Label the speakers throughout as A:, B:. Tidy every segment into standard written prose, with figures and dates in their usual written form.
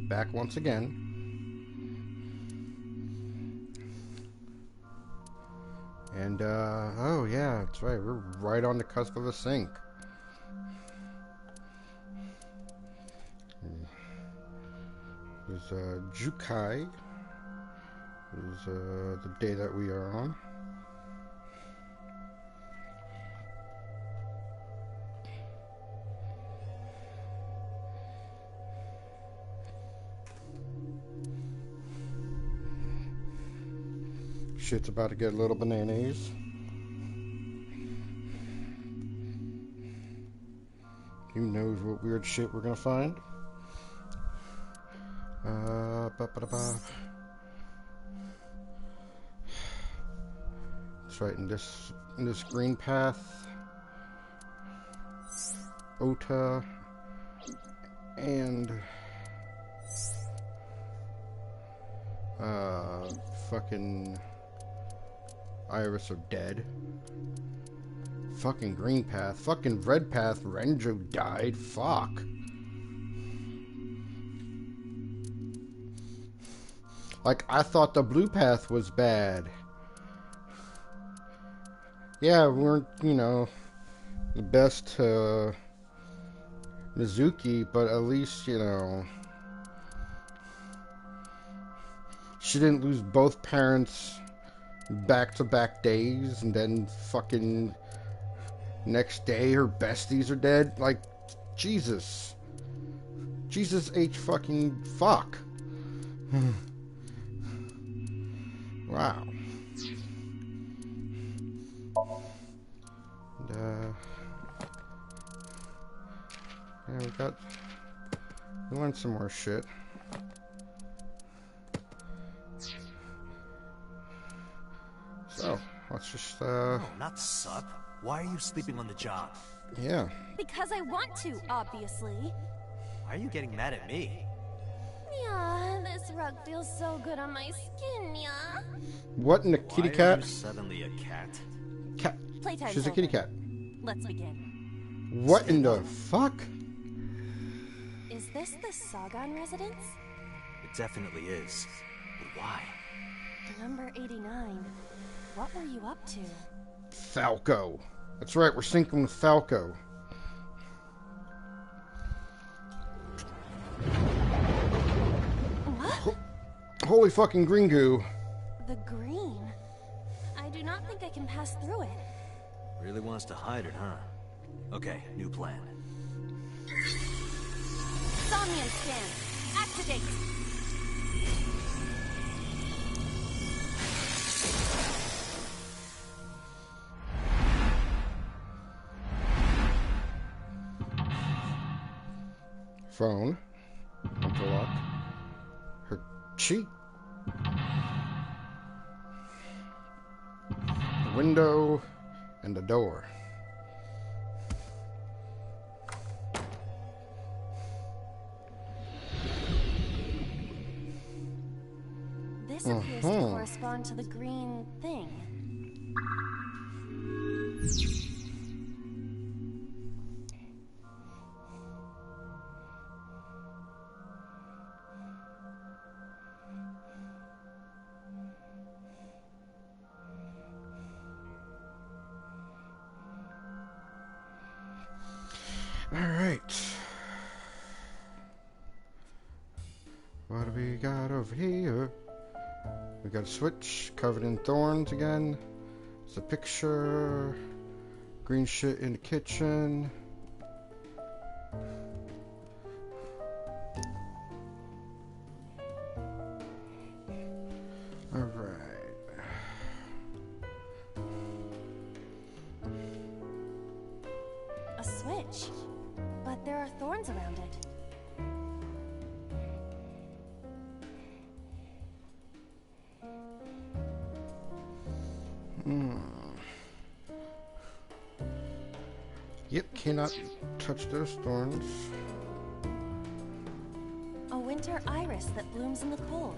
A: back once again. And, oh yeah, that's right, we're right on the cusp of a sync. There's, Jukai. Is the day that we are on. Shit's about to get a little bananas. Who knows what weird shit we're gonna find? Ba-ba-da-ba. That's right, in this green path, Ota and fucking Iris are dead. Fucking green path, fucking red path, Renjo died. Fuck. Like, I thought the blue path was bad. Yeah, we weren't, you know, the best to Mizuki, but at least, you know, she didn't lose both parents back-to-back days, and then fucking next day her besties are dead. Like, Jesus. Jesus H fucking fuck. Wow. And, yeah, we learned some more shit. So, let's just,
B: No, not sup. Why are you sleeping on the job?
A: Yeah.
C: Because I want to, obviously.
B: Why are you getting mad at me?
C: Yeah, this rug feels so good on my skin, yeah.
A: What in the kitty
B: Why are
A: cat?
B: you suddenly a cat?
A: Cat.
C: Playtime's
A: She's a kitty cat.
C: Let's begin.
A: What in the fuck?
C: Is this the Sagan residence?
B: It definitely is. But why?
C: Number 89. What were you up to?
A: Falco. That's right, we're syncing with Falco.
C: What?
A: Holy fucking green goo.
C: The green? I do not think I can pass through it.
B: Really wants to hide it, huh? Okay, new plan.
C: Somnium scan. Activate.
A: Phone. Interlock. Her cheek. The window. And the door.
C: This appears to correspond to the green thing.
A: Alright. What do we got over here? We got a switch covered in thorns again. It's a picture. Green shit in the kitchen. Alright.
C: A switch. But there are thorns around it.
A: Yep, cannot touch those thorns.
C: A winter iris that blooms in the cold.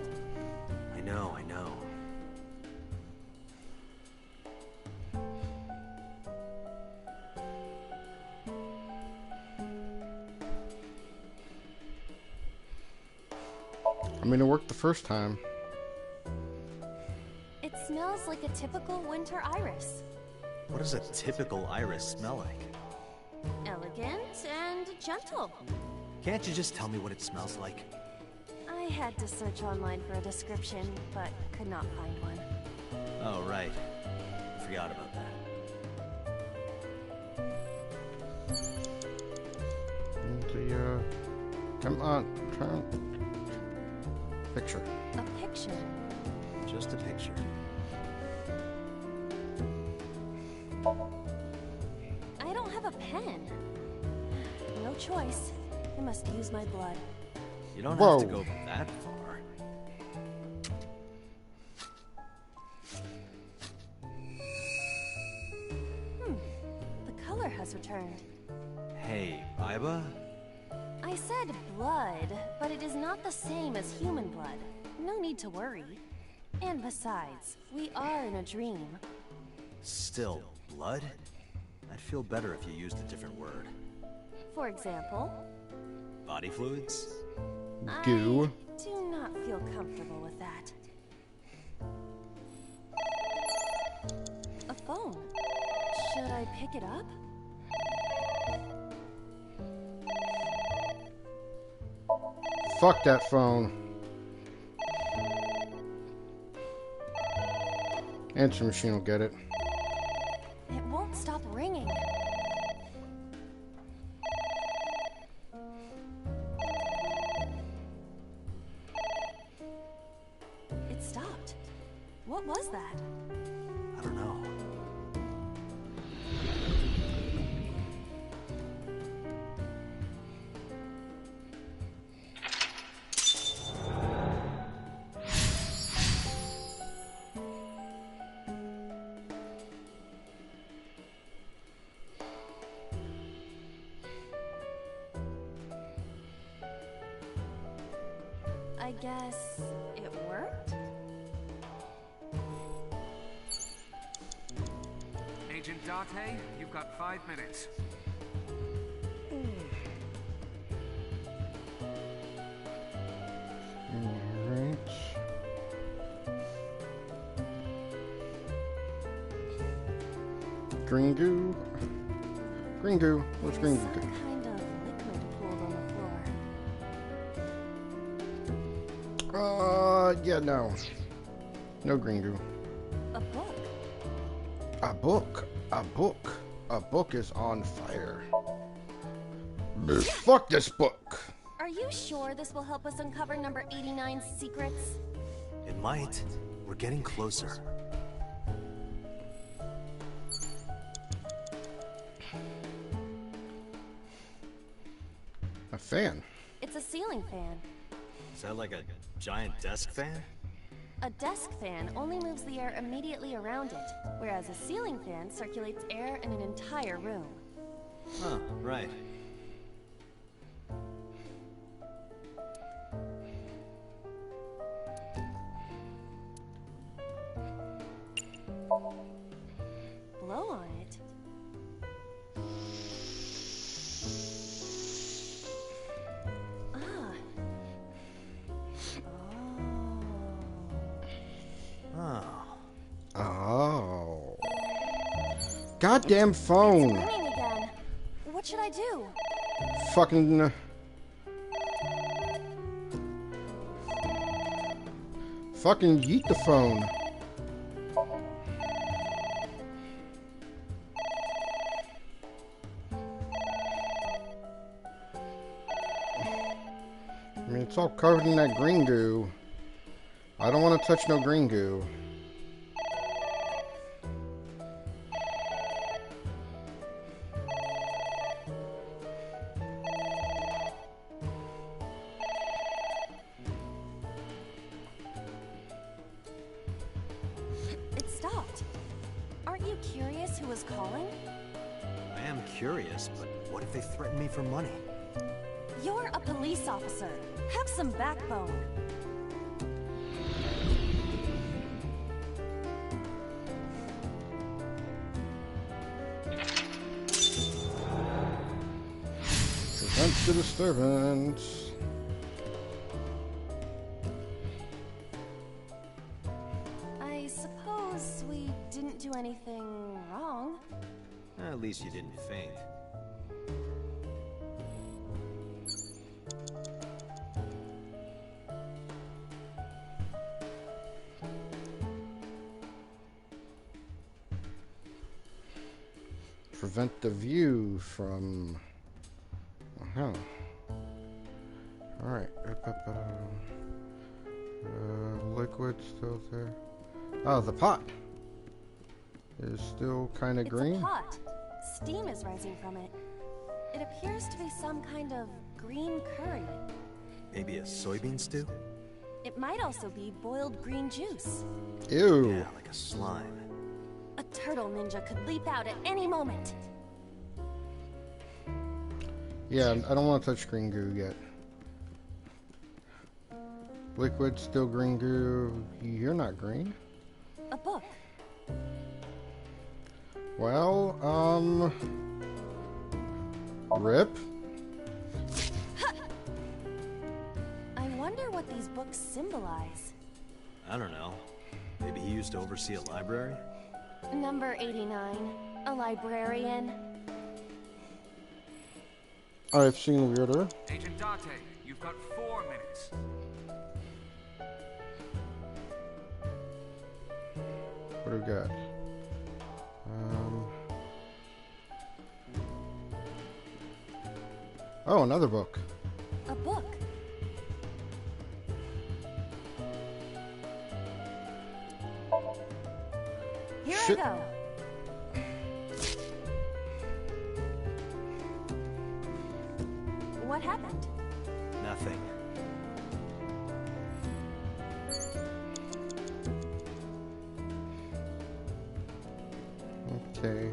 B: I know, I know.
A: I mean, it worked the first time.
C: It smells like a typical winter iris.
B: What does a typical iris smell like?
C: Elegant and gentle.
B: Can't you just tell me what it smells like?
C: I had to search online for a description, but could not find one.
B: Oh, right. Forgot about that.
A: Come on, turn. Picture.
C: A picture.
B: Just a picture.
C: I don't have a pen. No choice. I must use my blood.
B: You don't
A: Whoa.
B: have to go that far.
C: The color has returned.
B: Hey, Iba?
C: I said blood, but it is not the same as human blood. No need to worry. And besides, we are in a dream.
B: Still, blood? I'd feel better if you used a different word.
C: For example,
B: Body fluids?
A: Goo.
C: I do not feel comfortable with that. A phone. Should I pick it up?
A: Fuck that phone. Answer machine will get it.
C: It won't stop ringing. It stopped. What was that?
B: I don't know.
C: I guess it worked?
D: Agent Date, you've got 5 minutes.
A: Alright. Green goo. Green goo. Where's green
C: Some
A: goo?
C: kind of liquid pooled on the floor.
A: Yeah, no. No green goo.
C: A book.
A: A book. A book. A book is on fire. Fuck this book.
C: Are you sure this will help us uncover number 89's secrets?
B: It might. We're getting closer.
A: A fan.
C: It's a ceiling fan.
B: Is that like a giant desk fan?
C: A desk fan only moves the air immediately around it, whereas a ceiling fan circulates air in an entire room.
B: Huh, right.
C: Blow on it. Ah. Oh.
B: Oh.
A: Oh. Goddamn phone.
C: It's ringing again. What should I do?
A: Fucking. Fucking yeet the phone. I mean, it's all covered in that green goo. I don't want to touch no green goo.
C: It stopped. Aren't you curious who was calling?
B: I am curious, but what if they threaten me for money?
C: You're a police officer. Have some backbone.
A: Prevent the disturbance.
C: do anything wrong.
B: At least you didn't faint.
A: Prevent the view from... Uh-huh. Alright. Liquid still there. Oh, the pot is still kind of green.
C: It's a pot. Steam is rising from it. It appears to be some kind of green curry.
B: Maybe a soybean stew?
C: It might also be boiled green juice.
A: Ew.
B: Yeah, like a slime.
C: A turtle ninja could leap out at any moment.
A: Yeah, I don't want to touch green goo yet. Liquid, still green goo. You're not green.
C: A book.
A: Well, rip.
C: I wonder what these books symbolize.
B: I don't know. Maybe he used to oversee a library?
C: Number 89. A librarian.
A: I've seen weirder.
D: Agent Date, you've got 4 minutes.
A: What do we got? Oh, another book.
C: A book. Here
A: Shit.
C: I go. What happened?
B: Nothing.
A: Okay.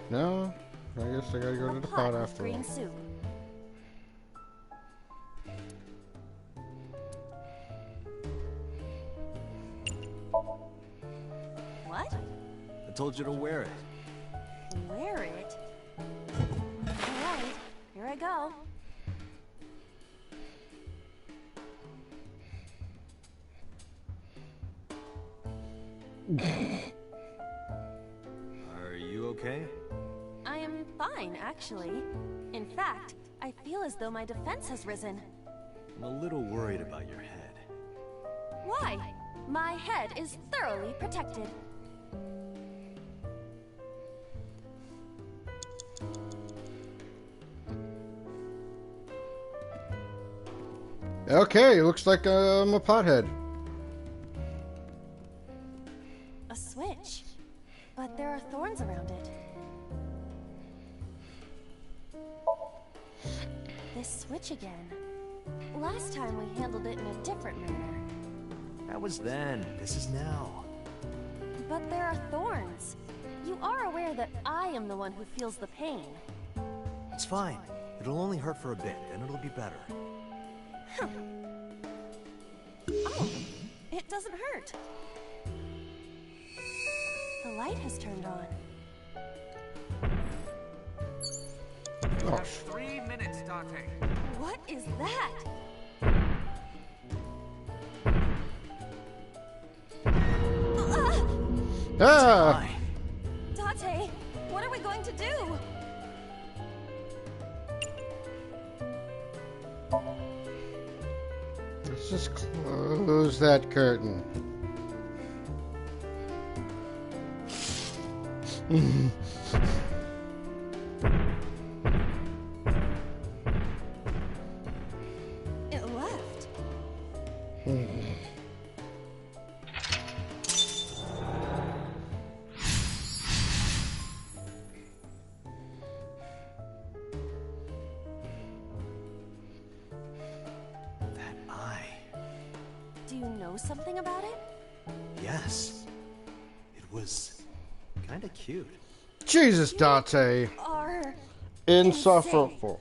A: No, I guess I gotta go to the pot
C: with
A: after all.
C: green soup. What?
B: I told you to wear it.
C: Wear it? Alright, here I go.
B: Are you okay?
C: I am fine, actually. In fact, I feel as though my defense has risen.
B: I'm a little worried about your head.
C: Why? My head is thoroughly protected.
A: Okay, looks like I'm a pothead.
C: A switch. But there are thorns around it. This switch again. Last time we handled it in a different manner.
B: That was then. This is now.
C: But there are thorns. You are aware that I am the one who feels the pain.
B: It's fine. It'll only hurt for a bit, then it'll be better.
C: Oh, it doesn't hurt. The light has turned on.
D: You
A: Oh,
D: have 3 minutes, Date.
C: What is that?
A: ah!
B: Hi.
C: Date, what are we going to do?
A: Let's just close that curtain.
C: It left.
B: That eye.
C: Do you know something about it?
B: Yes. It was kinda cute.
A: Jesus, Date.
C: Are
A: Insufferable.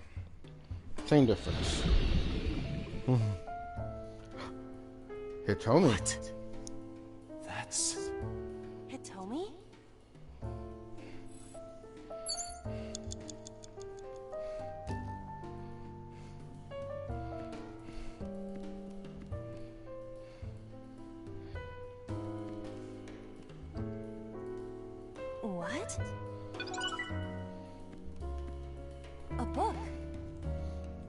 A: Same difference. Hitomi.
B: What? That's...
C: Hitomi? What? A book.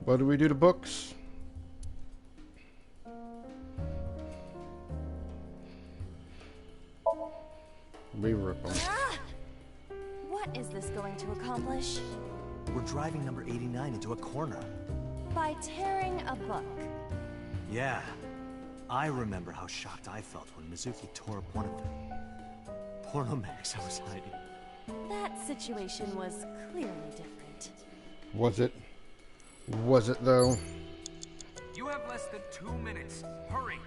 A: What do we do to books? We rip them.
C: Ah! What is this going to accomplish?
B: We're driving number 89 into a corner.
C: By tearing a book.
B: Yeah. I remember how shocked I felt when Mizuki tore up one of them. Porno mags I was hiding.
C: That situation was clearly different.
A: Was it? Was it though?
D: You have less than 2 minutes. Hurry.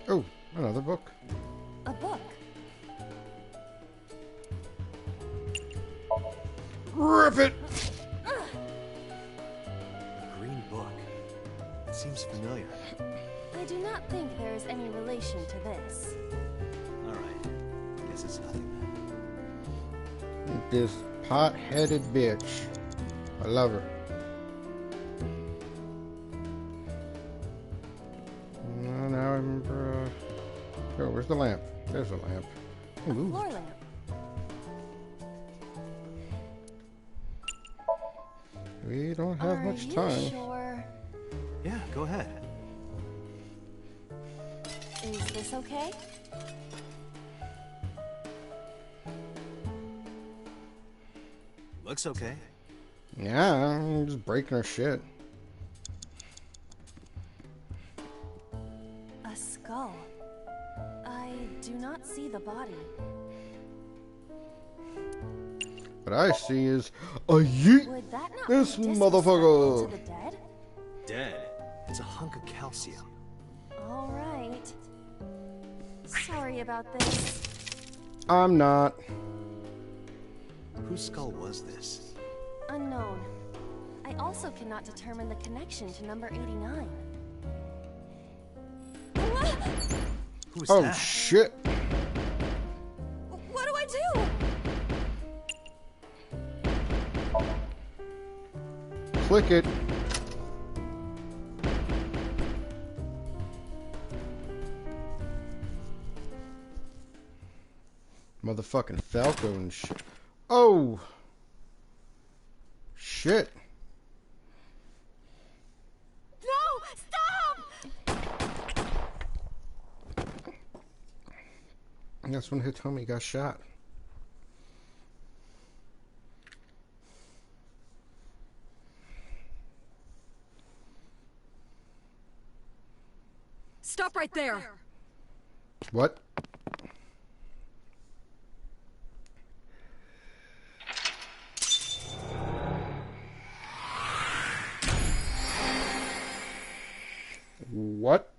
A: Oh, another book.
C: A book.
A: Rip it!
B: A green book. It seems familiar.
C: I do not think there is any relation to this.
B: Alright. Guess it's nothing then.
A: This pot-headed bitch. I love her. Now I remember. Oh, where's the lamp? There's a lamp.
C: A
A: Ooh.
C: floor lamp.
A: We don't have much
C: Are you
A: time.
C: sure?
B: Yeah, go ahead.
C: Is this okay?
B: Looks okay.
A: Yeah, I'm just breaking her shit.
C: A skull. I do not see the body.
A: What I see is a yeet.
C: Would that not
A: This
C: be disrespectful
A: motherfucker.
C: to the dead?
B: Dead. It's a hunk of calcium.
C: All right. Sorry about this.
A: I'm not.
B: Whose skull was this?
C: Unknown. I also cannot determine the connection to number 89.
B: Who's
A: Oh
B: that?
A: shit.
C: What do I do?
A: Click it. Motherfucking Falco and shit. Oh! Shit.
C: No! Stop!
A: That's when Hitomi got shot.
E: Stop right there!
A: What? What?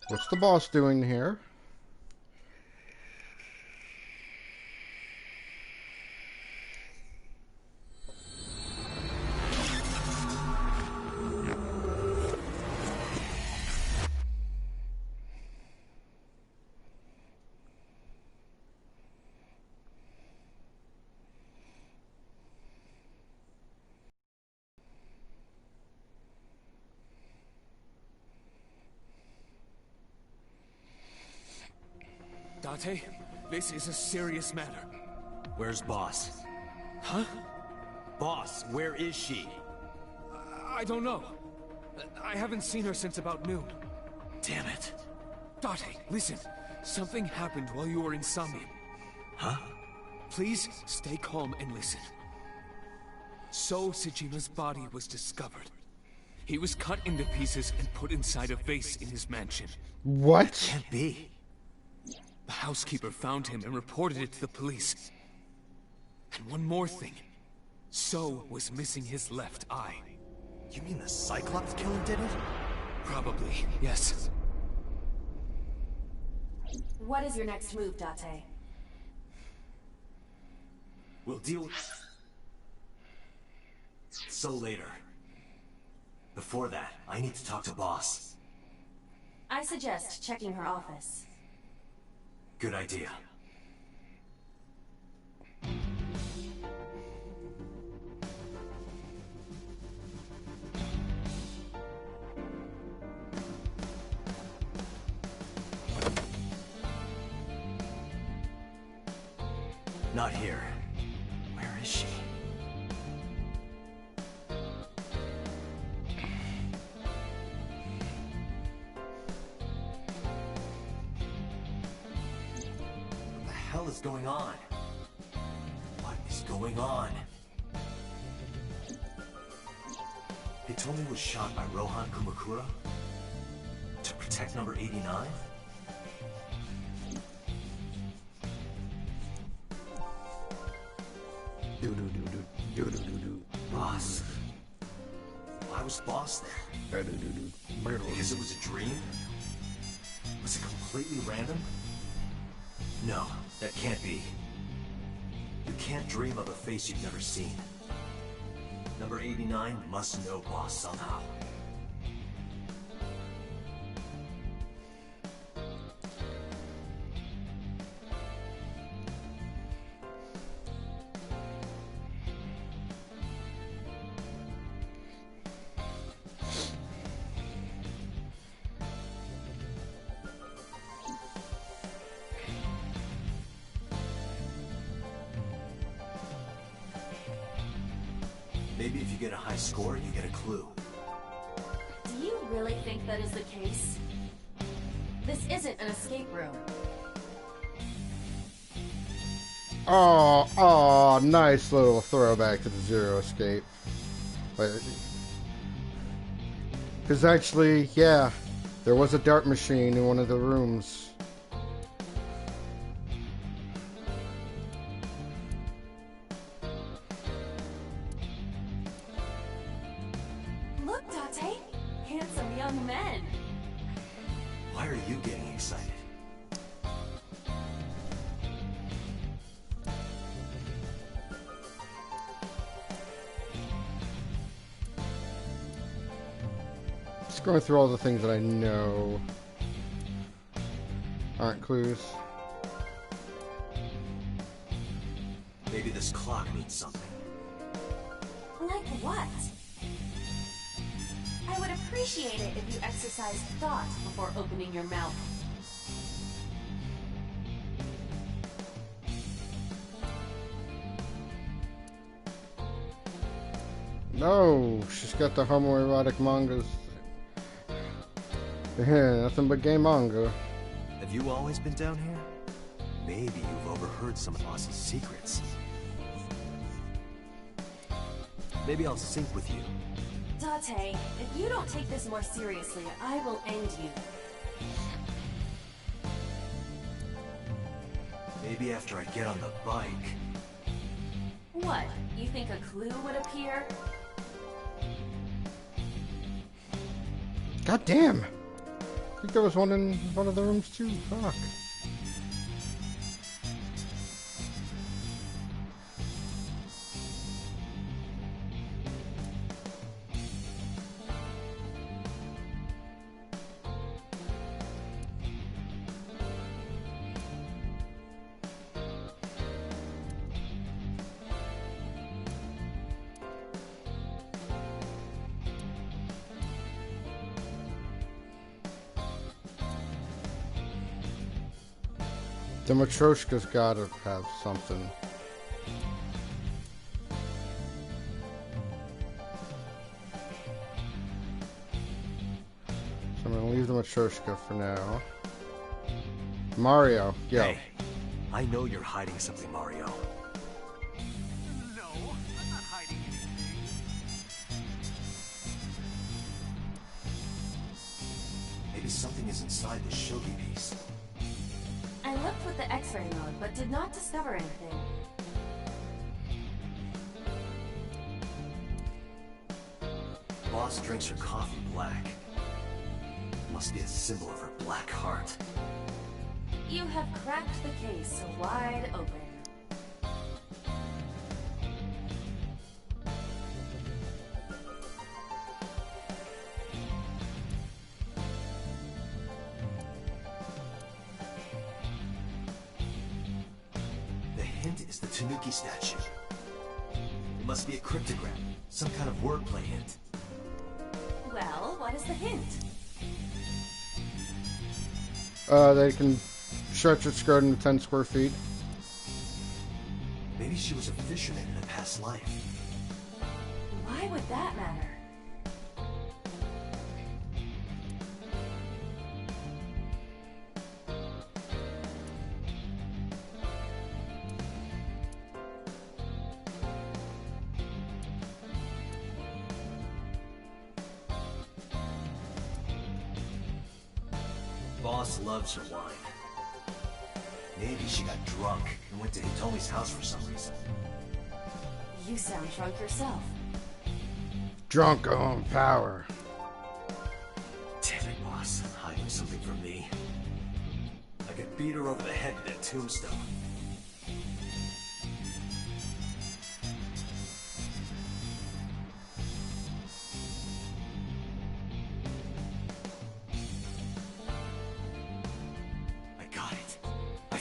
A: What's the boss doing here?
F: Date, this is a serious matter.
B: Where's Boss?
F: Huh?
B: Boss, where is she?
F: I don't know. I haven't seen her since about noon.
B: Damn it.
F: Date, listen. Something happened while you were in Somnium.
B: Huh?
F: Please stay calm and listen. So Sejima's body was discovered. He was cut into pieces and put inside a vase in his mansion.
A: What?
B: Can't be.
F: The housekeeper found him and reported it to the police. And one more thing. So was missing his left eye.
B: You mean the Cyclops killer did it?
F: Probably, yes.
C: What is your next move, Date?
B: We'll deal with... So later. Before that, I need to talk to Boss.
C: I suggest checking her office.
B: Good idea. Not here. Where is she? What the hell is going on? What is going on? Hitomi was shot by Rohan Kumakura? To protect number 89? Boss. Why was Boss there? Because it was a dream? Was it completely random? No, that can't be. You can't dream of a face you've never seen. Number 89 must know Boss somehow. Maybe if you get a high score, you get a clue.
C: Do you really think that is the case? This isn't an escape room.
A: Oh, nice little throwback to the Zero Escape. Because actually, yeah, there was a dart machine in one of the rooms.
C: Look, Date! Handsome young men!
B: Why are you getting excited?
A: Just going through all the things that I know aren't clues.
B: Maybe this clock means something.
C: Like what? I would appreciate it if you exercised thought before opening your mouth.
A: No, she's got the homoerotic mangas. Yeah, nothing but gay manga.
B: Have you always been down here? Maybe you've overheard some of Boss's secrets. Maybe I'll sync with you.
C: Date, if you don't take this more seriously, I will end you.
B: Maybe after I get on the bike.
C: What? You think a clue would appear?
A: God damn! I think there was one in one of the rooms too. Fuck. The Matryoshka's gotta have something. So I'm gonna leave the Matryoshka for now. Mario, yo.
B: Hey, I know you're hiding something, Mario.
D: No, I'm not hiding anything.
B: Maybe something is inside the shogi piece.
C: I looked with the X-ray mode, but did not discover anything.
B: Boss drinks her coffee black. Must be a symbol of her black heart.
C: You have cracked the case wide open.
B: The hint is the Tanuki statue. It must be a cryptogram, some kind of wordplay hint.
C: Well, what is the hint?
A: They can stretch its scrotum to 10 square feet.
B: Maybe she was a fisherman in a past life.
C: Why would that matter?
B: Boss loves her wine. Maybe she got drunk and went to Hitomi's house for some reason.
C: You sound drunk yourself.
A: Drunk on power.
B: Damn it, boss. Hiding something from me. I could beat her over the head with that tombstone.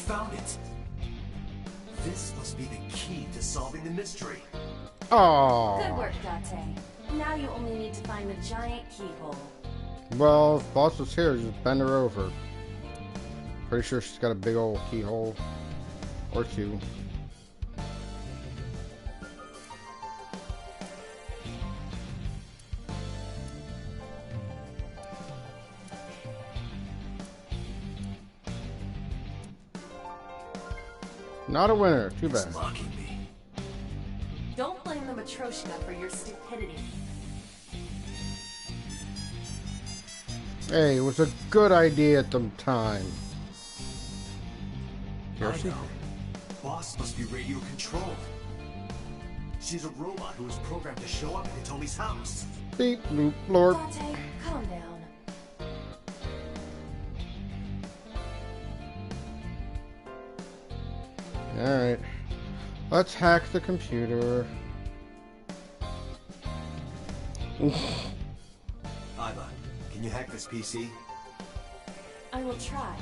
B: Found it. This must be the key to solving the mystery.
A: Oh.
C: Good work, Date. Now you only need to find the giant keyhole.
A: Well, if Boss was here, just bend her over. Pretty sure she's got a big old keyhole. Or two. Not a winner. Too bad.
B: It's mocking me.
C: Don't blame the Matryoshka for your stupidity.
A: Hey, it was a good idea at the time.
B: I know. Boss must be radio controlled. She's a robot who was programmed to show up at Hitomi's house.
A: Beep, bloop, blorp.
C: Date, calm down.
A: Alright. Let's hack the computer.
B: Iva, can you hack this PC?
C: I will try.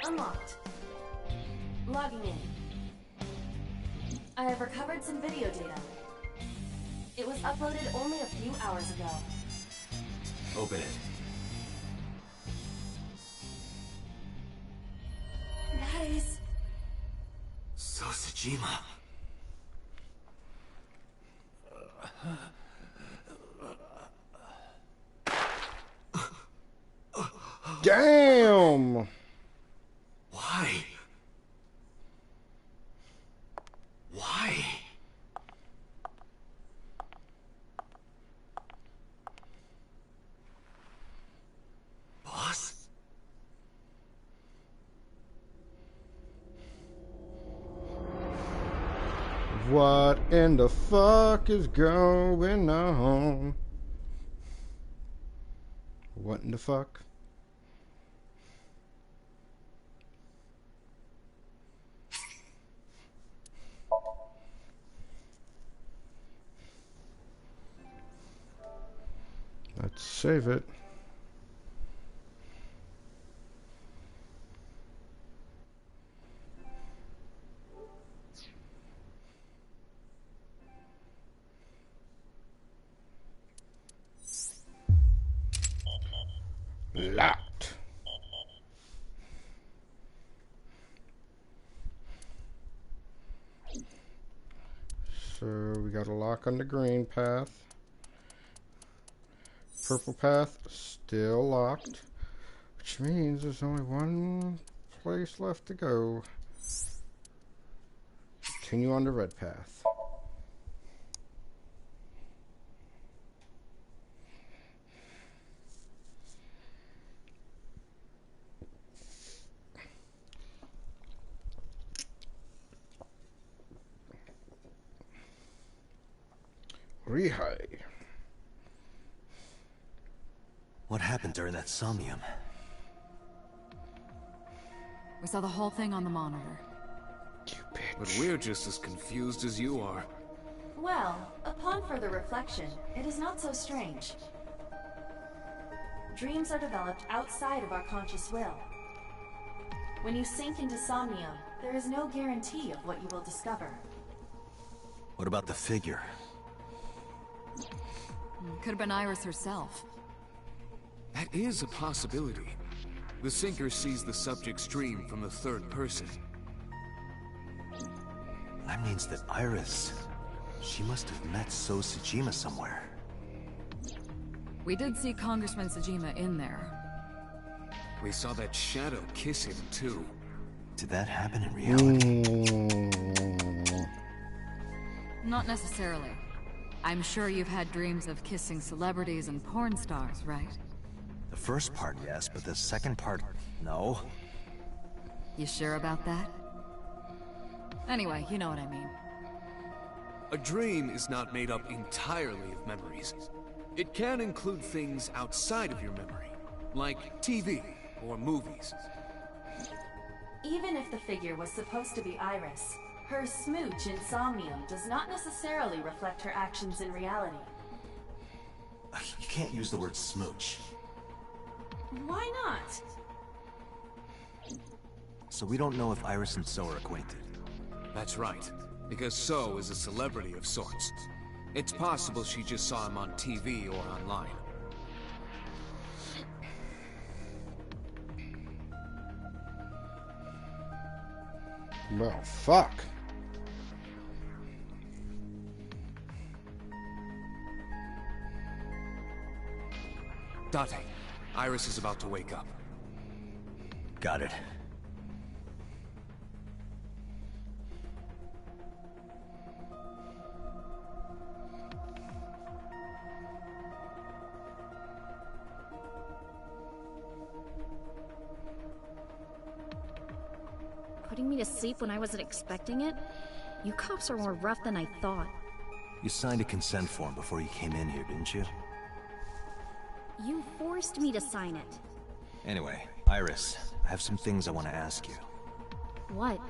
C: Unlocked. Logging in. I have recovered some video data. It was uploaded only a few hours ago.
B: Open it.
C: That is...
B: Sosajima.
A: Damn!
B: Why? Why? Boss?
A: What in the fuck is going on? What in the fuck? Let's save it. Locked. So we got a lock on the green path. Purple path still locked, which means there's only one place left to go. Continue on the red path. Rehai.
B: What happened during that Somnium?
E: We saw the whole thing on the monitor.
A: You bitch.
F: But we're just as confused as you are.
C: Well, upon further reflection, it is not so strange. Dreams are developed outside of our conscious will. When you sink into Somnium, there is no guarantee of what you will discover.
B: What about the figure?
E: Could have been Iris herself.
F: That is a possibility. The sinker sees the subject's dream from the third person.
B: That means that Iris... She must have met So Tsujima somewhere.
E: We did see Congressman Tsujima in there.
F: We saw that shadow kiss him, too.
B: Did that happen in reality?
E: Not necessarily. I'm sure you've had dreams of kissing celebrities and porn stars, right?
B: The first part, yes, but the second part, no.
E: You sure about that? Anyway, you know what I mean.
F: A dream is not made up entirely of memories. It can include things outside of your memory, like TV or movies.
C: Even if the figure was supposed to be Iris, her smooch in Somnium does not necessarily reflect her actions in reality.
B: You can't use the word smooch.
C: Why not?
B: So we don't know if Iris and So are acquainted.
F: That's right, because So is a celebrity of sorts. It's possible she just saw him on TV or online.
A: Well, fuck.
F: Date, Iris is about to wake up.
B: Got it.
G: Putting me to sleep when I wasn't expecting it? You cops are more rough than I thought.
B: You signed a consent form before you came in here, didn't you?
G: You forced me to sign it.
B: Anyway, Iris, I have some things I want to ask you.
G: What?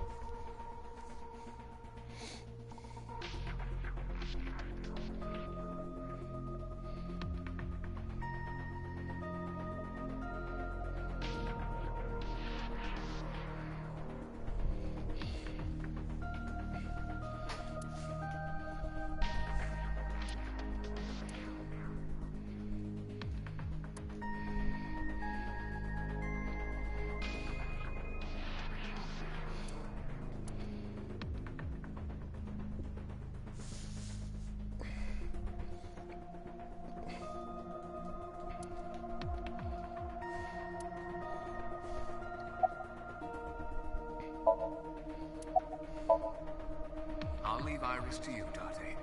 F: I'll leave Iris to you, Date.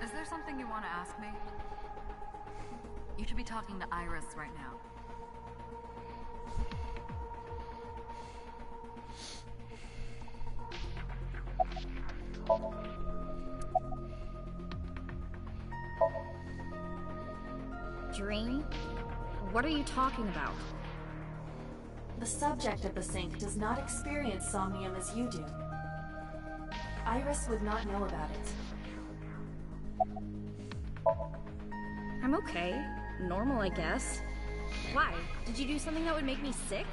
E: Is there something you want to ask me? You should be talking to Iris right now.
G: Dream? What are you talking about?
C: The subject of the sync does not experience Somnium as you do. Iris would not know about it.
G: I'm okay. Normal, I guess. Why? Did you do something that would make me sick?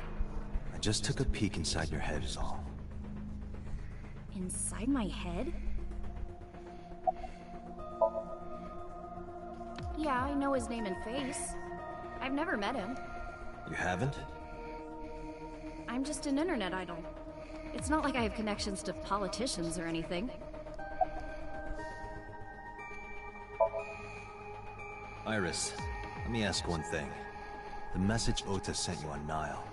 B: I just took a peek inside your head is all.
G: Inside my head? Yeah, I know his name and face. I've never met him.
B: You haven't?
G: I'm just an internet idol. It's not like I have connections to politicians or anything.
B: Iris, let me ask one thing. The message Ota sent you on Nile.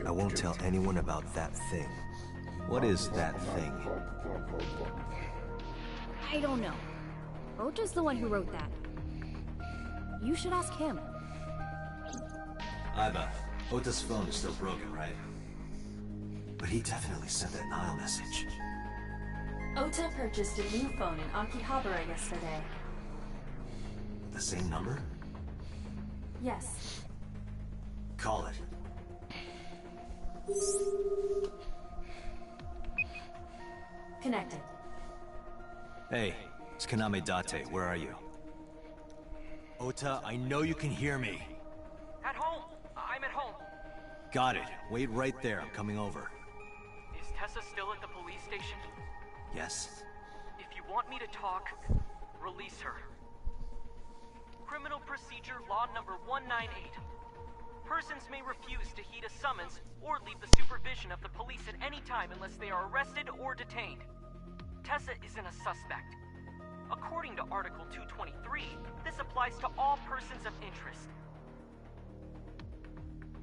B: I won't tell anyone about that thing. What is that thing?
G: I don't know. Ota's the one who wrote that. You should ask him.
B: Iba, Ota's phone is still broken, right? But he definitely sent that Nile message.
C: Ota purchased a new phone in Akihabara yesterday.
B: The same number?
C: Yes.
B: Call it.
C: Connected.
B: Hey, it's Kaname Date. Where are you? Ota, I know you can hear me.
D: At home. I'm at home.
B: Got it. Wait right there. I'm coming over.
D: Is Tessa still at the police station?
B: Yes.
D: If you want me to talk, release her. Criminal Procedure Law number 198. Persons may refuse to heed a summons or leave the supervision of the police at any time unless they are arrested or detained. Tessa isn't a suspect. According to Article 223, this applies to all persons of interest.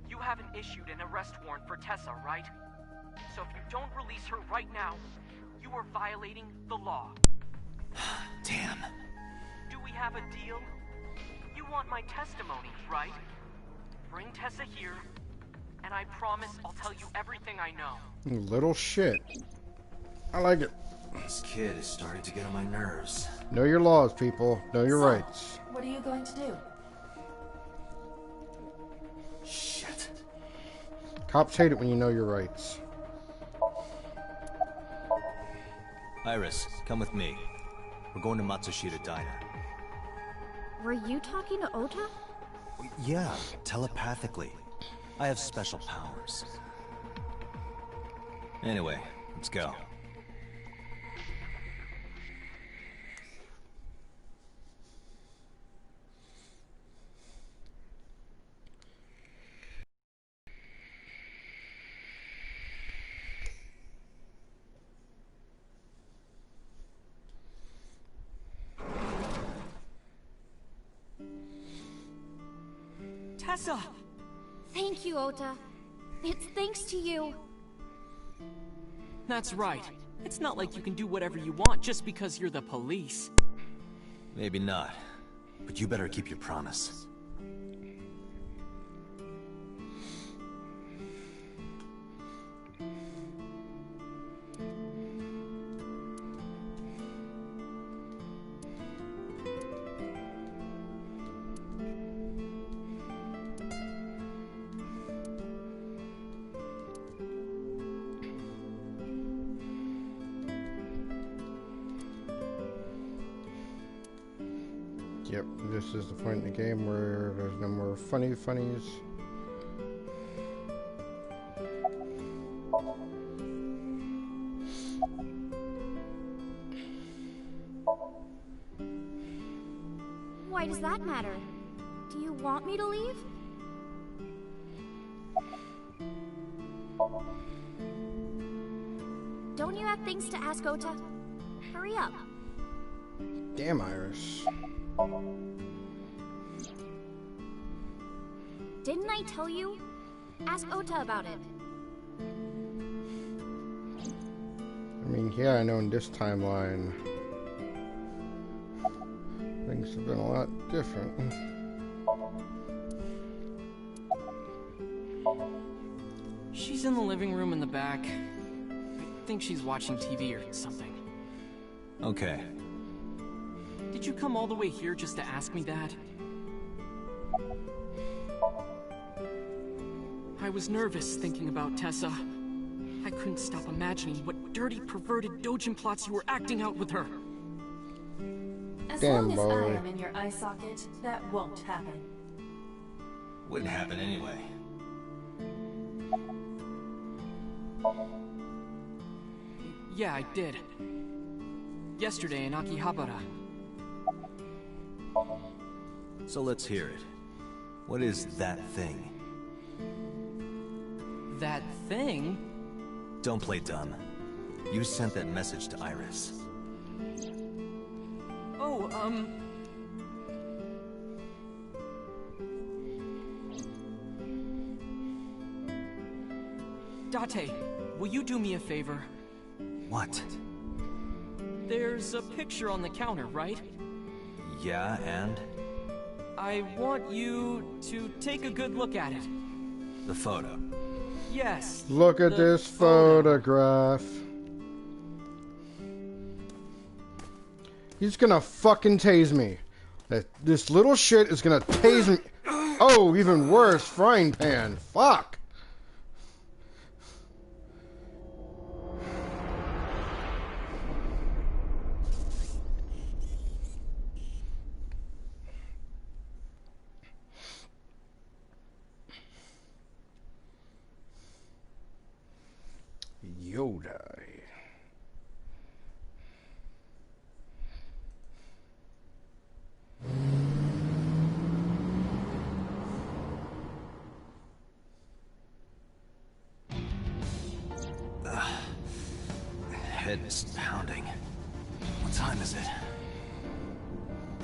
D: You haven't issued an arrest warrant for Tessa, right? So if you don't release her right now, you are violating the law.
B: Damn.
D: Do we have a deal? You want my testimony, right? Bring Tessa here, and I promise I'll tell you everything I know.
A: Little shit. I like it.
B: This kid is starting to get on my nerves.
A: Know your laws, people. Know your rights.
C: What are you going to do?
B: Shit.
A: Cops hate it when you know your rights.
B: Iris, come with me. We're going to Matsushita Diner.
G: Were you talking to Ota?
B: Yeah, telepathically. I have special powers. Anyway, let's go.
D: Tessa!
G: Thank you, Ota. It's thanks to you.
D: That's right. It's not like you can do whatever you want just because you're the police.
B: Maybe not. But you better keep your promise.
A: Yep, this is the point in the game where there's no more funnies.
G: Why does that matter? Do you want me to leave? Don't you have things to ask Ota? Hurry up.
A: Damn, Iris.
G: Didn't I tell you? Ask Ota about it.
A: I mean, yeah, I know in this timeline things have been a lot different.
D: She's in the living room in the back. I think she's watching TV or something.
B: Okay.
D: Did you come all the way here just to ask me that? I was nervous thinking about Tessa. I couldn't stop imagining what dirty, perverted Dojin plots you were acting out with her.
C: As
A: Damn,
C: long as
A: boy.
C: I am in your eye socket, that won't happen.
B: Wouldn't happen anyway.
D: Yeah, I did. Yesterday in Akihabara.
B: So let's hear it. What is that thing?
D: That thing?
B: Don't play dumb. You sent that message to Iris.
D: Oh, Date, will you do me a favor?
B: What?
D: There's a picture on the counter, right?
B: Yeah, and?
D: I want you to take a good look at it.
B: The photo.
D: Yes.
A: Look at
D: the
A: this
D: photo.
A: photograph. He's gonna fucking tase me. This little shit is gonna tase me. Oh, even worse, frying pan. Fuck.
B: head is pounding. What time is it?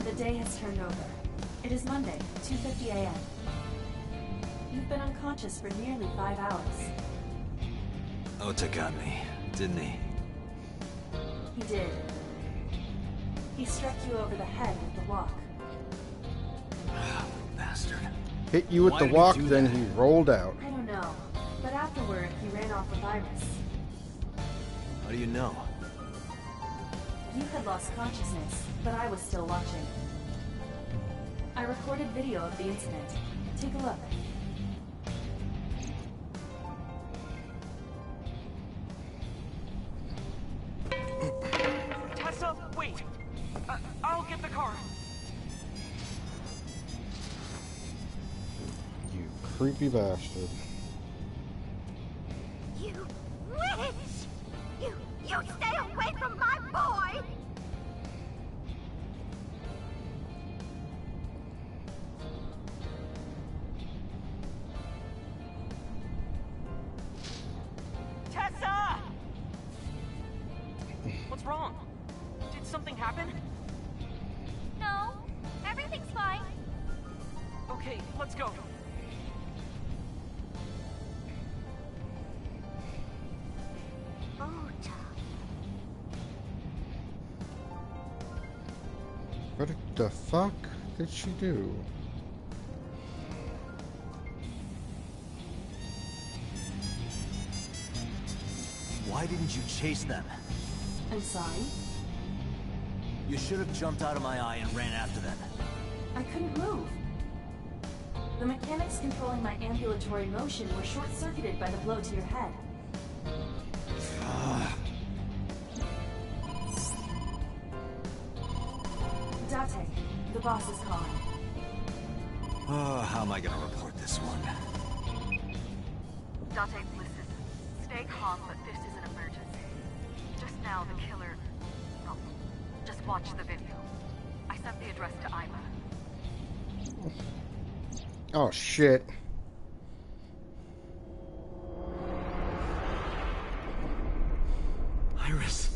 C: The day has turned over. It is Monday, 2:50 a.m. You've been unconscious for nearly 5 hours.
B: Ota got me, didn't he?
C: He did. He struck you over the head with the walk.
B: Bastard.
A: Hit you with
B: Why
A: the
B: did he
A: walk,
B: do
A: then
B: that?
A: he rolled out.
C: I don't know, but afterward, he ran off with Iris.
B: How do you know?
C: You had lost consciousness, but I was still watching. I recorded video of the incident. Take a look.
D: Tessa, wait! I'll get the car.
A: You creepy bastard.
H: You witch! You stay away from my boy!
D: Tessa! What's wrong? Did something happen?
H: No, everything's fine.
D: Okay, let's go.
H: Ota.
A: What the fuck did she do?
B: Why didn't you chase them?
C: I'm sorry.
B: You should have jumped out of my eye and ran after them.
C: I couldn't move. The mechanics controlling my ambulatory motion were short-circuited by the blow to your head. Date, the boss is calling.
B: Oh, how am I gonna report this one?
E: Date, listen. Stay calm, but this is an emergency. Just now, the killer... Well, just watch the video. I sent the address to Ima.
A: Oh shit.
B: Iris.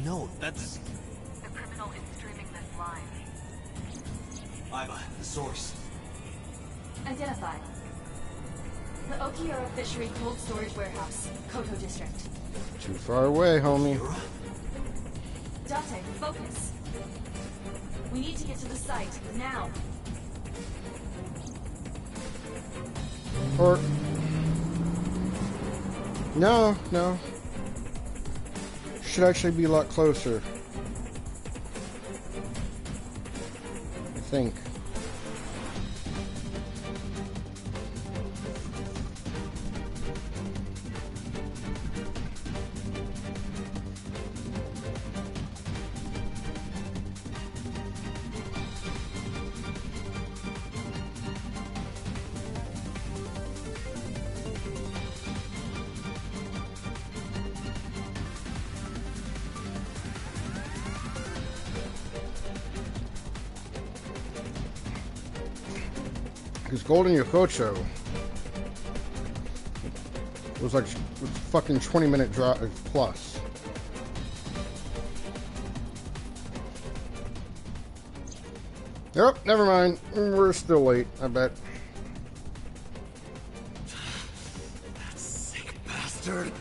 B: No, that's...
E: The criminal is streaming this live.
B: Iva, the source.
C: Identified. The Okiura Fishery Cold Storage Warehouse, Koto District.
A: Too far away, homie.
C: Date, focus. We need to get to the site, now.
A: Or... No, no. Should actually be a lot closer. I think. Because Golden Yokocho was like fucking 20-minute drive plus. Yep, never mind. We're still late, I bet.
B: That sick bastard.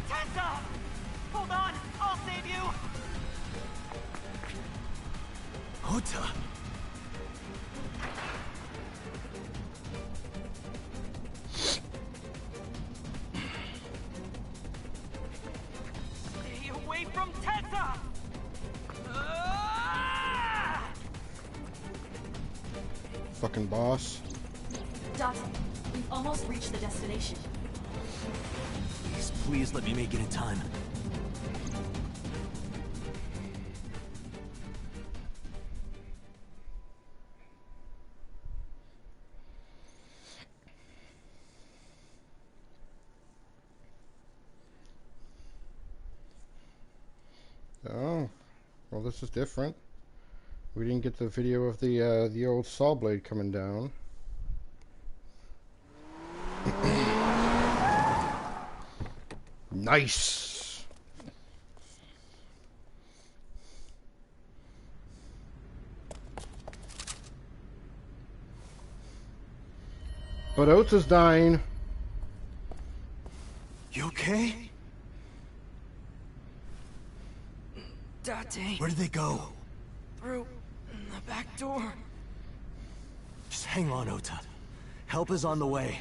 D: Tessa! Hold on! I'll save you!
B: Ota.
D: Stay away from Tessa! Ah!
A: Fucking boss.
C: Date, we've almost reached the destination.
B: Please let me make it in time.
A: Oh, well, this is different. We didn't get the video of the old saw blade coming down. Nice. But Oates is dying.
B: You okay?
D: Date.
B: Where did they go?
D: Through the back door.
B: Just hang on, Ota. Help is on the way.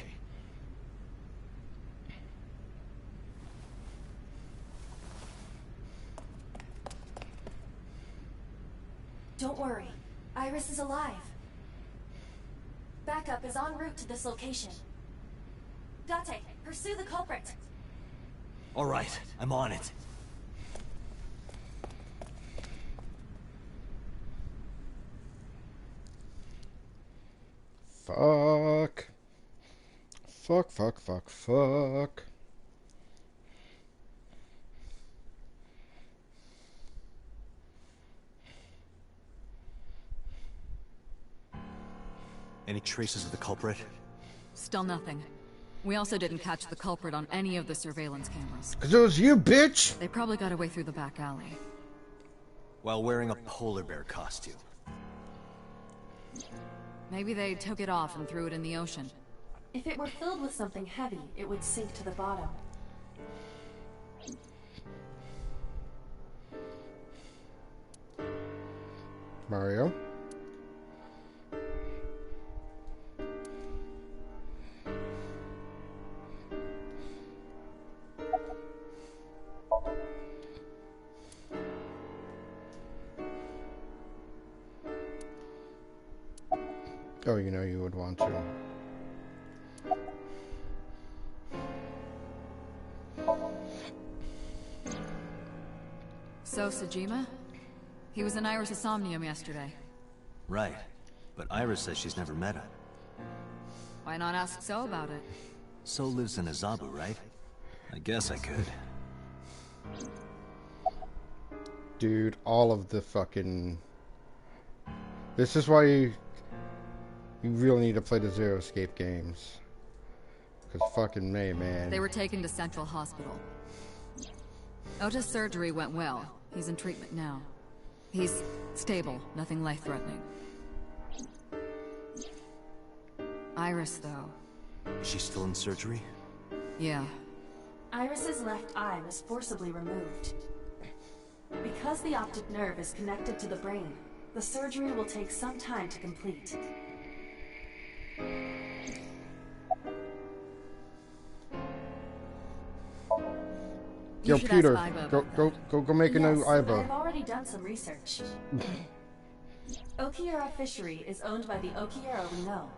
C: Don't worry. Iris is alive. Backup is en route to this location. Date, pursue the culprit.
B: All right, I'm on it.
A: Fuck. Fuck, fuck, fuck, fuck.
B: Any traces of the culprit?
E: Still nothing. We also didn't catch the culprit on any of the surveillance cameras.
A: 'Cause it was you, bitch!
E: They probably got away through the back alley.
B: While wearing a polar bear costume.
E: Maybe they took it off and threw it in the ocean.
C: If it were filled with something heavy, it would sink to the bottom.
A: Mario? Oh, you know you would want to.
E: So, Sejima? He was in Iris' Somnium yesterday.
B: Right. But Iris says she's never met him.
E: Why not ask So about it?
B: So lives in Azabu, right? I guess I could.
A: Dude, all of the fucking... This is why you really need to play the Zero Escape games. Because fucking me, man.
E: They were taken to Central Hospital. Ota's surgery went well. He's in treatment now. He's stable, nothing life-threatening. Iris, though.
B: Is she still in surgery?
E: Yeah.
C: Iris's left eye was forcibly removed. Because the optic nerve is connected to the brain, the surgery will take some time to complete.
A: Yo,
E: You should
A: Peter,
E: ask Iva
A: go,
E: about
A: go,
E: that.
A: go, go make a new
C: I've
A: Iva.
C: already done some research. Okiura Fishery is owned by the Okiura we know.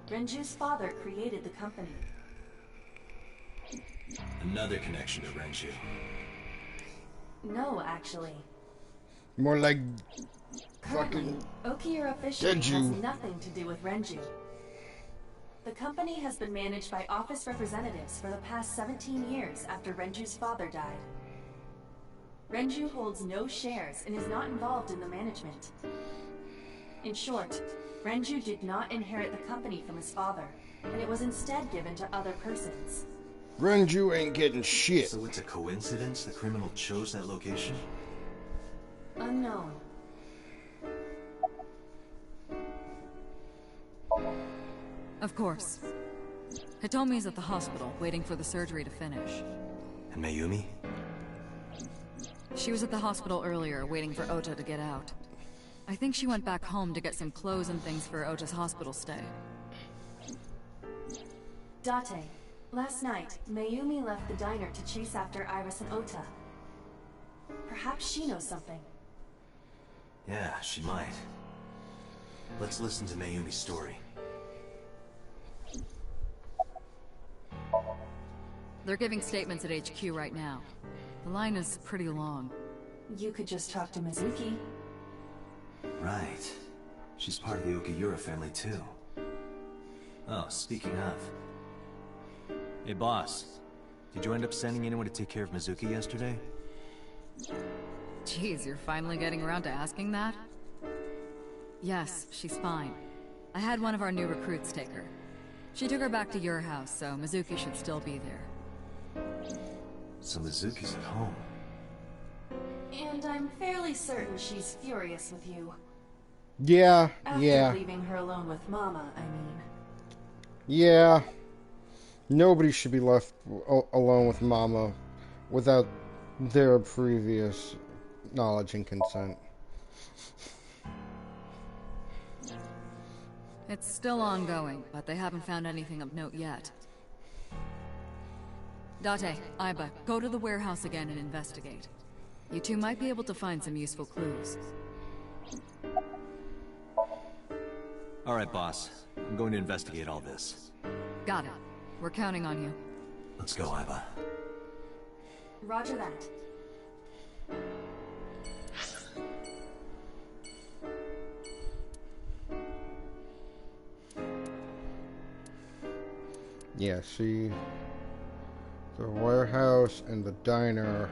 C: Renju's father created the company.
B: Another connection to Renju.
C: No, actually.
A: More like
C: Currently,
A: fucking
C: Okiura Fishery has
A: Denju.
C: nothing to do with Renju. The company has been managed by office representatives for the past 17 years after Renju's father died. Renju holds no shares and is not involved in the management. In short, Renju did not inherit the company from his father, and it was instead given to other persons.
A: Renju ain't getting shit.
B: So it's a coincidence the criminal chose that location?
C: Unknown.
E: Of course. Hitomi's at the hospital, waiting for the surgery to finish.
B: And Mayumi?
E: She was at the hospital earlier, waiting for Ota to get out. I think she went back home to get some clothes and things for Ota's hospital stay.
C: Date, last night, Mayumi left the diner to chase after Iris and Ota. Perhaps she knows something.
B: Yeah, she might. Let's listen to Mayumi's story.
E: They're giving statements at HQ right now. The line is pretty long.
C: You could just talk to Mizuki.
B: Right. She's part of the Okiura family, too. Oh, speaking of... Hey, boss. Did you end up sending anyone to take care of Mizuki yesterday?
E: Jeez, you're finally getting around to asking that? Yes, she's fine. I had one of our new recruits take her. She took her back to your house, so Mizuki should still be there.
B: So Mizuki's at home.
C: And I'm fairly certain she's furious with you.
A: Yeah,
C: After leaving her alone with Mama, I mean.
A: Yeah. Nobody should be left alone with Mama without their previous knowledge and consent.
E: It's still ongoing, but they haven't found anything of note yet. Date, Aiba, go to the warehouse again and investigate. You two might be able to find some useful clues.
B: Alright, boss. I'm going to investigate all this.
E: Got it. We're counting on you.
B: Let's go, Aiba.
C: Roger that.
A: Yeah, see, the warehouse and the diner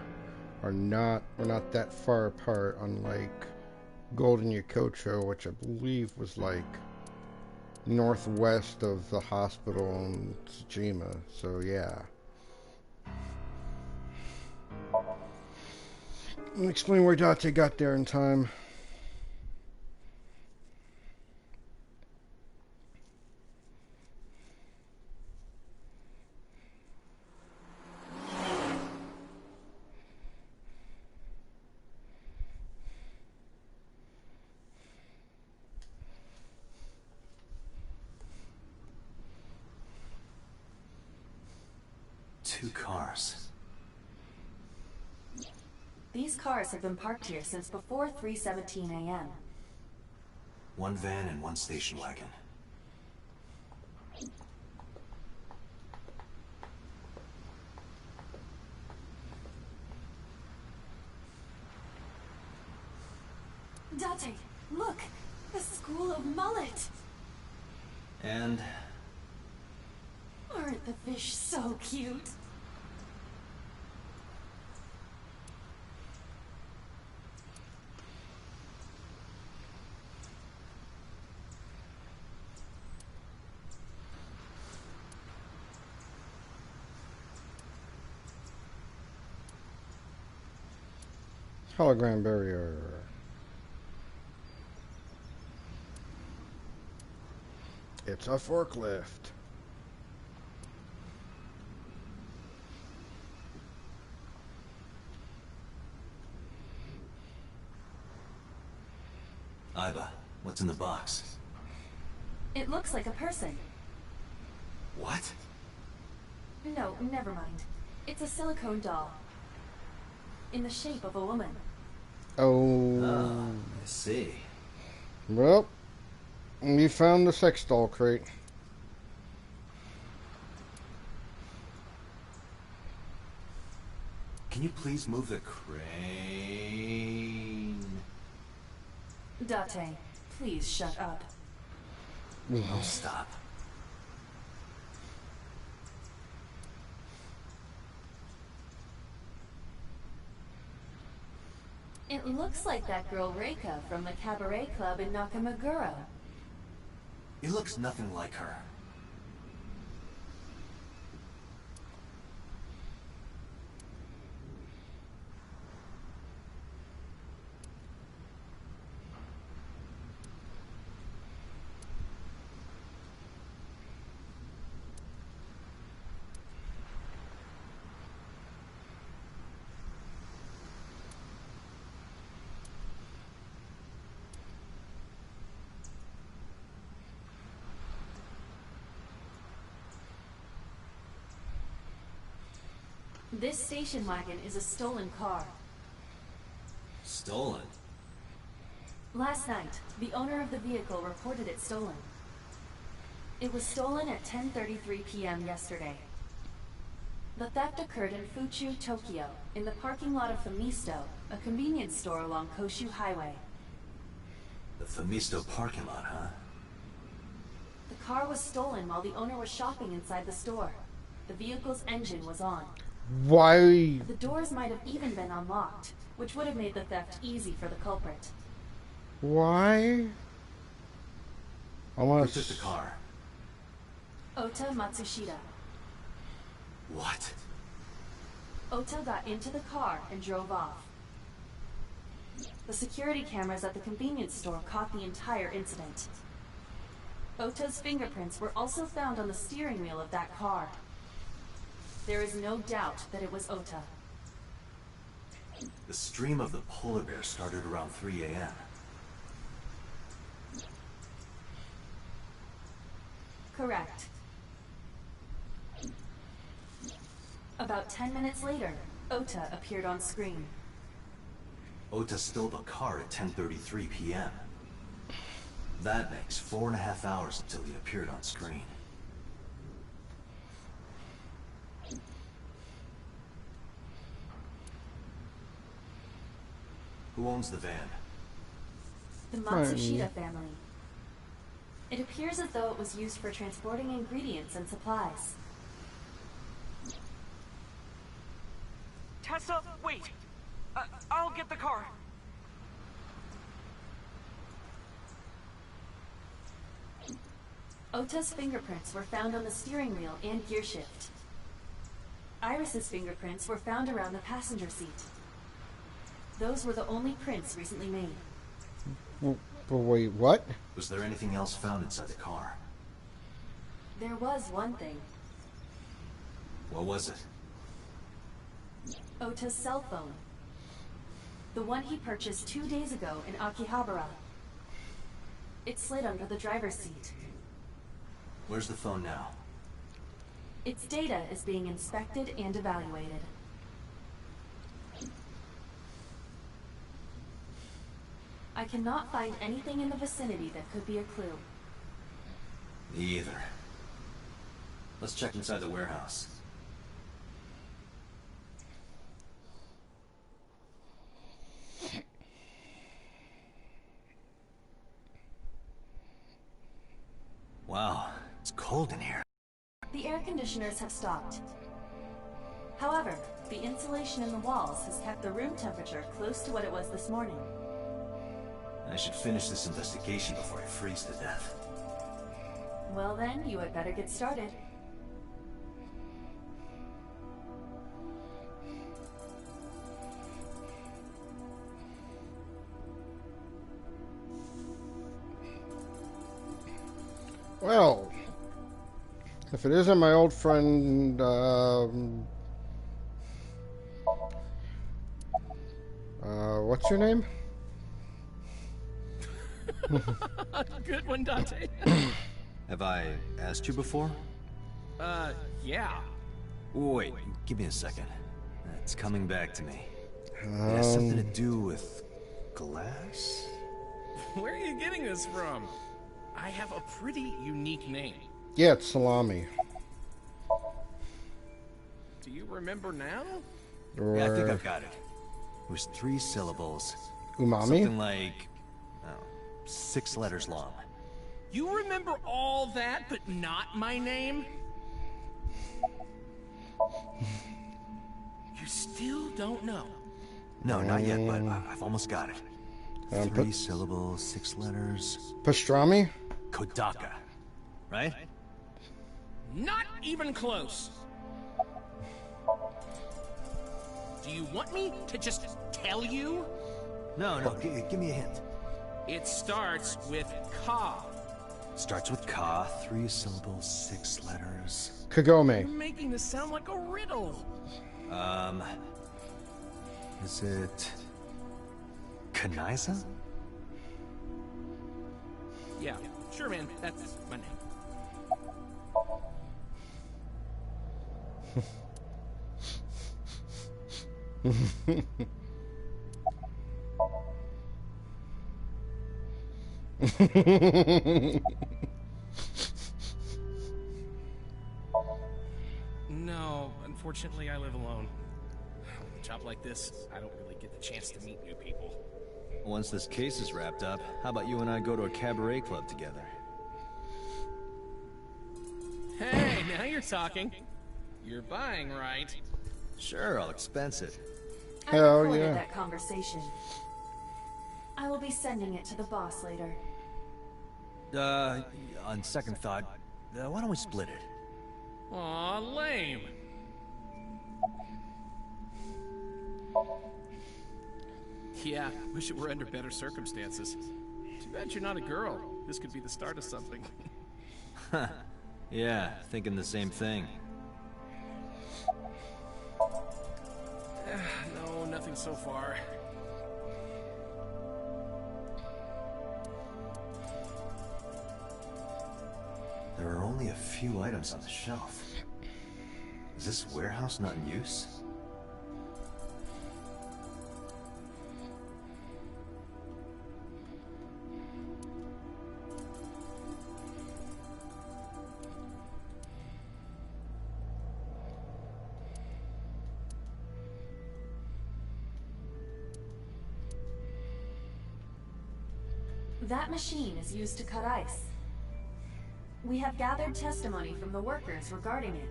A: we're not that far apart, unlike Golden Yokocho, which I believe was like northwest of the hospital in Tsushima. So yeah. Let me explain where Date got there in time.
B: Two cars.
C: These cars have been parked here since before 3:17 a.m.
B: One van and one station wagon.
C: Date, look! The School of Mullet!
B: And...
C: Aren't the fish so cute?
A: Hologram barrier. It's a forklift.
B: Aiba, what's in the box?
C: It looks like a person.
B: What?
C: No, never mind. It's a silicone doll. In the shape of a woman.
A: Oh.
B: I see.
A: Well, we found the sex doll crate.
B: Can you please move the crane?
C: Date, please shut up.
B: Oh, stop.
C: It looks like that girl Reika from the cabaret club in Nakamaguro.
B: It looks nothing like her.
C: This station wagon is a stolen car.
B: Stolen?
C: Last night, the owner of the vehicle reported it stolen. It was stolen at 10:33 p.m. yesterday. The theft occurred in Fuchu, Tokyo, in the parking lot of Famisto, a convenience store along Koshu Highway.
B: The Famisto parking lot, huh?
C: The car was stolen while the owner was shopping inside the store. The vehicle's engine was on.
A: Why?
C: The doors might have even been unlocked, which would have made the theft easy for the culprit.
A: Why? I want
B: Who took the car?
C: Ota Matsushita.
B: What?
C: Ota got into the car and drove off. The security cameras at the convenience store caught the entire incident. Ota's fingerprints were also found on the steering wheel of that car. There is no doubt that it was Ota.
B: The stream of the polar bear started around 3 a.m.
C: Correct. About 10 minutes later, Ota appeared on screen.
B: Ota stole the car at 10:33 p.m. That makes 4.5 hours until he appeared on screen. Who owns the van?
C: The Matsushita family. It appears as though it was used for transporting ingredients and supplies.
D: Tessa, wait! I'll get the car.
C: Ota's fingerprints were found on the steering wheel and gearshift. Iris's fingerprints were found around the passenger seat. Those were the only prints recently made.
A: But wait, what?
B: Was there anything else found inside the car?
C: There was one thing.
B: What was it?
C: Ota's cell phone. The one he purchased 2 days ago in Akihabara. It slid under the driver's seat.
B: Where's the phone now?
C: Its data is being inspected and evaluated. I cannot find anything in the vicinity that could be a clue.
B: Me either. Let's check inside the warehouse. Wow, it's cold in here.
C: The air conditioners have stopped. However, the insulation in the walls has kept the room temperature close to what it was this morning.
B: I should finish this investigation before I freeze to death.
C: Well then, you had better get started.
A: Well, if it isn't my old friend, what's your name?
I: Good one, Dante.
B: Have I asked you before?
I: Yeah.
B: Wait, give me a second. It's coming back to me. It has something to do with glass?
I: Where are you getting this from? I have a pretty unique name.
A: Yeah, it's Salami.
I: Do you remember now?
A: Or
B: Yeah, I think I've got it. It was 3 syllables.
A: Umami?
B: Something like, 6 letters long.
I: You remember all that, but not my name? You still don't know.
B: No, not yet, but I've almost got it. 3 syllables, 6 letters.
A: Pastrami?
B: Kodaka, right?
I: Not even close. Do you want me to just tell you?
B: No, give me a hint.
I: It starts with Ka.
B: Starts with Ka, 3 syllables, 6 letters.
A: Kagome.
I: You're making this sound like a riddle.
B: Is it Kanaiza?
I: Yeah, sure, man. That's my name. No, Unfortunately, I live alone. With a job like this, I don't really get the chance to meet new people.
B: Once this case is wrapped up, how about you and I go to a cabaret club together?
I: Hey, now you're talking. You're buying, right?
B: Sure, I'll expense it.
C: I recorded that conversation. I will be sending it to the boss later.
B: On second thought, why don't we split it?
I: Aw, lame. Yeah, wish it were under better circumstances. Too bad you're not a girl. This could be the start of something.
B: Yeah, thinking the same thing.
I: No, nothing so far.
B: There are only a few items on the shelf. Is this warehouse not in use?
C: That machine is used to cut ice. We have gathered testimony from the workers regarding it.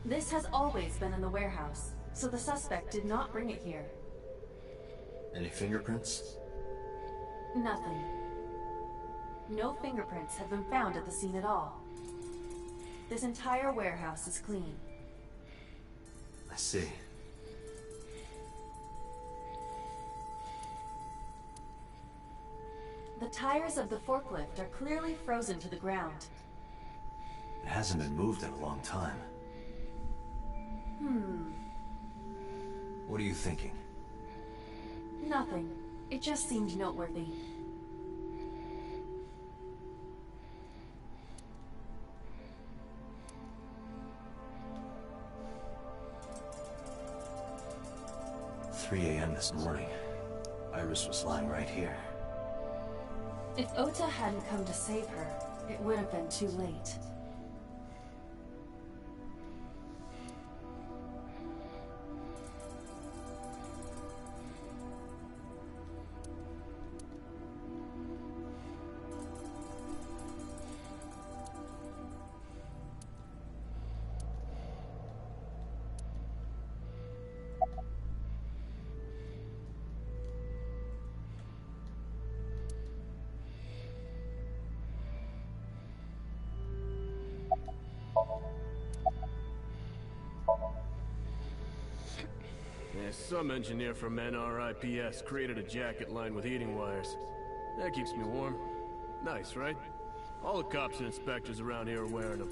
C: This has always been in the warehouse, so the suspect did not bring it here.
B: Any fingerprints?
C: Nothing. No fingerprints have been found at the scene at all. This entire warehouse is clean.
B: I see.
C: The tires of the forklift are clearly frozen to the ground.
B: It hasn't been moved in a long time. What are you thinking?
C: Nothing. It just seemed noteworthy.
B: "3 a.m. this morning. Iris was lying right here."
C: If Ota hadn't come to save her, it would have been too late.
J: Some engineer from NRIPS created a jacket lined with heating wires. That keeps me warm. Nice, right? All the cops and inspectors around here are wearing them.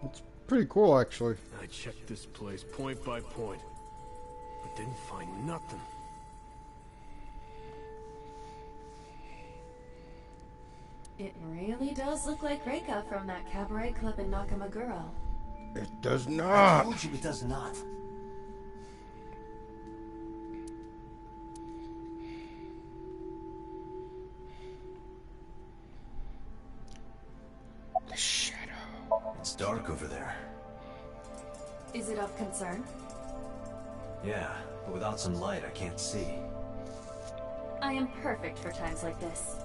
A: It's pretty cool, actually.
J: I checked this place point by point, but didn't find nothing.
C: It really does look like Reika from that cabaret club in Nakamaguro.
A: It does
B: I
A: not.
B: told you it does not.
A: The shadow.
B: It's dark over there.
C: Is it of concern?
B: Yeah, but without some light, I can't see.
C: I am perfect for times like this.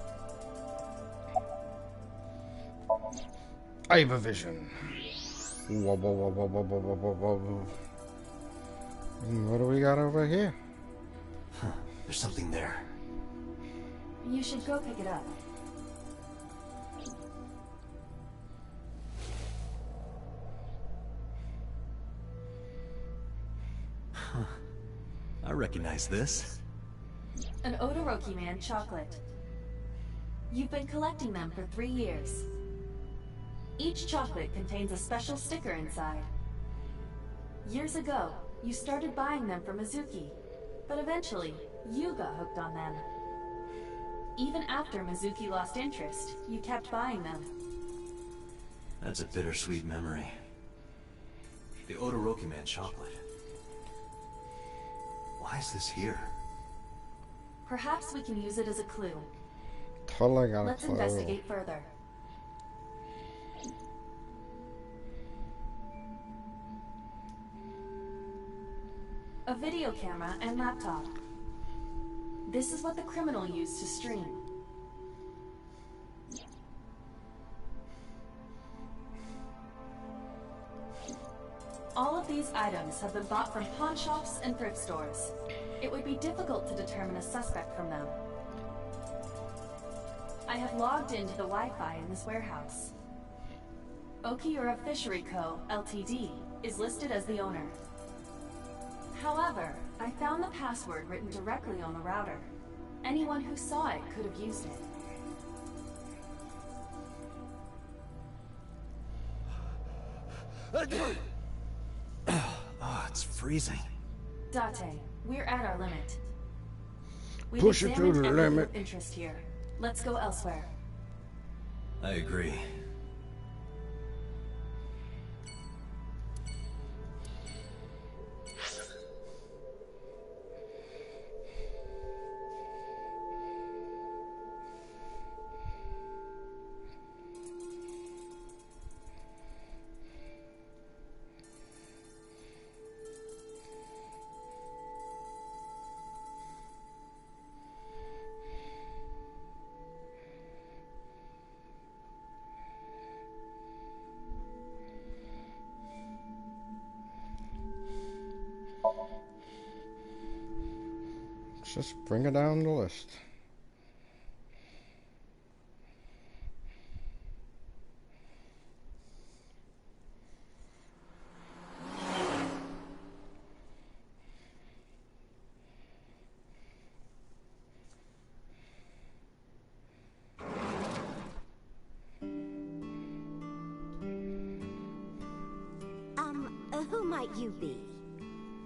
A: I have a vision. Whoa, whoa, whoa, whoa, whoa, whoa, whoa, whoa, whoa. And what do we got over here?
B: Huh, there's something there.
C: You should go pick it up.
B: Huh. I recognize this.
C: An Odoroki Man chocolate. You've been collecting them for 3 years. Each chocolate contains a special sticker inside. Years ago, you started buying them from Mizuki, but eventually, you got hooked on them. Even after Mizuki lost interest, you kept buying them.
B: That's a bittersweet memory. The Odoroki Man chocolate. Why is this here?
C: Perhaps we can use it as a clue.
A: Totally got a
C: Let's
A: clue.
C: investigate further. a video camera, and laptop. This is what the criminal used to stream. All of these items have been bought from pawn shops and thrift stores. It would be difficult to determine a suspect from them. I have logged into the Wi-Fi in this warehouse. Okiura Fishery Co., Ltd. is listed as the owner. However, I found the password written directly on the router. Anyone who saw it could have used it.
B: Oh, it's freezing.
C: Date, we're at our limit. We've
A: Push it to the
C: examined everything
A: limit.
C: of interest here. Let's go elsewhere.
B: I agree.
A: Just bring it down the list.
H: Who might you be?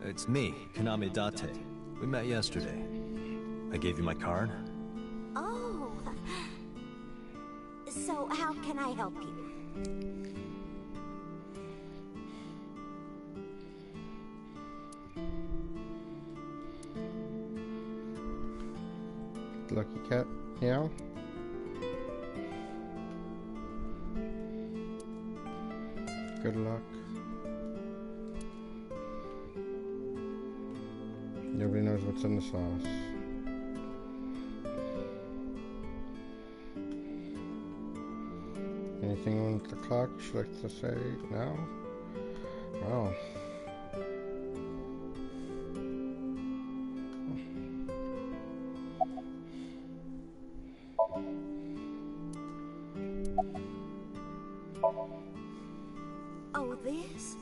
B: It's me, Kaname Date. We met yesterday. I gave you my card.
H: Oh. So how can I help you?
A: Lucky cat, meow. Good luck. Nobody knows what's in the sauce. Anything with the clock you'd like to say now? Well.
H: Oh, this?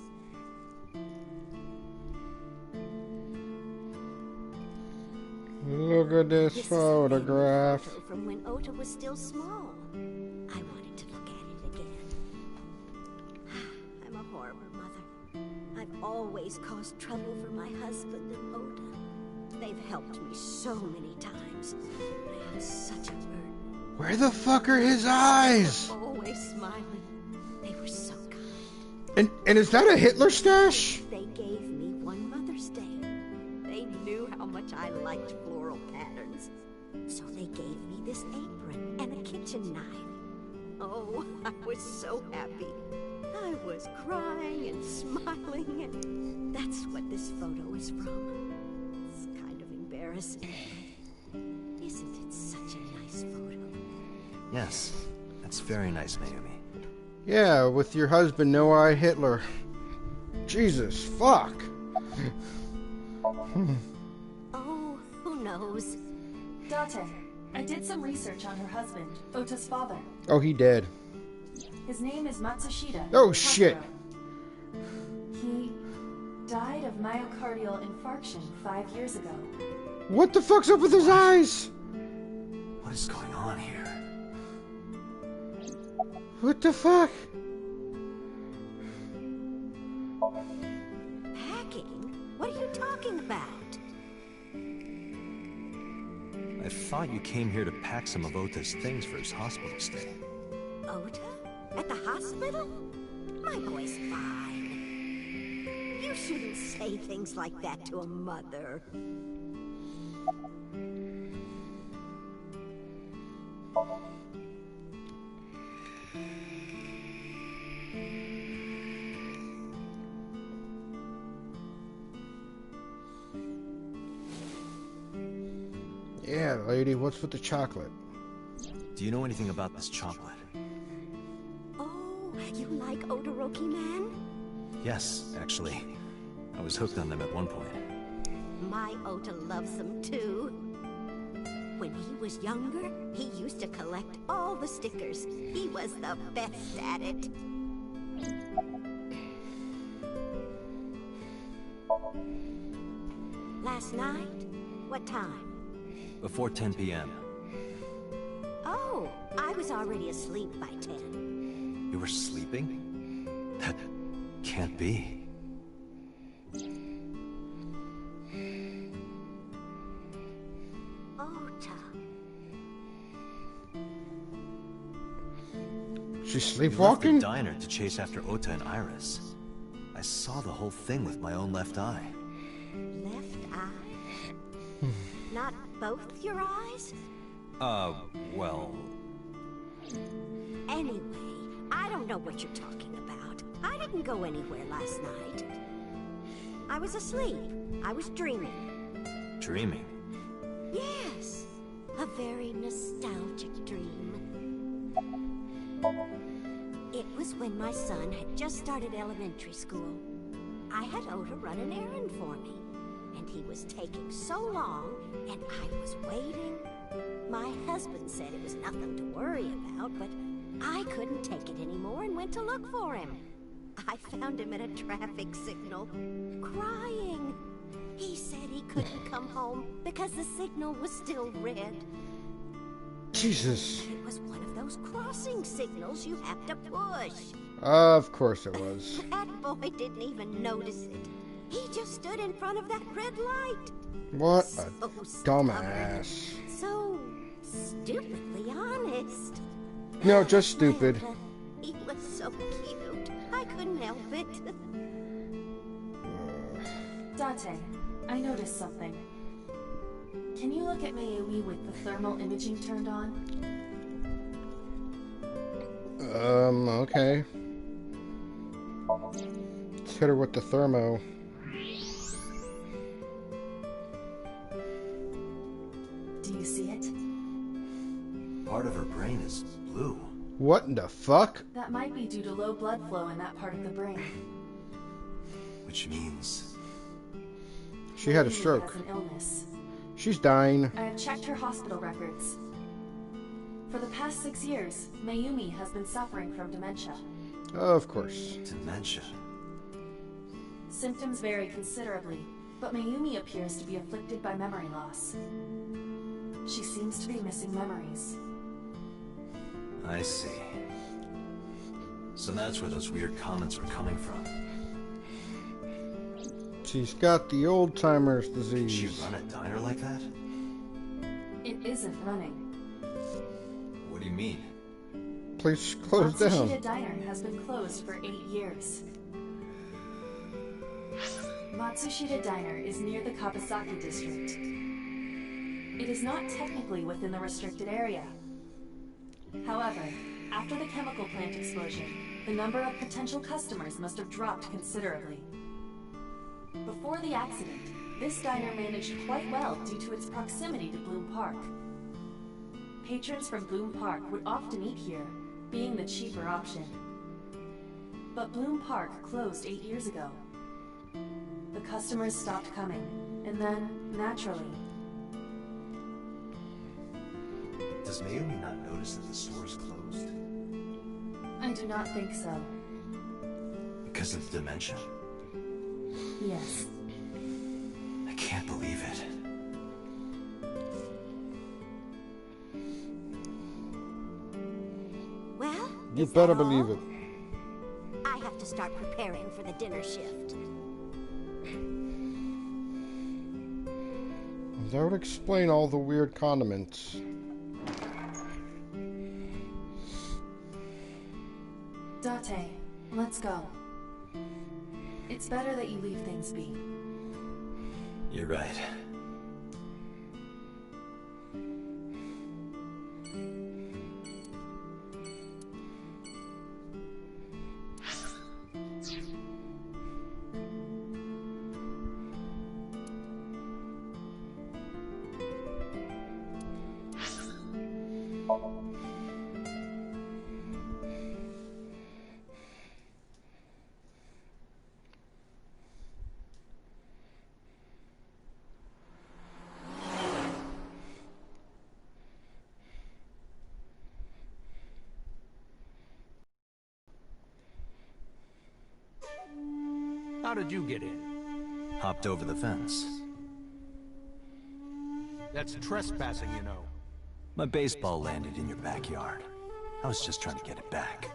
A: Look at this
H: This
A: photograph.
H: is a photo from when Ota was still small. I wanted to look at it again. I'm a horrible mother. I've always caused trouble for my husband and Ota. They've helped me so many times. I had such a burden.
A: Where the fuck are his eyes?
H: Always smiling. They were so kind.
A: And is that a Hitler stash?
H: They gave me one Mother's Day. They knew how much I liked floral patterns. So they gave me this apron and a kitchen knife. Oh, I was so happy. I was crying and smiling, and that's what this photo is from. It's kind of embarrassing, but isn't it such a nice photo?
B: Yes, that's very nice, Naomi.
A: Yeah, with your husband, No Eye Hitler. Jesus, fuck.
H: Oh, who knows?
C: Date, I did some research on her husband, Ota's father.
A: Oh, he dead.
C: His name is Matsushita.
A: Oh, shit.
C: He died of myocardial infarction 5 years ago.
A: What the fuck's up with his eyes?
B: What is going on here?
A: What the fuck?
H: Packing? What are you talking about?
B: I thought you came here to pack some of Ota's things for his hospital stay.
H: Ota? At the hospital? My boy's fine. You shouldn't say things like that to a mother.
A: Yeah, lady, what's with the chocolate?
B: Do you know anything about this chocolate?
H: Oh, you like Odoroki Man?
B: Yes, actually. I was hooked on them at one point.
H: My Ota loves them too. When he was younger, he used to collect all the stickers. He was the best at it. Last night? What time?
B: Before 10 p.m.
H: Oh, I was already asleep by 10.
B: You were sleeping? That can't be.
H: Ota.
A: She's
B: You left the
A: sleepwalking?
B: diner to chase after Ota and Iris. I saw the whole thing with my own left eye.
H: Left eye? Not both your eyes?
B: Well...
H: Anyway, I don't know what you're talking about. I didn't go anywhere last night. I was asleep. I was dreaming.
B: Dreaming?
H: Yes, a very nostalgic dream. It was when my son had just started elementary school. I had Ota run an errand for me, and he was taking so long, and I was waiting. My husband said it was nothing to worry about, but I couldn't take it anymore and went to look for him. I found him at a traffic signal, crying. He said he couldn't come home because the signal was still red.
A: Jesus.
H: It was one of those crossing signals you have to push.
A: Of course it was.
H: That boy didn't even notice it. He just stood in front of that red light.
A: What
H: So
A: a
H: stubborn.
A: dumbass.
H: So stupidly honest.
A: No, just stupid.
H: He was so cute. I couldn't help it.
C: Dante, I noticed something. Can you look at Mayumi with the thermal imaging turned on?
A: Okay. Let's hit her with the thermo.
C: Do you see it?
B: Part of her brain is blue.
A: What in the fuck?
C: That might be due to low blood flow in that part of the brain.
B: Which means...
A: She had a
C: Mayumi
A: stroke.
C: has an illness.
A: She's dying.
C: I have checked her hospital records. For the past 6 years, Mayumi has been suffering from dementia.
A: Of course.
B: dementia.
C: Symptoms vary considerably, but Mayumi appears to be afflicted by memory loss. She seems to be missing memories.
B: I see. So that's where those weird comments were coming from.
A: She's got the old-timer's
B: Did she
A: disease.
B: run a diner like that?
C: It isn't running.
B: What do you mean?
A: Place closed
C: Matsushita
A: down.
C: Diner has been closed for 8 years. Matsushita Diner is near the Kabasaki district. It is not technically within the restricted area. However, after the chemical plant explosion, the number of potential customers must have dropped considerably. Before the accident, this diner managed quite well due to its proximity to Bloom Park. Patrons from Bloom Park would often eat here, being the cheaper option. But Bloom Park closed 8 years ago. The customers stopped coming, and then, naturally...
B: Does Mayumi not notice that the store is closed?
C: I do not think so.
B: Because of the dementia?
C: Yes.
B: I can't believe it.
H: Well,
A: You
H: is
A: better
H: that all?
A: believe it.
H: I have to start preparing for the dinner shift.
A: That would explain all the weird condiments.
C: Date, let's go. It's better that you leave things be.
B: You're right.
I: How did you get in?
B: Hopped over the fence.
I: That's trespassing, you know.
B: My baseball landed in your backyard. I was just trying to get it back.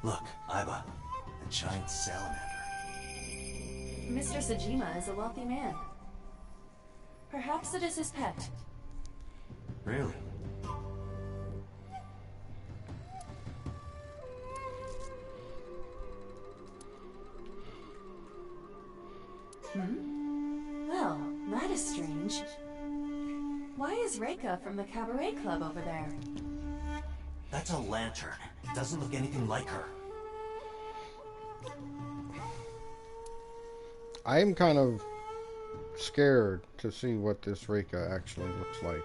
B: Look, Iba, a giant salamander.
C: Mr. Sajima is a wealthy man. Perhaps it is his pet.
B: Really?
C: Well, that is strange. Why is Reika from the cabaret club over there?
B: That's a lantern. Doesn't look anything like her.
A: I'm kind of scared to see what this Reika actually looks like.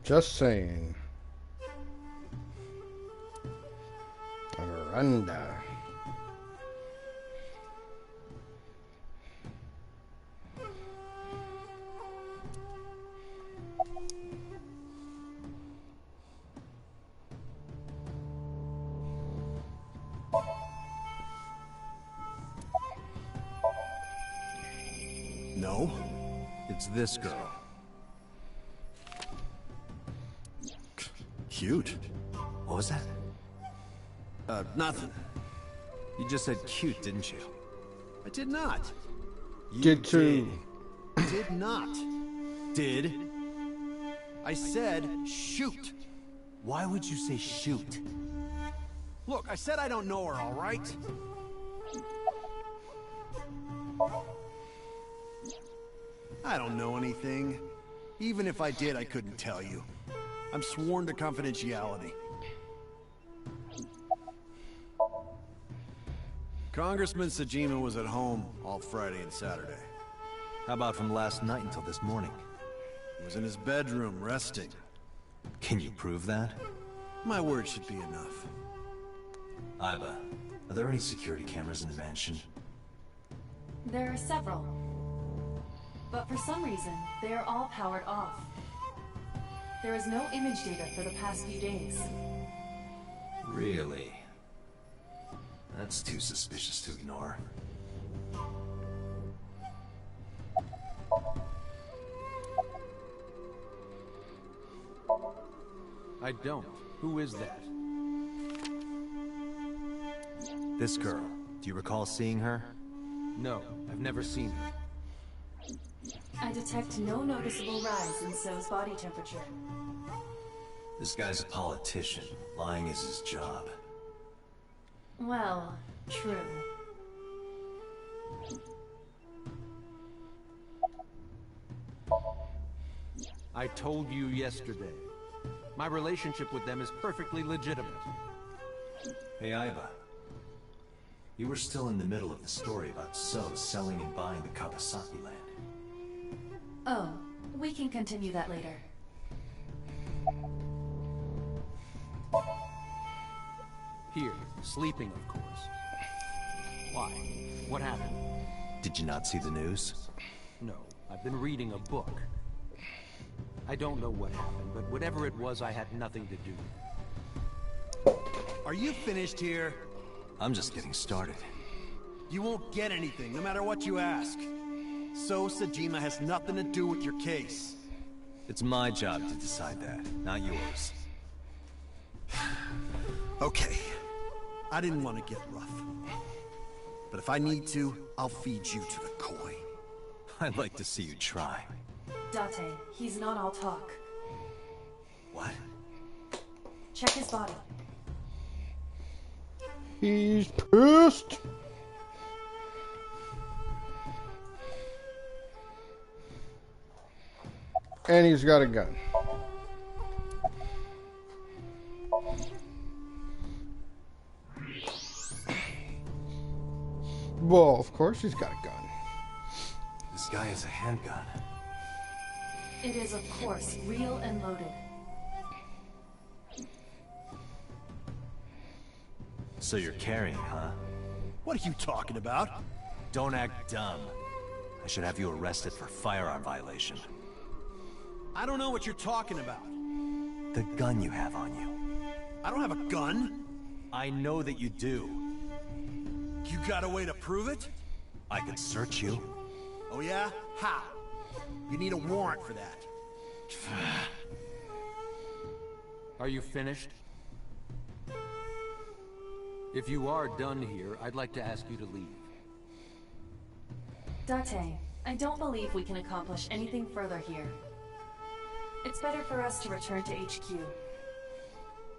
A: Just saying. Miranda.
B: No, it's this girl. Cute. What was that?
J: Nothing.
B: You just said cute, didn't you?
J: I did not.
B: You
A: Did too.
J: Did not.
B: Did?
J: I said shoot.
B: Why would you say shoot?
J: Look, I said I don't know her, all right? I don't know anything. Even if I did, I couldn't tell you. I'm sworn to confidentiality. Congressman Sajima was at home all Friday and Saturday.
B: How about from last night until this morning?
J: He was in his bedroom, resting.
B: Can you prove that?
J: My word should be enough.
B: Iba, are there any security cameras in the mansion?
C: There are several. But for some reason, they are all powered off. There is no image data for the past few days.
B: Really? That's too suspicious to ignore.
I: I don't. Who is that?
B: This girl, do you recall seeing her?
I: No, I've never seen her.
C: I detect no noticeable rise in So's body temperature.
B: This guy's a politician. Lying is his job.
C: Well, true.
I: I told you yesterday. My relationship with them is perfectly legitimate.
B: Hey, Iba. You were still in the middle of the story about So selling and buying the Kawasaki land.
C: Oh, we can continue that later.
I: Here, sleeping, of course. Why? What happened?
B: Did you not see the news?
I: No, I've been reading a book. I don't know what happened, but whatever it was, I had nothing to do with it.
J: Are you finished here?
B: I'm just getting started.
J: You won't get anything, no matter what you ask. So Sajima has nothing to do with your case.
B: It's my job to decide that, not yours.
J: Okay. I didn't want to get rough. But if I need to, I'll feed you to the koi.
B: I'd like to see you try.
C: Date, he's not all talk.
B: What?
C: Check his body.
A: He's pissed. And he's got a gun. Well, of course he's got a gun.
B: This guy has a handgun.
C: It is, of course, real and loaded.
B: So you're carrying, huh?
K: What are you talking about?
B: Don't act dumb. I should have you arrested for firearm violation.
K: I don't know what you're talking about.
B: The gun you have on you.
K: I don't have a gun.
B: I know that you do.
K: You got a way to prove it?
B: I could search you.
K: Oh yeah? How? You need a warrant for that.
I: Are you finished? If you are done here, I'd like to ask you to leave.
C: Date, I don't believe we can accomplish anything further here. It's better for us to return to HQ.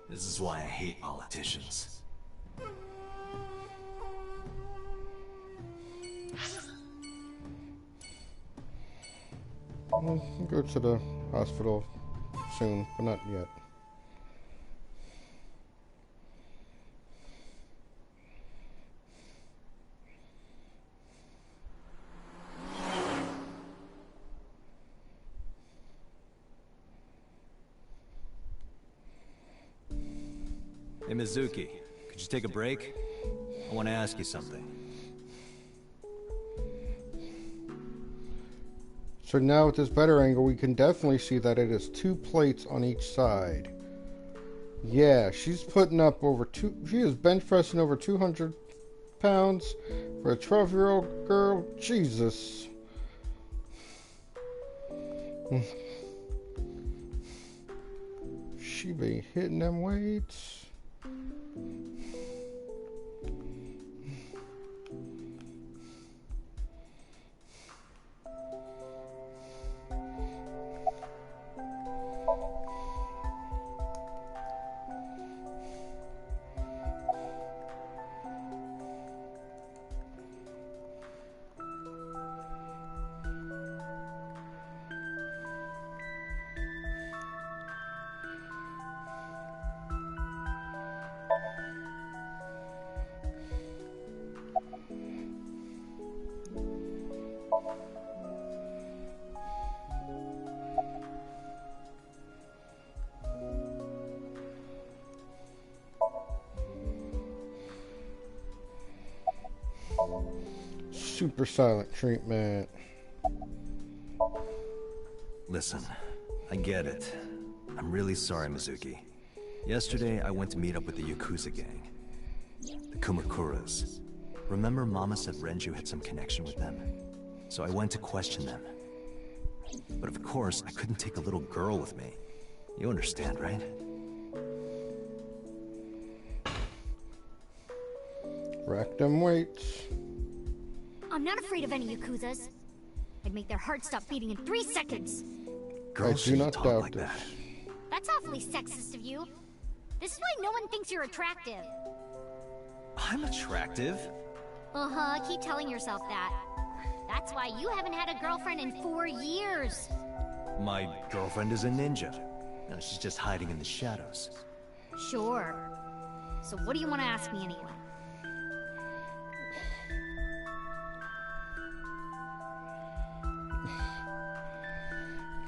B: This is why I hate politicians.
A: We'll go to the hospital soon, but not yet.
B: Hey, Mizuki, could you take a break? I want to ask you something.
A: So now with this better angle, we can definitely see that it is 2 plates on each side. Yeah, she's putting up she is bench pressing over 200 pounds for a 12-year-old girl. Jesus. She be hitting them weights. Super silent treatment.
B: Listen, I get it. I'm really sorry, Mizuki. Yesterday, I went to meet up with the Yakuza gang. The Kumakuras. Remember Mama said Renju had some connection with them? So I went to question them. But of course, I couldn't take a little girl with me. You understand, right?
A: Rack them weights.
L: I'm not afraid of any Yakuzas. I'd make their hearts stop beating in 3 seconds.
B: Girls
A: I do not
B: shouldn't talk
A: doubt
B: like
A: this.
B: that.
L: That's awfully sexist of you. This is why no one thinks you're attractive.
B: I'm attractive.
L: Uh-huh, keep telling yourself that. That's why you haven't had a girlfriend in 4 years.
B: My girlfriend is a ninja. No, she's just hiding in the shadows.
L: Sure. So what do you want to ask me anyway?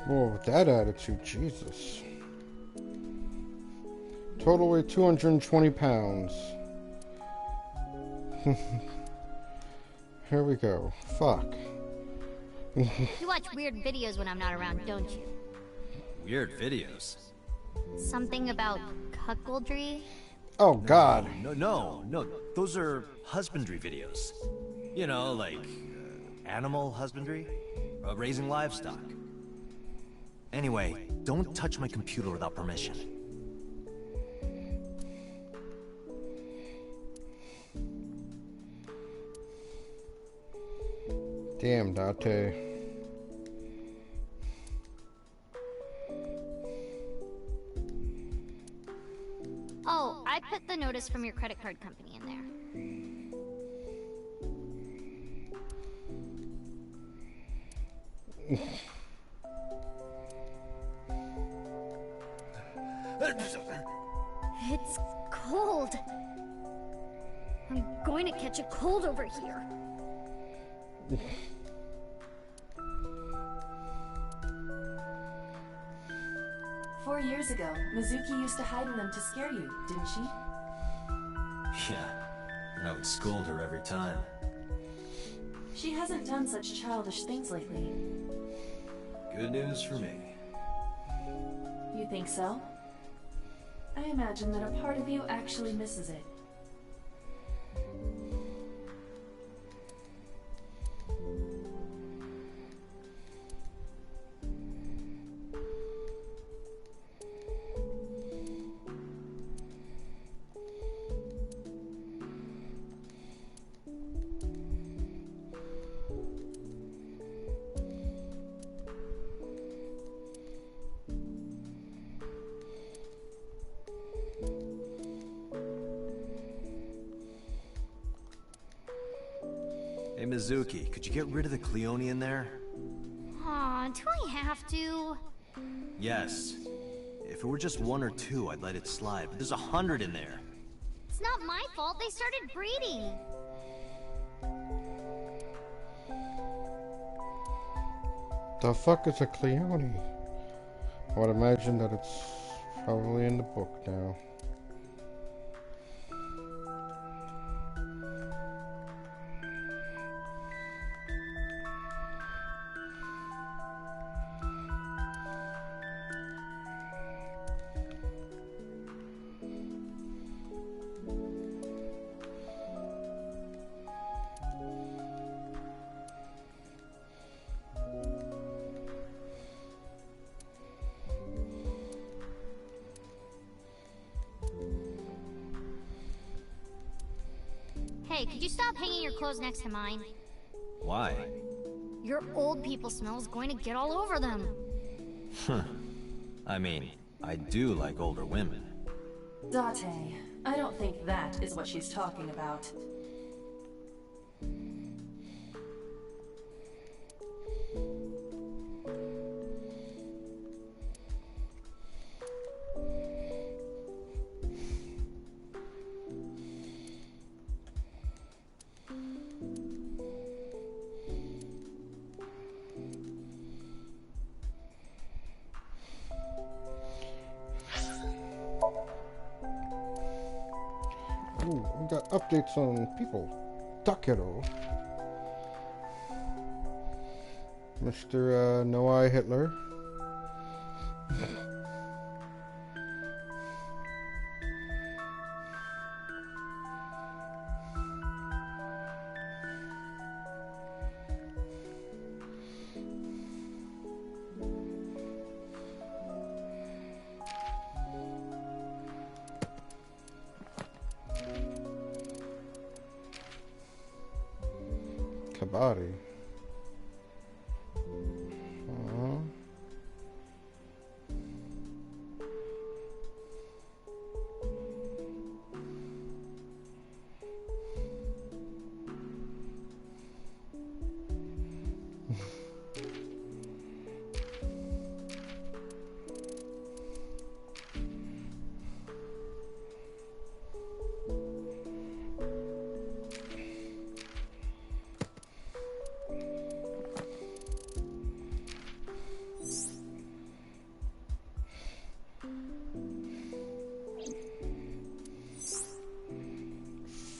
A: Whoa, with that attitude, Jesus. Total weight 220 pounds. Here we go. Fuck.
L: You watch weird videos when I'm not around, don't you?
B: Weird videos.
L: Something about cuckoldry?
A: Oh, God.
B: No. Those are husbandry videos. You know, like animal husbandry, raising livestock. Anyway, don't touch my computer without permission.
A: Damn, Date.
L: Oh, I put the notice from your credit card company in there.
G: It's cold. I'm going to catch a cold over here.
C: 4 years ago, Mizuki used to hide in them to scare you, didn't she?
B: Yeah, and I would scold her every time.
C: She hasn't done such childish things lately.
B: Good news for me.
C: You think so? I imagine that a part of you actually misses it.
B: Hey, Mizuki, could you get rid of the Cleone in there?
L: Aw, do I have to?
B: Yes. If it were just 1 or 2, I'd let it slide, but there's 100 in there.
L: It's not my fault they started breeding.
A: The fuck is a Cleone? I would imagine that it's probably in the book now.
L: Hey, could you stop hanging your clothes next to mine?
B: Why?
L: Your old people smell is going to get all over them.
B: Huh. I mean, I do like older women.
C: Date, I don't think that is what she's talking about.
A: Ooh, we got updates on people. Takeru. Mr. No Eye Hitler. Kabari.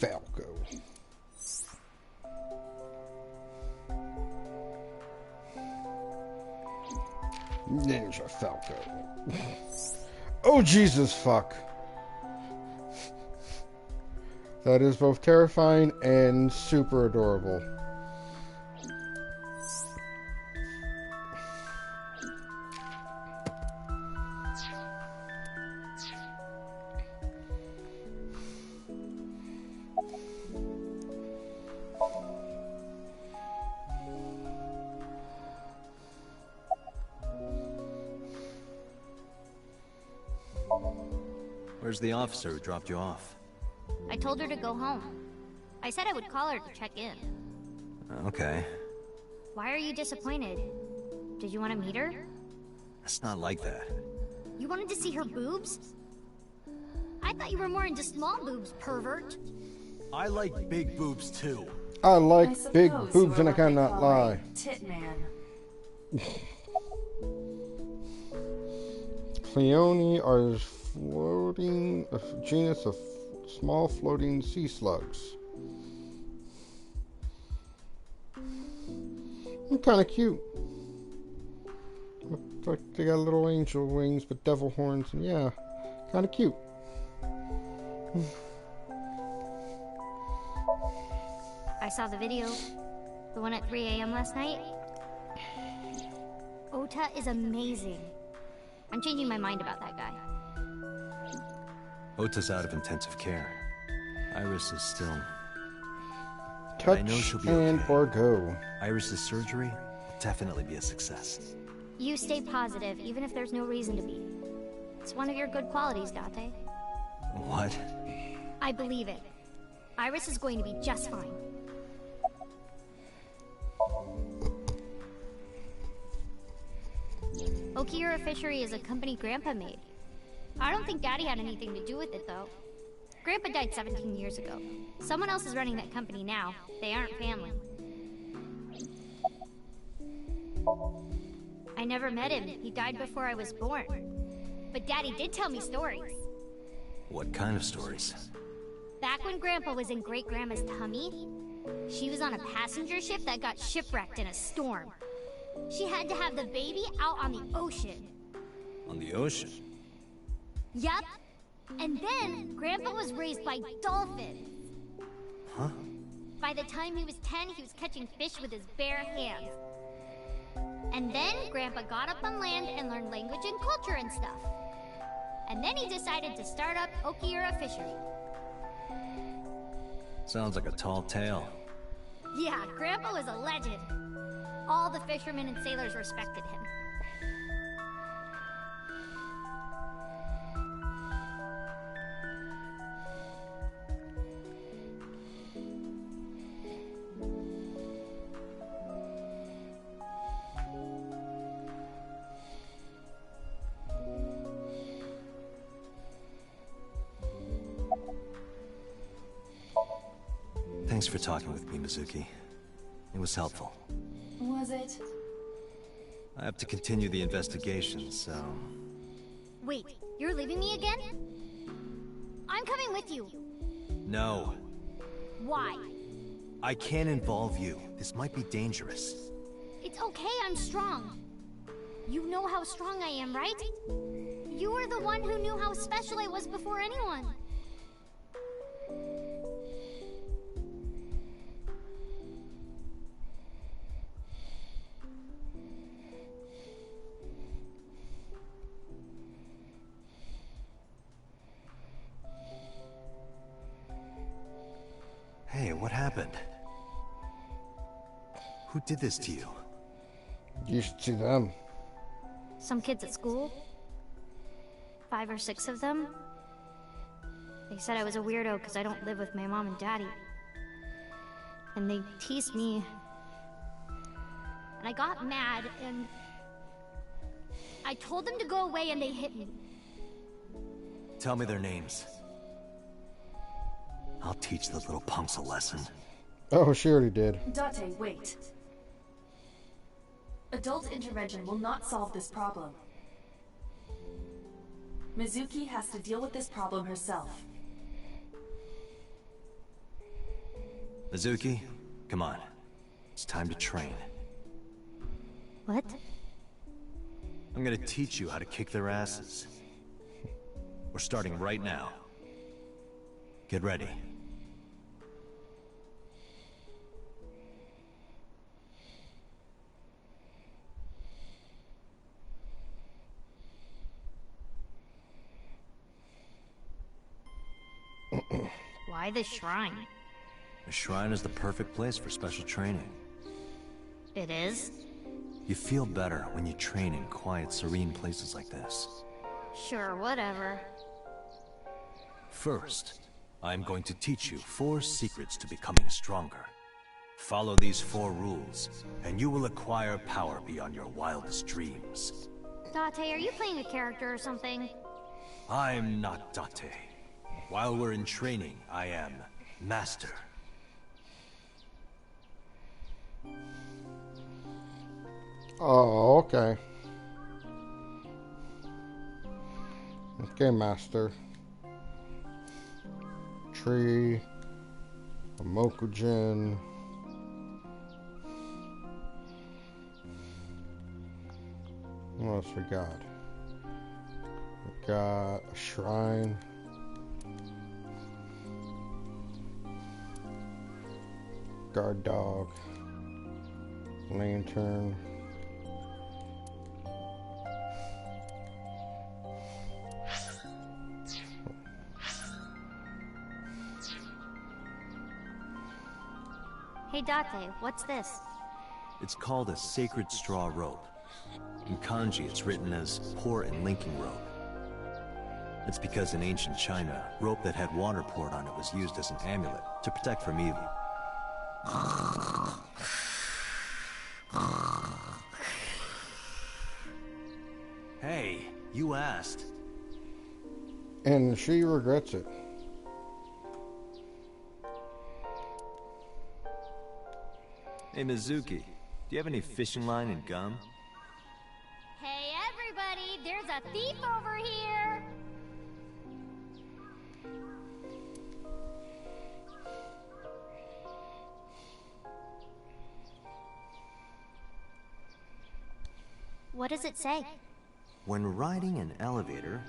A: Falco. Ninja Falco. Oh, Jesus, fuck. That is both terrifying and super adorable.
B: Where's the officer who dropped you off?
L: I told her to go home. I said I would call her to check in.
B: Okay.
L: Why are you disappointed? Did you want to meet her?
B: It's not like that.
L: You wanted to see her boobs? I I thought you were more into small boobs, pervert.
K: I like big boobs too.
A: I like big
C: suppose
A: boobs
C: you
A: and
C: are
A: I
C: what they
A: cannot
C: call
A: lie.
C: a Tit man.
A: Cleone are floating, a genus of small floating sea slugs. Kind of cute. Looks like they got little angel wings with devil horns, and yeah, kind of cute.
L: I saw the video. The one at 3 a.m. last night. Ota is amazing. I'm changing my mind about that guy.
B: Ota's out of intensive care. Iris is still...
A: Touch
B: I know she'll be
A: and
B: okay.
A: or go.
B: Iris's surgery will definitely be a success.
L: You stay positive, even if there's no reason to be. It's one of your good qualities, Date.
B: What?
L: I believe it. Iris is going to be just fine. Okiura Fishery is a company Grandpa made. I don't think Daddy had anything to do with it, though. Grandpa died 17 years ago. Someone else is running that company now. They aren't family. I never met him. He died before I was born. But Daddy did tell me stories.
B: What kind of stories?
L: Back when Grandpa was in Great-Grandma's tummy, she was on a passenger ship that got shipwrecked in a storm. She had to have the baby out on the ocean.
B: On the ocean?
L: Yup. And then, Grandpa was raised by dolphins.
B: Huh?
L: By the time he was 10, he was catching fish with his bare hands. And then, Grandpa got up on land and learned language and culture and stuff. And then he decided to start up Okiura Fishery.
B: Sounds like a tall tale.
L: Yeah, Grandpa was a legend. All the fishermen and sailors respected him.
B: Thanks for talking with me, Mizuki. It was helpful.
C: Was it?
B: I have to continue the investigation, so...
L: Wait, you're leaving me again? I'm coming with you.
B: No.
L: Why?
B: I can't involve you. This might be dangerous.
L: It's okay, I'm strong. You know how strong I am, right? You were the one who knew how special I was before anyone.
B: Hey, what happened? Who did this to you?
A: You should see them.
L: Some kids at school. 5 or 6 of them. They said I was a weirdo because I don't live with my mom and daddy. And they teased me. And I got mad and... I told them to go away and they hit me.
B: Tell me their names. I'll teach the little punks a lesson.
A: Oh, she already did.
C: Date, wait. Adult intervention will not solve this problem. Mizuki has to deal with this problem herself.
B: Mizuki, come on. It's time to train.
L: What?
B: I'm gonna teach you how to kick their asses. We're starting right now. Get ready.
L: Why the shrine?
B: The shrine is the perfect place for special training.
L: It is?
B: You feel better when you train in quiet, serene places like this.
L: Sure, whatever.
B: First, I'm going to teach you 4 secrets to becoming stronger. Follow these 4 rules, and you will acquire power beyond your wildest dreams.
L: Date, are you playing a character or something?
B: I'm not Date. While we're in training, I am Master.
A: Oh, okay. Okay, Master. Tree. A Mokujin. What else we got? We got a shrine. Guard dog. Lantern.
L: Hey Date, what's this?
B: It's called a sacred straw rope. In kanji, it's written as pour and linking rope. It's because in ancient China, rope that had water poured on it was used as an amulet to protect from evil. Hey, you asked.
A: And she regrets it.
B: Hey, Mizuki, do you have any fishing line and gum?
L: Hey everybody, there's a thief over here! What does it say?
B: When riding an elevator,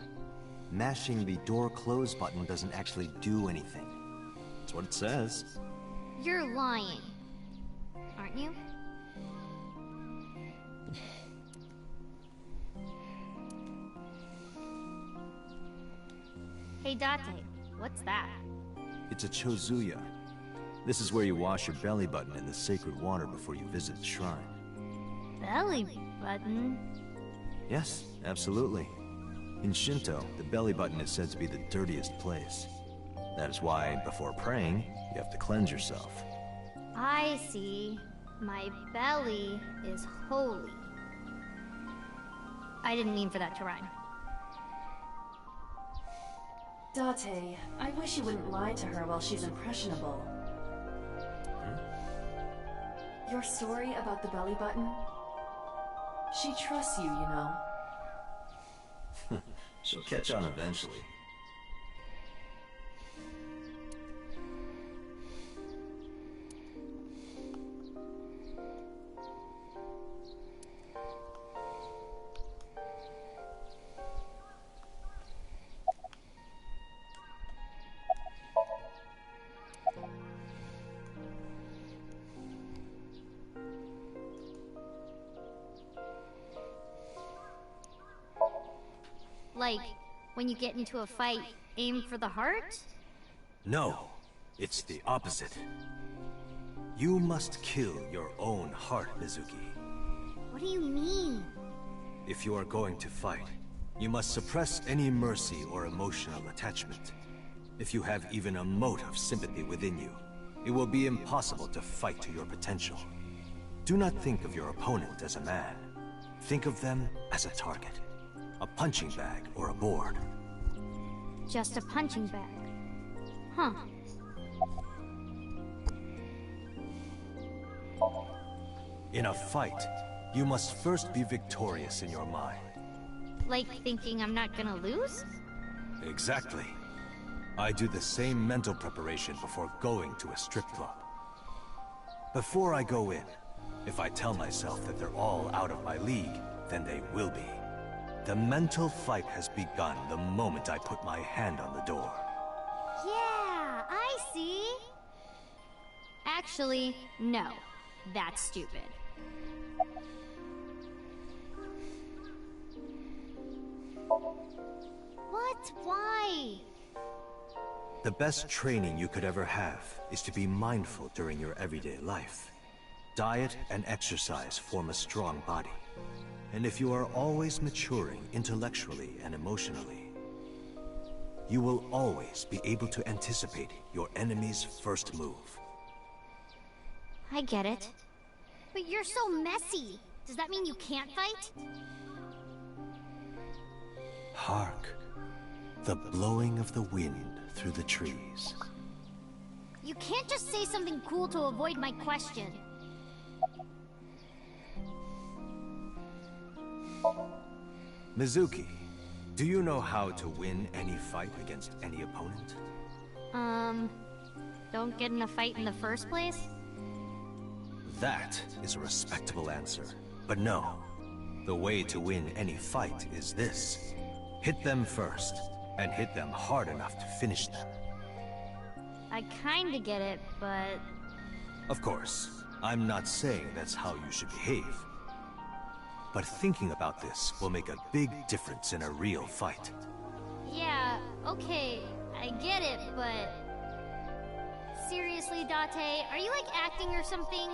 B: mashing the door close button doesn't actually do anything. That's what it says.
L: You're lying, aren't you? Hey Date, what's that?
B: It's a chozuya. This is where you wash your belly button in the sacred water before you visit the shrine.
L: Belly button?
B: Yes, absolutely. In Shinto, the belly button is said to be the dirtiest place. That is why, before praying, you have to cleanse yourself.
L: I see. My belly is holy. I didn't mean for that to rhyme.
C: Date, I wish you wouldn't lie to her while she's impressionable. Your story about the belly button? She trusts you, you know.
B: She'll catch on eventually.
L: Like, when you get into a fight, aim for the heart?
B: No, it's the opposite. You must kill your own heart, Mizuki.
L: What do you mean?
B: If you are going to fight, you must suppress any mercy or emotional attachment. If you have even a mote of sympathy within you, it will be impossible to fight to your potential. Do not think of your opponent as a man. Think of them as a target. A punching bag or a board.
L: Just a punching bag. Huh.
B: In a fight, you must first be victorious in your mind.
L: Like thinking I'm not gonna lose?
B: Exactly. I do the same mental preparation before going to a strip club. Before I go in, if I tell myself that they're all out of my league, then they will be. The mental fight has begun the moment I put my hand on the door.
L: Yeah, I see. Actually, no. That's stupid. What? Why?
B: The best training you could ever have is to be mindful during your everyday life. Diet and exercise form a strong body. And if you are always maturing intellectually and emotionally, you will always be able to anticipate your enemy's first move.
L: I get it. But you're so messy. Does that mean you can't fight?
B: Hark. The blowing of the wind through the trees.
L: You can't just say something cool to avoid my question.
B: Mizuki, do you know how to win any fight against any opponent?
L: Don't get in a fight in the first place?
B: That is a respectable answer. But no, the way to win any fight is this. Hit them first, and hit them hard enough to finish them.
L: I kinda get it, but...
B: Of course, I'm not saying that's how you should behave. But thinking about this will make a big difference in a real fight.
L: Yeah, okay, I get it, but... Seriously, Date, are you like acting or something?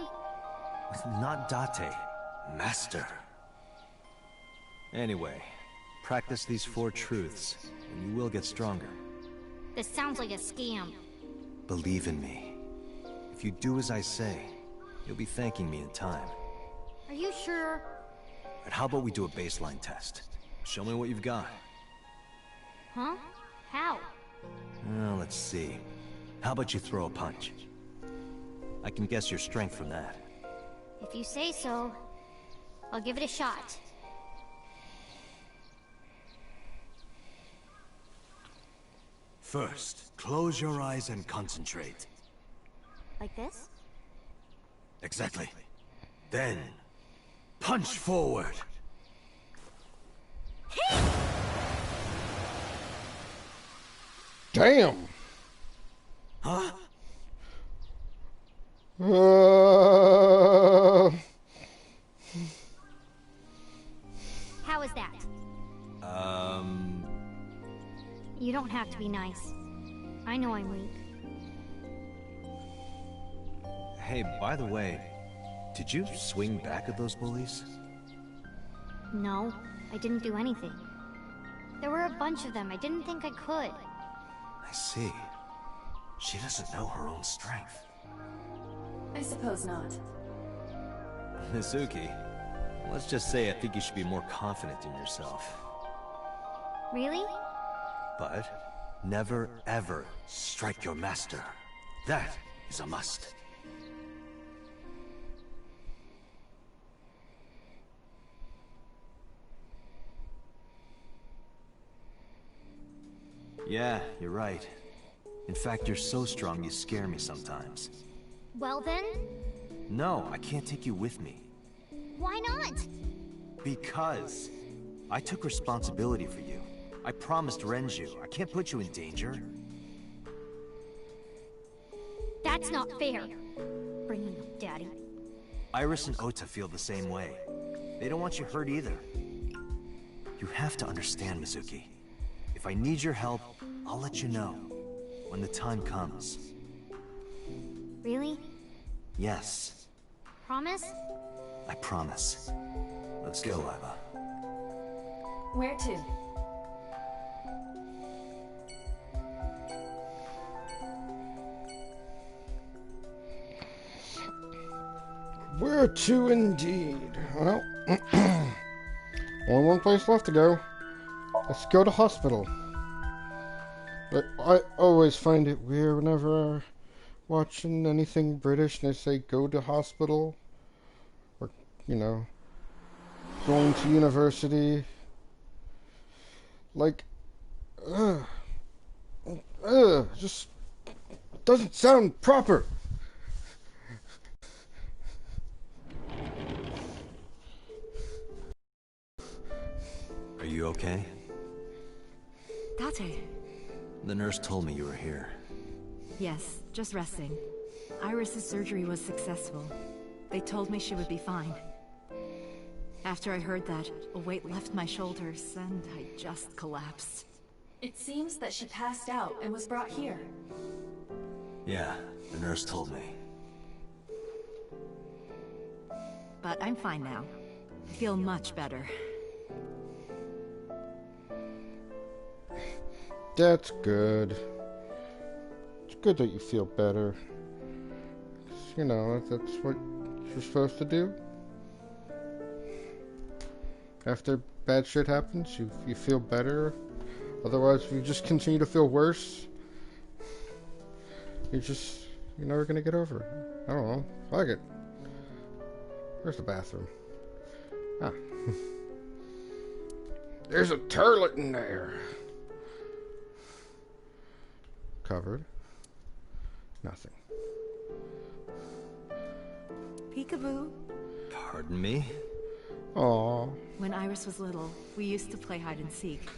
B: Not Date, Master. Anyway, practice these 4 truths, and you will get stronger.
L: This sounds like a scam.
B: Believe in me. If you do as I say, you'll be thanking me in time.
L: Are you sure?
B: And how about we do a baseline test? Show me what you've got.
L: Huh? How?
B: Well, let's see. How about you throw a punch? I can guess your strength from that.
L: If you say so, I'll give it a shot.
B: First, close your eyes and concentrate.
L: Like this?
B: Exactly. Then, punch forward.
A: Damn!
B: Huh?
L: How is that? You don't have to be nice. I know I'm weak.
B: Hey, by the way, did you swing back at those bullies?
L: No, I didn't do anything. There were a bunch of them. I didn't think I could.
B: I see. She doesn't know her own strength.
C: I suppose not.
B: Mizuki, let's just say I think you should be more confident in yourself.
L: Really?
B: But never ever strike your master. That is a must. Yeah, you're right. In fact, you're so strong you scare me sometimes.
L: Well then?
B: No, I can't take you with me.
L: Why not?
B: Because I took responsibility for you. I promised Renju. I can't put you in danger.
L: That's not fair. Bringing up Daddy.
B: Iris and Ota feel the same way. They don't want you hurt either. You have to understand, Mizuki. If I need your help, I'll let you know. When the time comes.
L: Really?
B: Yes.
L: Promise?
B: I promise. Let's go, Iva.
C: Where to?
A: Where to indeed? Well, only one place left to go. Let's go to hospital. But I always find it weird whenever I'm watching anything British and they say go to hospital. Or, you know, going to university. Like, just doesn't sound proper.
B: Are you okay?
M: Date.
B: The nurse told me you were here.
M: Yes, just resting. Iris's surgery was successful. They told me she would be fine. After I heard that, a weight left my shoulders, and I just collapsed.
C: It seems that she passed out and was brought here.
B: Yeah, the nurse told me.
M: But I'm fine now. I feel much better.
A: That's good. It's good that you feel better. 'Cause, you know, that's what you're supposed to do. After bad shit happens, you feel better. Otherwise, if you just continue to feel worse, you're never gonna get over it. I don't know. Fuck it. Where's the bathroom? Ah. There's a toilet in there. Covered. Nothing.
M: Peekaboo.
B: Pardon me?
A: Aww.
M: When Iris was little, we used to play hide and seek.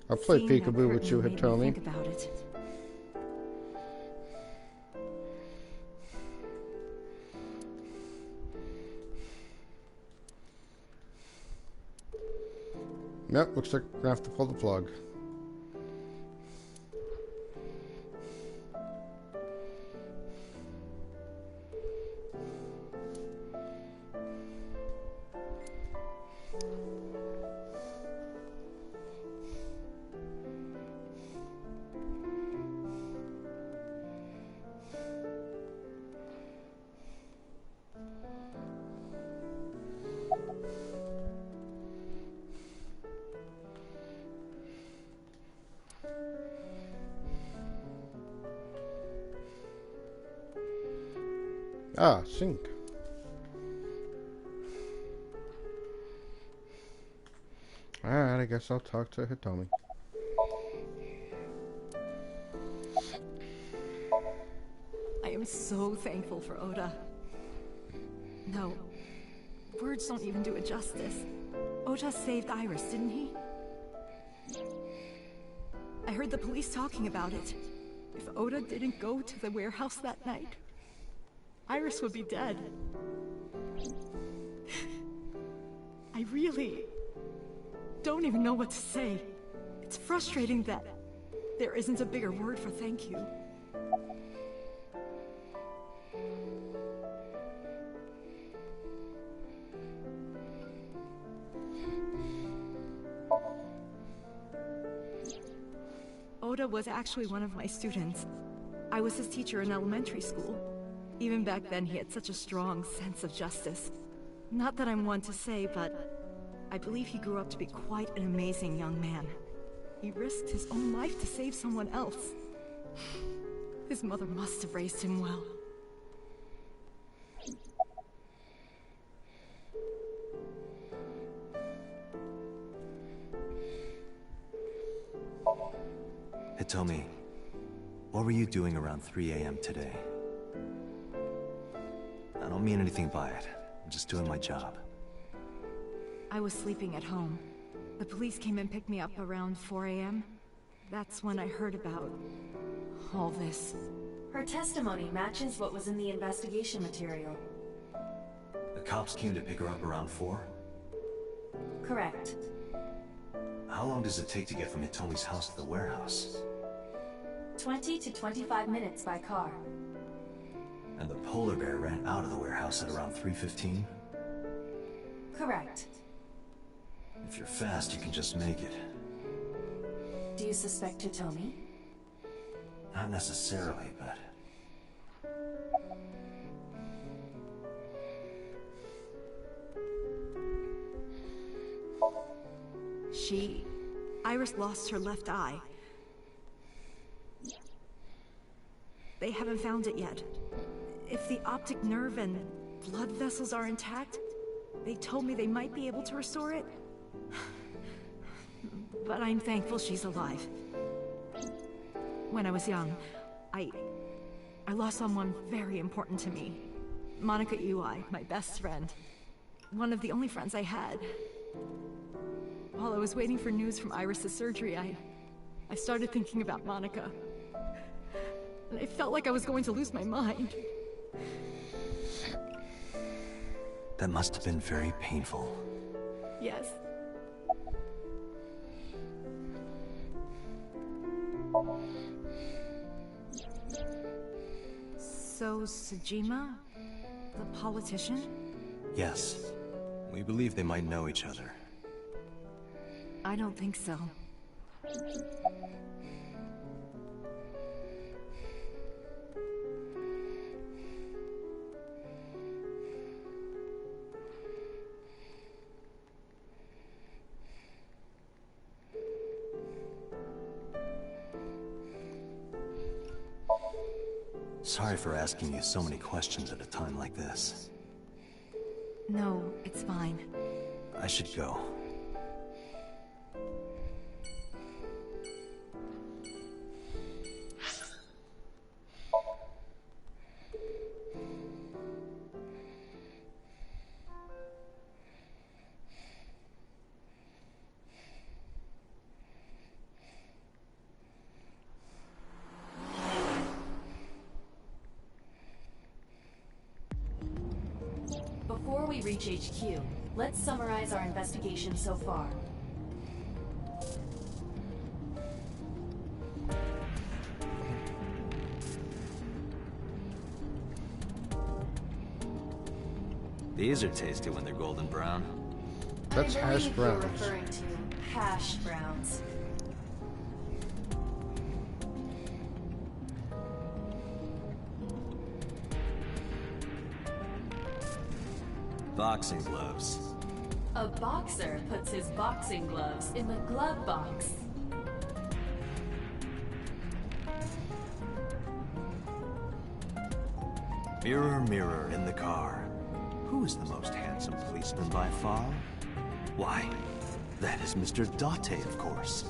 A: I played
M: Seeing that
A: peekaboo with you,
M: curtain made
A: Hitomi.
M: me think about it.
A: Yep, looks like we're gonna have to pull the plug. Ah, sync. Alright, I guess I'll talk to Hitomi.
M: I am so thankful for Oda. No, words don't even do it justice. Oda saved Iris, didn't he? I heard the police talking about it. If Oda didn't go to the warehouse that night, Iris would be dead. I really don't even know what to say. It's frustrating that there isn't a bigger word for thank you. Oda was actually one of my students. I was his teacher in elementary school. Even back then, he had such a strong sense of justice. Not that I'm one to say, but I believe he grew up to be quite an amazing young man. He risked his own life to save someone else. His mother must have raised him well.
B: Hitomi, what were you doing around 3 a.m. today? I don't mean anything by it. I'm just doing my job.
M: I was sleeping at home. The police came and picked me up around 4 a.m. That's when I heard about all this.
C: Her testimony matches what was in the investigation material.
B: The cops came to pick her up around 4?
C: Correct.
B: How long does it take to get from Hitomi's house to the warehouse?
C: 20 to 25 minutes by car.
B: And the polar bear ran out of the warehouse at around 3:15?
C: Correct.
B: If you're fast, you can just make it.
C: Do you suspect Hitomi?
B: Not necessarily, but...
M: Iris lost her left eye. They haven't found it yet. If the optic nerve and blood vessels are intact, they told me they might be able to restore it. But I'm thankful she's alive. When I was young, I lost someone very important to me. Monica Ui, my best friend. One of the only friends I had. While I was waiting for news from Iris's surgery, I started thinking about Monica. And I felt like I was going to lose my mind.
B: That must have been very painful.
M: Yes. So, Sejima? The politician?
B: Yes. We believe they might know each other.
M: I don't think so.
B: Sorry for asking you so many questions at a time like this.
M: No, it's fine.
B: I should go.
C: Before we reach HQ, let's summarize our investigation so far.
B: These are tasty when they're golden brown.
A: That's
C: I
A: hash
C: believe you're
A: browns.
C: referring to hash browns.
B: Boxing gloves.
C: A boxer puts his boxing gloves in the glove box.
B: Mirror, mirror in the car. Who is the most handsome policeman by far? Why, that is Mr. Date, of course.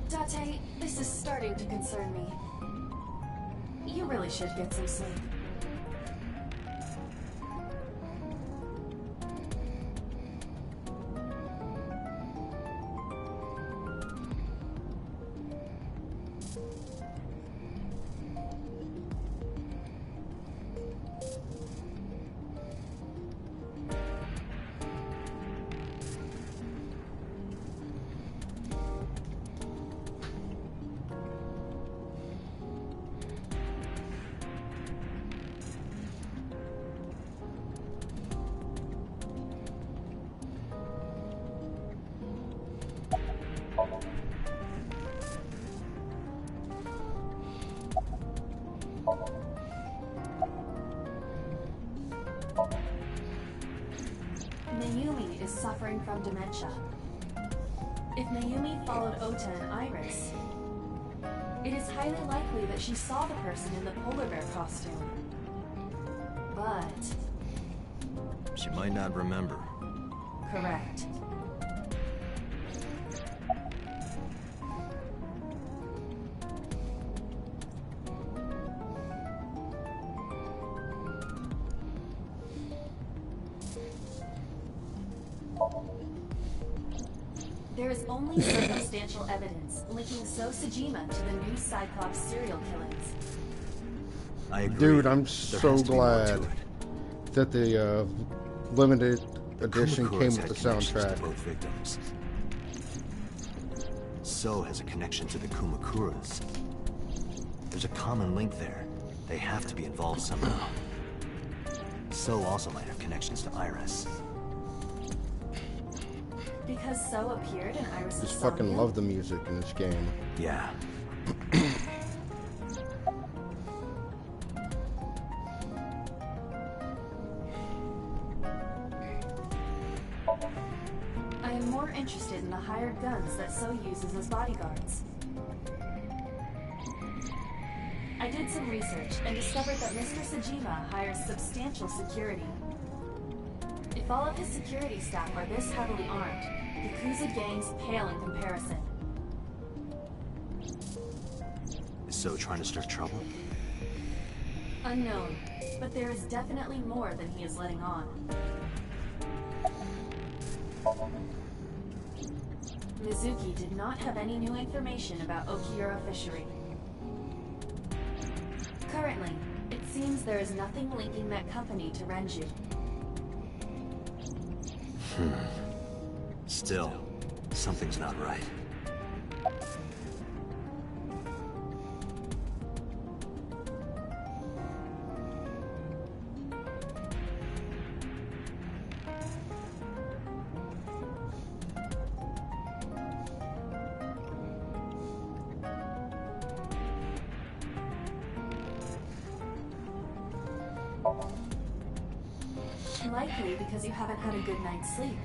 C: Date, this is starting to concern me. You really should get some sleep. Mayumi is suffering from dementia. If Mayumi followed Ota and Iris, it is highly likely that she saw the person in the polar bear costume. But...
B: She might not remember.
C: correct. There is only circumstantial evidence linking So Sejima to the new Cyclops serial killings.
B: I agree.
A: Dude, I'm
B: There
A: so
B: has to be more to
A: glad
B: it.
A: that the limited edition came
B: Kumakuras
A: with the
B: had connections to
A: soundtrack.
B: both victims. So has a connection to the Kumakuras. There's a common link there. They have to be involved somehow. So also might have connections to Iris.
C: Because So appeared in Iris'
A: Just fucking
C: Somnium?
A: love the music in this game.
B: Yeah.
C: I am more interested in the hired guns that So uses as bodyguards. I did some research and discovered that Mr. Sejima hires substantial security. If all of his security staff are this heavily armed, Yakuza gangs pale in comparison.
B: Is So trying to start trouble?
C: Unknown, but there is definitely more than he is letting on. Mizuki did not have any new information about Okiura Fishery. Currently, it seems there is nothing linking that company to Renju.
B: Still, something's not right.
C: Likely because you haven't had a good night's sleep.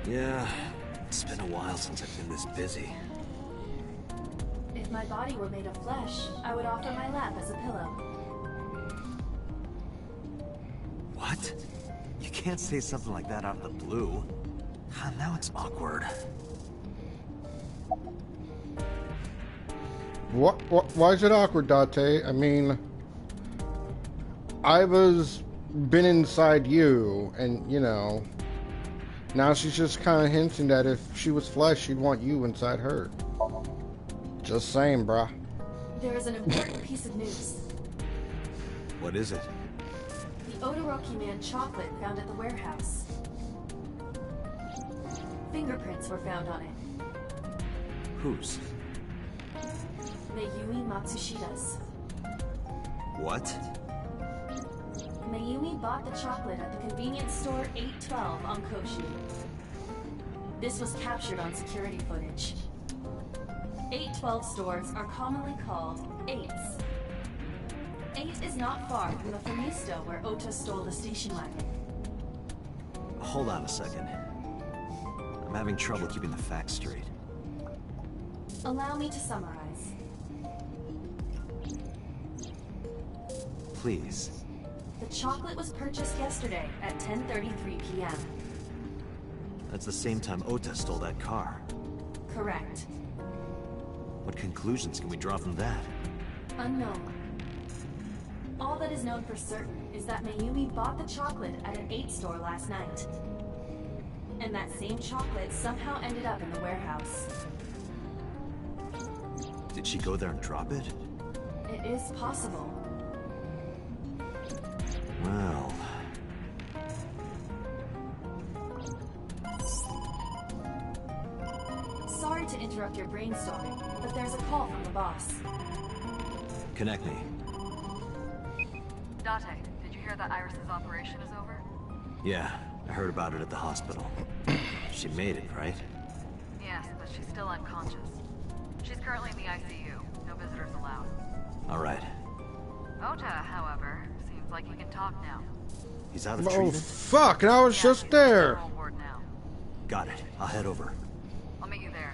B: Yeah, it's been a while since I've been this busy.
C: If If my body were made of flesh, I would offer my lap as a pillow.
B: What? You can't say something like that out of the blue. Now it's awkward.
A: What? Why is it awkward, Date? I mean, Iva's been inside you, and, you know, now she's just kind of hinting that if she was flesh, she'd want you inside her. Just saying, bruh.
C: There is an important piece of news.
B: What is it?
C: The Odoroki Man chocolate found at the warehouse. Fingerprints were found on it.
B: Whose?
C: Mayumi Matsushida's.
B: What?
C: Mayumi bought the chocolate at the convenience store 812 on Koshi. This was captured on security footage. 812 stores are commonly called 8s. 8 is not far from the Famisto where Ota stole the station wagon.
B: Hold on a second. I'm having trouble keeping the facts straight.
C: Allow me to summarize.
B: Please.
C: The chocolate was purchased yesterday at 10:33 p.m.
B: That's the same time Ota stole that car.
C: Correct.
B: What conclusions can we draw from that?
C: Unknown. All that is known for certain is that Mayumi bought the chocolate at an 8 store last night. And that same chocolate somehow ended up in the warehouse.
B: Did she go there and drop it?
C: It is possible.
B: Well...
C: Sorry to interrupt your brainstorming, but there's a call from the boss.
B: Connect me.
E: Date, did you hear that Iris's operation is over?
B: Yeah, I heard about it at the hospital. She made it, right?
E: Yes, but she's still unconscious. She's currently in the ICU. No visitors allowed.
B: Alright.
E: Ota, however, seems like he can talk now.
B: He's out of
A: Oh,
B: treatment?
A: fuck, and I was just there.
E: General ward now.
B: Got it. I'll head over.
E: I'll meet you there.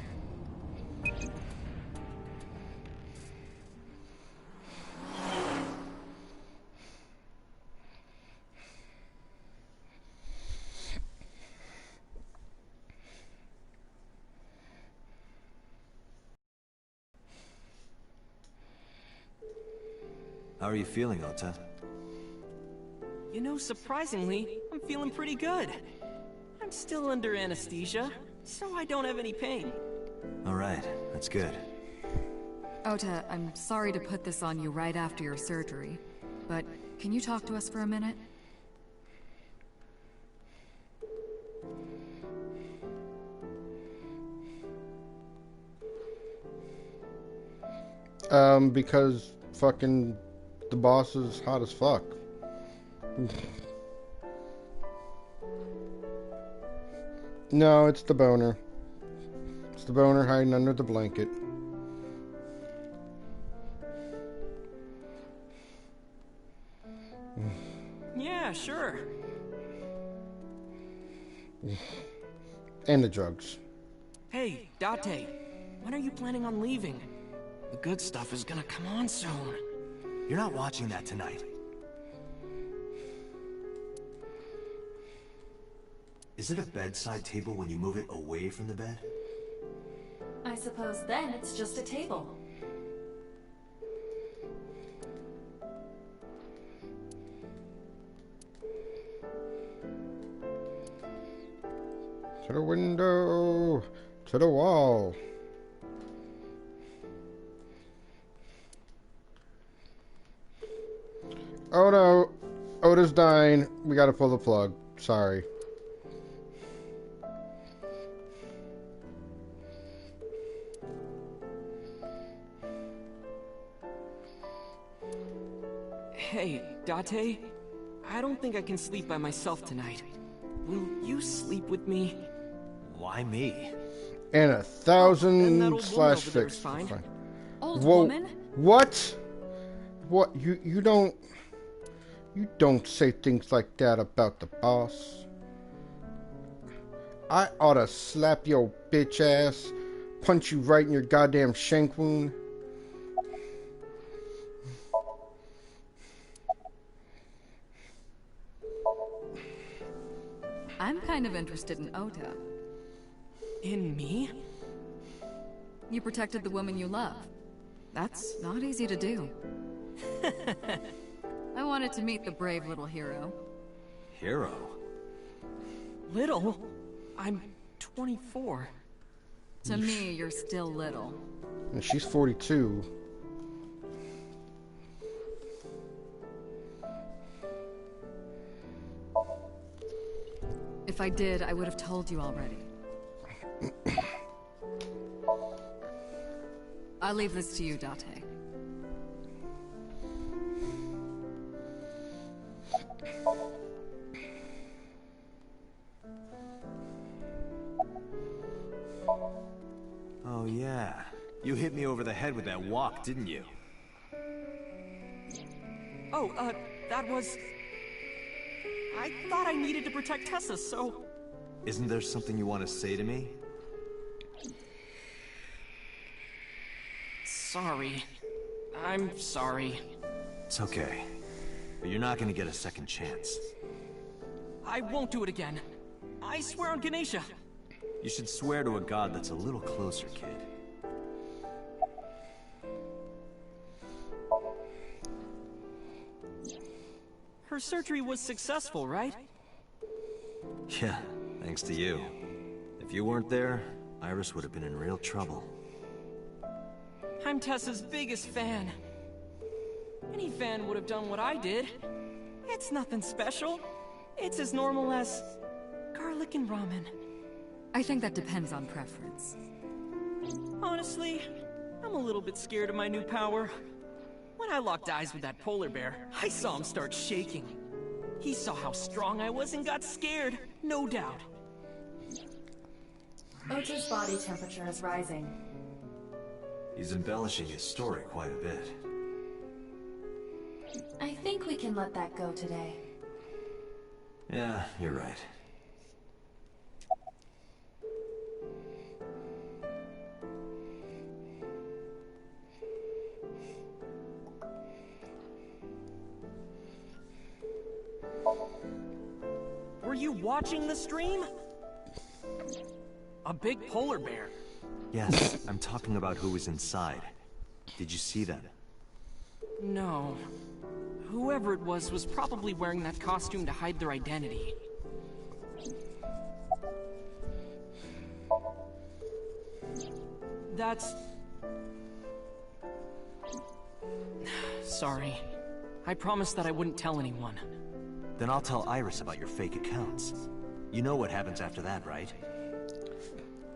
B: How are you feeling, Ota?
D: You know, surprisingly, I'm feeling pretty good. I'm still under anesthesia, so I don't have any pain.
B: Alright, that's good.
M: Ota, I'm sorry to put this on you right after your surgery, but can you talk to us for a minute?
A: Because fucking the boss is hot as fuck. No, it's the boner. It's the boner hiding under the blanket.
D: Yeah, sure.
A: And the drugs.
D: Hey, Date, when are you planning on leaving? The good stuff is gonna come on soon.
B: You're not watching that tonight. Is it a bedside table when you move it away from the bed?
C: I suppose then it's just a table.
A: To the window, to the wall. Oh no, Oda's dying. We gotta pull the plug. Sorry.
D: Hey, Date, I don't think I can sleep by myself tonight. Will you sleep with me?
B: Why me?
A: And
D: And that
A: 1,000
D: old
A: slash
D: woman over there is
A: fix.
D: fine.
A: Fine.
M: Old
A: Whoa.
M: woman?
A: What? What? You don't say things like that about the boss. I oughta slap your bitch ass, punch you right in your goddamn shank wound.
M: I'm kind of interested in Ota.
D: In me?
M: You protected the woman you love. That's not easy to do. I wanted to meet the brave little hero.
B: Hero?
D: Little? I'm 24.
M: To me, you're still little.
A: And she's 42.
M: If I did, I would have told you already. I'll leave this to you, Date.
B: Oh yeah. You hit me over the head with that walk, didn't you?
D: Oh, that was... I thought I needed to protect Tessa, so...
B: Isn't there something you want to say to me?
D: Sorry. I'm sorry.
B: It's okay. But you're not gonna get a second chance.
D: I won't do it again. I swear on Ganesha.
B: You should swear to a god that's a little closer, kid.
D: Her surgery was successful, right?
B: Yeah, thanks to you. If you weren't there, Iris would have been in real trouble.
D: I'm Tessa's biggest fan. Any fan would have done what I did. It's nothing special. It's as normal as garlic and ramen.
M: I think that depends on preference.
D: Honestly, I'm a little bit scared of my new power. When I locked eyes with that polar bear, I saw him start shaking. He saw how strong I was and got scared, no doubt.
C: Ota's body temperature is rising.
B: He's embellishing his story quite a bit.
C: I think we can let that go today.
B: Yeah, you're right.
D: Were you watching the stream? A big polar bear.
B: Yes, I'm talking about who was inside. Did you see that?
D: No. Whoever it was probably wearing that costume to hide their identity. That's... Sorry. I promised that I wouldn't tell anyone.
B: Then I'll tell Iris about your fake accounts. You know what happens after that, right?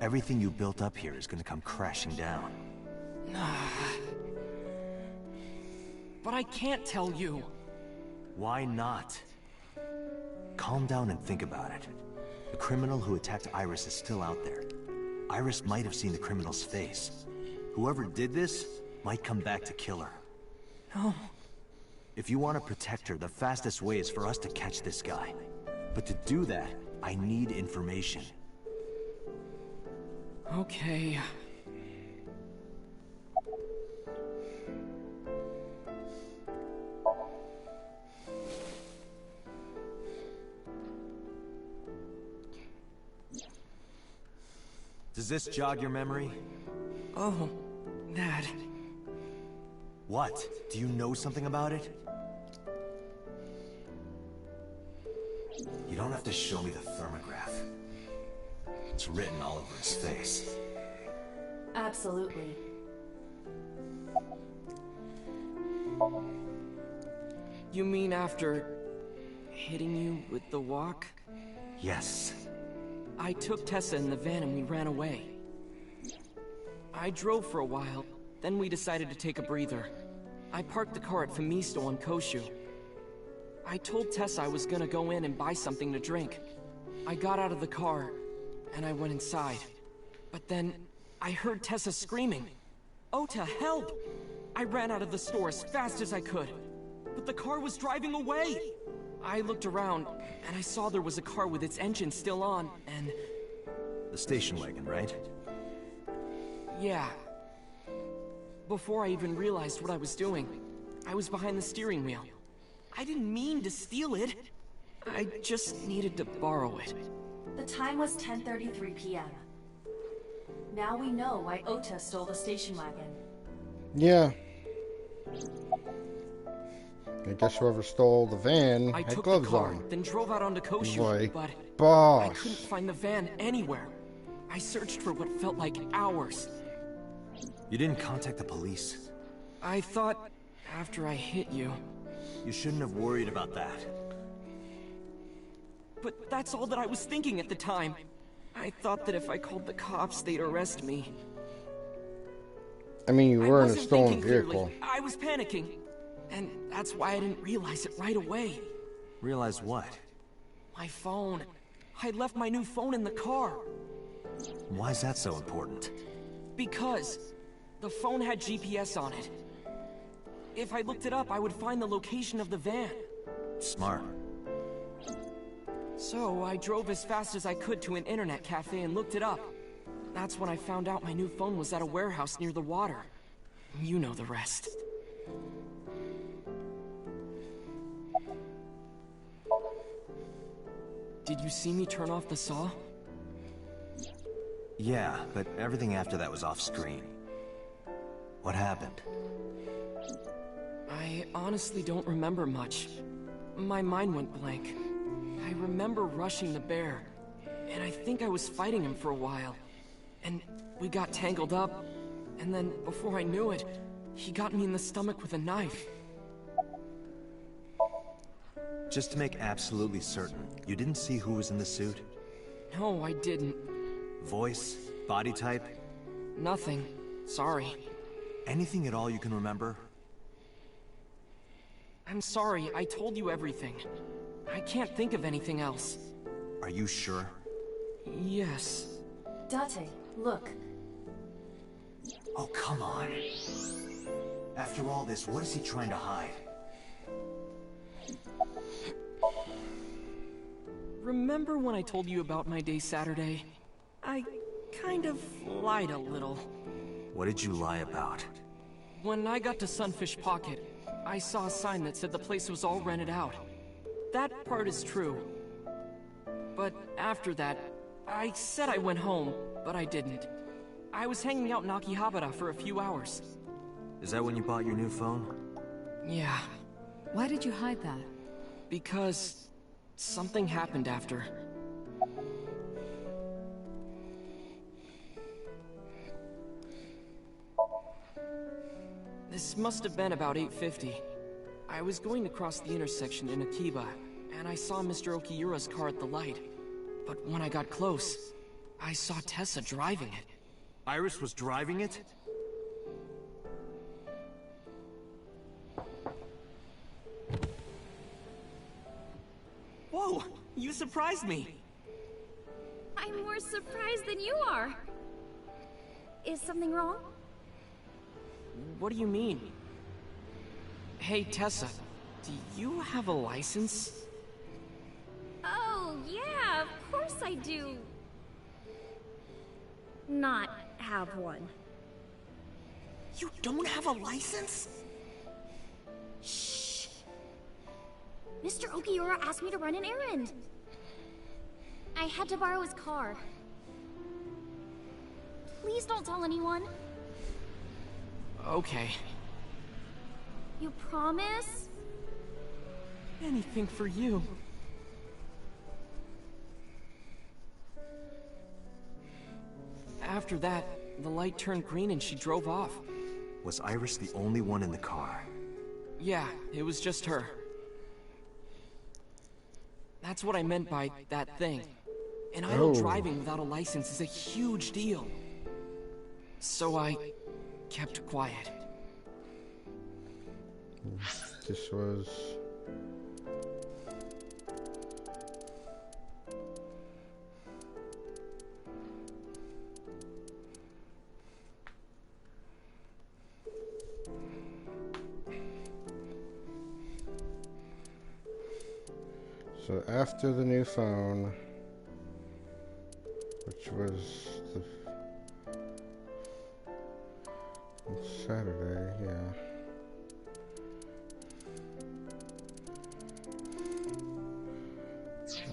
B: Everything you built up here is gonna come crashing down.
D: But I can't tell you.
B: Why not? Calm down and think about it. The criminal who attacked Iris is still out there. Iris might have seen the criminal's face. Whoever did this might come back to kill her.
D: No.
B: If you want to protect her, the fastest way is for us to catch this guy. But to do that, I need information.
D: Okay.
B: Does this jog your memory?
D: Oh, that.
B: What? Do you know something about it? You don't have to show me the thermograph. It's written all over his face.
C: Absolutely.
D: You mean after hitting you with the walk?
B: Yes.
D: I took Tessa in the van and we ran away. I drove for a while, then we decided to take a breather. I parked the car at Famisto on Koshu. I told Tessa I was gonna go in and buy something to drink. I got out of the car, and I went inside. But then, I heard Tessa screaming, "Ota, help!" I ran out of the store as fast as I could, but the car was driving away! I looked around, and I saw there was a car with its engine still on, and...
B: The station wagon, right?
D: Yeah. Before I even realized what I was doing, I was behind the steering wheel. I didn't mean to steal it. I just needed to borrow it.
C: The time was 10:33 p.m. Now we know why Ota stole the station wagon.
A: Yeah. I guess whoever stole the van
D: I
A: had
D: took
A: gloves
D: the car,
A: on.
D: then drove out onto Koshu,
A: Like,
D: but
A: boss.
D: I couldn't find the van anywhere. I searched for what felt like hours.
B: You didn't contact the police?
D: I thought after I hit you.
B: You shouldn't have worried about that.
D: But that's all that I was thinking at the time. I thought that if I called the cops, they'd arrest me.
A: I mean, you were in a
D: wasn't
A: stolen
D: thinking clearly.
A: vehicle.
D: I was panicking. And that's why I didn't realize it right away.
B: Realize what?
D: My phone. I left my new phone in the car.
B: Why's that so important?
D: Because the phone had GPS on it. If I looked it up, I would find the location of the van.
B: Smart.
D: So I drove as fast as I could to an internet cafe and looked it up. That's when I found out my new phone was at a warehouse near the water. You know the rest. Did you see me turn off the saw?
B: Yeah, but everything after that was off screen. What happened?
D: I honestly don't remember much. My mind went blank. I remember rushing the bear, and I think I was fighting him for a while. And we got tangled up, and then before I knew it, he got me in the stomach with a knife.
B: Just to make absolutely certain, you didn't see who was in the suit?
D: No, I didn't.
B: Voice? Body type?
D: Nothing. Sorry.
B: Anything at all you can remember?
D: I'm sorry, I told you everything. I can't think of anything else.
B: Are you sure?
D: Yes.
C: Date, look.
B: Oh, come on. After all this, what is he trying to hide?
D: Remember when I told you about my day Saturday? I kind of lied a little.
B: What did you lie about?
D: When I got to Sunfish Pocket, I saw a sign that said the place was all rented out. That part is true. But after that, I said I went home, but I didn't. I was hanging out in Akihabara for a few hours.
B: Is that when you bought your new phone?
D: Yeah.
M: Why did you hide that?
D: Because something happened after. This must have been about 8:50. I was going to cross the intersection in Akiba, and I saw Mr. Okiura's car at the light. But when I got close, I saw Tessa driving it.
B: Iris was driving it?
D: Whoa! You surprised me!
G: I'm more surprised than you are. Is something wrong?
D: What do you mean? Hey, Tessa, do you have a license?
G: Oh, yeah, of course I do. Not have one.
D: You don't have a license?
G: Shh. Mr. Okiura asked me to run an errand. I had to borrow his car. Please don't tell anyone.
D: Okay.
G: You promise?
D: Anything for you. After that, the light turned green and she drove off.
B: Was Iris the only one in the car?
D: Yeah, it was just her. That's what I meant by that thing. An idle driving without a license is a huge deal. So I kept quiet.
A: This was... So after the new phone, which was the Saturday, yeah.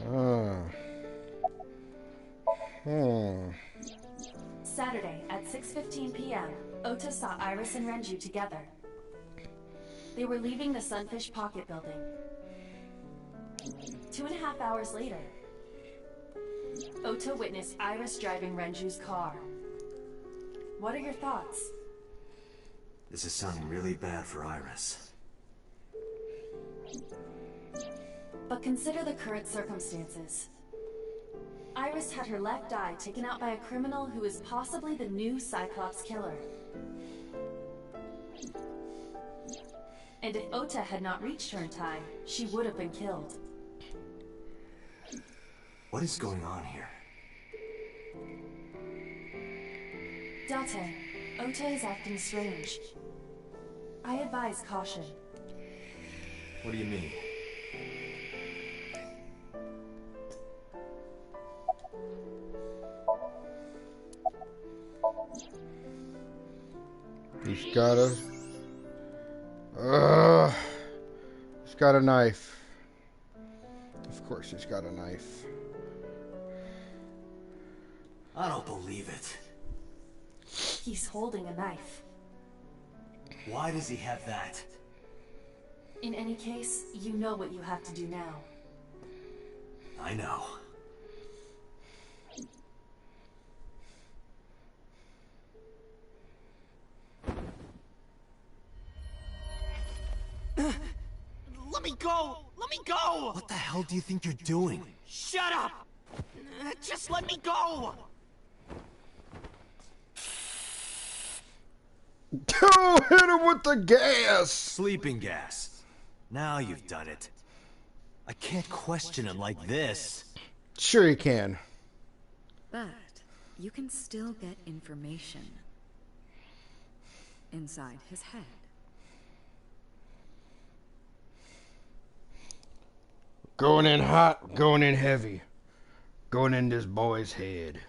A: Ah.
C: Ota saw Iris and Renju together. They were leaving the Sunfish Pocket building. 2.5 hours later, Ota witnessed Iris driving Renju's car. What are your thoughts?
B: This is sounding really bad for Iris.
C: But consider the current circumstances. Iris had her left eye taken out by a criminal who is possibly the new Cyclops killer. And if Ota had not reached her in time, she would have been killed.
B: What is going on here?
C: Date, Ota is acting strange. I advise caution.
B: What do you mean?
A: He's got a knife. Of course he's got a knife.
B: I don't believe it.
C: He's holding a knife.
B: Why does he have that?
C: In any case, you know what you have to do now.
B: I know.
D: Let me go! Let me go!
B: What the hell do you think you're doing?
D: Shut up! Just let me go!
A: Go hit him with the gas!
B: Sleeping gas. Now you've done it. I can't question him like this.
A: Sure you can.
M: But you can still get information inside his head.
A: Going in hot, going in heavy. Going in this boy's head.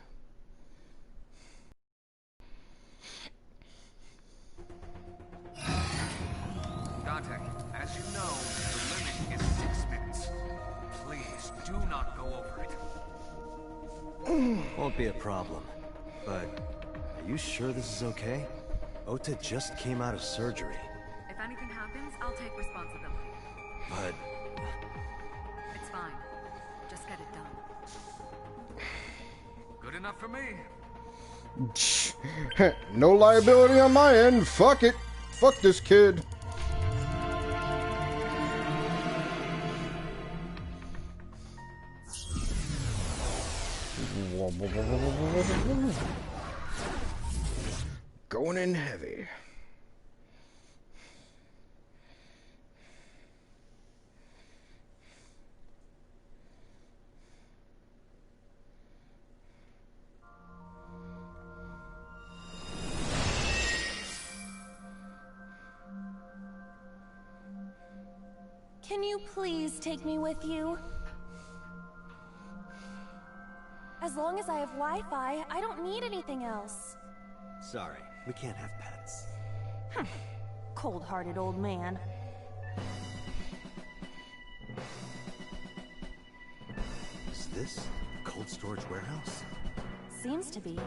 F: Dante, as you know, the limit is 6 minutes. Please, do not go over it.
B: Won't be a problem. But, are you sure this is okay? Ota just came out of surgery.
E: If anything happens, I'll take responsibility.
B: But...
E: It's fine. Just get it done.
F: Good enough for me.
A: No liability on my end. Fuck it. Fuck this kid. Going in heavy.
N: Can you please take me with you? As long as I have Wi-Fi, I don't need anything else.
B: Sorry, we can't have pets.
N: Cold-hearted old man.
B: Is this a cold storage warehouse?
N: Seems to be.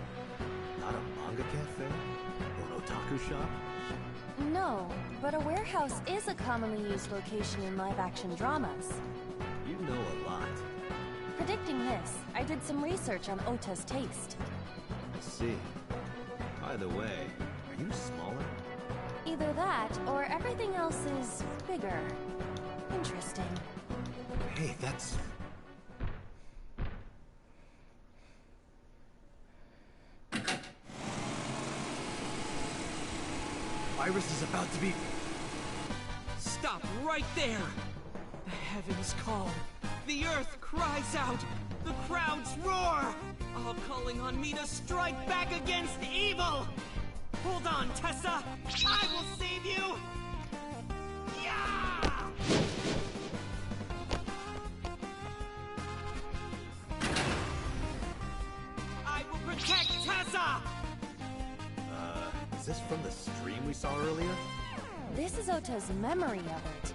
B: Not a manga cafe? Or an otaku shop?
N: No, but a warehouse is a commonly used location in live-action dramas.
B: You know a lot.
N: Predicting this, I did some research on Ota's taste.
B: I see. By the way, are you smaller?
N: Either that, or everything else is bigger. Interesting.
B: Hey, that's... Iris is about to be...
D: Stop right there! The heavens call. The earth cries out. The crowds roar. All calling on me to strike back against evil. Hold on, Tessa. I will save you. Yeah! I will protect Tessa.
B: Is this from the stream we saw earlier?
N: This is Ota's memory of it.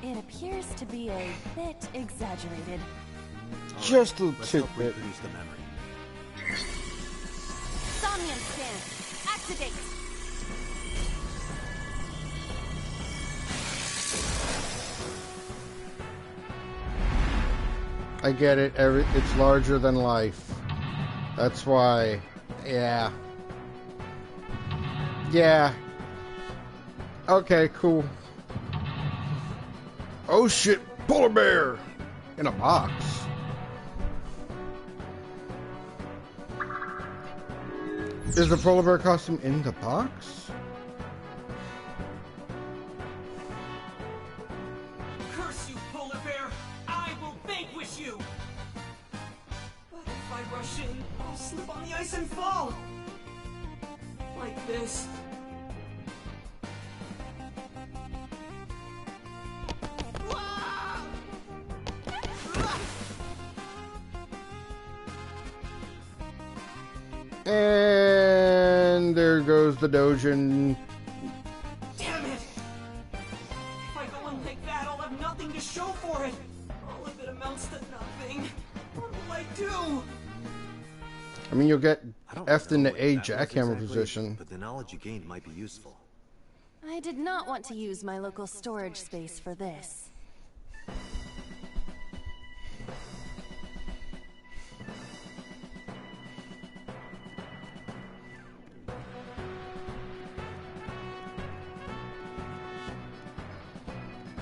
N: It appears to be a bit exaggerated.
A: Just a
B: Let's help
A: tidbit.
B: reproduce the memory.
N: Somnium scan! Activate!
A: I get it. It's larger than life. That's why. Yeah. Yeah. Okay, cool. Oh shit, polar bear! In a box. Is the polar bear costume in the box?
D: Curse you, polar bear! I will vanquish you! But if I rush in, I'll slip on the ice and fall! Like this.
A: And there goes the Dojin.
D: Damn it! If I go in like that, I'll have nothing to show for it! All of it amounts to nothing. What will I do?
A: I mean, you'll get F'd in the A
B: That was
A: jackhammer
B: exactly,
A: position.
B: But the knowledge you gained might be useful.
N: I did not want to use my local storage space for this.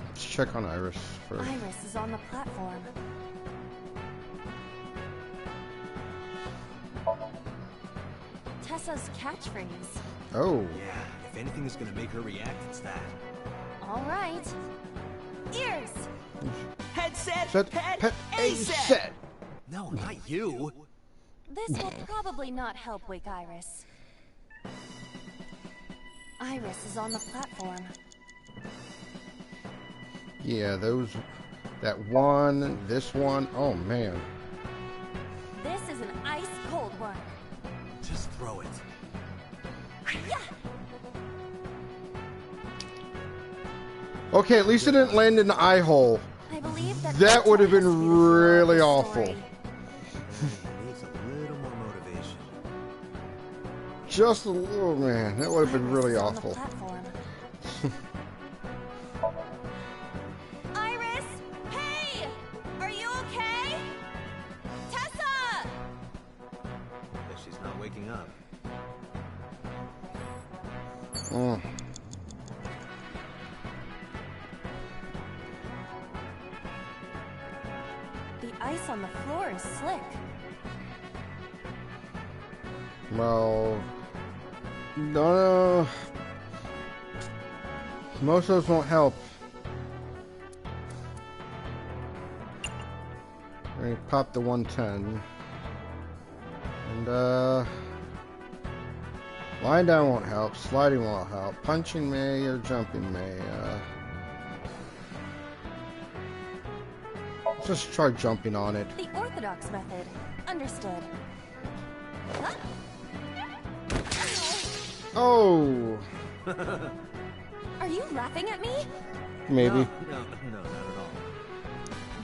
A: Let's check on Iris first.
N: Iris is on the platform. Tessa's catchphrase.
A: Oh.
B: Yeah, if anything is gonna make her react, it's that.
N: All right. Ears.
D: Headset,
A: Pet A set.
B: No, not you.
N: This will probably not help wake Iris. Iris is on the platform.
A: Yeah, that one, this one. Oh man.
N: This is an ice cold one.
B: Just throw it.
N: Yeah.
A: Okay, at least it didn't land in the eye hole.
N: I believe
A: That would have been really awful.
B: Needs a little more motivation.
A: Just a little, man. That would have been really awful.
N: Iris, hey, are you okay? Tessa.
B: Guess she's not waking up.
A: Mm.
N: The ice on the floor is slick.
A: Well, no. Most of those won't help. I pop the 110. And, lying down won't help. Sliding won't help. Punching may or jumping may. Let's just try jumping on it.
N: The orthodox method. Understood. Huh?
A: Oh!
N: Are you laughing at me?
A: Maybe.
B: No, not at all.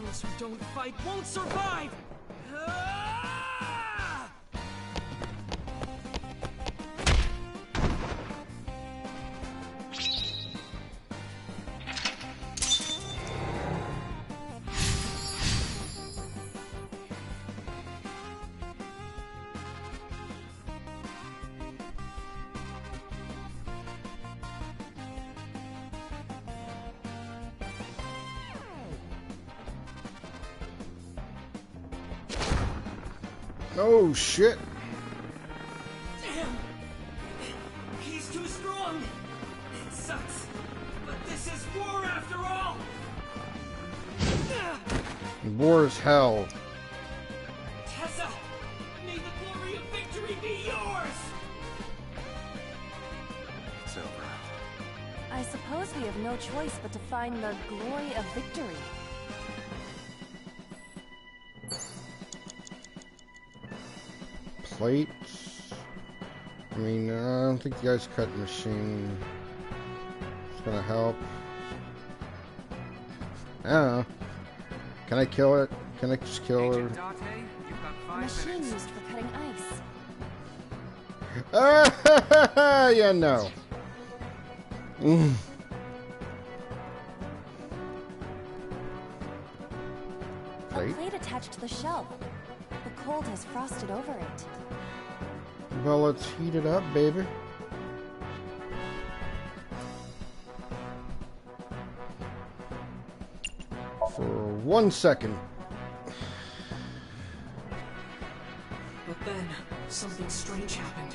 D: Those who don't fight won't survive!
A: Oh, shit.
D: Damn! He's too strong! It sucks, but this is war after all!
A: War is hell.
D: Tessa! May the glory of victory be yours!
B: It's over.
N: I suppose we have no choice but to find the glory of victory.
A: Plates. I mean, I don't think the ice cut machine is gonna help. I don't know. Can I kill it? Can I just kill her?
N: Machine used for cutting ice.
A: Yeah, no. Mm. plate?
N: A plate attached to the shelf. The cold has frosted over it.
A: Well, let's heat it up, baby. For 1 second.
D: But then, something strange happened.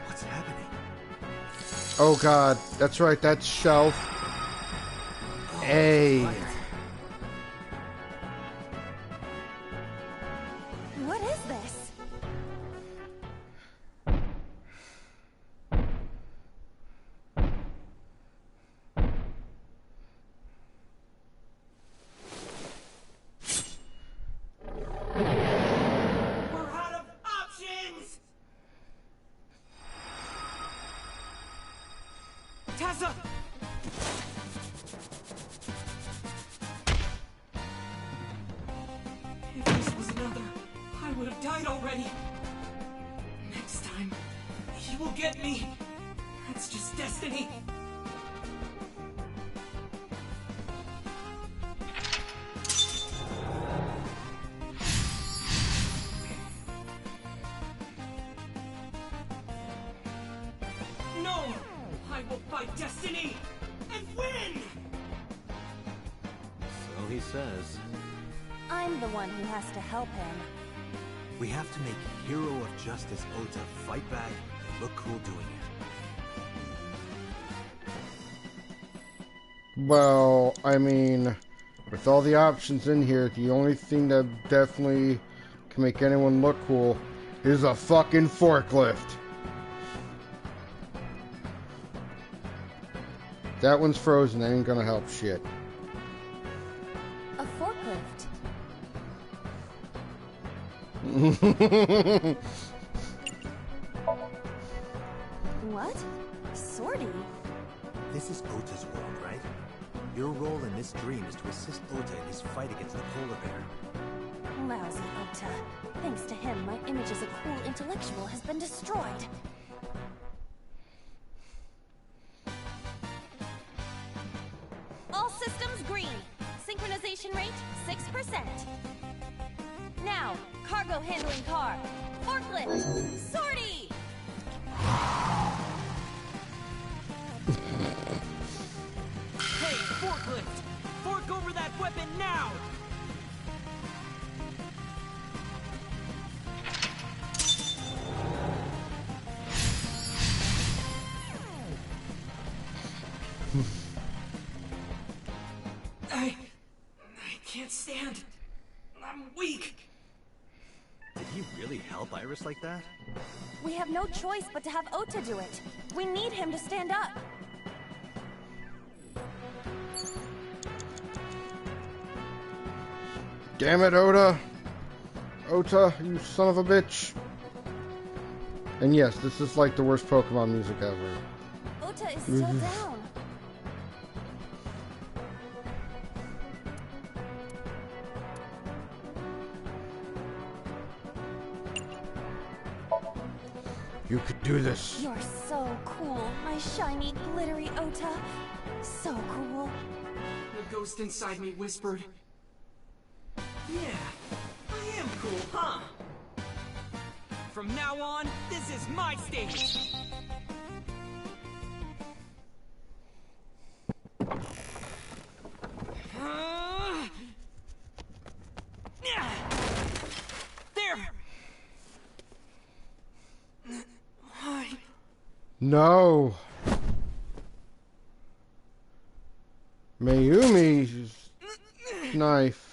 B: What's happening?
A: Oh god, that's right, that's shelf. Hey.
N: What is this?
D: We're out of options! Tessa! If this was another, I would have died already. Next time, he will get me. That's just destiny. No! I will fight destiny and win!
I: So he says.
N: I'm the one who has to help him.
B: We have to make Hero of Justice Ota fight back and look cool doing it.
A: Well, I mean, with all the options in here, the only thing that definitely can make anyone look cool is a fucking forklift. That one's frozen, that ain't gonna help shit.
N: A forklift. What? Sortie?
B: This is Ota's world, right? Your role in this dream is to assist Ota in his fight against the polar bear.
N: Lousy Ota. Thanks to him, my image as a cool intellectual has been destroyed. All systems green. Synchronization rate 6%. Now, cargo handling car. Forklift. Sortie!
D: Hey, forklift! Fork over that weapon now! I can't stand. I'm weak.
B: Did he really help Iris like that?
N: We have no choice but to have Ota do it. We need him to stand up.
A: Damn it, Ota! Ota, you son of a bitch! And yes, this is like the worst Pokemon music ever.
N: Ota is still down.
A: You could do this.
N: You're so cool, my shiny, glittery Ota. So cool.
D: The ghost inside me whispered. Yeah, I am cool, huh? From now on, this is my stage! There! Why?
A: No! Mayumi's knife.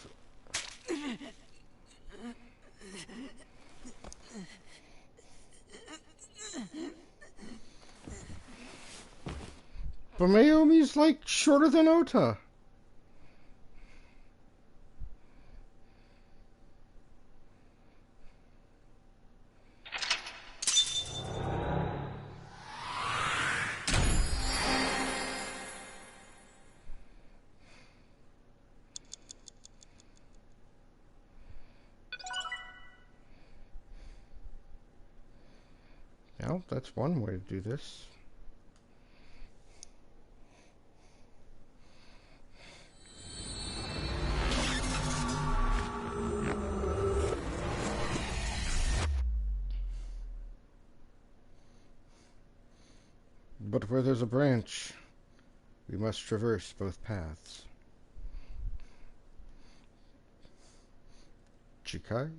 A: But Mayumi's like shorter than Ota. Well, that's one way to do this. But where there's a branch, we must traverse both paths. Chikai?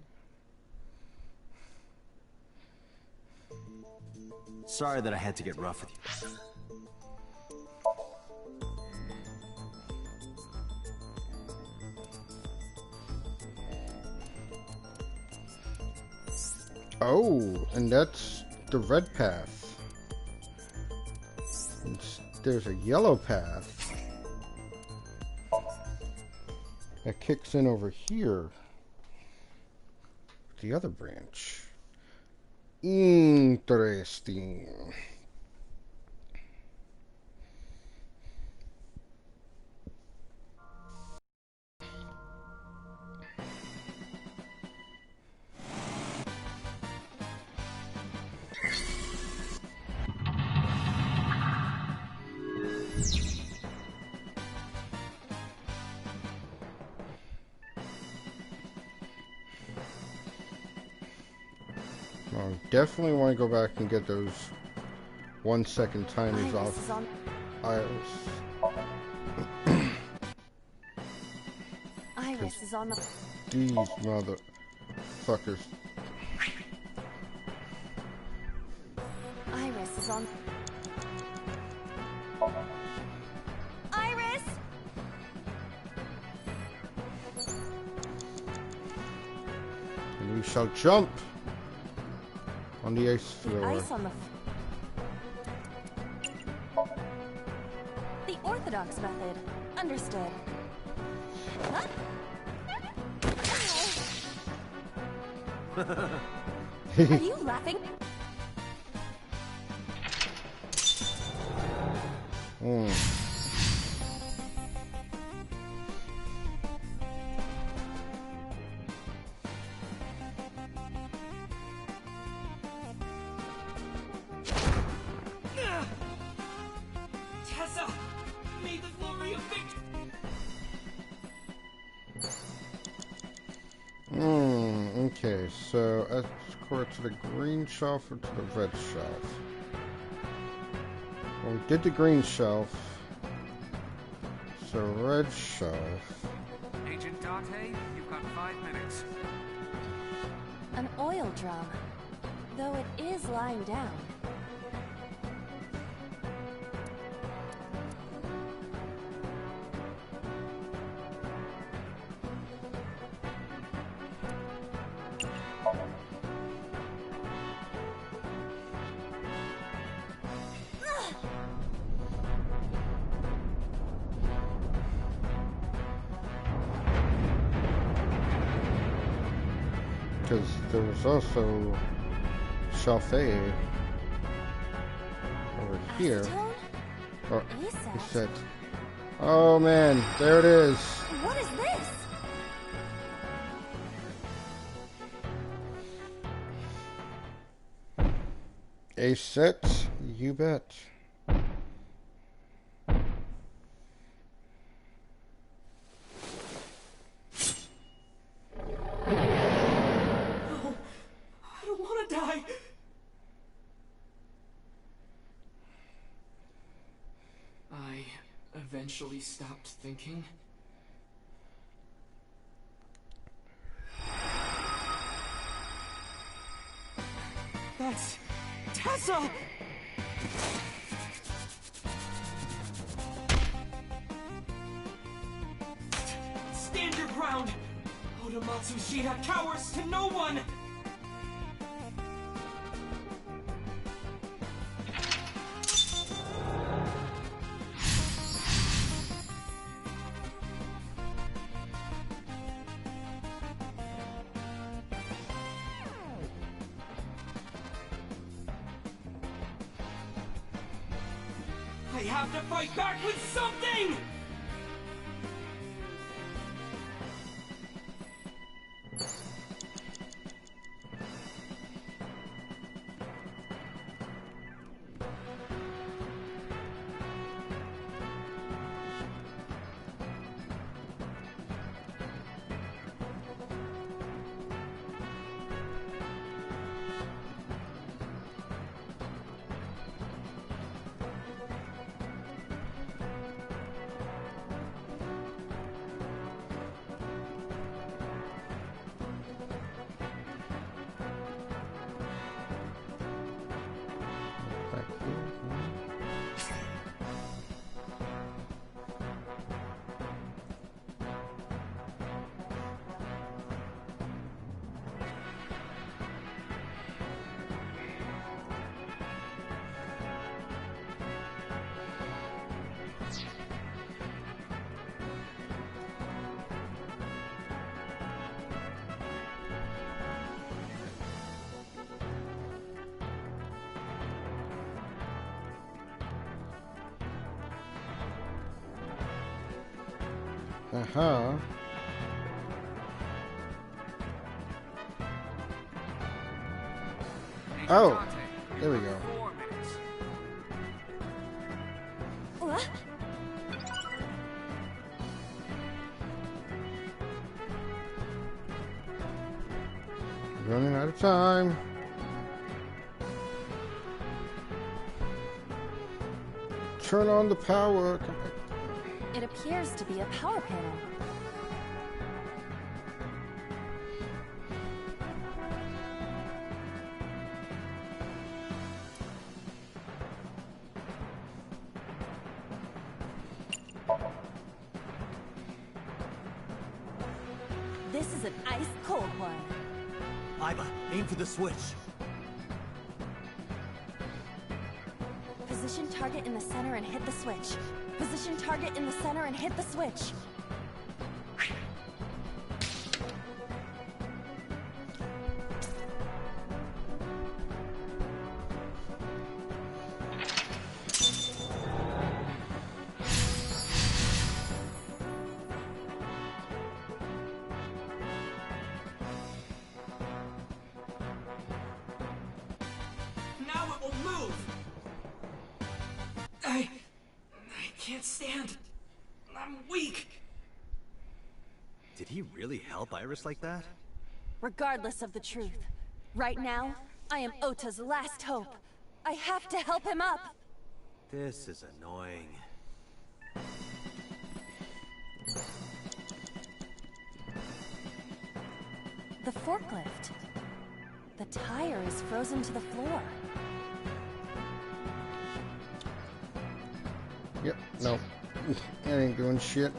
B: Sorry that I had to get rough with you.
A: Oh, and that's the red path. And there's a yellow path that kicks in over here. The other branch. Interesting. I definitely want to go back and get those 1 second timers off Iris.
N: Iris is on the...
A: These motherfuckers.
N: Iris is on... Iris!
A: And we shall jump on the ice floor.
N: The ice on the... The orthodox method. Understood. Huh? Are you laughing?
D: Tessa! May the glory of victory!
A: Okay, so escort to the green shelf or to the red shelf? Well, we did the green shelf. So red shelf.
F: Agent Date, you've got 5 minutes.
N: An oil drum. Though it is lying down.
A: Because there was also shelf A over here. Oh, he said, oh man, there it is.
N: What is this?
A: A set, you bet.
D: I don't want to die! I eventually stopped thinking. That's... Tessa! Stand your ground! Odamatsu Shida cowers to no one! I have to fight back with something!
A: Uh-huh. Oh, there we go.
N: What?
A: Running out of time. Turn on the power.
N: It appears to be a power panel. This is an ice-cold one.
B: Iva, aim for the switch.
N: Position target in the center and hit the switch. Position target in the center and hit the switch.
D: Now it will move! I can't stand. I'm weak.
B: Did he really help Iris like that?
N: Regardless of the truth, right now, I am Ota's last hope. I have to help him up.
B: This is annoying.
N: The forklift. The tire is frozen to the floor.
A: Yep, no. That ain't doing shit.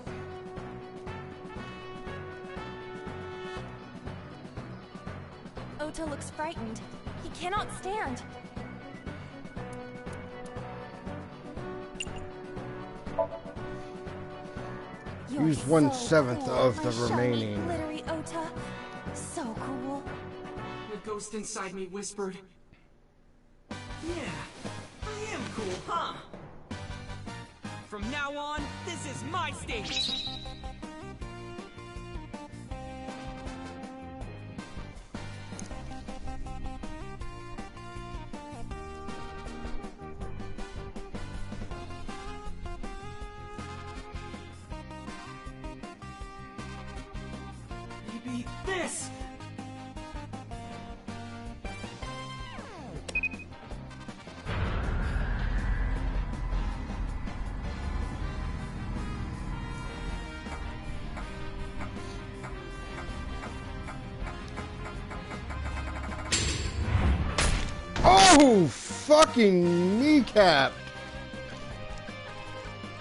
N: Ota looks frightened. He cannot stand. You're
A: Use
N: so
A: 1/7
N: cool,
A: of
N: my
A: the
N: shiny,
A: remaining.
N: glittery Ota. So cool.
D: The ghost inside me whispered, "Yeah, I am cool, huh?" From now on, this is my stage. Maybe this.
A: Oh, fucking kneecap.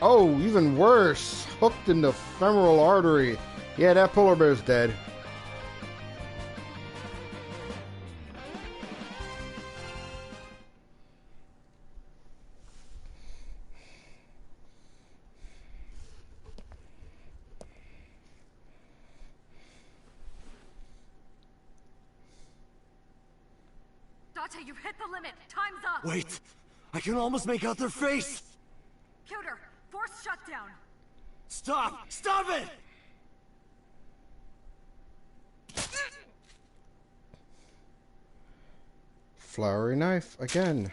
A: Oh, even worse. Hooked in the femoral artery. Yeah, that polar bear's dead.
E: Date, you've hit the limit. Time's up.
B: Wait! I can almost make out their face!
E: Pewter, force shutdown.
B: Stop! Stop it!
A: Flowery knife again.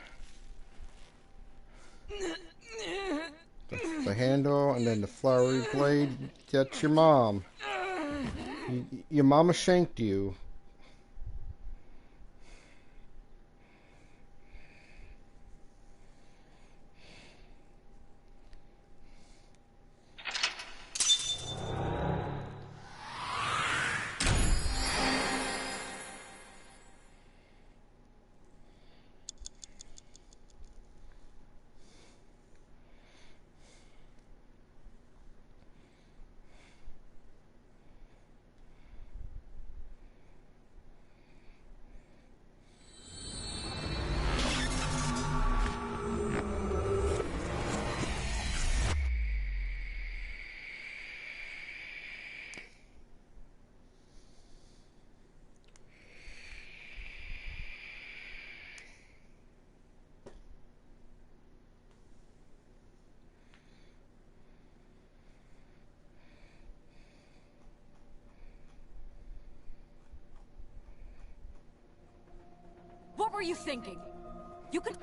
A: The handle and then the flowery blade. That's your mom. Your mama shanked you.
E: were you thinking? You could...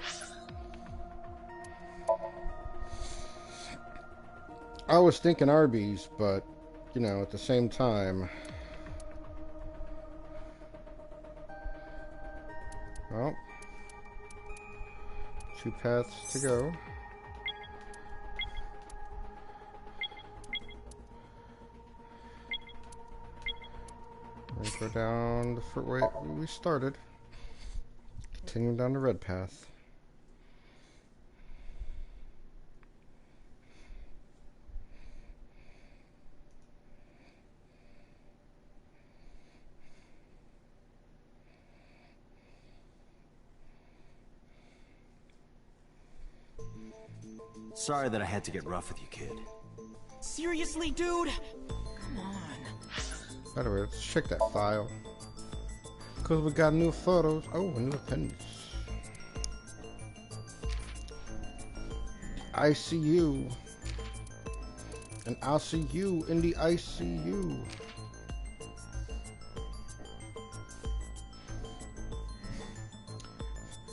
A: I was thinking Arby's, but, you know, at the same time... Well... 2 paths to go. We go down the way we started. Continue down the red path.
B: Sorry that I had to get rough with you, kid.
D: Seriously, dude? Come on.
A: By the way, let's check that file. Because we got new photos. Oh, a new appendix. ICU. And I'll see you in the ICU.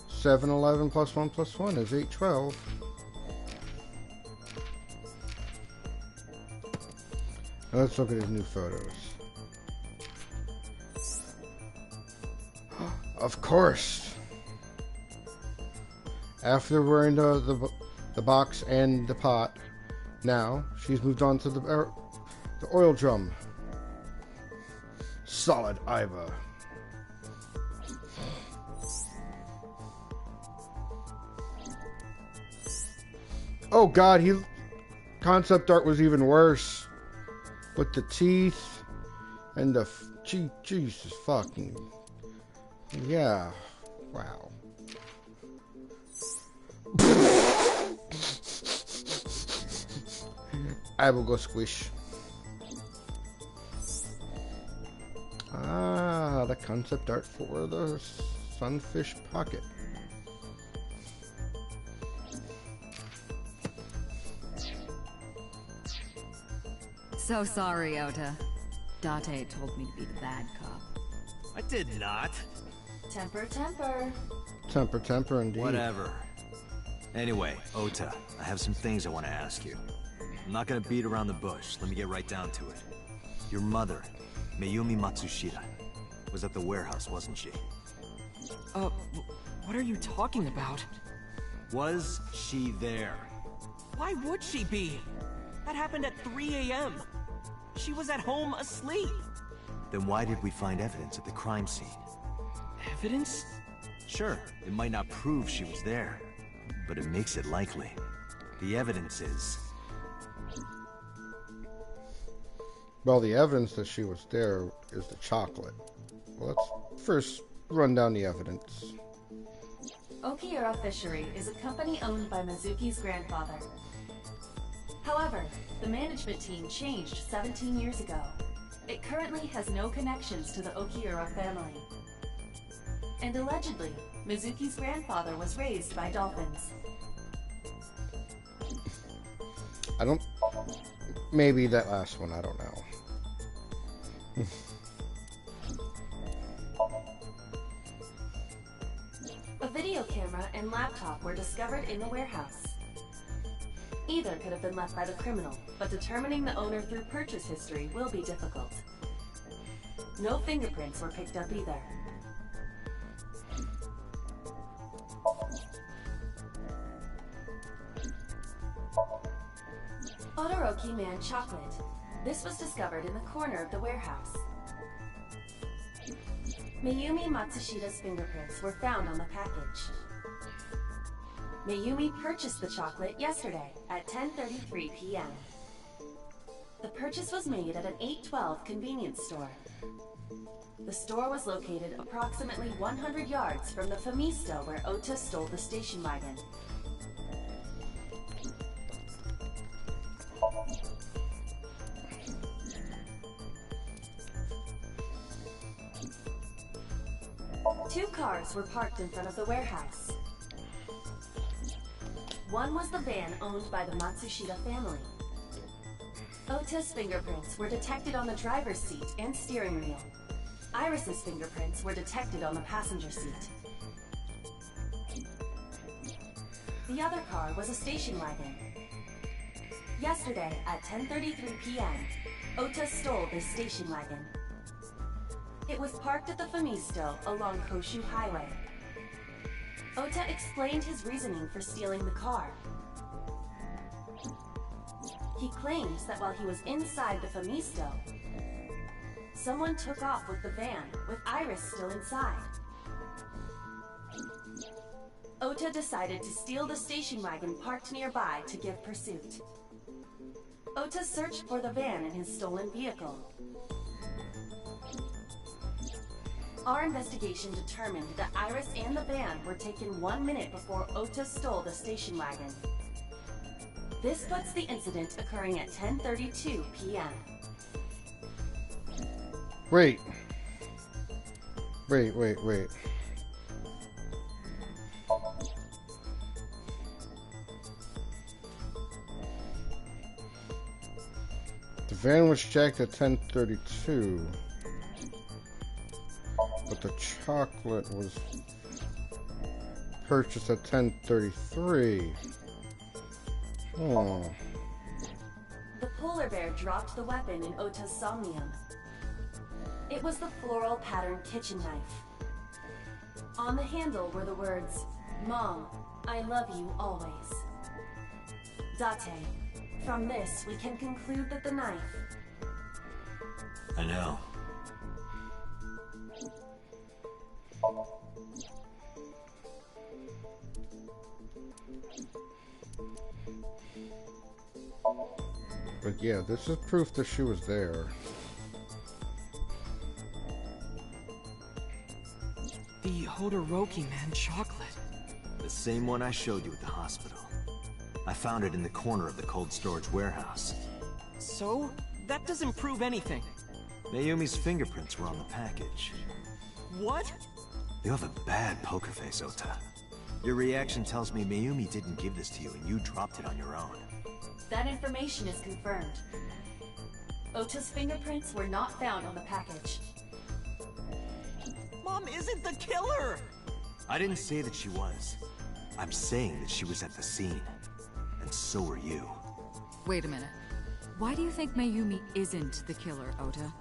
A: (711 + 1 + 1 is 812. Now let's look at his new photos. Of course. After wearing the box and the pot, now she's moved on to the oil drum. Solid Iva. Oh God, concept art was even worse. With the teeth and the Jesus fucking. Yeah. Wow. I will go squish. Ah, the concept art for the sunfish pocket.
M: So sorry, Ota. Date told me to be the bad cop.
B: I did not.
C: Temper, temper.
A: Temper, temper, indeed.
B: Whatever. Anyway, Ota, I have some things I want to ask you. I'm not gonna beat around the bush. Let me get right down to it. Your mother, Mayumi Matsushita, was at the warehouse, wasn't she?
D: What are you talking about?
B: Was she there?
D: Why would she be? That happened at 3 a.m. She was at home asleep.
B: Then why did we find evidence at the crime scene?
D: Evidence?
B: Sure, it might not prove she was there, but it makes it likely. The evidence is...
A: Well, the evidence that she was there is the chocolate. Well, let's first run down the evidence.
C: Okiura Fishery is a company owned by Mizuki's grandfather. However, the management team changed 17 years ago. It currently has no connections to the Okiura family. And allegedly, Mizuki's grandfather was raised by dolphins.
A: I don't... Maybe that last one, I don't know.
C: A video camera and laptop were discovered in the warehouse. Either could have been left by the criminal, but determining the owner through purchase history will be difficult. No fingerprints were picked up either. Todoroki Man chocolate. This was discovered in the corner of the warehouse. Mayumi Matsushita's fingerprints were found on the package. Mayumi purchased the chocolate yesterday at 10:33 p.m. The purchase was made at an 812 convenience store. The store was located approximately 100 yards from the Famisto where Ota stole the station wagon. Two cars were parked in front of the warehouse. One was the van owned by the Matsushita family. Ota's fingerprints were detected on the driver's seat and steering wheel. Iris's fingerprints were detected on the passenger seat. The other car was a station wagon. Yesterday at 10:33 p.m., Ota stole this station wagon. It was parked at the Famisto along Koshu Highway. Ota explained his reasoning for stealing the car. He claims that while he was inside the Famisto, someone took off with the van, with Iris still inside. Ota decided to steal the station wagon parked nearby to give pursuit. Ota searched for the van in his stolen vehicle. Our investigation determined that Iris and the van were taken 1 minute before Ota stole the station wagon. This puts the incident occurring at 10:32 p.m.
A: Wait. The van was jacked at 10:32, but the chocolate was purchased at 10:33. Oh.
C: The polar bear dropped the weapon in Ota's Somnium. It was the floral patterned kitchen knife. On the handle were the words, "Mom, I love you always." Date, from this we can conclude that the knife...
B: I know.
A: But yeah, this is proof that she was there.
D: The Hodoroki man chocolate.
B: The same one I showed you at the hospital. I found it in the corner of the cold storage warehouse.
D: So? That doesn't prove anything.
B: Mayumi's fingerprints were on the package.
D: What?
B: You have a bad poker face, Ota. Your reaction tells me Mayumi didn't give this to you and you dropped it on your own.
C: That information is confirmed. Ota's fingerprints were not found on the package.
D: Mom isn't the killer!
B: I didn't say that she was. I'm saying that she was at the scene. And so were you.
M: Wait a minute. Why do you think Mayumi isn't the killer, Ota?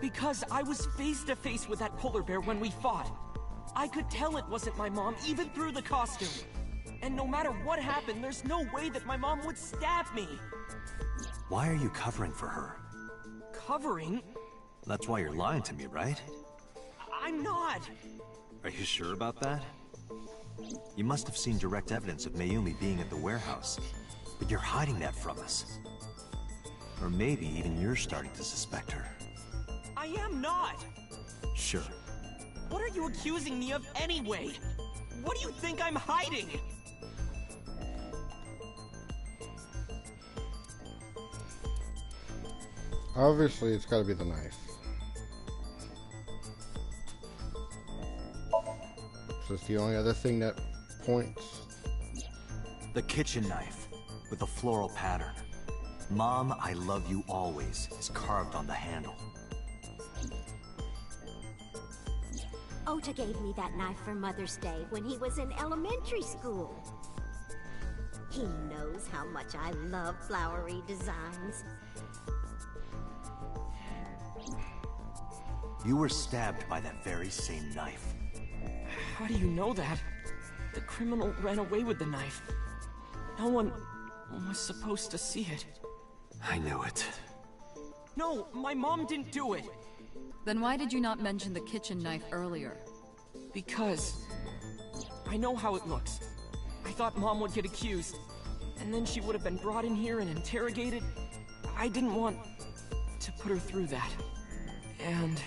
D: Because I was face to face with that polar bear when we fought. I could tell it wasn't my mom, even through the costume. And no matter what happened, there's no way that my mom would stab me.
B: Why are you covering for her?
D: Covering?
B: That's why you're lying to me, right?
D: I'm not.
B: Are you sure about that? You must have seen direct evidence of Mayumi being at the warehouse, but you're hiding that from us. Or maybe even you're starting to suspect her.
D: I am not.
B: Sure.
D: What are you accusing me of anyway? What do you think I'm hiding?
A: Obviously, it's got to be the knife. So it's the only other thing that points.
B: The kitchen knife with the floral pattern. Mom, I love you always is carved on the handle.
H: Ota gave me that knife for Mother's Day when he was in elementary school. He knows how much I love flowery designs.
B: You were stabbed by that very same knife.
D: How do you know that? The criminal ran away with the knife. No one was supposed to see it.
B: I knew it.
D: No, my mom didn't do it.
M: Then why did you not mention the kitchen knife earlier?
D: Because I know how it looks. I thought Mom would get accused, and then she would have been brought in here and interrogated. I didn't want to put her through that. And?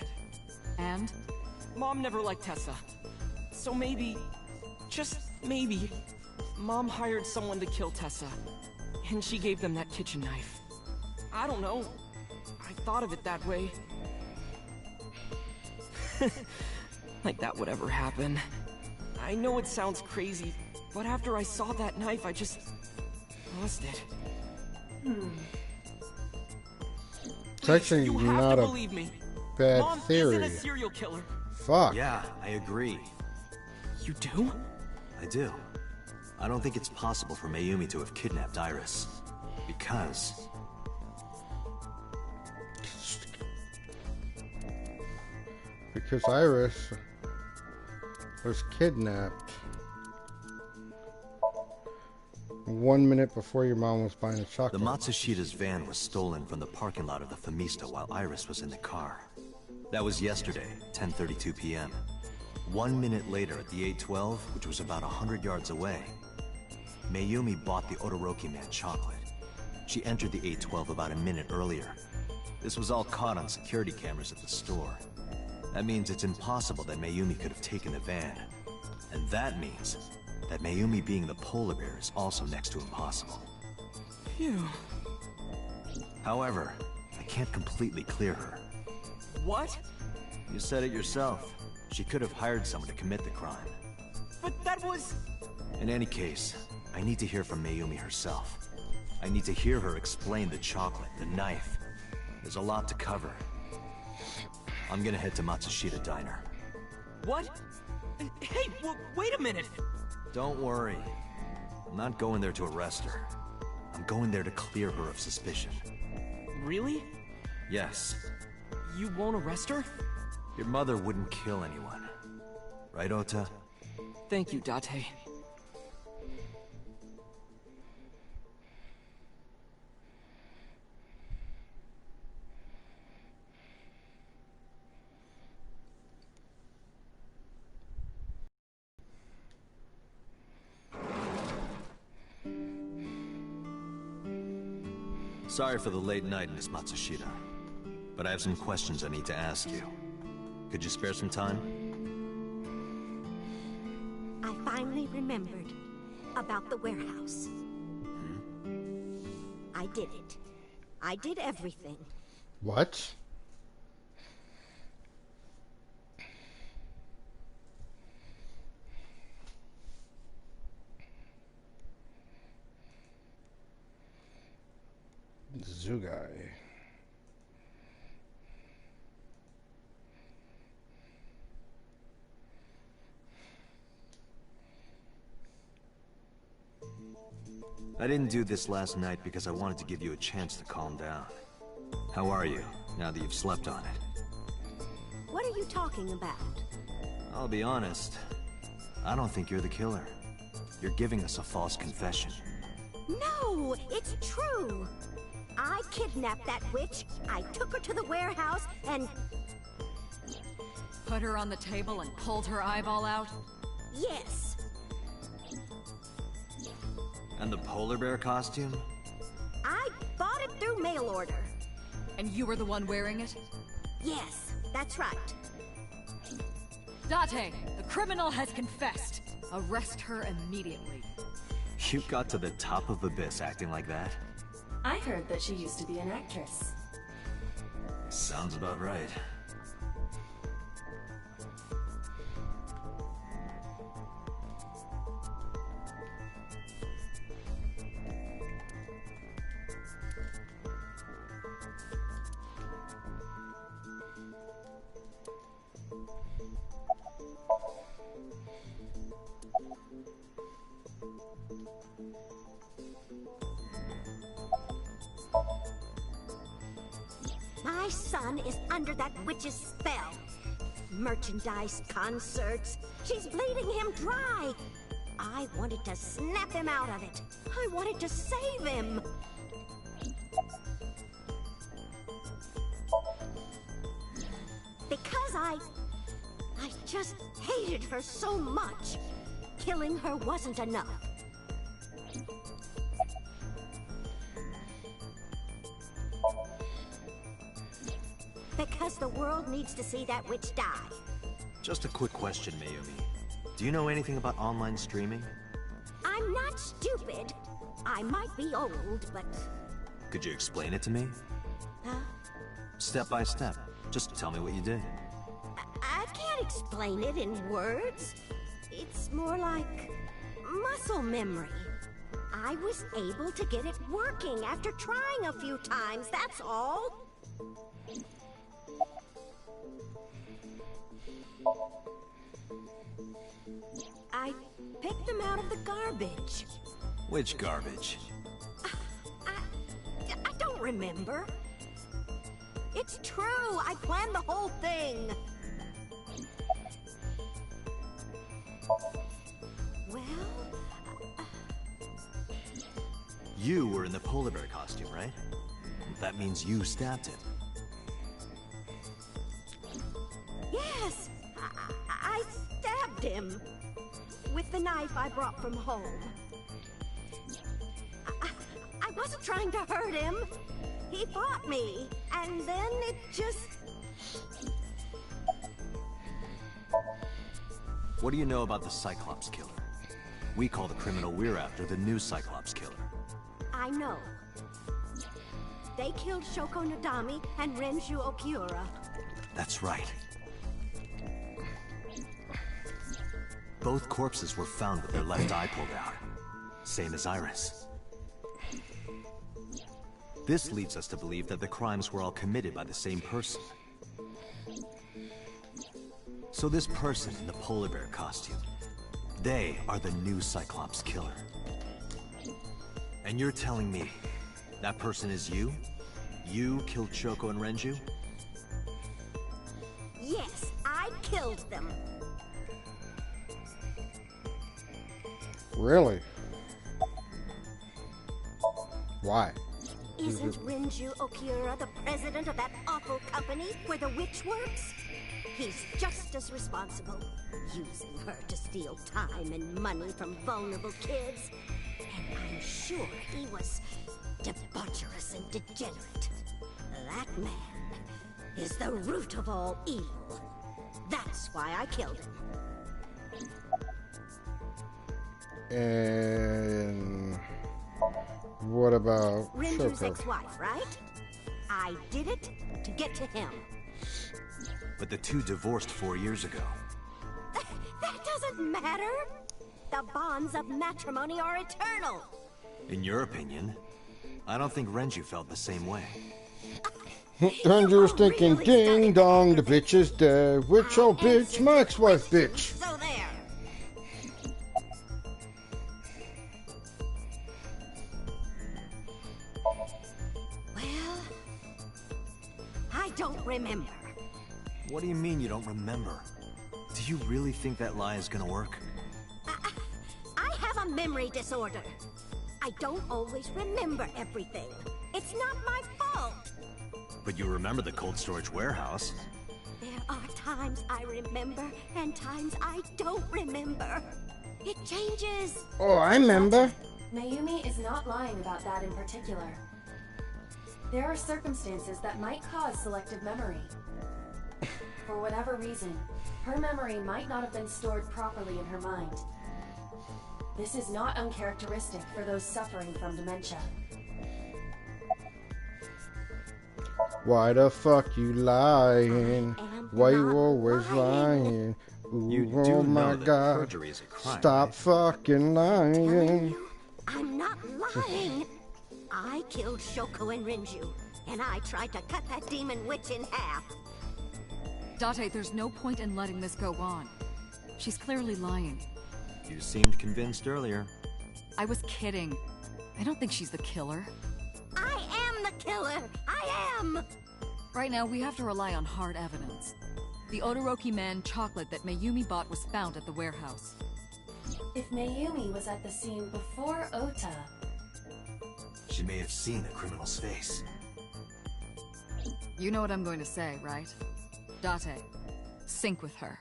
D: Mom never liked Tessa. So maybe, just maybe, Mom hired someone to kill Tessa, and she gave them that kitchen knife. I don't know. I thought of it that way. Like that would ever happen. I know it sounds crazy, but after I saw that knife, I just lost it.
A: It's actually
D: you
A: not
D: have to
A: a
D: believe me.
A: bad
D: Mom
A: theory.
D: isn't a serial killer.
A: Fuck.
B: Yeah, I agree.
D: You do?
B: I do. I don't think it's possible for Mayumi to have kidnapped Iris. Because...
A: Because Iris was kidnapped 1 minute before your mom was buying a chocolate.
B: The Matsushida's van was stolen from the parking lot of the Famista while Iris was in the car. That was yesterday, 10:32 p.m. 1 minute later at the 812, which was about 100 yards away, Mayumi bought the Todoroki man chocolate. She entered the 812 about a minute earlier. This was all caught on security cameras at the store. That means it's impossible that Mayumi could have taken the van. And that means that Mayumi being the polar bear is also next to impossible.
D: Phew.
B: However, I can't completely clear her.
D: What?
B: You said it yourself. She could have hired someone to commit the crime.
D: But that was...
B: In any case, I need to hear from Mayumi herself. I need to hear her explain the chocolate, the knife. There's a lot to cover. I'm gonna head to Matsushita Diner.
D: What? Hey, wait a minute!
B: Don't worry. I'm not going there to arrest her. I'm going there to clear her of suspicion.
D: Really?
B: Yes.
D: You won't arrest her?
B: Your mother wouldn't kill anyone. Right, Ota?
D: Thank you, Date.
B: Sorry for the late night, Miss Matsushita. But I have some questions I need to ask you. Could you spare some time?
H: I finally remembered about the warehouse. I did it. I did everything.
A: What? Zugai.
B: I didn't do this last night because I wanted to give you a chance to calm down. How are you, now that you've slept on it?
H: What are you talking about?
B: I'll be honest. I don't think you're the killer. You're giving us a false confession.
H: No, it's true. I kidnapped that witch, I took her to the warehouse, and...
E: Put her on the table and pulled her eyeball out?
H: Yes.
B: And the polar bear costume?
H: I bought it through mail order.
E: And you were the one wearing it?
H: Yes, that's right.
E: Date, the criminal has confessed. Arrest her immediately.
B: You got to the top of Abyss acting like that?
C: I heard that she used to be an actress.
B: Sounds about right.
H: My son is under that witch's spell. Merchandise, concerts. She's bleeding him dry. I wanted to snap him out of it. I wanted to save him. Because I just hated her so much. Killing her wasn't enough. Because the world needs to see that witch die.
B: Just a quick question, Mayumi. Do you know anything about online streaming?
H: I'm not stupid. I might be old, but...
B: Could you explain it to me?
H: Huh?
B: Step by step. Just tell me what you did.
H: I can't explain it in words. It's more like muscle memory. I was able to get it working after trying a few times, that's all. I picked them out of the garbage.
B: Which garbage?
H: I don't remember. It's true. I planned the whole thing. Well...
B: You were in the polar bear costume, right? That means you stabbed him.
H: Yes! I stabbed him. With the knife I brought from home. I wasn't trying to hurt him. He fought me, and then it just...
B: What do you know about the Cyclops killer? We call the criminal we're after the new Cyclops killer.
H: I know. They killed Shoko Nadami and Renju Okiura.
B: That's right. Both corpses were found with their left eye pulled out. Same as Iris. This leads us to believe that the crimes were all committed by the same person. So this person in the polar bear costume, they are the new Cyclops killer. And you're telling me that person is you? You killed Shoko and Renju?
H: Yes, I killed them.
A: Really? Why?
H: Isn't Renju Okiura the president of that awful company where the witch works? He's just as responsible, using her to steal time and money from vulnerable kids. And I'm sure he was debaucherous and degenerate. That man is the root of all evil. That's why I killed him.
A: And what about
H: Renju's
A: Shoko?
H: ex-wife, right? I did it to get to him.
B: But the two divorced 4 years ago.
H: That doesn't matter. The bonds of matrimony are eternal.
B: In your opinion, I don't think Renju felt the same way.
A: Renju was thinking, ding dong, the bitch is dead. Which old bitch? My ex-wife bitch.
H: So there. Well, I don't remember.
B: What do you mean you don't remember? Do you really think that lie is gonna work?
H: I have a memory disorder. I don't always remember everything. It's not my fault.
B: But you remember the cold storage warehouse.
H: There are times I remember and times I don't remember. It changes.
A: Oh, I remember.
C: Mayumi is not lying about that in particular. There are circumstances that might cause selective memory. For whatever reason, her memory might not have been stored properly in her mind. This is not uncharacteristic for those suffering from dementia.
A: Why the fuck you lying? Why you always lying? Ooh,
B: You do
A: oh
B: know
A: my
B: that
A: god.
B: perjury is a crime,
A: Stop
B: right?
A: fucking lying.
H: I'm not lying. I killed Shoko and Renju, and I tried to cut that demon witch in half.
E: Date, there's no point in letting this go on. She's clearly lying.
B: You seemed convinced earlier.
E: I was kidding. I don't think she's the killer.
H: I am the killer! I am!
E: Right now, we have to rely on hard evidence. The Odoroki Man chocolate that Mayumi bought was found at the warehouse.
C: If Mayumi was at the scene before Ota,
B: She may have seen the criminal's face.
E: You know what I'm going to say, right? Date, sync with her.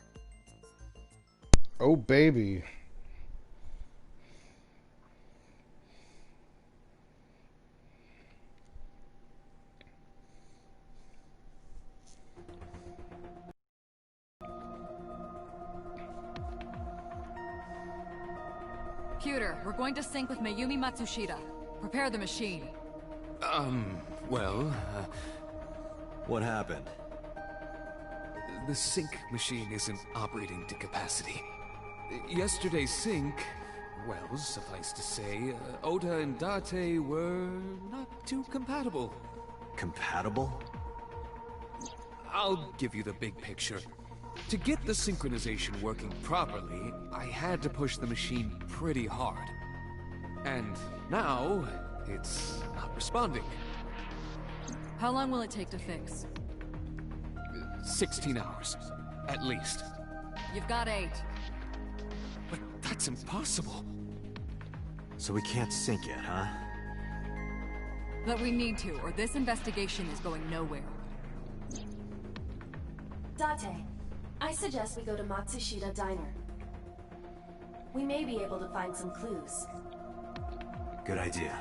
A: Oh, baby.
E: Computer, we're going to sync with Mayumi Matsushita. Prepare the machine.
F: Well,
B: What happened?
F: the sync machine isn't operating to capacity. Yesterday's sync, well, suffice to say, Ota and Date were not too compatible.
B: Compatible?
F: I'll give you the big picture. To get the synchronization working properly, I had to push the machine pretty hard. And now, it's not responding.
E: How long will it take to fix?
F: 16 hours, at least.
E: You've got 8.
F: But that's impossible.
B: So we can't sync it, huh?
E: But we need to, or this investigation is going nowhere.
C: Date, I suggest we go to Matsushita Diner. We may be able to find some clues.
B: Good idea.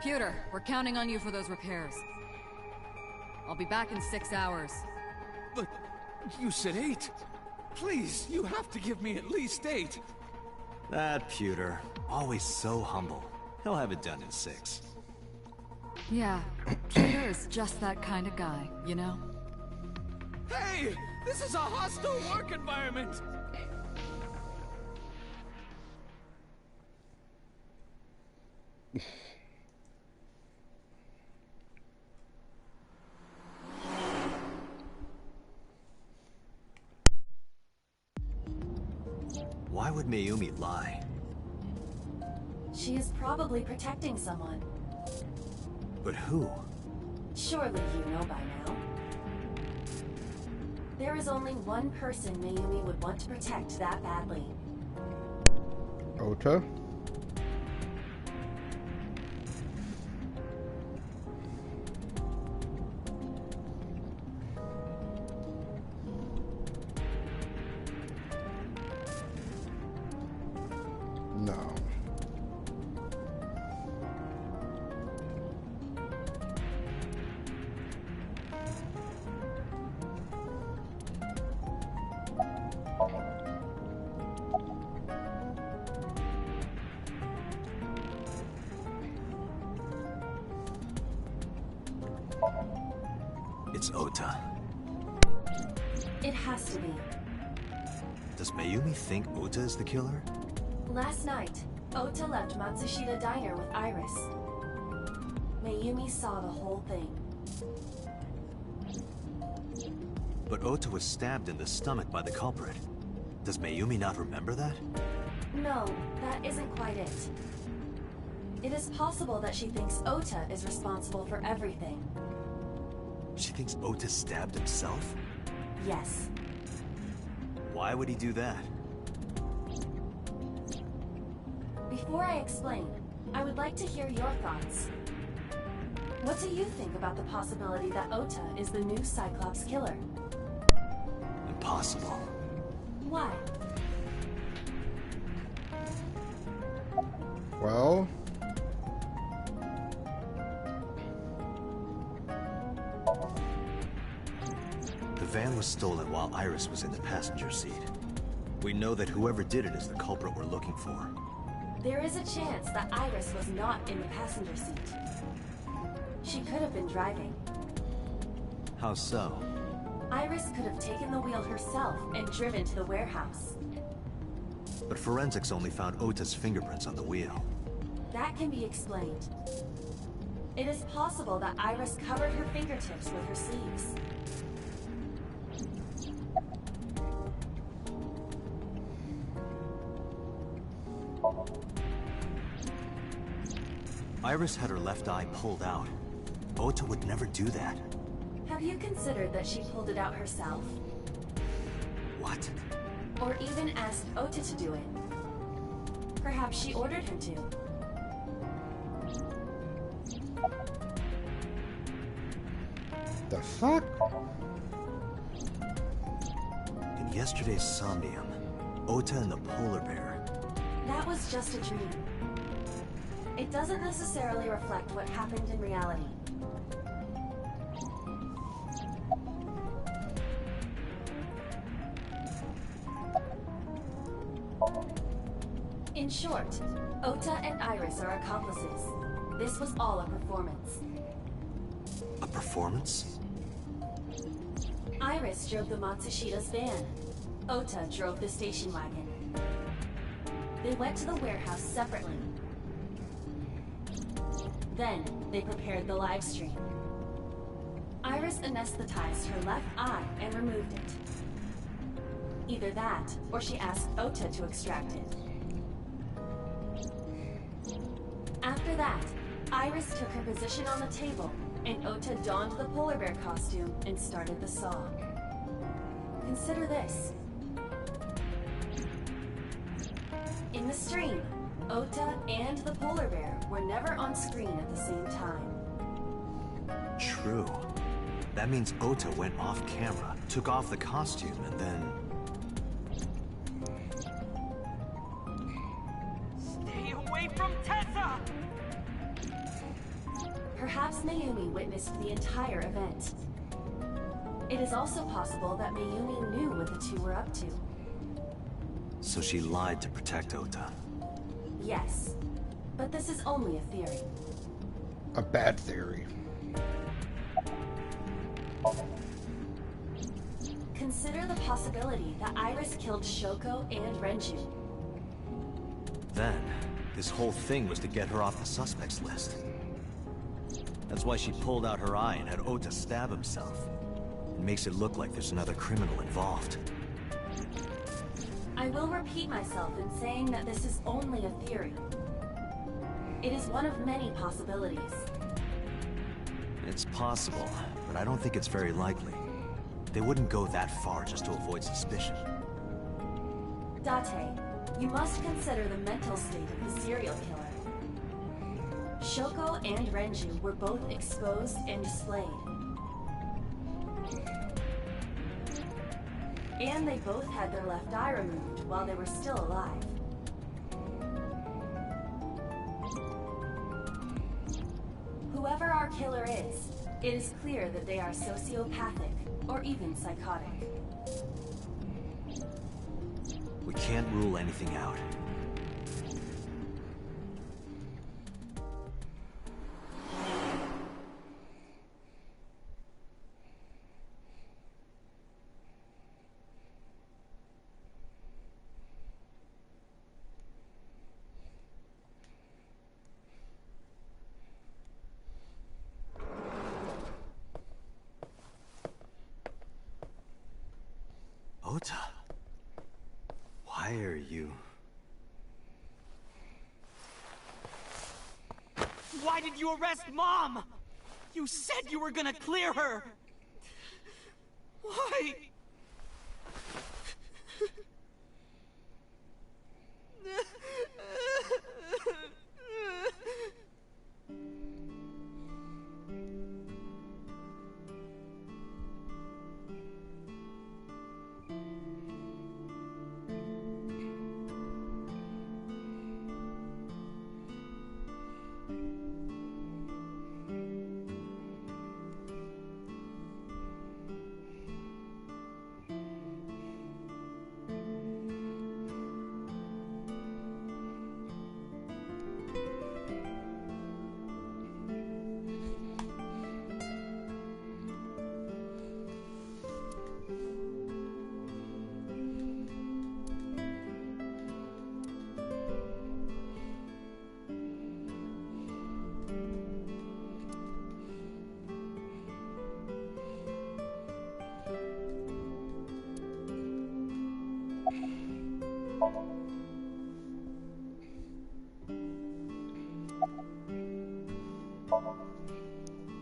E: Pewter, we're counting on you for those repairs. I'll be back in 6 hours.
F: But you said 8. Please, you have to give me at least 8.
B: That Pewter, always so humble. He'll have it done in 6.
E: Yeah, Pewter is just that kind of guy, you know?
F: Hey! This is a hostile work environment!
B: Why would Mayumi lie?
C: She is probably protecting someone.
B: But who?
C: Surely you know by now. There is only one person Mayumi would want to protect that badly.
A: Ota? No.
B: It's Ota.
C: It has to be.
B: Does Mayumi think Ota is the killer?
C: Last night, Ota left Matsushita Diner with Iris. Mayumi saw the whole thing.
B: But Ota was stabbed in the stomach by the culprit. Does Mayumi not remember that?
C: No, that isn't quite it. It is possible that she thinks Ota is responsible for everything.
B: She thinks Ota stabbed himself?
C: Yes.
B: Why would he do that?
C: Before I explain, I would like to hear your thoughts. What do you think about the possibility that Ota is the new Cyclops killer?
B: Impossible.
C: Why?
A: Well...
B: The van was stolen while Iris was in the passenger seat. We know that whoever did it is the culprit we're looking for.
C: There is a chance that Iris was not in the passenger seat. She could have been driving.
B: How so?
C: Iris could have taken the wheel herself and driven to the warehouse.
B: But forensics only found Ota's fingerprints on the wheel.
C: That can be explained. It is possible that Iris covered her fingertips with her sleeves.
B: Iris had her left eye pulled out. Ota would never do that.
C: Have you considered that she pulled it out herself?
B: What?
C: Or even asked Ota to do it? Perhaps she ordered him to.
A: The fuck?
B: In yesterday's Somnium, Ota and the polar bear.
C: That was just a dream. It doesn't necessarily reflect what happened in reality. In short, Ota and Iris are accomplices. This was all a performance.
B: A performance?
C: Iris drove the Matsushita's van. Ota drove the station wagon. They went to the warehouse separately. Then, they prepared the live stream. Iris anesthetized her left eye and removed it. Either that, or she asked Ota to extract it. After that, Iris took her position on the table, and Ota donned the polar bear costume and started the song. Consider this. In the stream, Ota and the polar bear were never on screen at the same time.
B: True. That means Ota went off camera, took off the costume, and then...
D: Stay away from Tessa!
C: Perhaps Mayumi witnessed the entire event. It is also possible that Mayumi knew what the two were up to.
B: So she lied to protect Ota.
C: Yes, but this is only a theory.
A: A bad theory.
C: Consider the possibility that Iris killed Shoko and Renju.
B: Then, this whole thing was to get her off the suspects list. That's why she pulled out her eye and had Ota stab himself. It makes it look like there's another criminal involved.
C: I will repeat myself in saying that this is only a theory. It is one of many possibilities.
B: It's possible, but I don't think it's very likely. They wouldn't go that far just to avoid suspicion.
C: Date, you must consider the mental state of the serial killer. Shoko and Renju were both exposed and displayed. And they both had their left eye removed while they were still alive. Whoever our killer is, it is clear that they are sociopathic or even psychotic.
B: We can't rule anything out. Ota, why are you...
D: Why did you arrest Mom? You said you were gonna clear her! Why?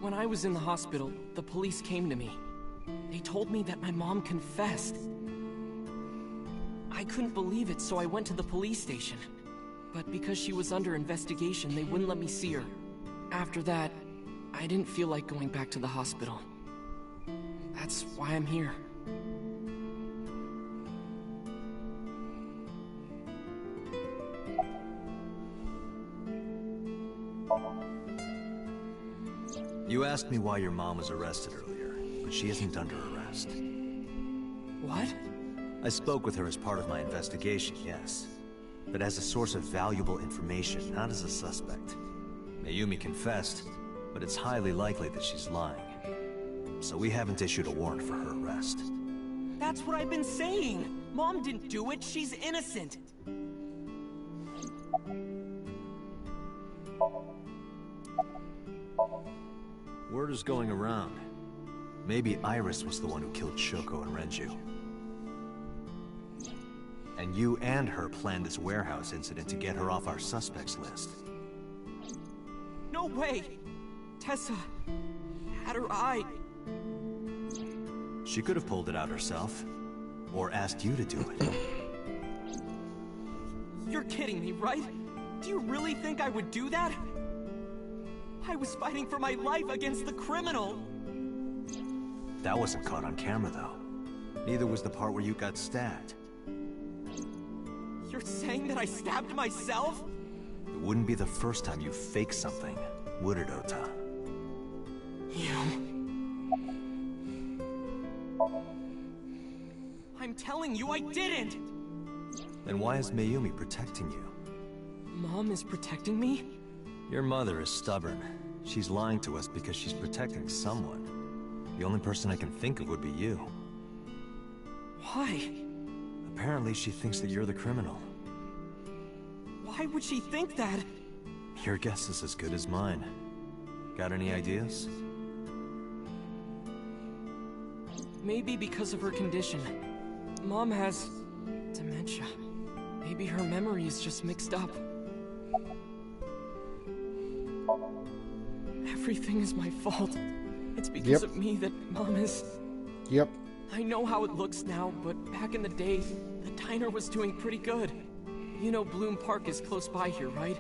D: When I was in the hospital, the police came to me. They told me that my mom confessed. I couldn't believe it, so I went to the police station. But because she was under investigation, they wouldn't let me see her. After that, I didn't feel like going back to the hospital. That's why I'm here.
B: You asked me why your mom was arrested earlier, but she isn't under arrest.
D: What?
B: I spoke with her as part of my investigation, yes. But as a source of valuable information, not as a suspect. Mayumi confessed, but it's highly likely that she's lying. So we haven't issued a warrant for her arrest.
D: That's what I've been saying! Mom didn't do it, she's innocent!
B: Word is going around. Maybe Iris was the one who killed Shoko and Renju. And you and her planned this warehouse incident to get her off our suspects list.
D: No way! Tessa had her eye.
B: She could have pulled it out herself. Or asked you to do it.
D: You're kidding me, right? Do you really think I would do that? I was fighting for my life against the criminal!
B: That wasn't caught on camera, though. Neither was the part where you got stabbed.
D: You're saying that I stabbed myself?
B: It wouldn't be the first time you faked something, would it, Ota?
D: You... I'm telling you, I didn't!
B: Then why is Mayumi protecting you?
D: Mom is protecting me?
B: Your mother is stubborn. She's lying to us because she's protecting someone. The only person I can think of would be you.
D: Why?
B: Apparently she thinks that you're the criminal.
D: Why would she think that?
B: Your guess is as good as mine. Got any ideas?
D: Maybe because of her condition. Mom has... dementia. Maybe her memory is just mixed up. Everything is my fault. It's because of me that Mom is...
A: Yep.
D: I know how it looks now, but back in the day, the diner was doing pretty good. You know Bloom Park is close by here, right?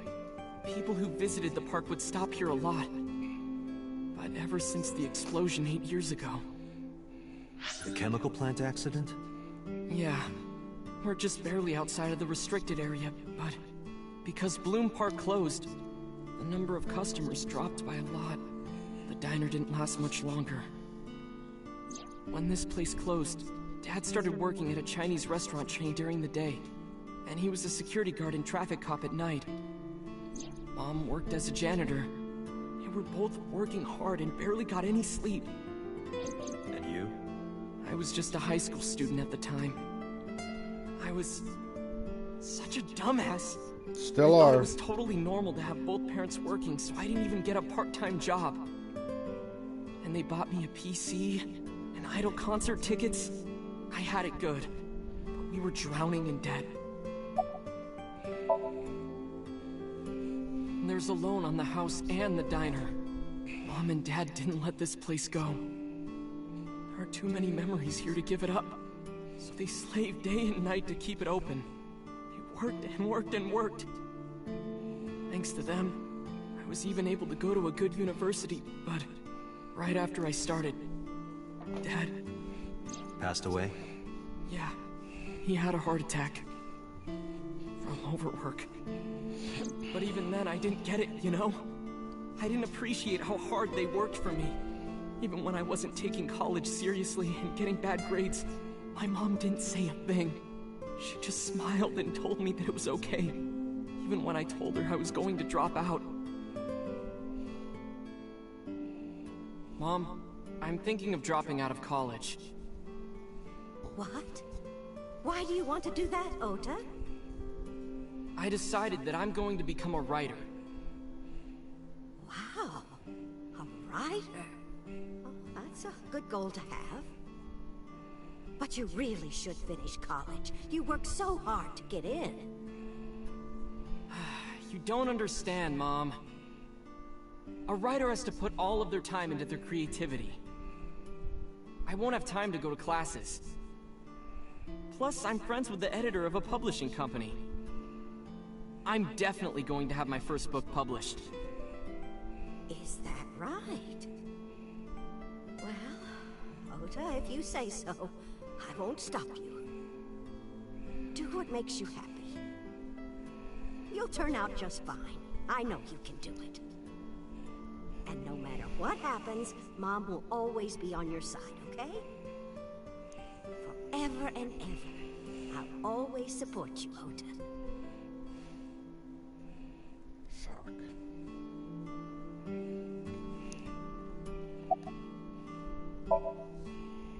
D: People who visited the park would stop here a lot. But ever since the explosion 8 years ago...
B: The chemical plant accident?
D: Yeah. We're just barely outside of the restricted area, but... because Bloom Park closed, the number of customers dropped by a lot. The diner didn't last much longer. When this place closed, Dad started working at a Chinese restaurant chain during the day, and he was a security guard and traffic cop at night. Mom worked as a janitor. They were both working hard and barely got any sleep.
B: And you?
D: I was just a high school student at the time. I was... such a dumbass.
A: Still
D: I thought
A: are.
D: it was totally normal to have both parents working, so I didn't even get a part-time job. And they bought me a PC, and idol concert tickets. I had it good, but we were drowning in debt. And there's a loan on the house and the diner. Mom and Dad didn't let this place go. There are too many memories here to give it up. So they slaved day and night to keep it open. They worked and worked and worked. Thanks to them, I was even able to go to a good university, but right after I started, Dad...
B: Passed away?
D: Yeah, he had a heart attack. From overwork. But even then, I didn't get it, you know? I didn't appreciate how hard they worked for me. Even when I wasn't taking college seriously and getting bad grades, my mom didn't say a thing. She just smiled and told me that it was okay. Even when I told her I was going to drop out. Mom, I'm thinking of dropping out of college.
H: What? Why do you want to do that, Ota?
D: I decided that I'm going to become a writer.
H: Wow. A writer? Oh, that's a good goal to have. But you really should finish college. You worked so hard to get in.
D: You don't understand, Mom. A writer has to put all of their time into their creativity. I won't have time to go to classes. Plus, I'm friends with the editor of a publishing company. I'm definitely going to have my first book published.
H: Is that right? Well, Ota, if you say so, I won't stop you. Do what makes you happy. You'll turn out just fine. I know you can do it. And no matter what happens, Mom will always be on your side, okay? Forever and ever, I'll always support you, Ota.
A: Fuck.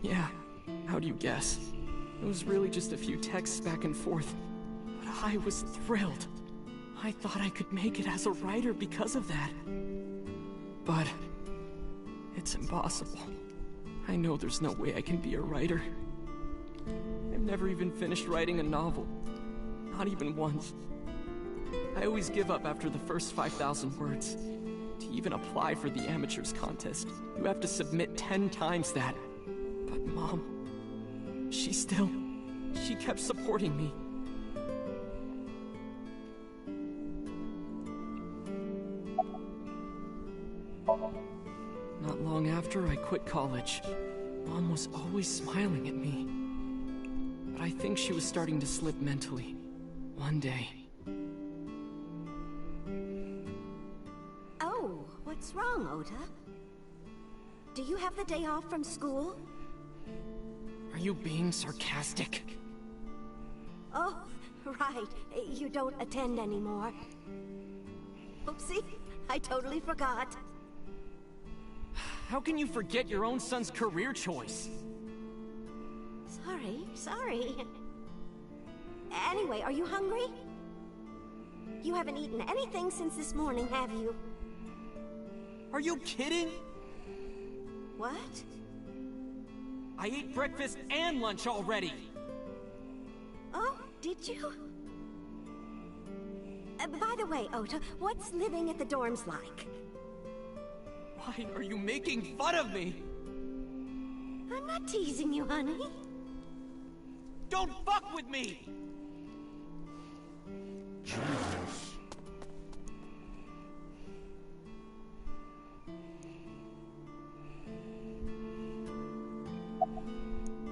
D: Yeah, how do you guess? It was really just a few texts back and forth. But I was thrilled. I thought I could make it as a writer because of that. But it's impossible. I know there's no way I can be a writer. I've never even finished writing a novel. Not even once. I always give up after the first 5,000 words. To even apply for the amateurs contest, you have to submit 10 times that. But Mom, she kept supporting me. Not long after I quit college, Mom was always smiling at me. But I think she was starting to slip mentally. One day.
H: Oh, what's wrong, Ota? Do you have the day off from school?
D: Are you being sarcastic?
H: Oh, right. You don't attend anymore. Oopsie, I totally forgot.
D: How can you forget your own son's career choice?
H: Sorry. Anyway, are you hungry? You haven't eaten anything since this morning, have you?
D: Are you kidding?
H: What?
D: I ate breakfast and lunch already!
H: Oh, did you? By the way, Ota, what's living at the dorms like?
D: Why are you making fun of me?
H: I'm not teasing you, honey.
D: Don't fuck with me!
A: Jesus.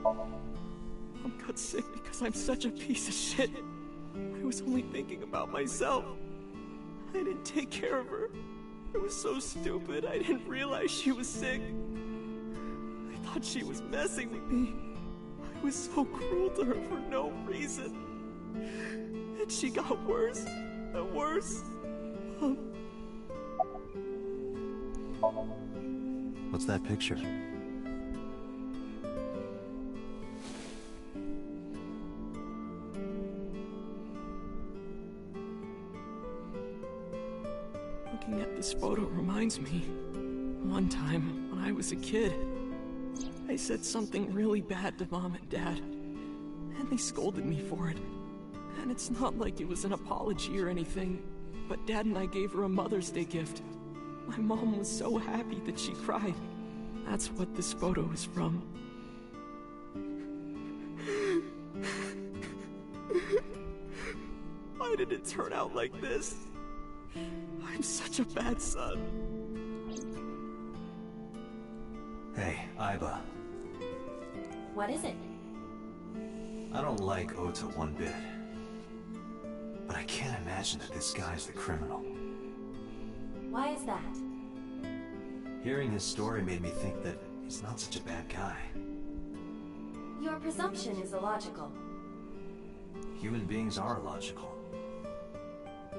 D: Mom got sick because I'm such a piece of shit. I was only thinking about myself. I didn't take care of her. I was so stupid, I didn't realize she was sick. I thought she was messing with me. I was so cruel to her for no reason. And she got worse and worse.
B: What's that picture?
D: Looking at this photo reminds me, one time when I was a kid, I said something really bad to Mom and Dad, and they scolded me for it. And it's not like it was an apology or anything, but Dad and I gave her a Mother's Day gift. My mom was so happy that she cried. That's what this photo is from. Why did it turn out like this? I'm such a bad son.
B: Hey, Aiba.
C: What is it?
B: I don't like Ota one bit. But I can't imagine that this guy's the criminal.
C: Why is that?
B: Hearing his story made me think that he's not such a bad guy.
C: Your presumption is illogical.
B: Human beings are illogical.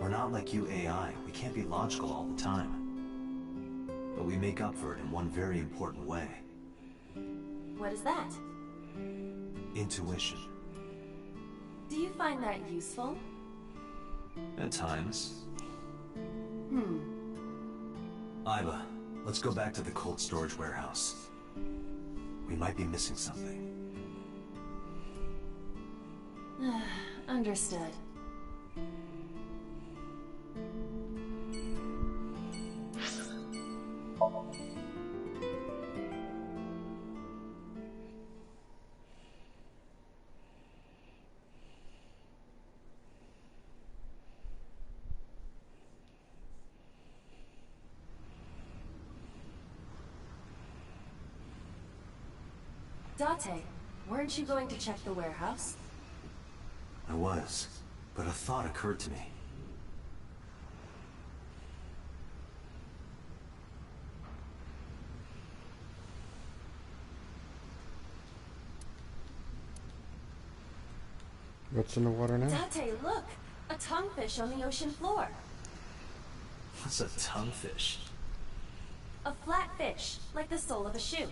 B: We're not like you AI. We can't be logical all the time. But we make up for it in one very important way.
C: What is that?
B: Intuition.
C: Do you find that useful?
B: At times. Aiba, let's go back to the cold storage warehouse. We might be missing something.
C: Understood. Date, weren't you going to check the warehouse?
B: I was, but a thought occurred to me.
A: What's in the water now?
C: Date, look! A tonguefish on the ocean floor.
B: What's a tonguefish?
C: A flat fish, like the sole of a shoe.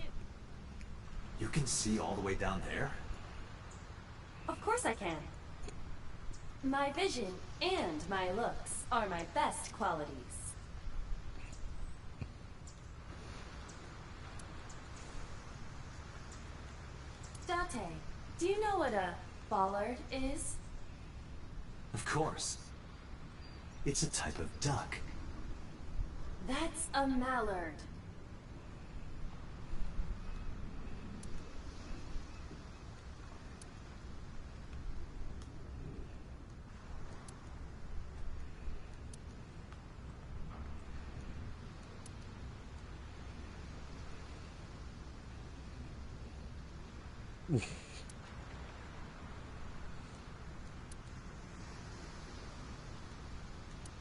B: You can see all the way down there?
C: Of course I can. My vision and my looks are my best qualities. Date, do you know what a bollard is?
B: Of course. It's a type of duck.
C: That's a mallard.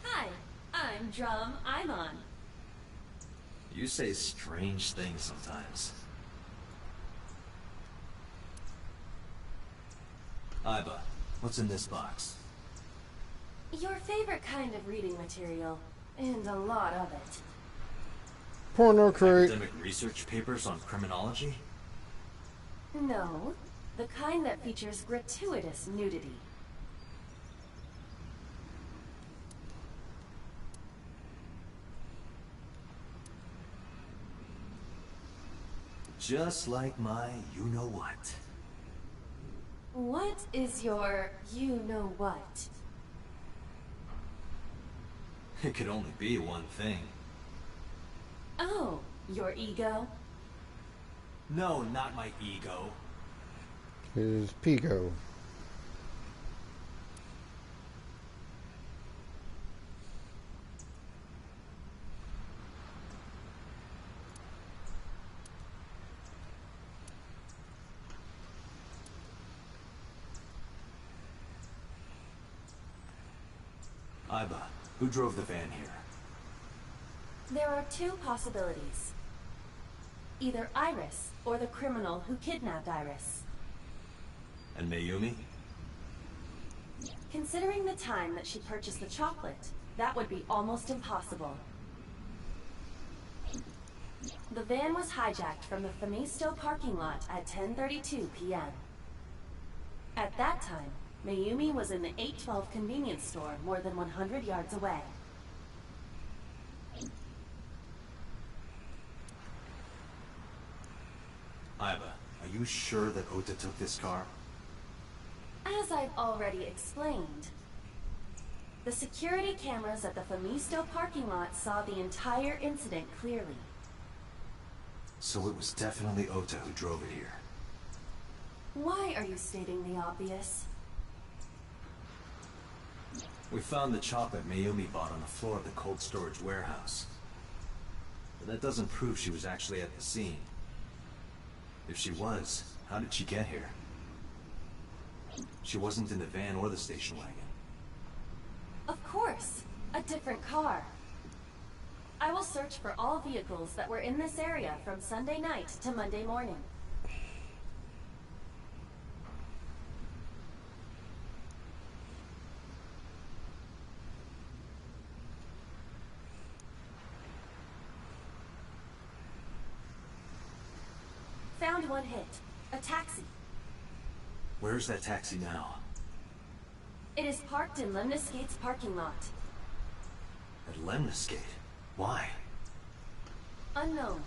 C: Hi, I'm Drum Imon.
B: You say strange things sometimes. Iba, what's in this box?
C: Your favorite kind of reading material, and a lot of it.
A: Porno crate.
B: Academic research papers on criminology?
C: No, the kind that features gratuitous nudity.
B: Just like my you-know-what.
C: What is your you-know-what?
B: It could only be one thing.
C: Oh, your ego?
B: No, not my ego.
A: His Pico.
B: Iba, who drove the van here?
C: There are two possibilities. Either Iris, or the criminal who kidnapped Iris.
B: And Mayumi?
C: Considering the time that she purchased the chocolate, that would be almost impossible. The van was hijacked from the Famisto parking lot at 10:32 p.m. At that time, Mayumi was in the 812 convenience store more than 100 yards away.
B: Iba, are you sure that Ota took this car?
C: As I've already explained, the security cameras at the Famisto parking lot saw the entire incident clearly.
B: So it was definitely Ota who drove it here.
C: Why are you stating the obvious?
B: We found the chocolate Mayumi bought on the floor of the cold storage warehouse. But that doesn't prove she was actually at the scene. If she was, how did she get here? She wasn't in the van or the station wagon.
C: Of course, a different car. I will search for all vehicles that were in this area from Sunday night to Monday morning. Found one hit. A taxi.
B: Where's that taxi now?
C: It is parked in Lemniscate's parking lot.
B: At Lemniscate? Why?
C: Unknown.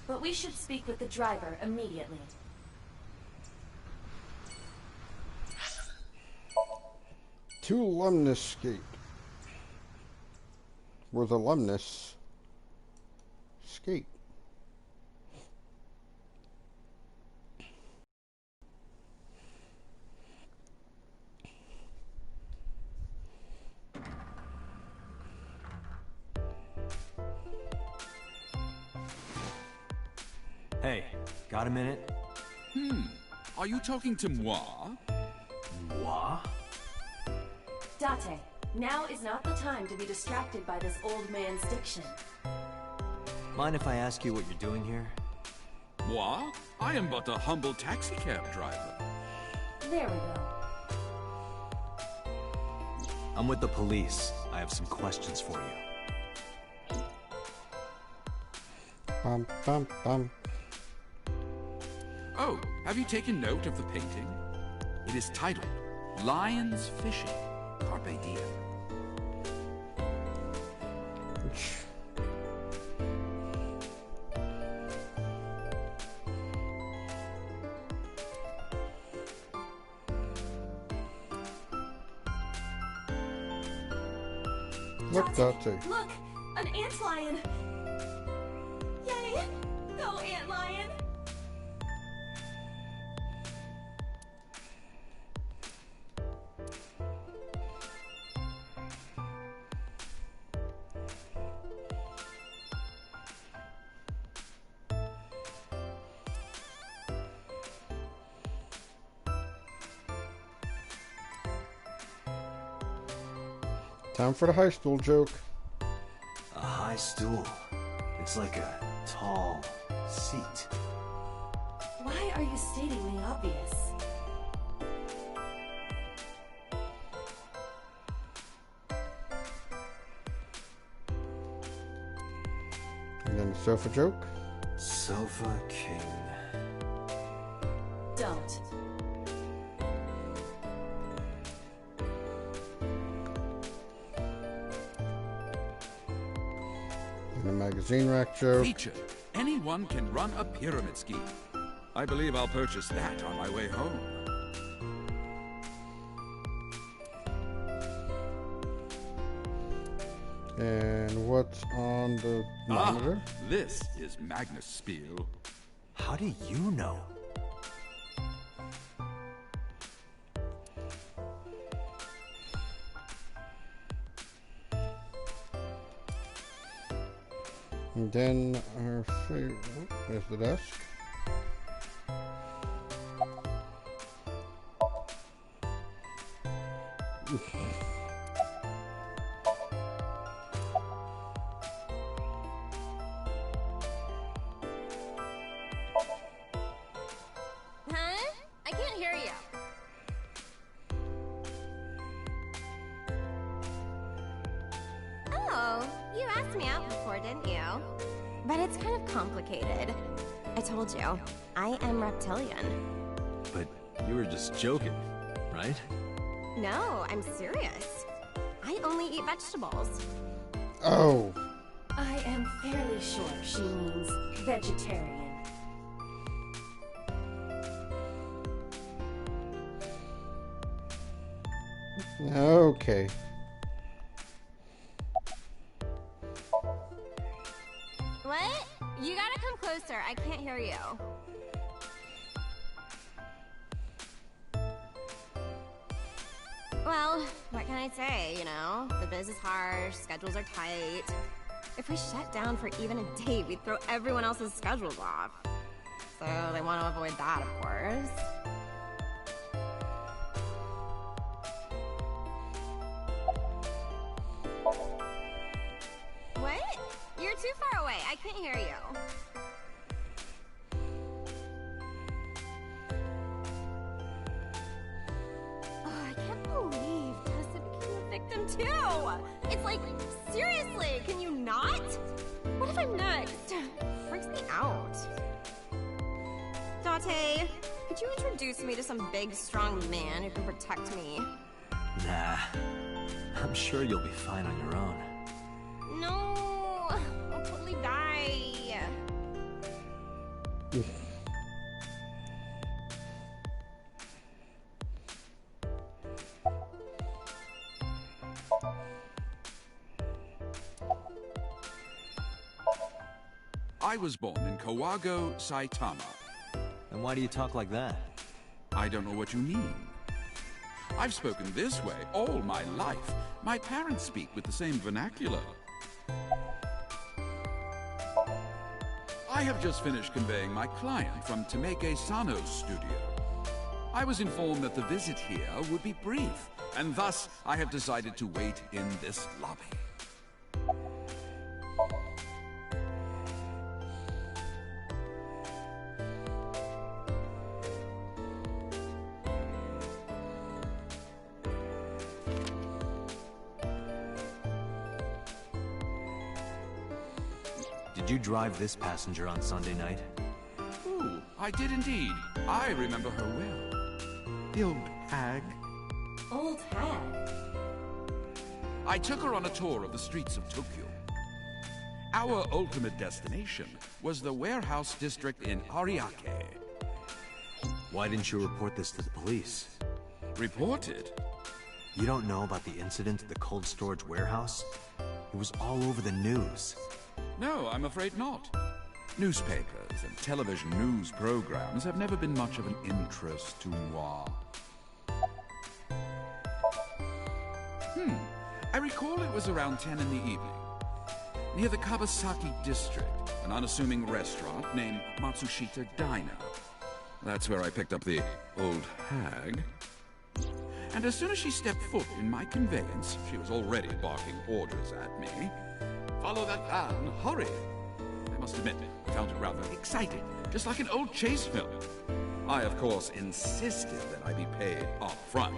C: But we should speak with the driver immediately.
A: To Lemniscate. Where the Lemnis skate.
B: Hey, got a minute?
O: Are you talking to moi?
B: Moi?
C: Date, now is not the time to be distracted by this old man's diction.
B: Mind if I ask you what you're doing here?
O: Moi? I am but a humble taxicab driver.
C: There we go.
B: I'm with the police. I have some questions for you.
A: Bum, bum, bum.
O: Oh, have you taken note of the painting? It is titled, Lions fishing. Carpe diem.
A: Look, Dante.
C: Look! An antlion! Yay! Go, antlion!
A: Time for the high stool joke.
B: A high stool. It's like a tall seat.
C: Why are you stating the obvious?
A: And then the sofa joke.
B: Sofa king.
C: Don't.
A: And the magazine rack joke.
O: Feature. Anyone can run a pyramid scheme. I believe I'll purchase that on my way home.
A: And what's on the monitor?
O: This is Magnus Spiel.
B: How do you know?
A: And then our favorite. There's the desk.
L: Huh? I can't hear you. Oh, you asked me out before, didn't you? But it's kind of complicated. I told you, I am reptilian.
B: But you were just joking, right?
L: No, I'm serious. I only eat vegetables.
A: Oh.
C: I am fairly sure she means vegetarian.
A: Okay.
L: What? You gotta come closer. I can't hear you. Well, what can I say, you know? The biz is harsh, schedules are tight. If we shut down for even a day, we'd throw everyone else's schedules off. So they want to avoid that, of course. What? You're too far away. I can't hear you. Oh, I can't believe Tessa became a victim too. It's like, seriously, can you not? What if I'm next? Freaks me out. Date, could you introduce me to some big, strong man who can protect me?
B: Nah. I'm sure you'll be fine on your own.
L: No, I'll totally die.
O: I was born in Kawago, Saitama.
B: And why do you talk like that?
O: I don't know what you mean. I've spoken this way all my life. My parents speak with the same vernacular. I have just finished conveying my client from Tameke Sano's studio. I was informed that the visit here would be brief, and thus I have decided to wait in this lobby.
B: Did you drive this passenger on Sunday night?
O: Ooh, I did indeed. I remember her well.
K: The old hag.
O: I took her on a tour of the streets of Tokyo. Our ultimate destination was the warehouse district in Ariake.
B: Why didn't you report this to the police?
O: Report it?
B: You don't know about the incident at the cold storage warehouse? It was all over the news.
O: No, I'm afraid not. Newspapers and television news programs have never been much of an interest to moi. I recall it was around 10 in the evening. Near the Kawasaki district, an unassuming restaurant named Matsushita Diner. That's where I picked up the old hag. And as soon as she stepped foot in my conveyance, she was already barking orders at me. Follow that van, hurry! I must admit, I found it rather exciting, just like an old chase film. I, of course, insisted that I be paid up front.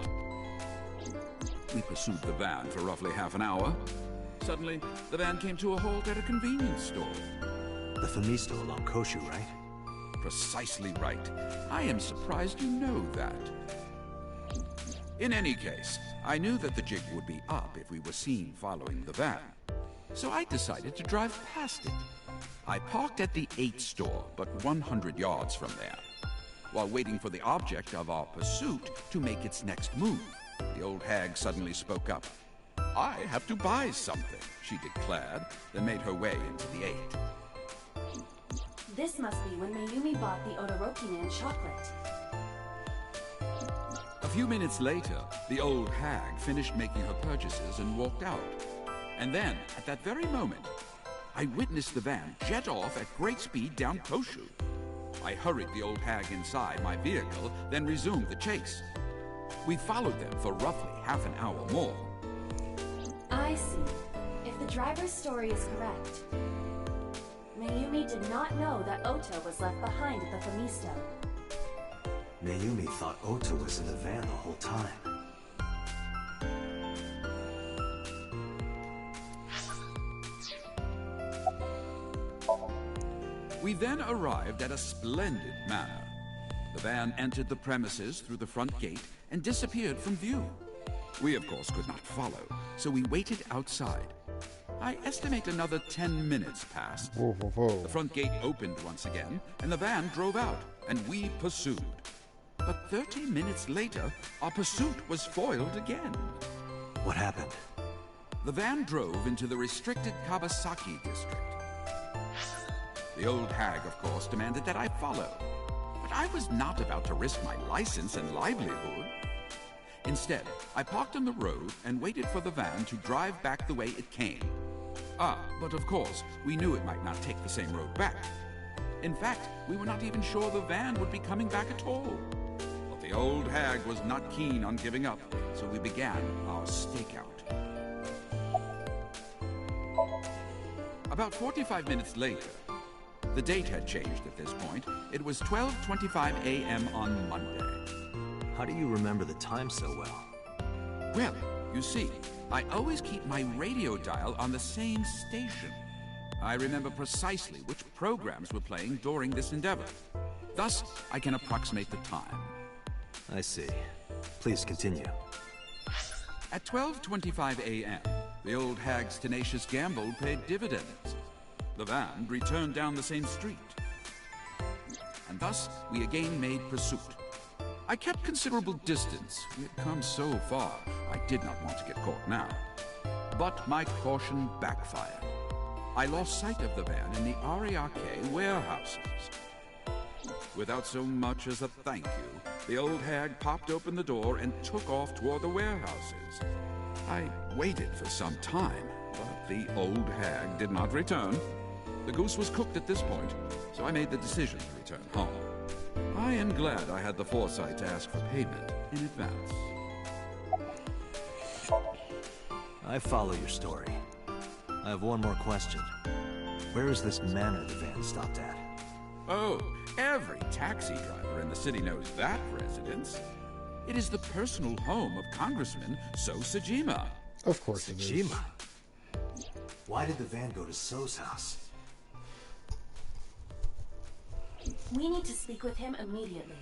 O: We pursued the van for roughly half an hour. Suddenly, the van came to a halt at a convenience store.
B: The Famisto along Koshu, right?
O: Precisely right. I am surprised you know that. In any case, I knew that the jig would be up if we were seen following the van. So I decided to drive past it. I parked at the 8 store, but 100 yards from there, while waiting for the object of our pursuit to make its next move. The old hag suddenly spoke up. I have to buy something, she declared, then made her way into the 8.
C: This must be when Mayumi bought the Odoroki Man chocolate.
O: A few minutes later, the old hag finished making her purchases and walked out. And then, at that very moment, I witnessed the van jet off at great speed down Koshu. I hurried the old hag inside my vehicle, then resumed the chase. We followed them for roughly half an hour more.
C: I see. If the driver's story is correct, Mayumi did not know that Ota was left behind at the Famisto.
B: Mayumi thought Ota was in the van the whole time.
O: We then arrived at a splendid manor. The van entered the premises through the front gate and disappeared from view. We, of course, could not follow, so we waited outside. I estimate another 10 minutes passed. The front gate opened once again, and the van drove out, and we pursued. But 30 minutes later, our pursuit was foiled again.
B: What happened?
O: The van drove into the restricted Kawasaki district. The old hag, of course, demanded that I follow. But I was not about to risk my license and livelihood. Instead, I parked on the road and waited for the van to drive back the way it came. But of course, we knew it might not take the same road back. In fact, we were not even sure the van would be coming back at all. But the old hag was not keen on giving up, so we began our stakeout. About 45 minutes later, the date had changed at this point. It was 12:25 a.m. on Monday.
B: How do you remember the time so well?
O: Well, you see, I always keep my radio dial on the same station. I remember precisely which programs were playing during this endeavor. Thus, I can approximate the time.
B: I see. Please continue.
O: At 12:25 a.m., the old hag's tenacious gamble paid dividends. The van returned down the same street. And thus, we again made pursuit. I kept considerable distance. We had come so far, I did not want to get caught now. But my caution backfired. I lost sight of the van in the Ariake warehouses. Without so much as a thank you, the old hag popped open the door and took off toward the warehouses. I waited for some time, but the old hag did not return. The goose was cooked at this point, so I made the decision to return home. I am glad I had the foresight to ask for payment in advance.
B: I follow your story. I have one more question. Where is this manor the van stopped at?
O: Oh, every taxi driver in the city knows that residence. It is the personal home of Congressman So Sajima.
A: Of course it is.
B: Sajima? Why did the van go to So's house?
C: We need to speak with him immediately.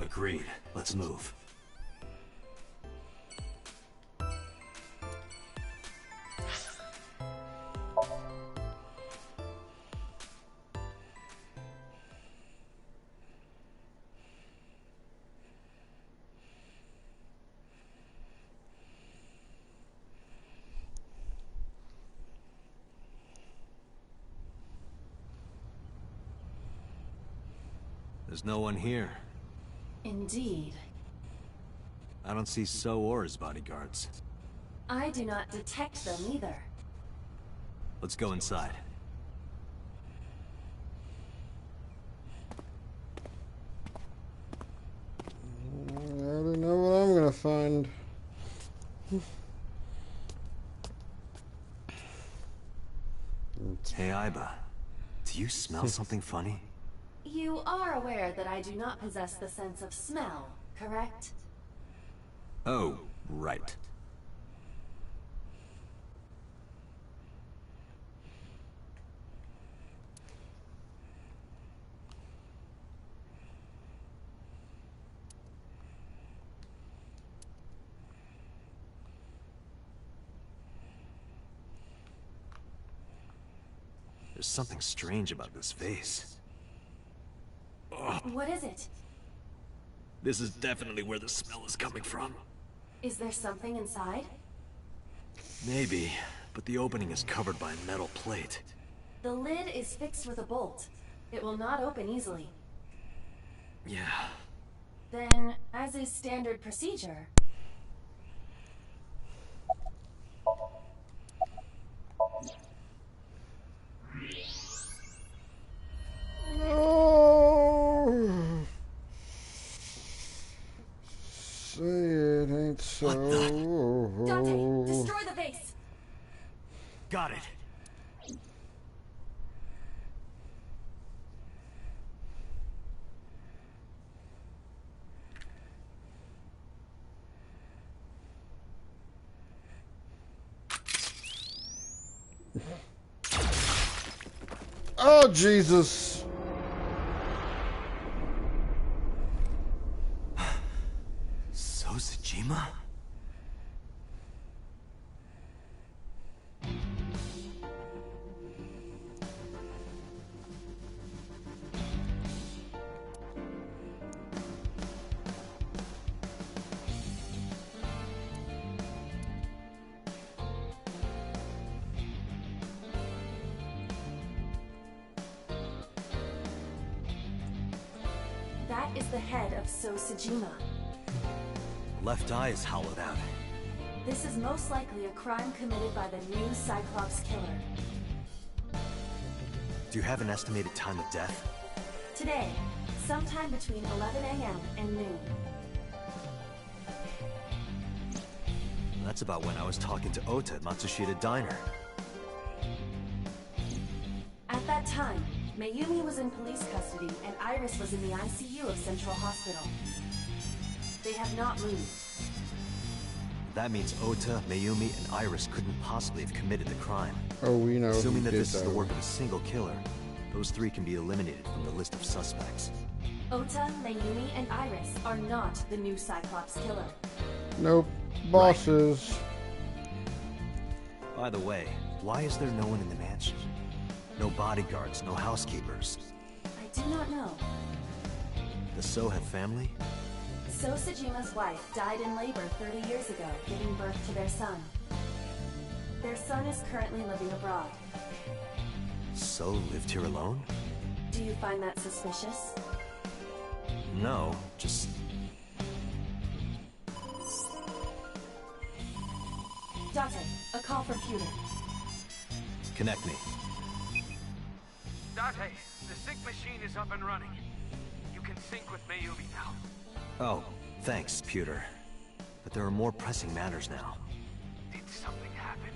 B: Agreed. Let's move. There's no one here.
C: Indeed.
B: I don't see So or his bodyguards.
C: I do not detect them either.
B: Let's go inside.
A: I already know what I'm gonna find.
B: Hey, Iba. Do you smell something funny?
C: You are aware that I do not possess the sense of smell, correct?
B: Oh, right. There's something strange about this vase. Ugh.
C: What is it?
B: This is definitely where the smell is coming from.
C: Is there something inside?
B: Maybe, but the opening is covered by a metal plate.
C: The lid is fixed with a bolt. It will not open easily.
B: Yeah.
C: Then, as is standard procedure...
A: No. Say it ain't so.
C: Dante, destroy the vase!
B: Got it.
A: Oh, Jesus.
B: So Sejima?
C: That is the head of So Sejima.
B: Left eye is hollowed out.
C: This is most likely a crime committed by the new Cyclops killer.
B: Do you have an estimated time of death?
C: Today, sometime between 11 a.m. and noon.
B: That's about when I was talking to Ota at Matsushita Diner.
C: At that time, Mayumi was in police custody and Iris was in the ICU of Central Hospital. They have not moved.
B: That means Ota, Mayumi, and Iris couldn't possibly have committed the crime.
A: Oh, we know.
B: Assuming that
A: did
B: this is the work of a single killer, those three can be eliminated from the list of suspects.
C: Ota, Mayumi, and Iris are not the new Cyclops killer.
A: Nope. Bosses.
B: By the way, why is there no one in the mansion? No bodyguards, no housekeepers.
C: I do not know.
B: Does So have family?
C: So Sejima's wife died in labor 30 years ago, giving birth to their son. Their son is currently living abroad.
B: So lived here alone?
C: Do you find that suspicious?
B: No, just...
C: Date, a call from Pewter.
B: Connect me.
P: Date, the sync machine is up and running. You can sync with Mayumi now.
B: Oh, thanks, Pewter. But there are more pressing matters now.
P: Did something happen?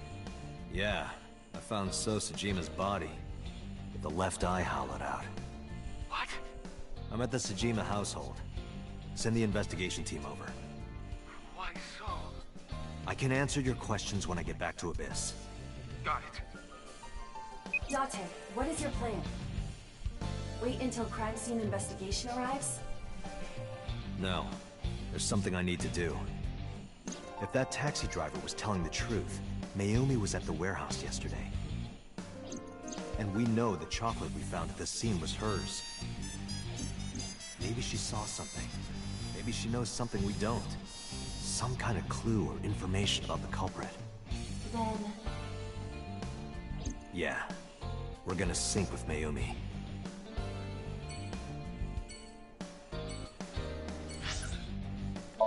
B: Yeah, I found So Sejima's body, with the left eye hollowed out.
P: What?
B: I'm at the Sejima household. Send the investigation team over.
P: Why so?
B: I can answer your questions when I get back to Abyss.
P: Got it.
C: Date, what is your plan? Wait until crime scene investigation arrives?
B: No. There's something I need to do. If that taxi driver was telling the truth, Mayumi was at the warehouse yesterday. And we know the chocolate we found at the scene was hers. Maybe she saw something. Maybe she knows something we don't. Some kind of clue or information about the culprit.
C: Then...
B: Yeah. We're gonna sync with Mayumi.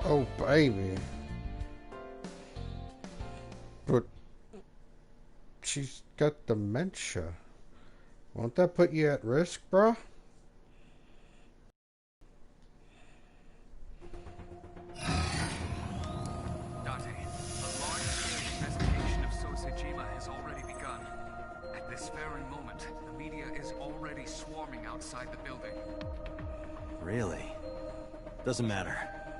A: Oh, baby. But she's got dementia. Won't that put you at risk, bruh?
F: Date, a large-scale investigation of Somnium has already begun. At this very moment, the media is already swarming outside the building.
B: Really? Doesn't matter.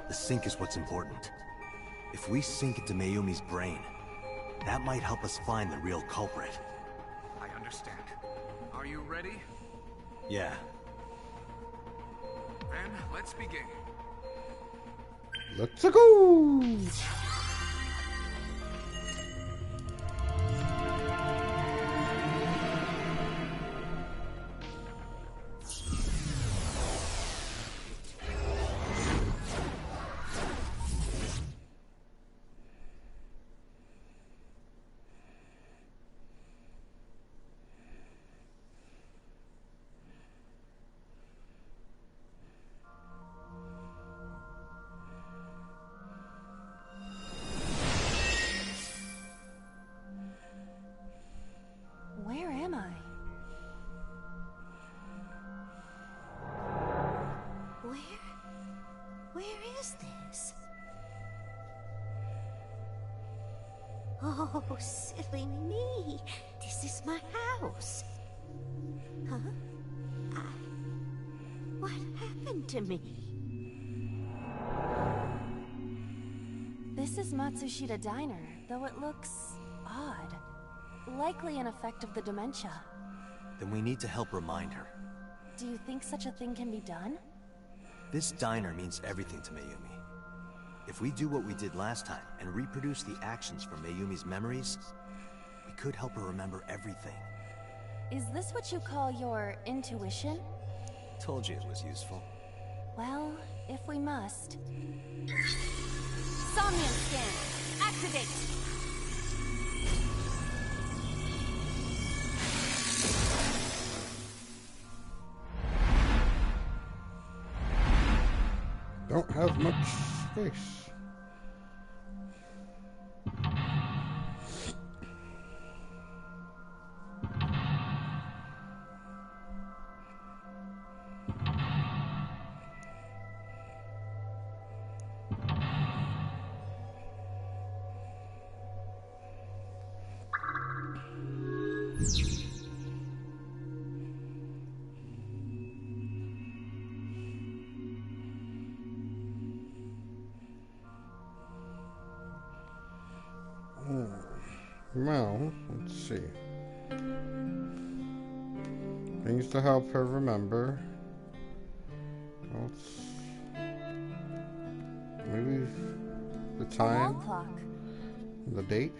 B: The sync is what's important. If we sink into Mayumi's brain, that might help us find the real culprit.
F: I understand. Are you ready?
B: Yeah.
F: Then, let's begin.
A: Let's go!
N: Where am I?
H: Where is this? Oh, silly me. This is my house. Huh? What happened to me?
N: This is Matsushita Diner, though it looks odd. Likely an effect of the dementia.
B: Then we need to help remind her.
N: Do you think such a thing can be done?
B: This diner means everything to Mayumi. If we do what we did last time and reproduce the actions from Mayumi's memories, we could help her remember everything.
N: Is this what you call your intuition?
B: Told you it was useful.
N: Well, if we must.
L: Somnium scan. Activate.
A: Don't have much space. Well, let's see. Things to help her remember. Maybe the time,
N: Wall clock.
A: the date.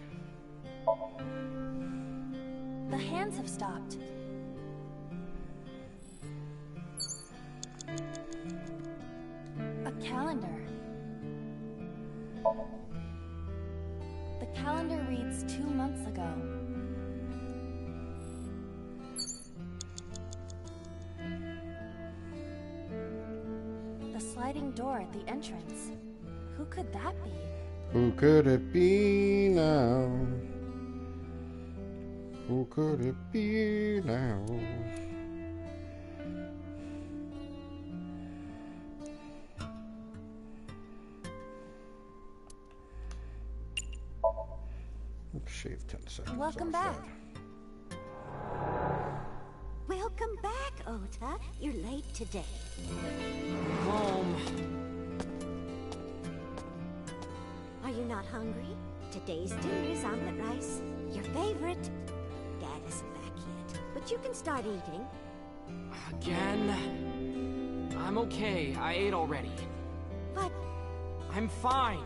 N: The hands have stopped. A calendar. The calendar reads 2 months ago. The sliding door at the entrance. Who could that be?
A: Who could it be now? Who could it be now? Let's shave 10 seconds.
N: Welcome
A: off
N: back.
A: that.
H: Welcome back, Ota. You're late today.
D: Mom.
H: Are you not hungry? Today's dinner is omelet rice. Your favorite. Dad isn't back yet, but you can start eating.
D: Again? I'm okay. I ate already.
H: But...
D: I'm fine.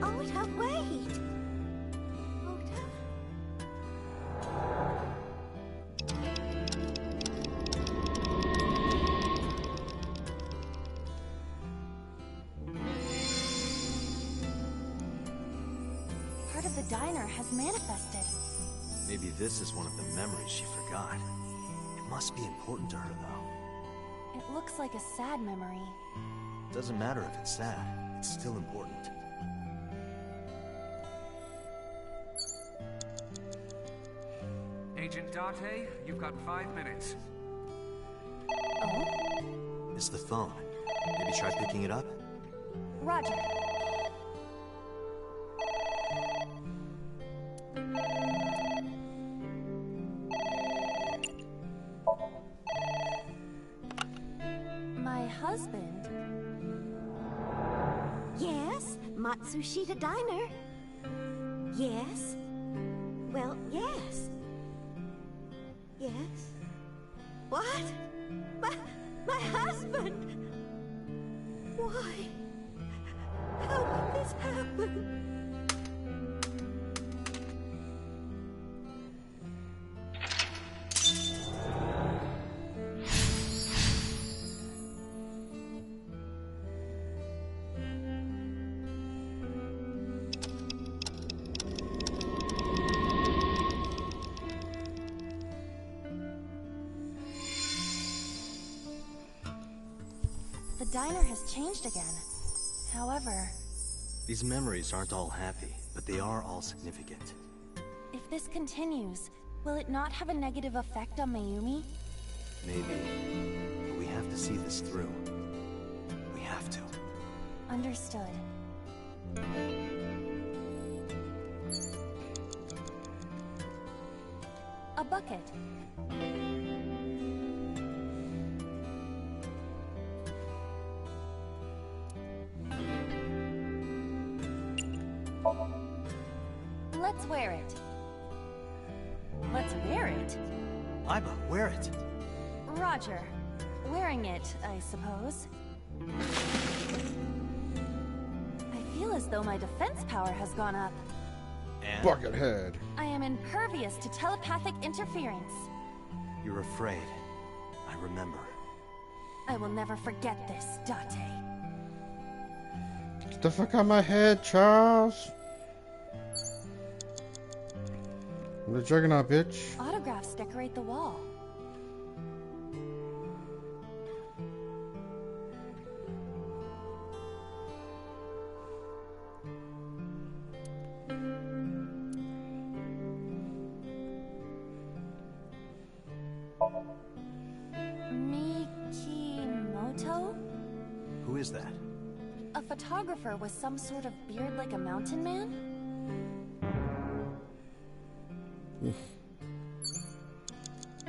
H: Ota, wait! Ota?
N: Part of the diner has manifested.
B: Maybe this is one of the memories she forgot. It must be important to her, though.
N: It looks like a sad memory.
B: Doesn't matter if it's sad. it's still important.
P: Agent Date, you've got 5 minutes.
B: It's the phone. Maybe try picking it up?
N: Roger. My husband?
H: Yes, Matsushita Diner. Yes. Well, yes. Yes. What? My husband! Why? How did this happen?
N: The diner has changed again. However,
B: These memories aren't all happy, but they are all significant.
N: if this continues, will it not have a negative effect on Mayumi?
B: Maybe. But we have to see this through. We have to.
N: Understood. A bucket. Let's wear it. Let's wear it?
B: Aiba, wear it.
N: Roger. Wearing it, I suppose. I feel as though my defense power has gone up.
B: And?
A: Buckethead.
N: I am impervious to telepathic interference.
B: You're afraid. I remember.
N: I will never forget this, Date.
A: Get the fuck out of my head, Charles. I'm the Juggernaut, bitch.
N: Autographs decorate the wall. Mikimoto?
B: Who is that?
N: A photographer with some sort of beard like a mountain man?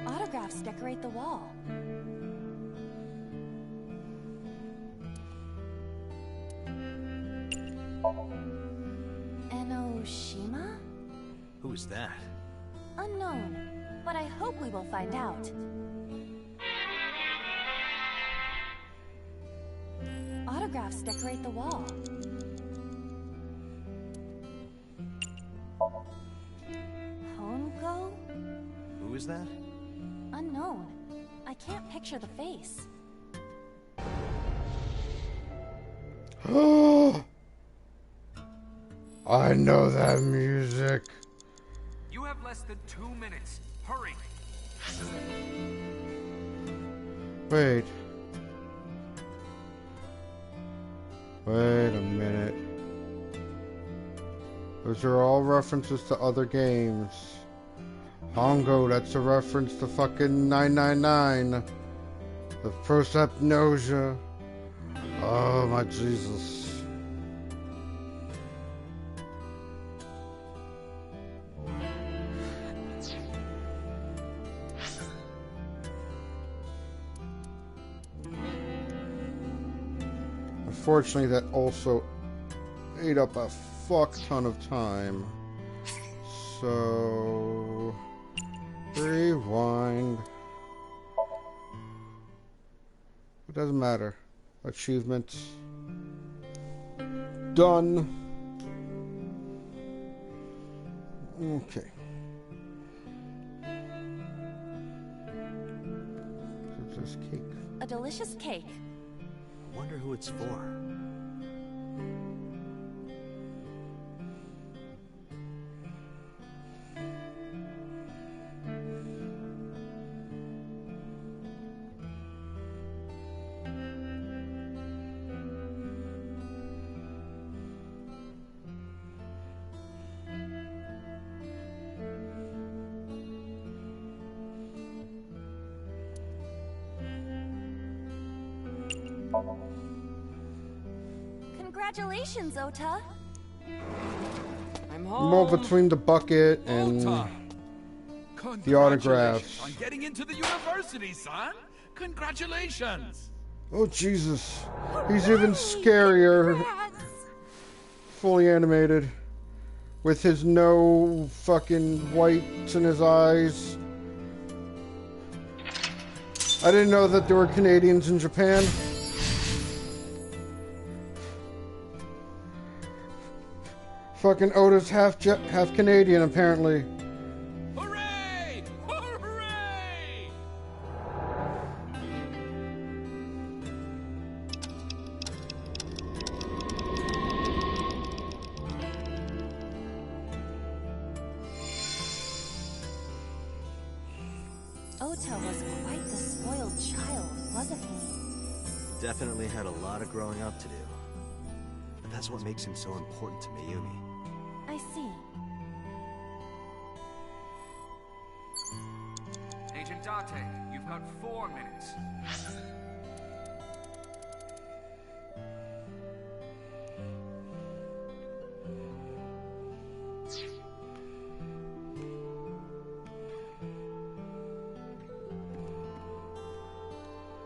N: Autographs decorate the wall. Enoshima?
B: Who is that?
N: Unknown, but I hope we will find out. Autographs decorate the wall. Hongo?
B: Who is that?
N: Unknown. I can't picture the face.
A: I know that music.
P: You have less than 2 minutes. Hurry.
A: Wait. Wait a minute. Those are all references to other games. Hongo, that's a reference to fucking 999. The prosapnosia. Oh my Jesus. Unfortunately, that also ate up a fuck ton of time. So... rewind. It doesn't matter. Achievements. Done. Okay. So this cake.
N: A delicious cake.
B: I wonder who it's for.
N: Congratulations, Ota.
D: I'm
A: More
D: home.
A: between the bucket and the autographs.
O: On getting into the university, son. Congratulations.
A: Oh, Jesus. He's even scarier. Fully animated. With his no fucking whites in his eyes. I didn't know that there were Canadians in Japan. Fucking Oda's half Canadian, apparently.
O: Hooray! Hooray!
N: Ota was quite the spoiled child, wasn't he?
B: Definitely had a lot of growing up to do. But that's what makes him so important to Mayumi.
N: I see.
P: Agent Date, you've got 4 minutes.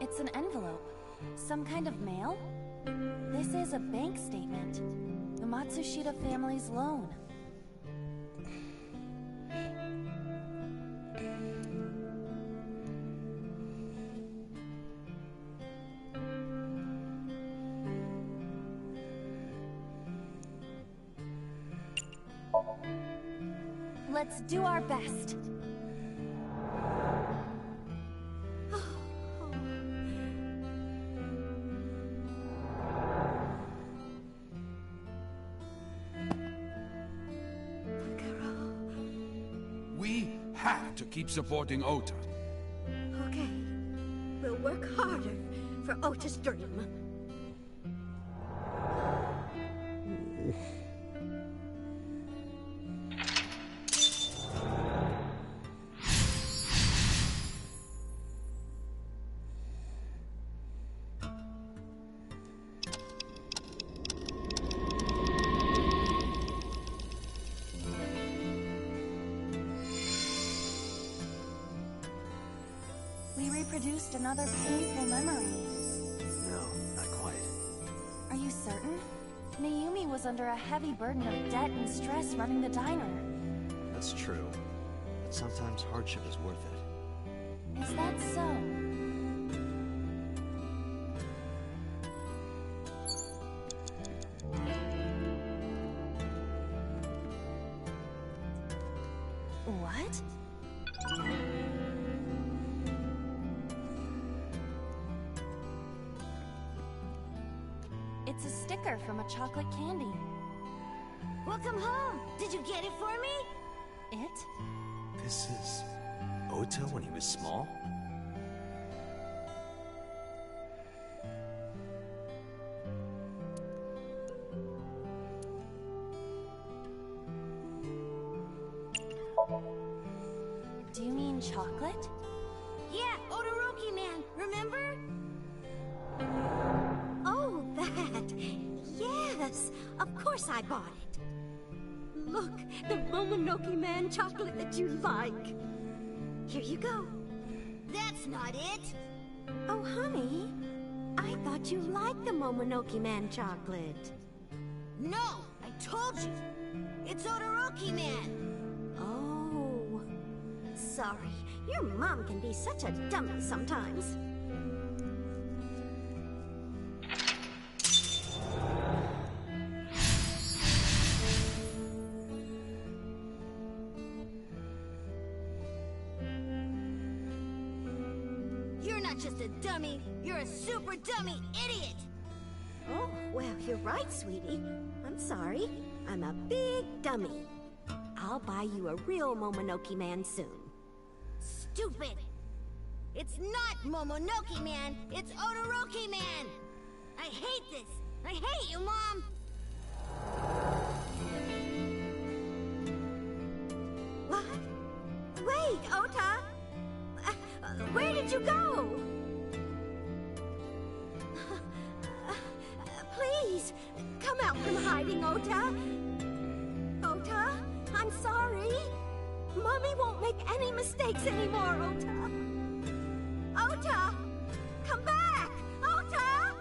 N: It's an envelope. Some kind of mail? This is a bank statement. The Matsushita family's loan. Let's do our best.
O: We have to keep supporting Ota.
H: Okay. We'll work harder for Ota's dream.
N: We reproduced another painful memory.
B: No, not quite.
N: Are you certain? Mayumi was under a heavy burden of debt and stress running the diner.
B: That's true. But sometimes hardship is worth it.
N: Is that so? What? It's a sticker from a chocolate candy.
H: Welcome home. Did you get it for me?
N: It?
B: This is Ota when he was small?
N: Do you mean chocolate?
H: Yeah, Todoroki man, remember? Oh, that. Yes, of course I bought it. Look, the Momonoke Man chocolate that you like. Here you go. That's not it. Oh, honey, I thought you liked the Momonoke Man chocolate. No, I told you. It's Todoroki Man. Oh, sorry. Your mom can be such a dummy sometimes. You're not just a dummy, you're a super dummy idiot! Oh, well, you're right, sweetie. I'm sorry. I'm a big dummy. I'll buy you a real Momonoke Man soon. Stupid! It's not Momonoke Man, it's Todoroki Man! I hate this! I hate you, Mom! What? Wait, Ota! Where did you go? I'm hiding, Ota. Ota, I'm sorry. Mommy won't make any mistakes anymore, Ota. Ota! Come back! Ota!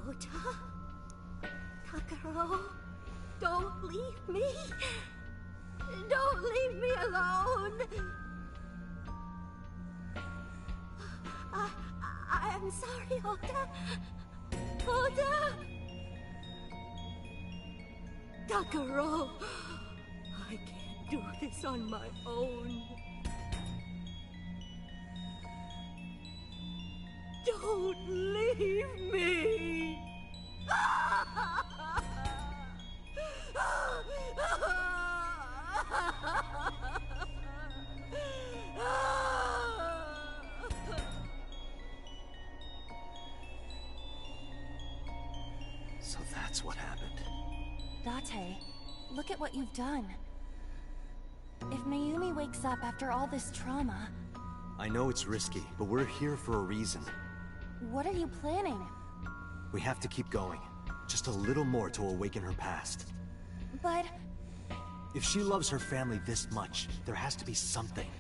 H: Ota? Takaro, don't leave me. Don't leave me alone. I'm sorry, Ota. Ota! Takaro, I can't do this on my own. Don't leave me.
B: So that's what happened.
N: Date, look at what you've done. If Mayumi wakes up after all this trauma...
B: I know it's risky, but we're here for a reason.
N: What are you planning?
B: We have to keep going. Just a little more to awaken her past.
N: But...
B: If she loves her family this much, there has to be something.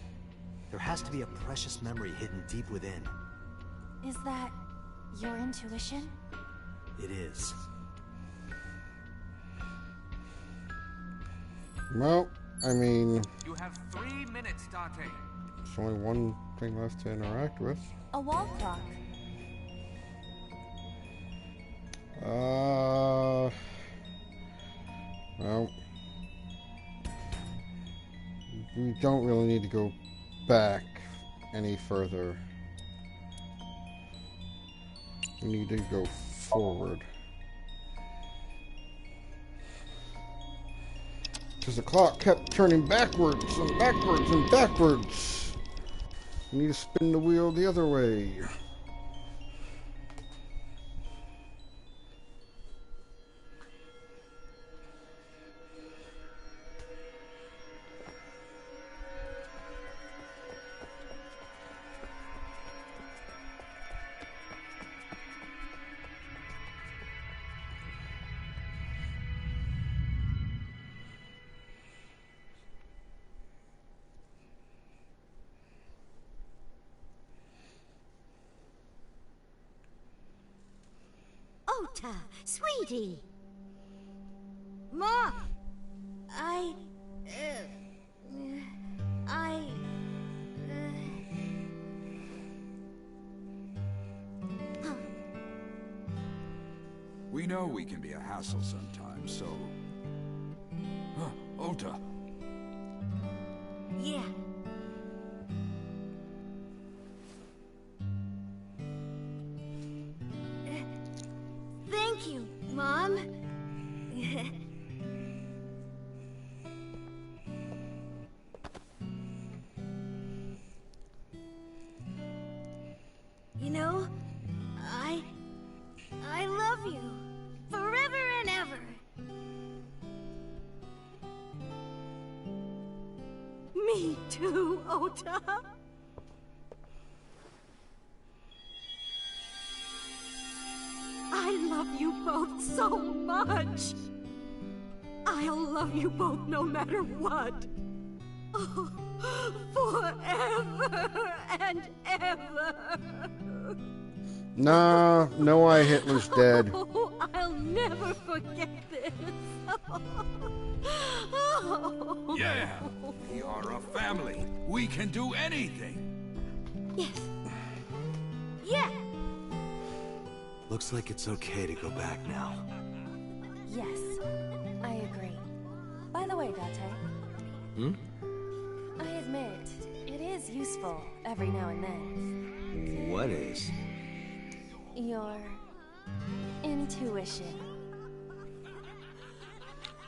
B: There has to be a precious memory hidden deep within.
N: Is that your intuition?
B: It is.
A: Well, I mean...
P: You have 3 minutes, Date.
A: There's only one thing left to interact with.
N: A wall clock.
A: Well... We don't really need to go back any further. We need to go forward. Because the clock kept turning backwards and backwards and backwards. We need to spin the wheel the other way.
H: Ota, sweetie. Ma,
O: We know we can be a hassle sometimes, so... Huh, Ota.
H: Yeah. Thank you, Mom. You know, I love you forever and ever. Me too, Ota. I love you both so much. I'll love you both no matter what. Oh, forever and ever.
A: Nah, no why Hitler's dead.
H: Oh, I'll never forget this. Oh.
O: Yeah, we are a family. We can do anything.
H: Yes. Yeah.
B: Looks like it's okay to go back now.
N: Yes, I agree. By the way, Date.
B: Hmm?
N: I admit, it is useful every now and then.
B: What is?
N: Your intuition.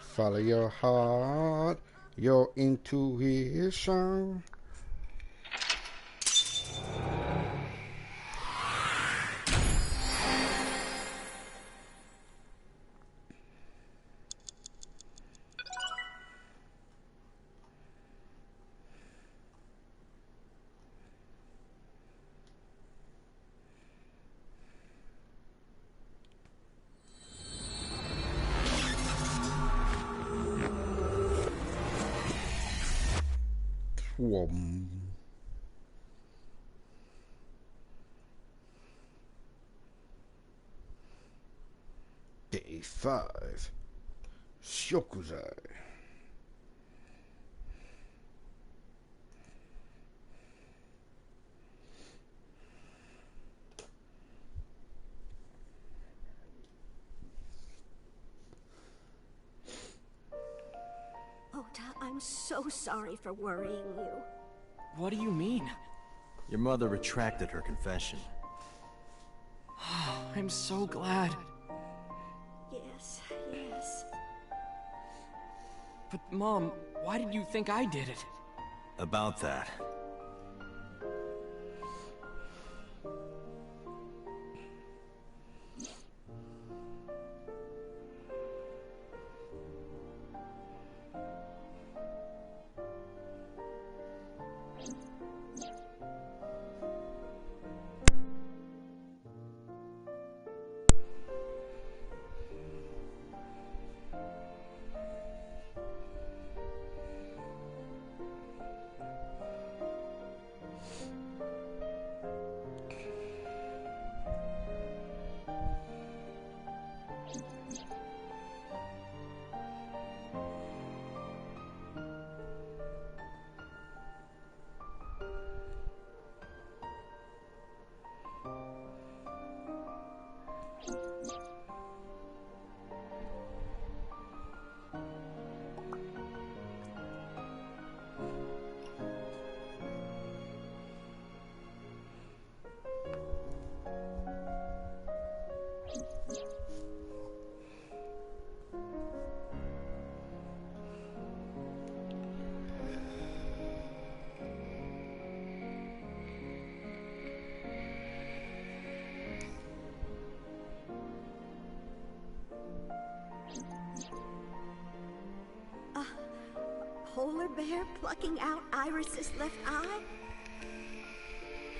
A: Follow your heart. your intuition. Day 5. Shokuzai.
H: Ota, I'm so sorry for worrying you.
D: What do you mean?
B: Your mother retracted her confession.
D: I'm so glad.
H: Yes, yes.
D: But Mom, why did you think I did it?
B: About that.
H: Polar bear plucking out Iris's left eye?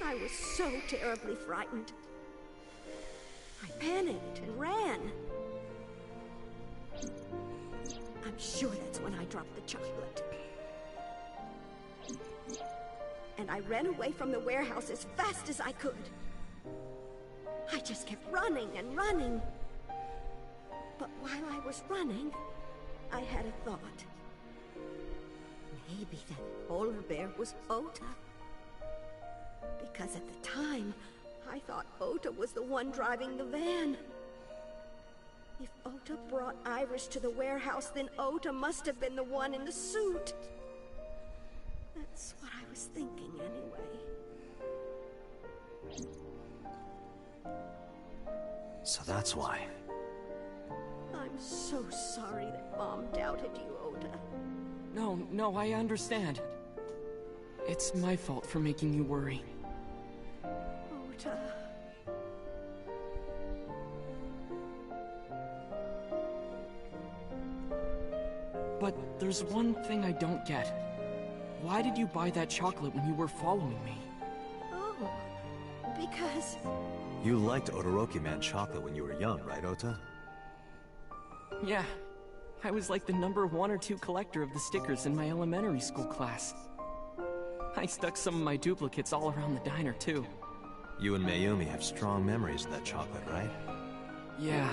H: I was so terribly frightened. I panicked and ran. I'm sure that's when I dropped the chocolate. And I ran away from the warehouse as fast as I could. I just kept running and running. But while I was running, I had a thought. Maybe that polar bear was Ota. Because at the time, I thought Ota was the one driving the van. If Ota brought Iris to the warehouse, then Ota must have been the one in the suit. That's what I was thinking anyway.
B: So that's why.
H: I'm so sorry that Mom doubted you, Ota.
D: No, I understand. It's my fault for making you worry.
H: Ota.
D: But there's one thing I don't get. Why did you buy that chocolate when you were following me?
H: Oh, because...
B: You liked Todoroki Man chocolate when you were young, right, Ota?
D: Yeah. I was like the number 1 or 2 collector of the stickers in my elementary school class. I stuck some of my duplicates all around the diner, too.
B: You and Mayumi have strong memories of that chocolate, right?
D: Yeah,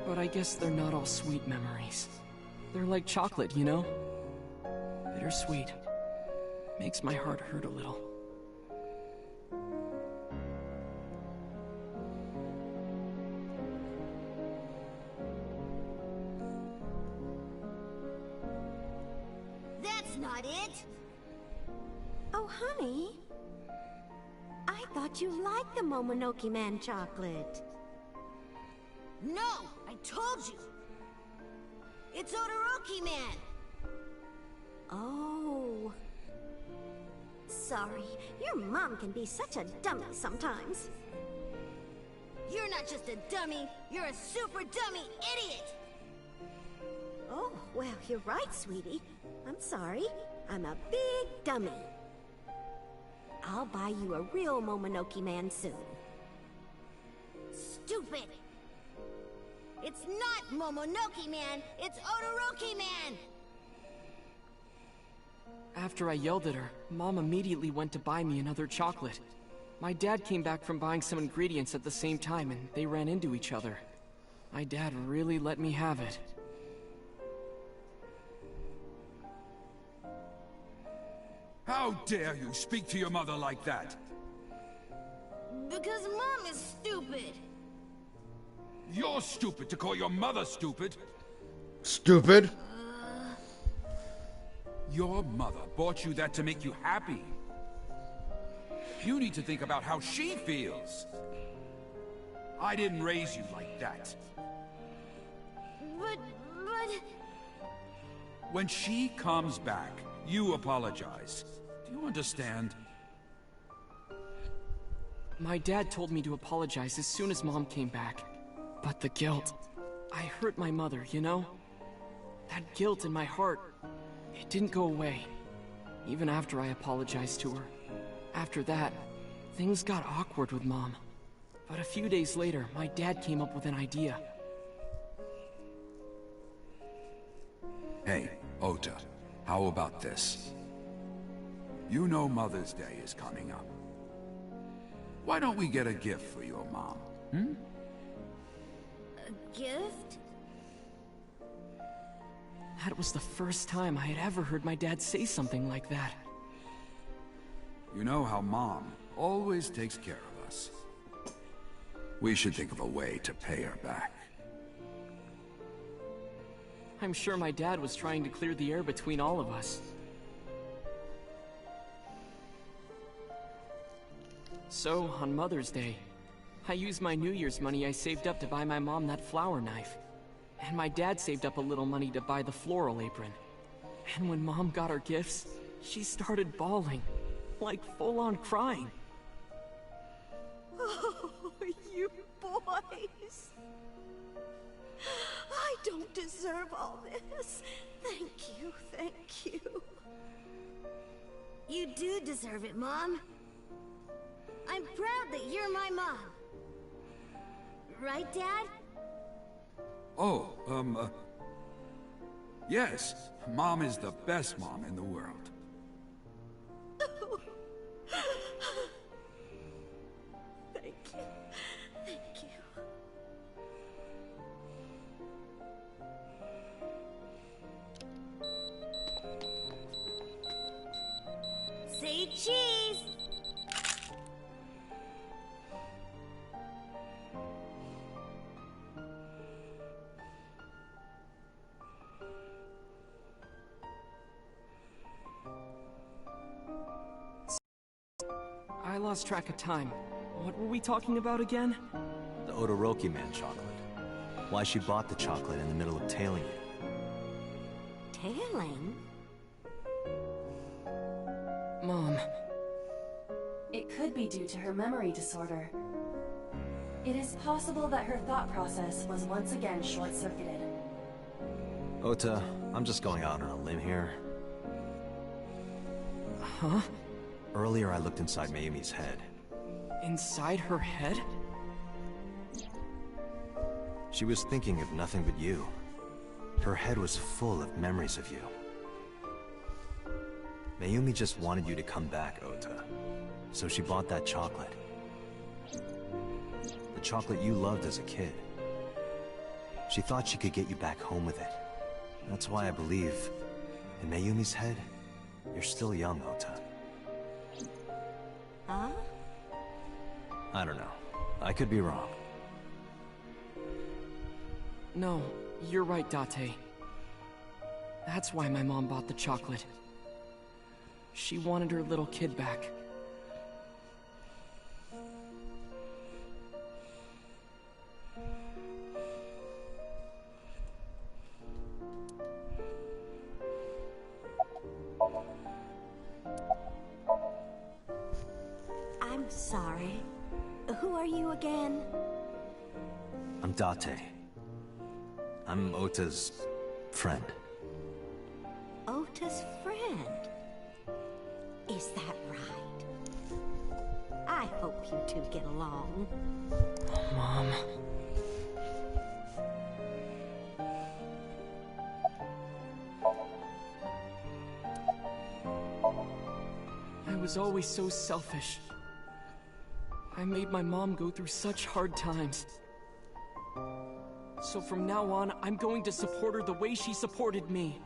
D: but I guess they're not all sweet memories. They're like chocolate, you know? Bittersweet. Makes my heart hurt a little.
H: That's not it! Oh, honey. I thought you liked the Momonoke Man chocolate.
Q: No! I told you! It's Todoroki Man!
H: Oh. Sorry, your mom can be such a dummy sometimes.
Q: You're not just a dummy, you're a super dummy idiot!
H: Oh, well, you're right, sweetie. I'm sorry. I'm a big dummy. I'll buy you a real Momonoke man soon.
Q: Stupid! It's not Momonoke Man, it's Odoroki Man!
R: After I yelled at her, Mom immediately went to buy me another chocolate. My dad came back from buying some ingredients at the same time, and they ran into each other. My dad really let me have it.
O: How dare you speak to your mother like that?
Q: Because Mom is stupid!
O: You're stupid to call your mother stupid.
A: Stupid?
O: Your mother bought you that to make you happy. You need to think about how she feels. I didn't raise you like that.
Q: But...
O: When she comes back, you apologize. Do you understand?
R: My dad told me to apologize as soon as Mom came back. But the guilt... I hurt my mother, you know? That guilt in my heart, it didn't go away. Even after I apologized to her. After that, things got awkward with Mom. But a few days later, my dad came up with an idea.
O: Hey, Ota, how about this? You know Mother's Day is coming up. Why don't we get a gift for your mom, hmm?
Q: A gift?
R: That was the first time I had ever heard my dad say something like that.
O: You know how Mom always takes care of us. We should think of a way to pay her back.
R: I'm sure my dad was trying to clear the air between all of us. So, on Mother's Day, I used my New Year's money I saved up to buy my mom that flower knife. And my dad saved up a little money to buy the floral apron. And when Mom got her gifts, she started bawling. Like full-on crying.
H: Oh, you boys. I don't deserve all this. Thank you, thank you.
Q: You do deserve it, Mom. I'm proud that you're my mom. Right, Dad?
O: Oh, yes. Mom is the best mom in the world.
H: Thank you. Thank you.
Q: Say cheese!
R: I lost track of time. What were we talking about again?
B: The Odoroki Man chocolate. Why she bought the chocolate in the middle of tailing you.
H: Tailing?
R: Mom.
C: It could be due to her memory disorder. It is possible that her thought process was once again short-circuited.
B: Ota, I'm just going out on a limb here.
R: Huh?
B: Earlier I looked inside Mayumi's head.
R: Inside her head?
B: She was thinking of nothing but you. Her head was full of memories of you. Mayumi just wanted you to come back, Ota. So she bought that chocolate. The chocolate you loved as a kid. She thought she could get you back home with it. That's why I believe, in Mayumi's head, you're still young, Ota.
H: Huh?
B: I don't know. I could be wrong.
R: No, you're right, Date. That's why my mom bought the chocolate. She wanted her little kid back.
H: sorry. Who are you again?
B: I'm Date. I'm Ota's friend.
H: Ota's friend? Is that right? I hope you two get along.
R: Mom. I was always so selfish. I made my mom go through such hard times. So from now on, I'm going to support her the way she supported me.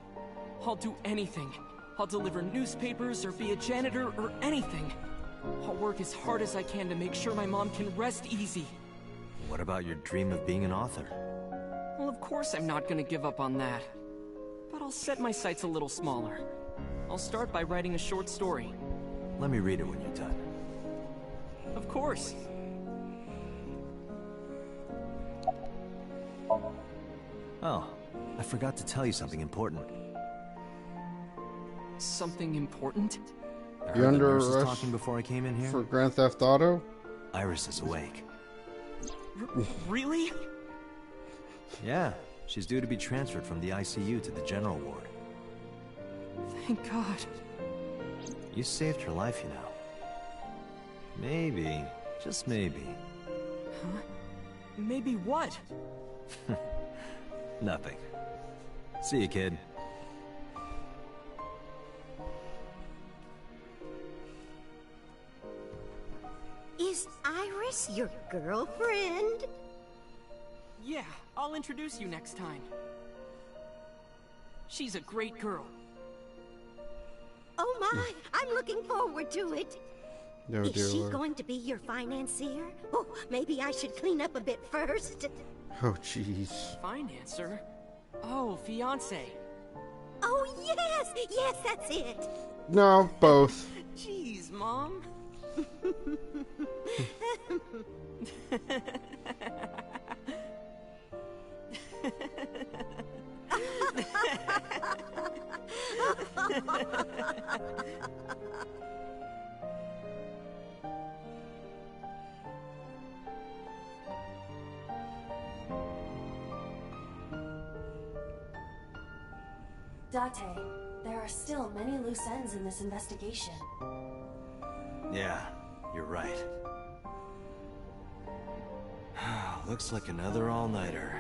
R: I'll do anything. I'll deliver newspapers or be a janitor or anything. I'll work as hard as I can to make sure my mom can rest easy.
B: What about your dream of being an author?
R: Well, of course I'm not gonna give up on that. But I'll set my sights a little smaller. I'll start by writing a short story.
B: Let me read it when you're done.
R: Of course.
B: Oh, I forgot to tell you something important.
R: Something important?
B: I
A: You
B: heard the
A: under
B: nurses
A: arrest
B: talking before I came in here.
A: for Grand Theft Auto?
B: Iris is awake.
R: Really?
B: Yeah, she's due to be transferred from the ICU to the general ward.
R: Thank God.
B: You saved her life, you know. Maybe, just maybe.
R: Huh? Maybe what?
B: Nothing. See you, kid.
H: Is Iris your girlfriend?
R: Yeah, I'll introduce you next time. She's a great girl.
H: Oh my, I'm looking forward to it.
A: No, dear
H: Is she
A: Lord.
H: going to be your financier? Oh, maybe I should clean up a bit first.
A: Oh, jeez.
R: Financer? Oh, fiance.
H: Oh, yes! Yes, that's it!
A: No, both.
R: Jeez, Mom.
C: Date, there are still many loose ends in this investigation.
B: Yeah, you're right. Looks like another all-nighter.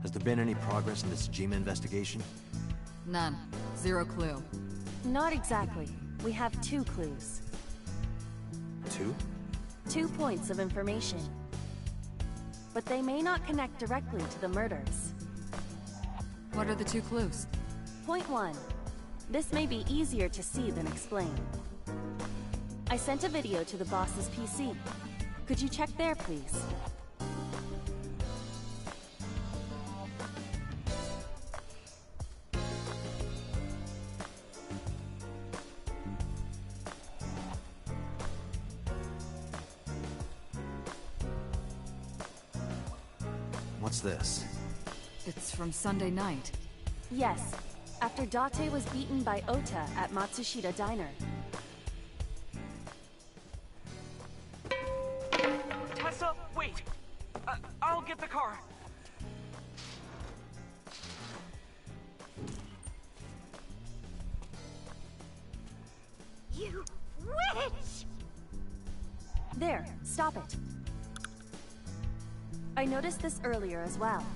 B: Has there been any progress in this Jima investigation?
M: None. Zero clue.
C: Not exactly. We have 2 clues.
B: 2?
C: 2 points of information. But they may not connect directly to the murders.
M: What are the 2 clues?
C: Point 1. This may be easier to see than explain. I sent a video to the boss's PC. Could you check there, please?
B: What's this?
M: It's from Sunday night.
C: Yes, after Date was beaten by Ota at Matsushita Diner.
D: Tessa, wait! I'll get the car.
H: You witch!
C: There, stop it. I noticed this earlier as well.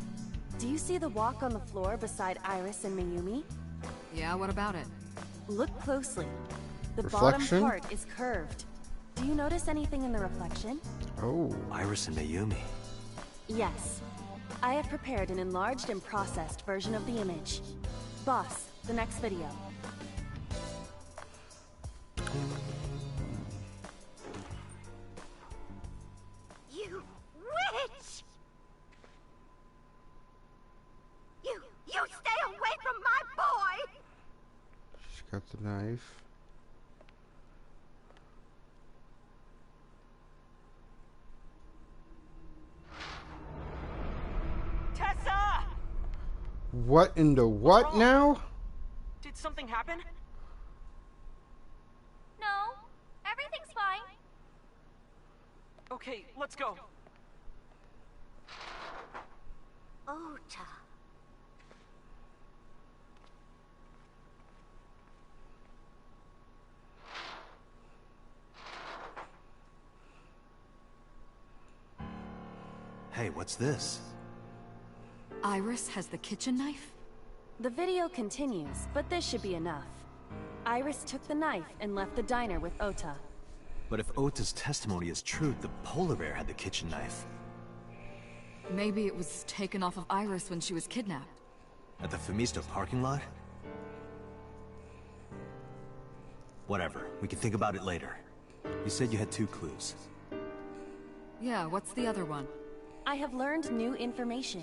C: Do you see the walk on the floor beside Iris and Mayumi?
M: Yeah, what about it?
C: Look closely. The
A: Reflection?
C: bottom part is curved. Do you notice anything in the reflection?
A: Oh.
B: Iris and Mayumi.
C: Yes. I have prepared an enlarged and processed version of the image. Boss, the next video.
Q: You witch! You stay away from my boy!
A: She's got the knife.
D: Tessa!
A: What in the what now?
D: Did something happen?
L: No, everything's fine.
D: Okay, let's go.
Q: Ota.
B: Hey, what's this?
M: Iris has the kitchen knife?
C: The video continues, but this should be enough. Iris took the knife and left the diner with Ota.
B: But if Ota's testimony is true, the polar bear had the kitchen knife.
M: Maybe it was taken off of Iris when she was kidnapped.
B: At the Femisto parking lot? Whatever, we can think about it later. You said you had 2 clues.
M: Yeah, what's the other one?
C: I have learned new information.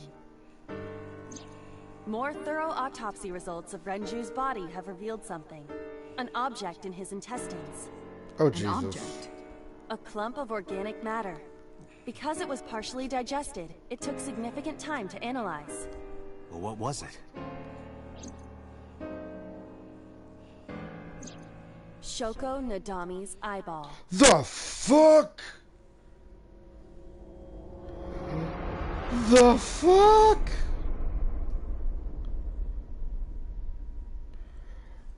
C: More thorough autopsy results of Renju's body have revealed something. An object in his intestines.
A: Oh,
C: An
A: Jesus.
C: object? A clump of organic matter. Because it was partially digested, it took significant time to analyze.
B: Well, what was it?
C: Shoko Nadami's eyeball.
A: The fuck? The fuck?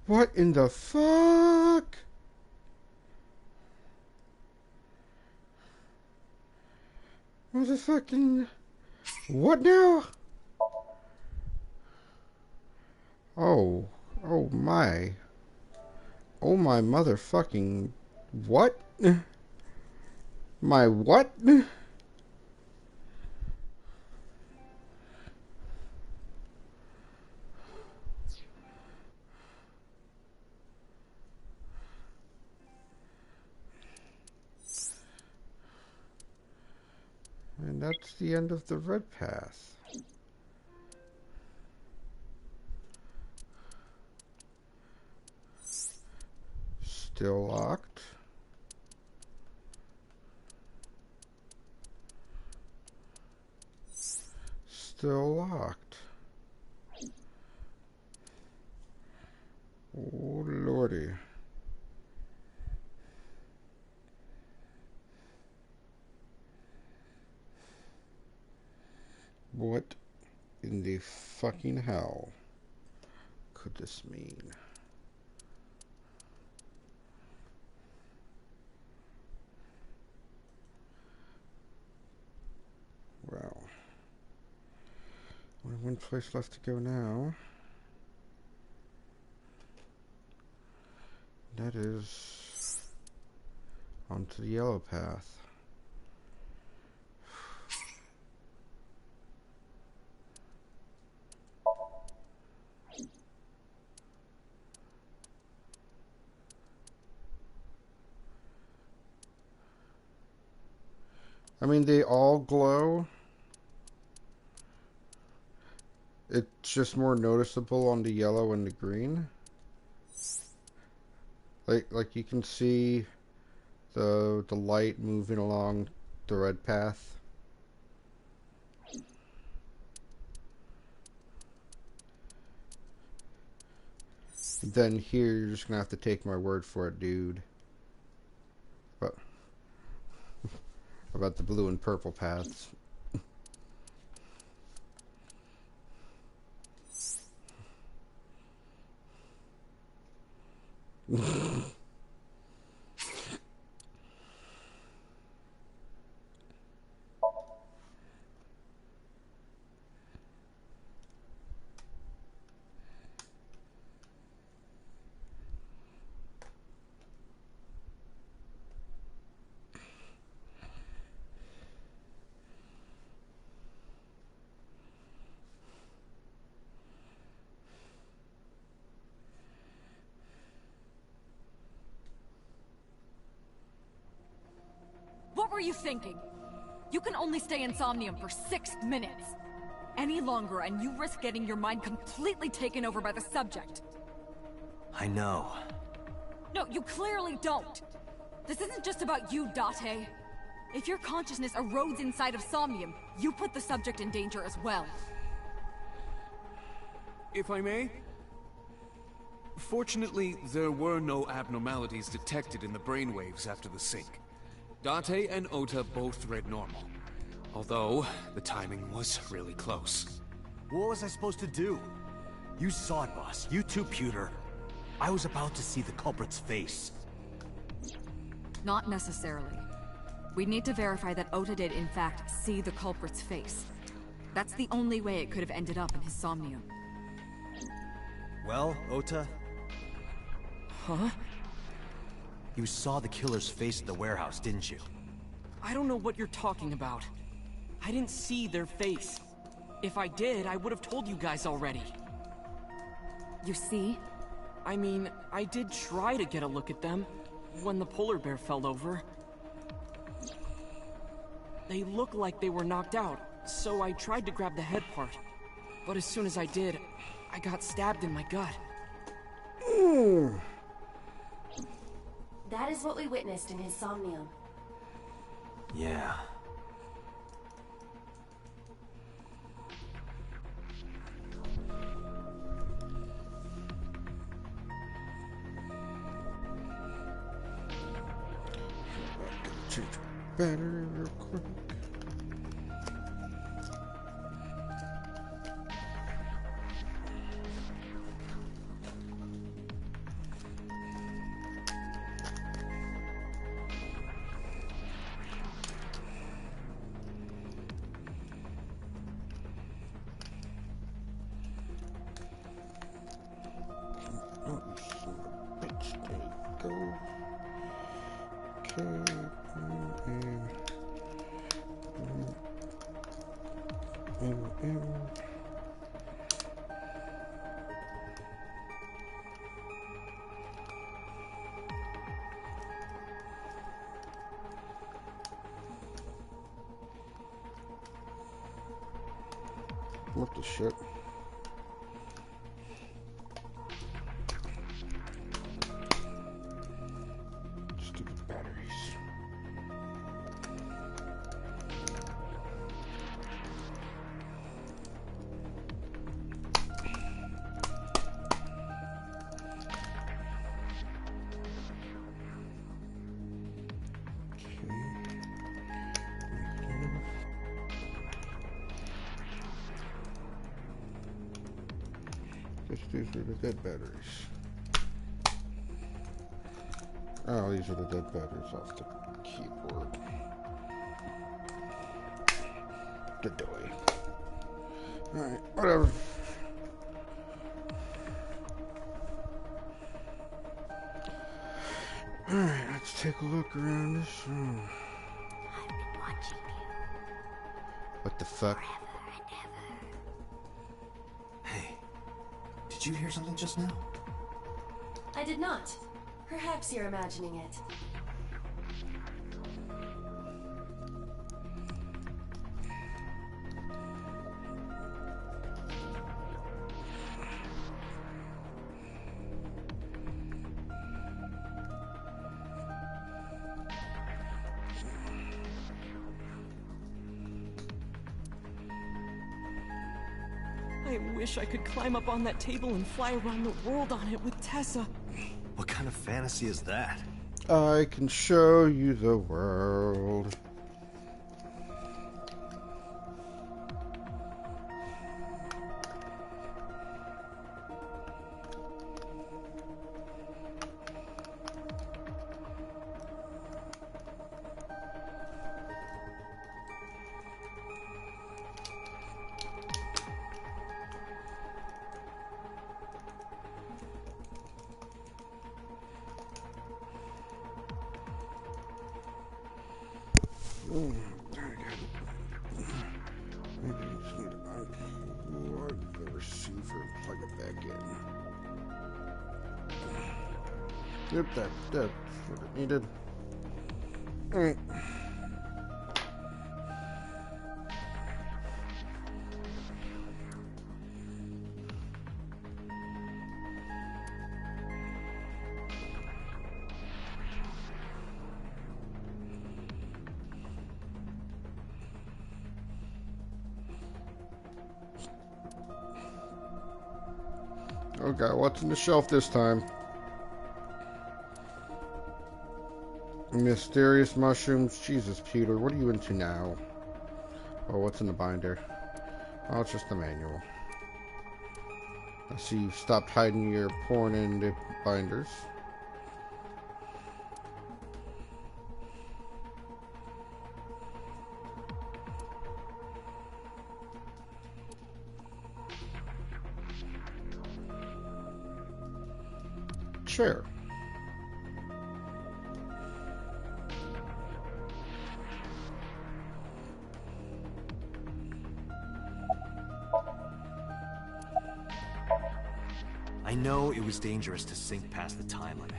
A: What in the fuck? What the fucking... What now? Oh. Oh my. Oh my motherfucking... What? My what? And that's the end of the red path. Still locked. Still locked. Oh lordy. What in the fucking hell could this mean? Well, only one place left to go now. That is onto the yellow path. I mean, they all glow. It's just more noticeable on the yellow and the green. Like you can see the light moving along the red path. Then here you're just gonna have to take my word for it, dude. But about the blue and purple paths.
M: were you thinking? You can only stay in Somnium for 6 minutes. Any longer and you risk getting your mind completely taken over by the subject.
B: I know.
M: No, you clearly don't. This isn't just about you, Date. If your consciousness erodes inside of Somnium, you put the subject in danger as well.
F: If I may? Fortunately, there were no abnormalities detected in the brainwaves after the sync. Date and Ota both read normal. Although, the timing was really close.
B: What was I supposed to do? You saw it, boss. You too, Pewter. I was about to see the culprit's face.
M: Not necessarily. We need to verify that Ota did in fact see the culprit's face. That's the only way it could have ended up in his Somnium.
B: Well, Ota?
R: Huh?
B: You saw the killer's face at the warehouse, didn't you?
R: I don't know what you're talking about. I didn't see their face. If I did, I would have told you guys already.
M: You see?
R: I mean, I did try to get a look at them when the polar bear fell over. They looked like they were knocked out, so I tried to grab the head part. But as soon as I did, I got stabbed in my gut.
C: That is what we witnessed in his Somnium.
B: Yeah.
A: Change battery real quick. What the shit? Stupid batteries. These are the dead batteries. Oh, these are the dead batteries off the keyboard. The doy. Alright, whatever. Alright, let's take a look around this room.
Q: I've been watching you.
A: What the fuck?
B: Did you hear something just now?
C: I did not. Perhaps you're imagining it.
R: I wish I could climb up on that table and fly around the world on it with Tessa.
B: What kind of fantasy is that?
A: I can show you the world. Oh, maybe I just need to unplug the receiver and plug it back in. Yep, that's what it needed. Alright. Okay, what's in the shelf this time? Mysterious mushrooms. Jesus, Peter, what are you into now? Oh, what's in the binder? Oh, it's just the manual. I see you've stopped hiding your porn in the binders. Chair.
B: I know it was dangerous to sink past the time limit.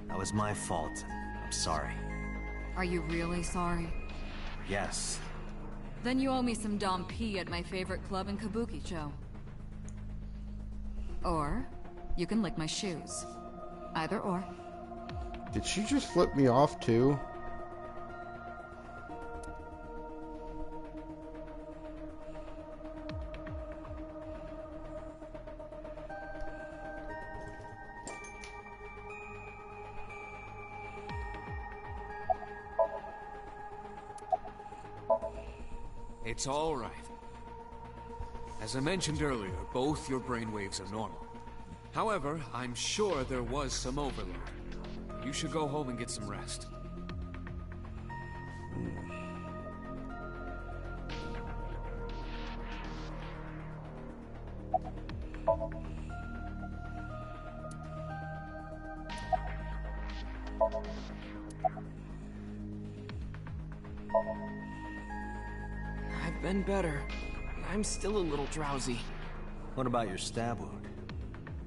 B: That was my fault. I'm sorry.
M: Are you really sorry?
B: Yes.
M: Then you owe me some Dom P at my favorite club in Kabukicho. Or, you can lick my shoes. Either or.
A: Did she just flip me off too?
F: It's all right. As I mentioned earlier, both your brainwaves are normal. However, I'm sure there was some overload. You should go home and get some rest.
R: I've been better. I'm still a little drowsy.
B: What about your stab wound?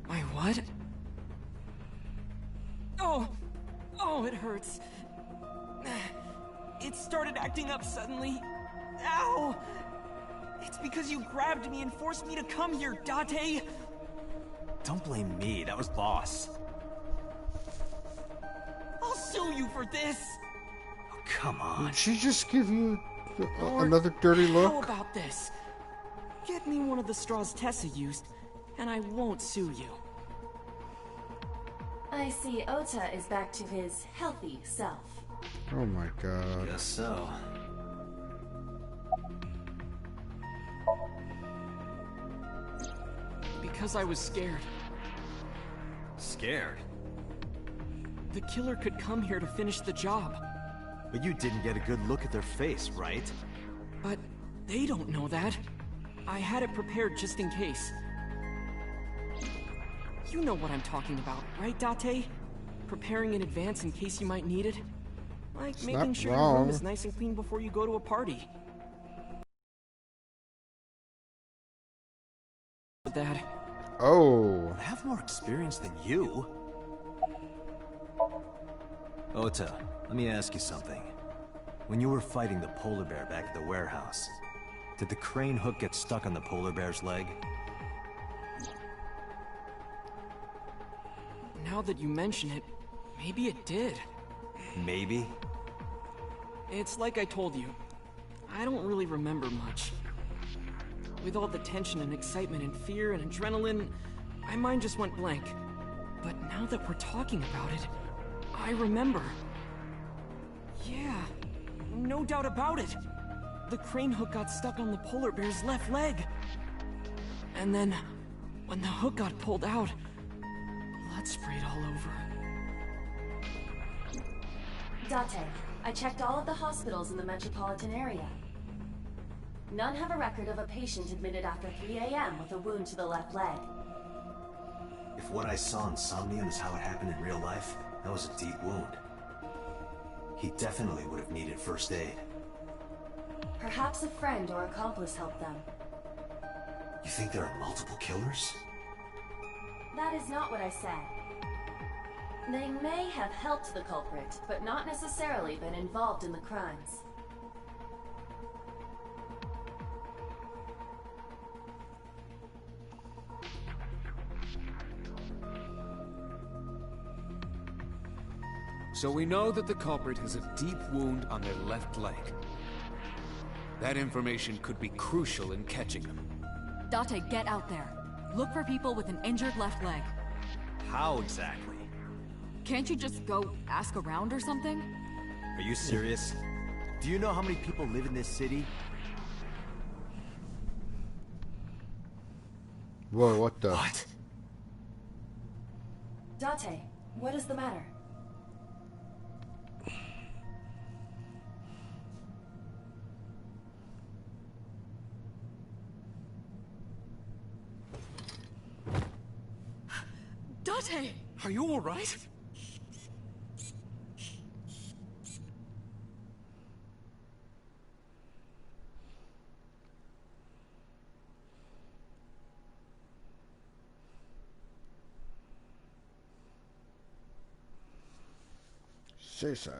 R: My what? Oh! Oh, it hurts. It started acting up suddenly. Ow! It's because you grabbed me and forced me to come here, Date!
B: Don't blame me, that was Boss.
R: I'll sue you for this!
B: Oh, come on.
A: Did she just give you another dirty look?
R: How about this? Get me one of the straws Tessa used, and I won't sue you.
C: I see Ota is back to his healthy self.
A: Oh my god.
B: Guess so.
R: Because I was scared.
B: Scared?
R: The killer could come here to finish the job.
B: But you didn't get a good look at their face, right?
R: But they don't know that. I had it prepared just in case. You know what I'm talking about, right, Date? Preparing in advance in case you might need it. Like
A: It's
R: making
A: not
R: sure your
A: wrong.
R: room is nice and clean before you go to a party. That.
A: Oh.
B: I have more experience than you. Ota, let me ask you something. When you were fighting the polar bear back at the warehouse, did the crane hook get stuck on the polar bear's leg?
R: Now that you mention it, maybe it did.
B: Maybe?
R: It's like I told you. I don't really remember much. With all the tension and excitement and fear and adrenaline, my mind just went blank. But now that we're talking about it, I remember. Yeah, no doubt about it. The crane hook got stuck on the polar bear's left leg. And then, when the hook got pulled out, blood sprayed all over.
C: Date, I checked all of the hospitals in the metropolitan area. None have a record of a patient admitted after 3 a.m. with a wound to the left leg.
B: If what I saw in Somnium is how it happened in real life, that was a deep wound. He definitely would have needed first aid.
C: Perhaps a friend or accomplice helped them.
B: You think there are multiple killers?
C: That is not what I said. They may have helped the culprit, but not necessarily been involved in the crimes.
F: So we know that the culprit has a deep wound on their left leg. That information could be crucial in catching them.
M: Date, get out there. Look for people with an injured left leg.
B: How exactly?
M: Can't you just go ask around or something?
B: Are you serious? Do you know how many people live in this city?
A: Whoa, what the?
B: What?
C: Date, what is the matter?
R: Date! Are you alright?
A: Seaside.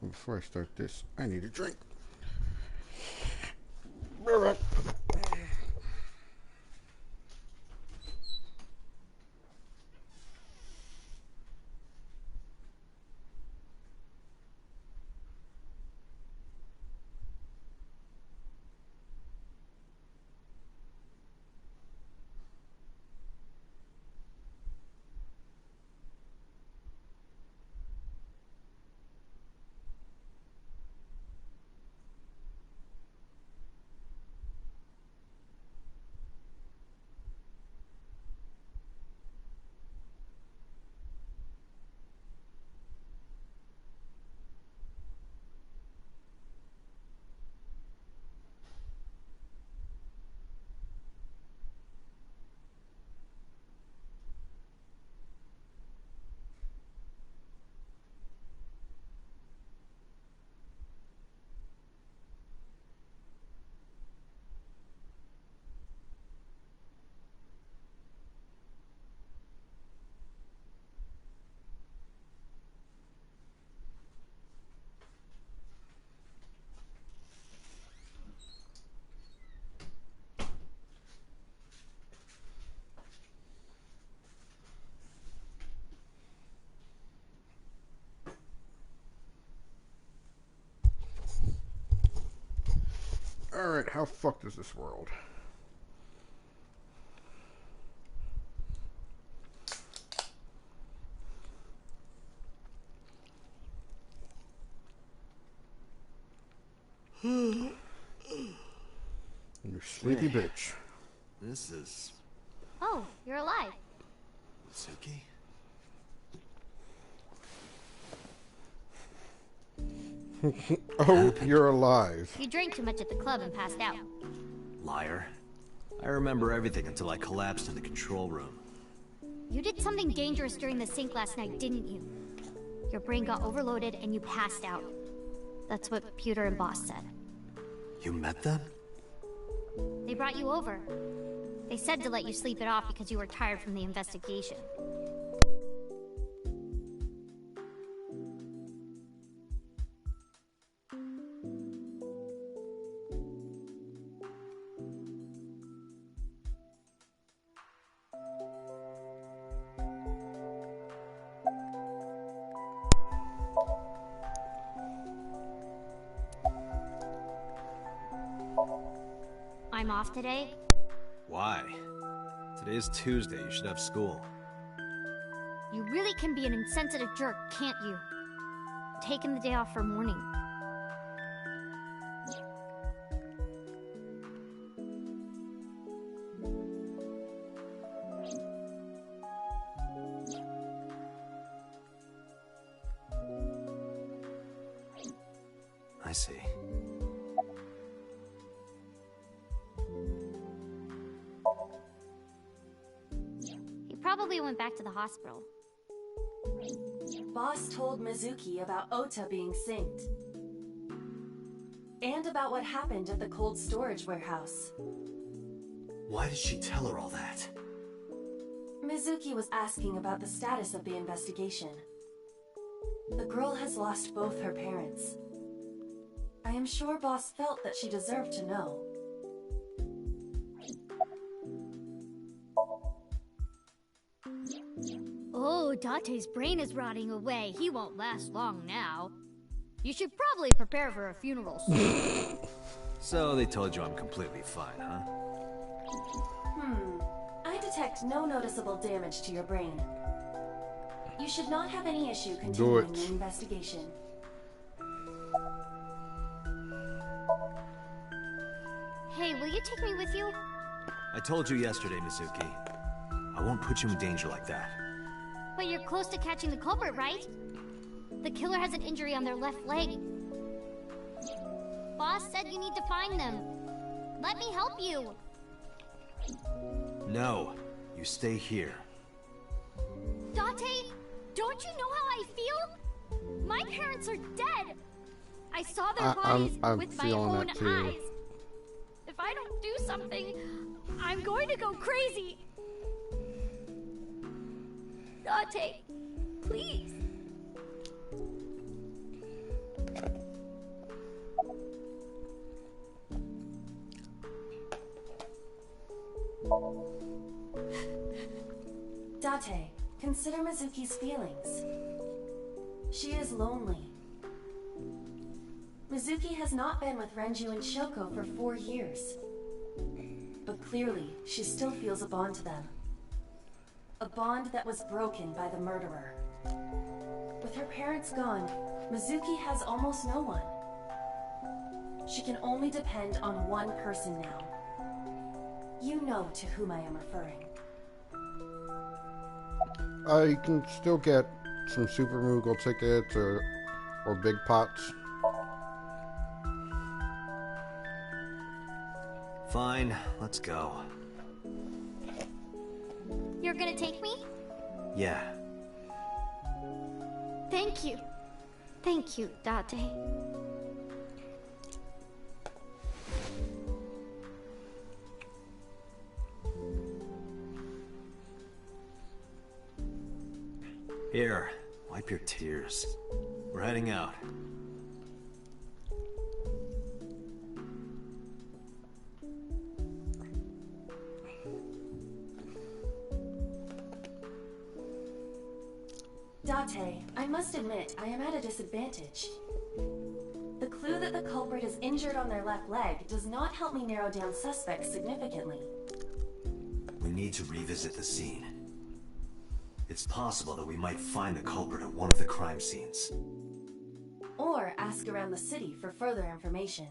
A: Before I start this, I need a drink. Alright, how fucked is this world? You sleepy bitch.
B: This is...
L: Oh, you're alive.
B: Suki?
A: Oh, you're alive.
L: You drank too much at the club and passed out.
B: Liar. I remember everything until I collapsed in the control room.
L: You did something dangerous during the sync last night, didn't you? Your brain got overloaded and you passed out. That's what Pewter and Boss said.
B: You met them?
L: They brought you over. They said to let you sleep it off because you were tired from the investigation. I'm off today.
B: Why? Today is Tuesday, you should have school.
L: You really can be an insensitive jerk, can't you? Taking the day off for mourning.
B: I see.
L: He probably went back to the hospital.
C: Boss told Mizuki about Ota being synced. And about what happened at the cold storage warehouse.
B: Why did she tell her all that?
C: Mizuki was asking about the status of the investigation. The girl has lost both her parents. I am sure Boss felt that she deserved to know.
L: Oh, Date's brain is rotting away. He won't last long now. You should probably prepare for a funeral soon.
B: So they told you I'm completely fine, huh?
C: I detect no noticeable damage to your brain. You should not have any issue continuing the investigation.
L: Hey, will you take me with you?
B: I told you yesterday, Mizuki. I won't put you in danger like that.
L: But you're close to catching the culprit, right? The killer has an injury on their left leg. Boss said you need to find them. Let me help you.
B: No, you stay here.
L: Date, don't you know how I feel? My parents are dead. I saw their bodies with my own eyes. If I don't do something, I'm going to go crazy. Date, please.
C: Date, consider Mizuki's feelings. She is lonely. Mizuki has not been with Renju and Shoko for 4 years. But clearly, she still feels a bond to them. A bond that was broken by the murderer. With her parents gone, Mizuki has almost no one. She can only depend on one person now. You know to whom I am referring.
A: You can still get some Super Moogle tickets or big pots.
B: Fine, let's go.
L: You're gonna take me?
B: Yeah.
L: Thank you. Thank you, Date.
B: Here, wipe your tears. We're heading out.
C: Date, I must admit, I am at a disadvantage. The clue that the culprit is injured on their left leg does not help me narrow down suspects significantly.
B: We need to revisit the scene. It's possible that we might find the culprit at one of the crime scenes.
C: Or ask around the city for further information.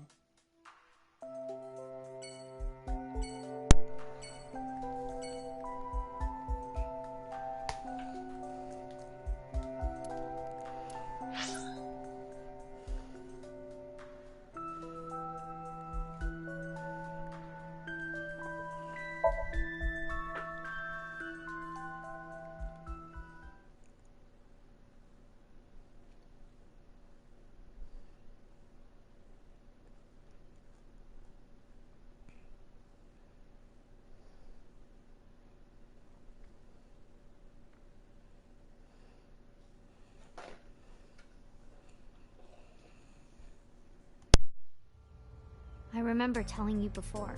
L: I remember telling you before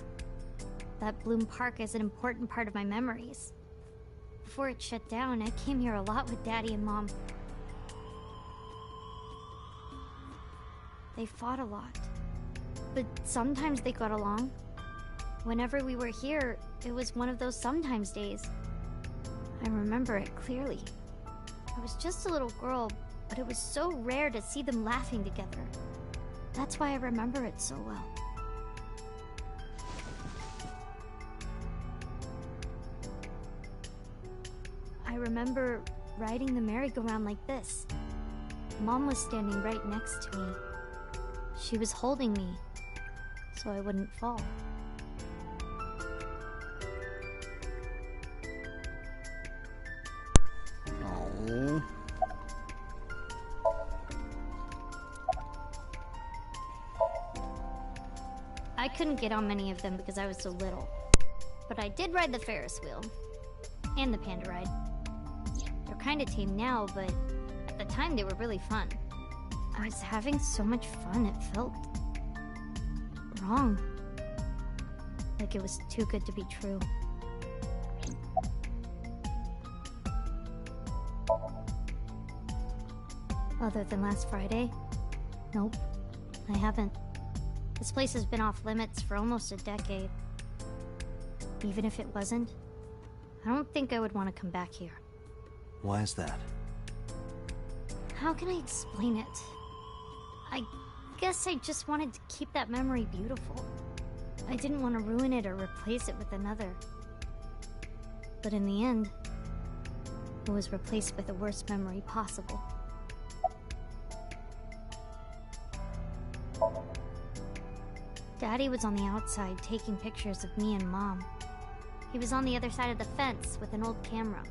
L: that Bloom Park is an important part of my memories. Before it shut down, I came here a lot with Daddy and Mom. They fought a lot, but sometimes they got along. Whenever we were here, it was one of those sometimes days. I remember it clearly. I was just a little girl, but it was so rare to see them laughing together. That's why I remember it so well. I remember riding the merry-go-round like this. Mom was standing right next to me. She was holding me, so I wouldn't fall.
A: Oh.
L: I couldn't get on many of them because I was so little. But I did ride the Ferris wheel. And the panda ride. They're kinda tame now, but at the time they were really fun. I was having so much fun, it felt wrong. Like it was too good to be true. Other than last Friday? Nope, I haven't. This place has been off limits for almost a decade. Even if it wasn't, I don't think I would want to come back here.
B: Why is that?
L: How can I explain it? I guess I just wanted to keep that memory beautiful. I didn't want to ruin it or replace it with another. But in the end, it was replaced with the worst memory possible. Daddy was on the outside taking pictures of me and Mom. He was on the other side of the fence with an old camera.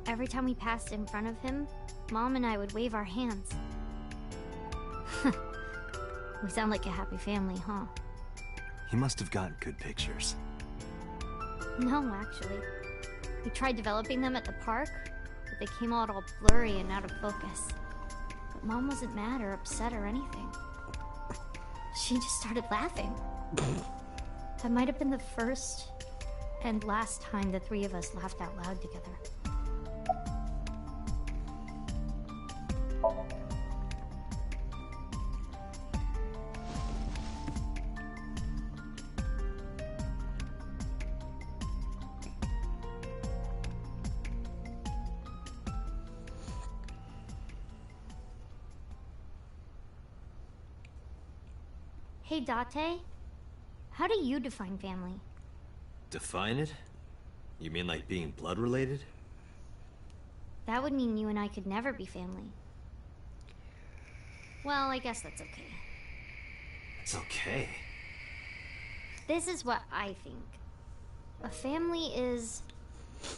L: Every time we passed in front of him, Mom and I would wave our hands. We sound like a happy family, huh?
B: He must have gotten good pictures.
L: No, actually. We tried developing them at the park, but they came out all blurry and out of focus. But Mom wasn't mad or upset or anything. She just started laughing. That might have been the first and last time the three of us laughed out loud together. Hey, Date, how do you define family?
B: Define it? You mean like being blood related?
L: That would mean you and I could never be family. Well, I guess that's okay.
B: It's okay.
L: This is what I think. A family is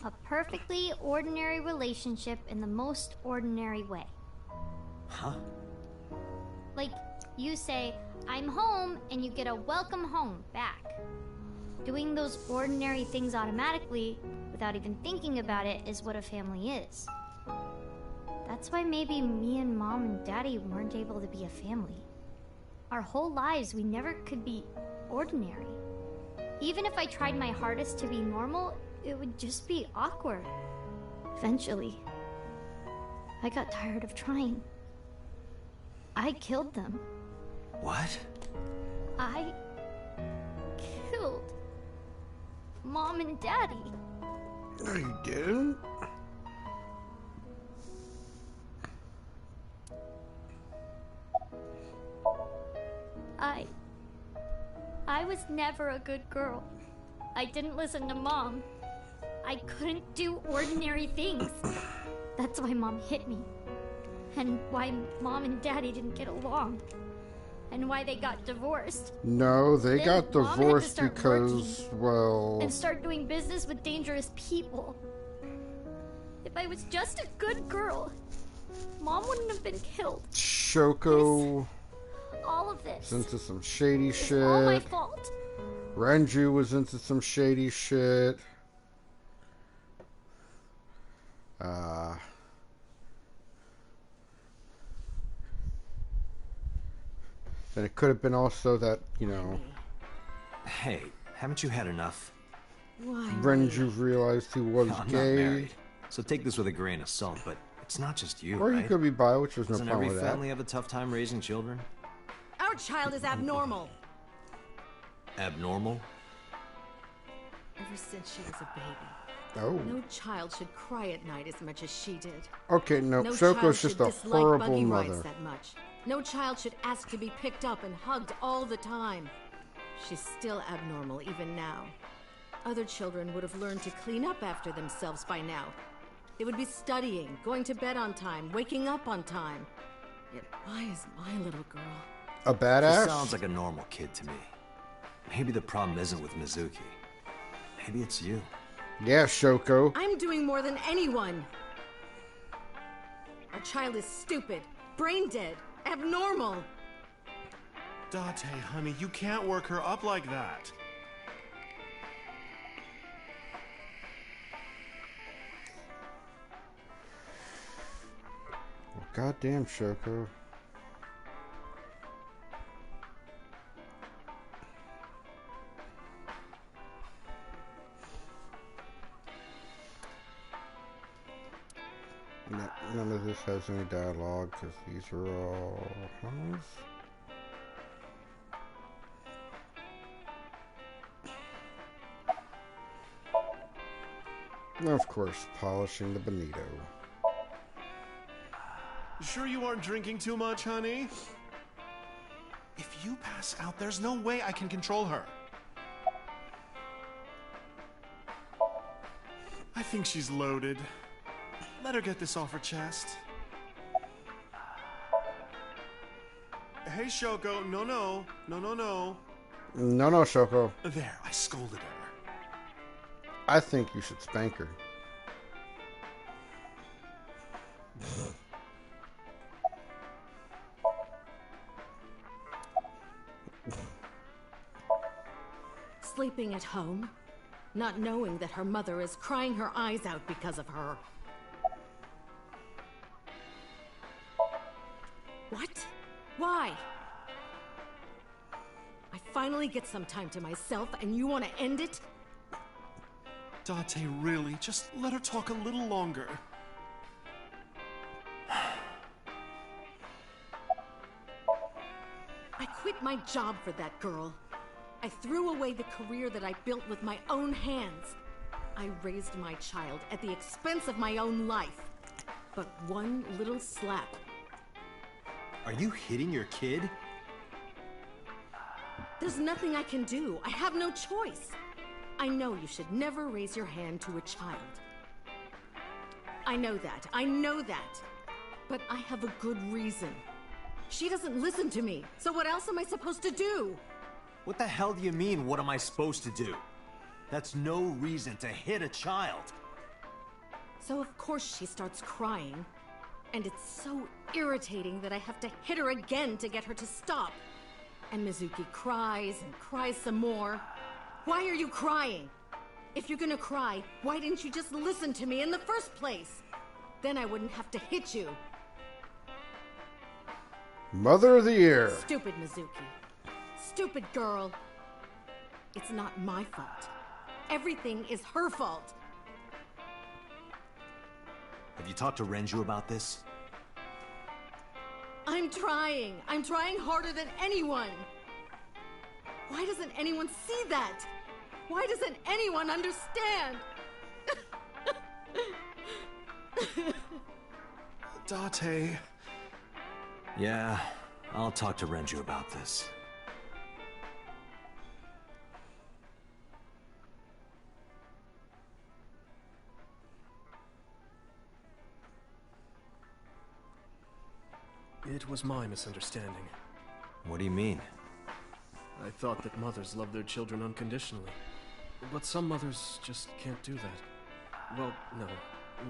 L: a perfectly ordinary relationship in the most ordinary way.
B: Huh?
L: Like, you say, I'm home, and you get a welcome home back. Doing those ordinary things automatically, without even thinking about it, is what a family is. That's why maybe me and Mom and Daddy weren't able to be a family. Our whole lives, we never could be ordinary. Even if I tried my hardest to be normal, it would just be awkward. Eventually, I got tired of trying. I killed them.
B: What?
L: I killed Mom and Daddy.
A: No, you didn't.
L: I was never a good girl. I didn't listen to Mom. I couldn't do ordinary things. That's why Mom hit me. And why Mom and Daddy didn't get along. And why they got divorced.
A: No, they
L: Then
A: got
L: Mom had to
A: divorced
L: start
A: because,
L: working
A: well...
L: and start doing business with dangerous people. If I was just a good girl, Mom wouldn't have been killed.
A: Shoko
L: All of this
A: was into some shady
L: is
A: shit.
L: all my fault.
A: Renju was into some shady shit. Then it could have been also that, you know...
B: Hey, haven't you had enough?
M: Why?
A: Renju realized he was
B: I'm
A: gay.
B: not married, so take this with a grain of salt, but it's not just you,
A: Or
B: right?
A: he could be bi, which was no
B: Doesn't
A: problem
B: every
A: with that.
B: family have a tough time raising children?
M: Our child is abnormal.
B: Abnormal?
M: Ever since she was a baby.
A: Oh.
M: No child should cry at night as much as she did.
A: Okay, no,
M: child
A: Shoko's just
M: should
A: a
M: dislike
A: horrible
M: buggy
A: mother.
M: rides that much. No child should ask to be picked up and hugged all the time. She's still abnormal even now. Other children would have learned to clean up after themselves by now. They would be studying, going to bed on time, waking up on time. Yet why is my little girl...
A: A badass?
B: She sounds like a normal kid to me. Maybe the problem isn't with Mizuki. Maybe it's you.
A: Yeah, Shoko.
M: I'm doing more than anyone. Our child is stupid, brain dead, abnormal.
S: Date, honey, you can't work her up like that.
A: Well, goddamn, Shoko. None of this has any dialogue, because these are all hummus. Of course, polishing the bonito.
S: Sure you aren't drinking too much, honey? If you pass out, there's no way I can control her. I think she's loaded. Let her get this off her chest. Hey, Shoko. No, no. No, no, no.
A: No, no, Shoko.
S: There, I scolded her.
A: I think you should spank her.
T: Sleeping at home, not knowing that her mother is crying her eyes out because of her. What? Why? I finally get some time to myself and you want to end it?
S: Date, really? Just let her talk a little longer.
T: I quit my job for that girl. I threw away the career that I built with my own hands. I raised my child at the expense of my own life. But one little slap.
B: Are you hitting your kid?
T: There's nothing I can do. I have no choice. I know you should never raise your hand to a child. I know that. I know that. But I have a good reason. She doesn't listen to me, so what else am I supposed to do?
B: What the hell do you mean, what am I supposed to do? That's no reason to hit a child.
T: So of course she starts crying. And it's so irritating that I have to hit her again to get her to stop. And Mizuki cries and cries some more. Why are you crying? If you're gonna cry, why didn't you just listen to me in the first place? Then I wouldn't have to hit you.
A: Mother of the Year.
T: Stupid Mizuki. Stupid girl. It's not my fault. Everything is her fault.
B: Have you talked to Renju about this?
T: I'm trying. I'm trying harder than anyone. Why doesn't anyone see that? Why doesn't anyone understand?
S: Date.
B: Yeah, I'll talk to Renju about this.
J: It was my misunderstanding.
B: What do you mean?
J: I thought that mothers love their children unconditionally. But some mothers just can't do that. Well, no.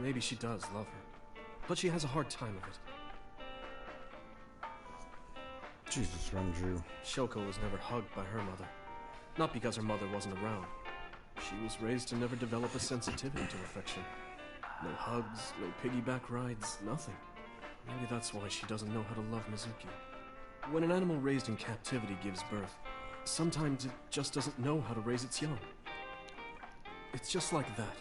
J: Maybe she does love her. But she has a hard time of it.
A: Jesus, Renju.
J: Shoko was never hugged by her mother. Not because her mother wasn't around. She was raised to never develop a sensitivity to affection. No hugs, no piggyback rides, nothing. Maybe that's why she doesn't know how to love Mizuki. When an animal raised in captivity gives birth, sometimes it just doesn't know how to raise its young. It's just like that.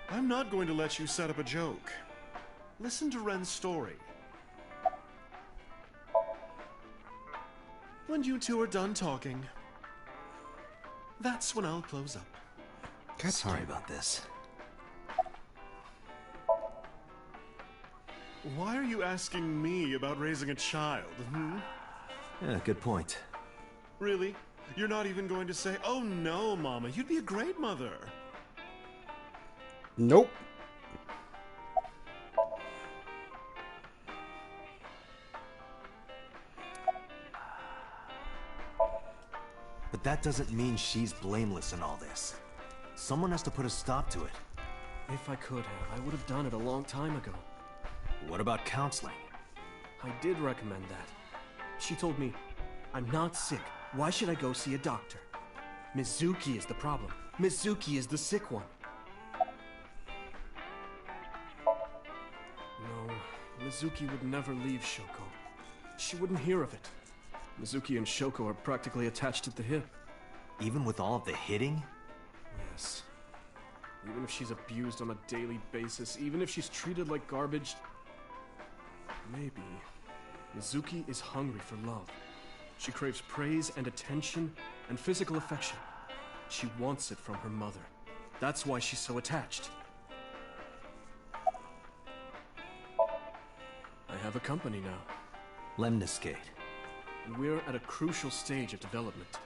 S: I'm not going to let you set up a joke. Listen to Ren's story. When you two are done talking, that's when I'll close up.
B: Sorry about this.
S: Why are you asking me about raising a child, hmm?
B: Yeah, good point.
S: Really? You're not even going to say, "Oh no, Mama, you'd be a great mother."
A: Nope.
B: But that doesn't mean she's blameless in all this. Someone has to put a stop to it.
J: If I could have, I would have done it a long time ago.
B: What about counseling?
J: I did recommend that. She told me, "I'm not sick. Why should I go see a doctor? Mizuki is the problem. Mizuki is the sick one." No, Mizuki would never leave Shoko. She wouldn't hear of it. Mizuki and Shoko are practically attached at the hip.
B: Even with all of the hitting?
J: Yes. Even if she's abused on a daily basis, even if she's treated like garbage... Maybe Mizuki is hungry for love. She craves praise and attention and physical affection. She wants it from her mother. That's why she's so attached. I have a company now.
B: Lemniscate.
J: And we're at a crucial stage of development.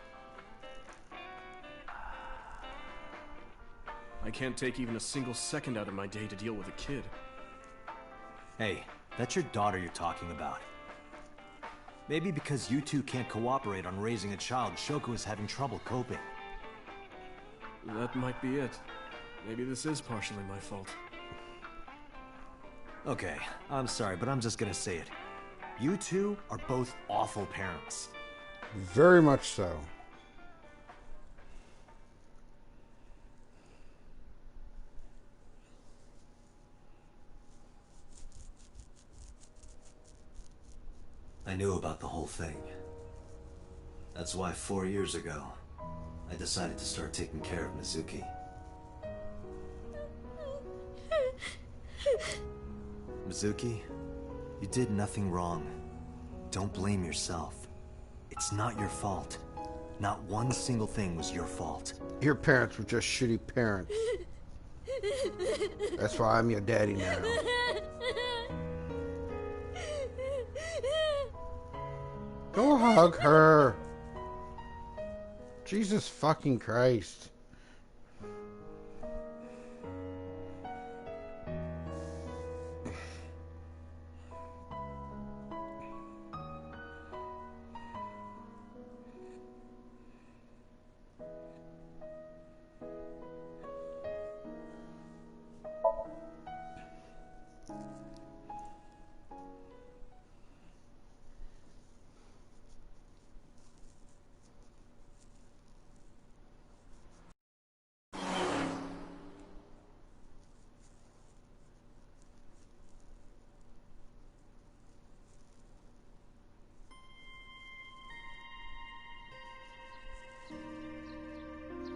J: I can't take even a single second out of my day to deal with a kid.
B: Hey, that's your daughter you're talking about. Maybe because you two can't cooperate on raising a child, Shoko is having trouble coping.
J: That might be it. Maybe this is partially my fault.
B: Okay, I'm sorry, but I'm just gonna say it. You two are both awful parents.
A: Very much so.
B: I knew about the whole thing. That's why 4 years ago, I decided to start taking care of Mizuki. Mizuki, you did nothing wrong. Don't blame yourself. It's not your fault. Not one single thing was your fault.
A: Your parents were just shitty parents. That's why I'm your daddy now. Go hug her. Jesus fucking Christ.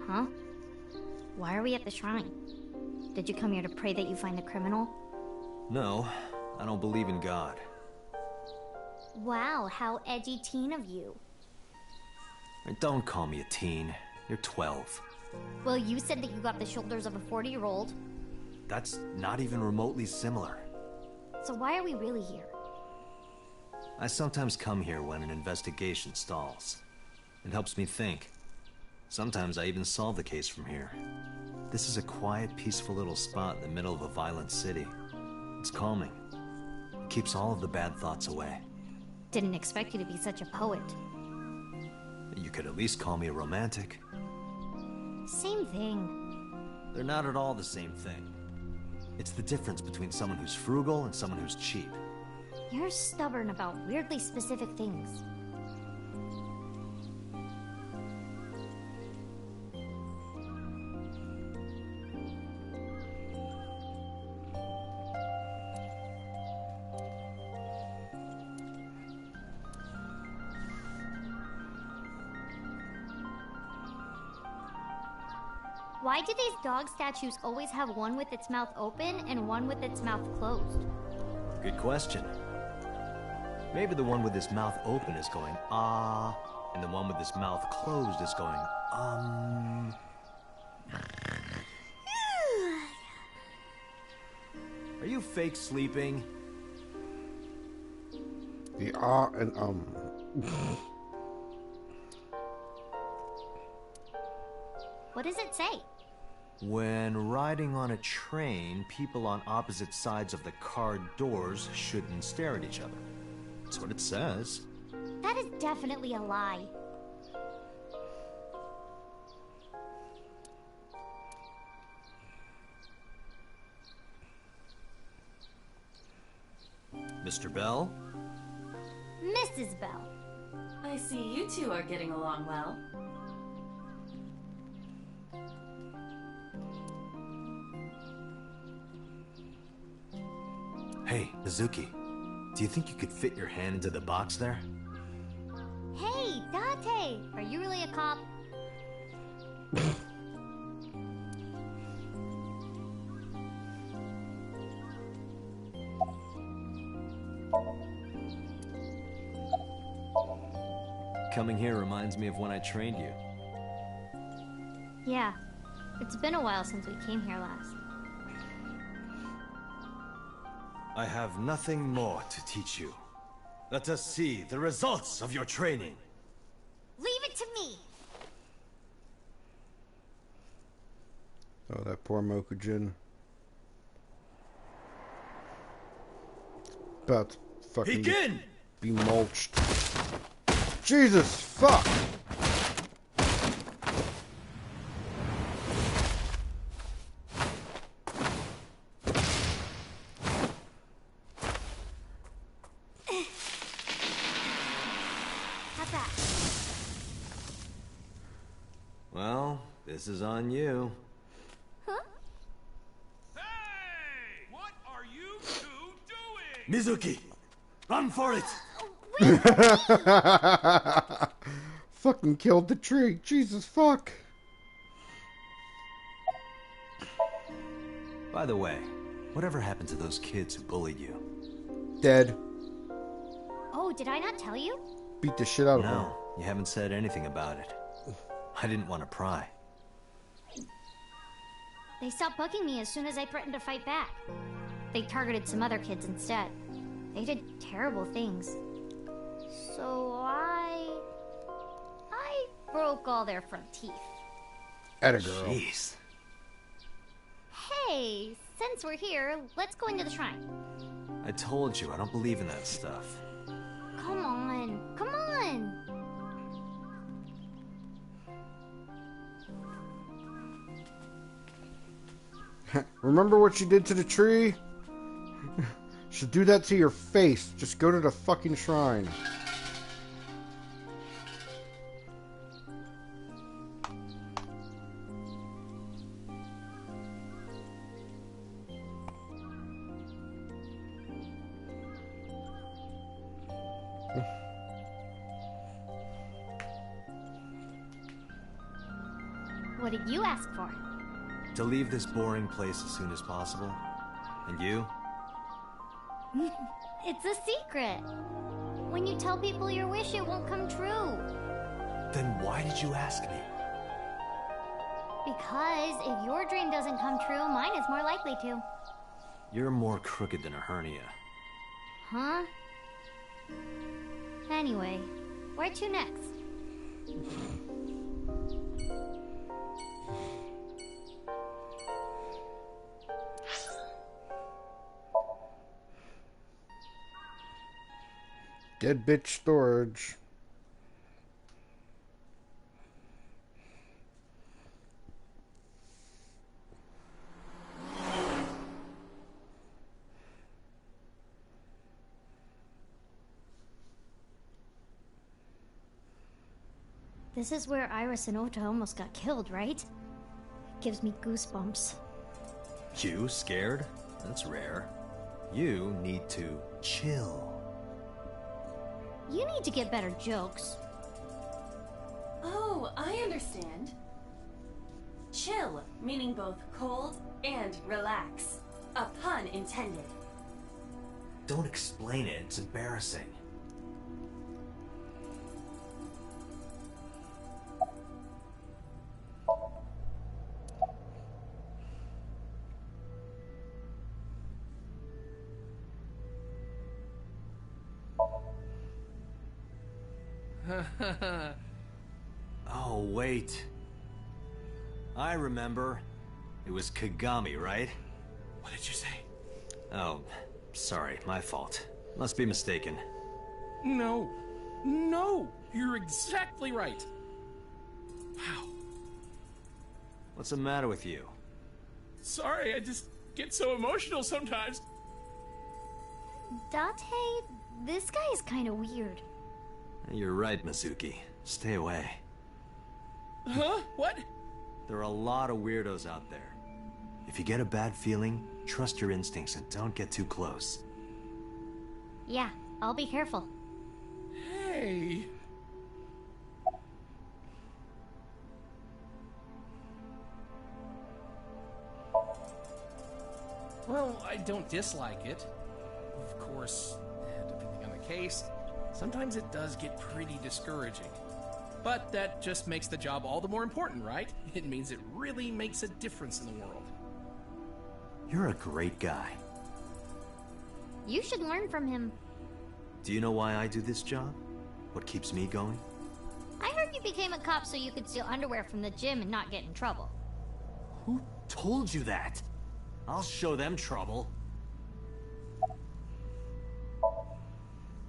L: Huh? Why are we at the shrine? Did you come here to pray that you find the criminal?
B: No, I don't believe in God.
L: Wow, how edgy teen of you.
B: Don't call me a teen. You're 12.
L: Well, you said that you got the shoulders of a 40-year-old.
B: That's not even remotely similar.
L: So why are we really here?
B: I sometimes come here when an investigation stalls. It helps me think. Sometimes I even solve the case from here. This is a quiet, peaceful little spot in the middle of a violent city. It's calming. It keeps all of the bad thoughts away.
L: Didn't expect you to be such a poet.
B: You could at least call me a romantic.
L: Same thing.
B: They're not at all the same thing. It's the difference between someone who's frugal and someone who's cheap.
L: You're stubborn about weirdly specific things. Why do these dog statues always have one with its mouth open and one with its mouth closed?
B: Good question. Maybe the one with his mouth open is going, ah, and the one with his mouth closed is going, Are you fake sleeping?
A: The ah and
L: What does it say?
B: When riding on a train, people on opposite sides of the car doors shouldn't stare at each other. That's what it says.
L: That is definitely a lie.
B: Mr. Bell?
L: Mrs. Bell.
C: I see you two are getting along well.
B: Hey, Mizuki. Do you think you could fit your hand into the box there?
L: Hey, Date! Are you really a cop?
B: Coming here reminds me of when I trained you.
L: Yeah. It's been a while since we came here last.
B: I have nothing more to teach you. Let us see the results of your training.
L: Leave it to me!
A: Oh, that poor Mokujin. About to fucking be mulched. Jesus, fuck!
B: Well, this is on you.
L: Huh?
P: Hey! What are you two doing?
B: Mizuki! Run for it!
A: Fucking killed the tree. Jesus fuck.
B: By the way, whatever happened to those kids who bullied you?
A: Dead.
L: Oh, did I not tell you?
A: Beat the shit out of him.
B: No, you haven't said anything about it. I didn't want to pry.
L: They stopped bugging me as soon as I threatened to fight back. They targeted some other kids instead. They did terrible things. So I broke all their front teeth.
A: Atta girl.
B: Jeez.
L: Hey, since we're here, let's go into the shrine.
B: I told you, I don't believe in that stuff.
L: Come on, come on!
A: Remember what you did to the tree? Should do that to your face. Just go to the fucking shrine.
L: What did you ask for?
B: To leave this boring place as soon as possible. And you?
L: It's a secret. When you tell people your wish, it won't come true.
B: Then why did you ask me?
L: Because if your dream doesn't come true, mine is more likely to.
B: You're more crooked than a hernia.
L: Huh? Anyway, where to next?
A: Dead bitch storage.
L: This is where Iris and Ota almost got killed, right? It gives me goosebumps.
B: You scared? That's rare. You need to chill.
L: You need to get better jokes.
C: Oh, I understand. Chill, meaning both cold and relax. A pun intended.
B: Don't explain it, it's embarrassing. Oh, wait. I remember. It was Kagami, right?
S: What did you say?
B: Oh, sorry, my fault. Must be mistaken.
R: No. No! You're exactly right. Wow.
B: What's the matter with you?
R: Sorry, I just get so emotional sometimes.
L: Date, this guy is kind of weird.
B: You're right, Mizuki. Stay away.
R: Huh? What?
B: There are a lot of weirdos out there. If you get a bad feeling, trust your instincts and don't get too close.
L: Yeah, I'll be careful.
U: Hey. Well, I don't dislike it. Of course, depending on the case, sometimes it does get pretty discouraging. But that just makes the job all the more important, right? It means it really makes a difference in the world.
B: You're a great guy.
L: You should learn from him.
B: Do you know why I do this job? What keeps me going?
L: I heard you became a cop so you could steal underwear from the gym and not get in trouble.
B: Who told you that? I'll show them trouble.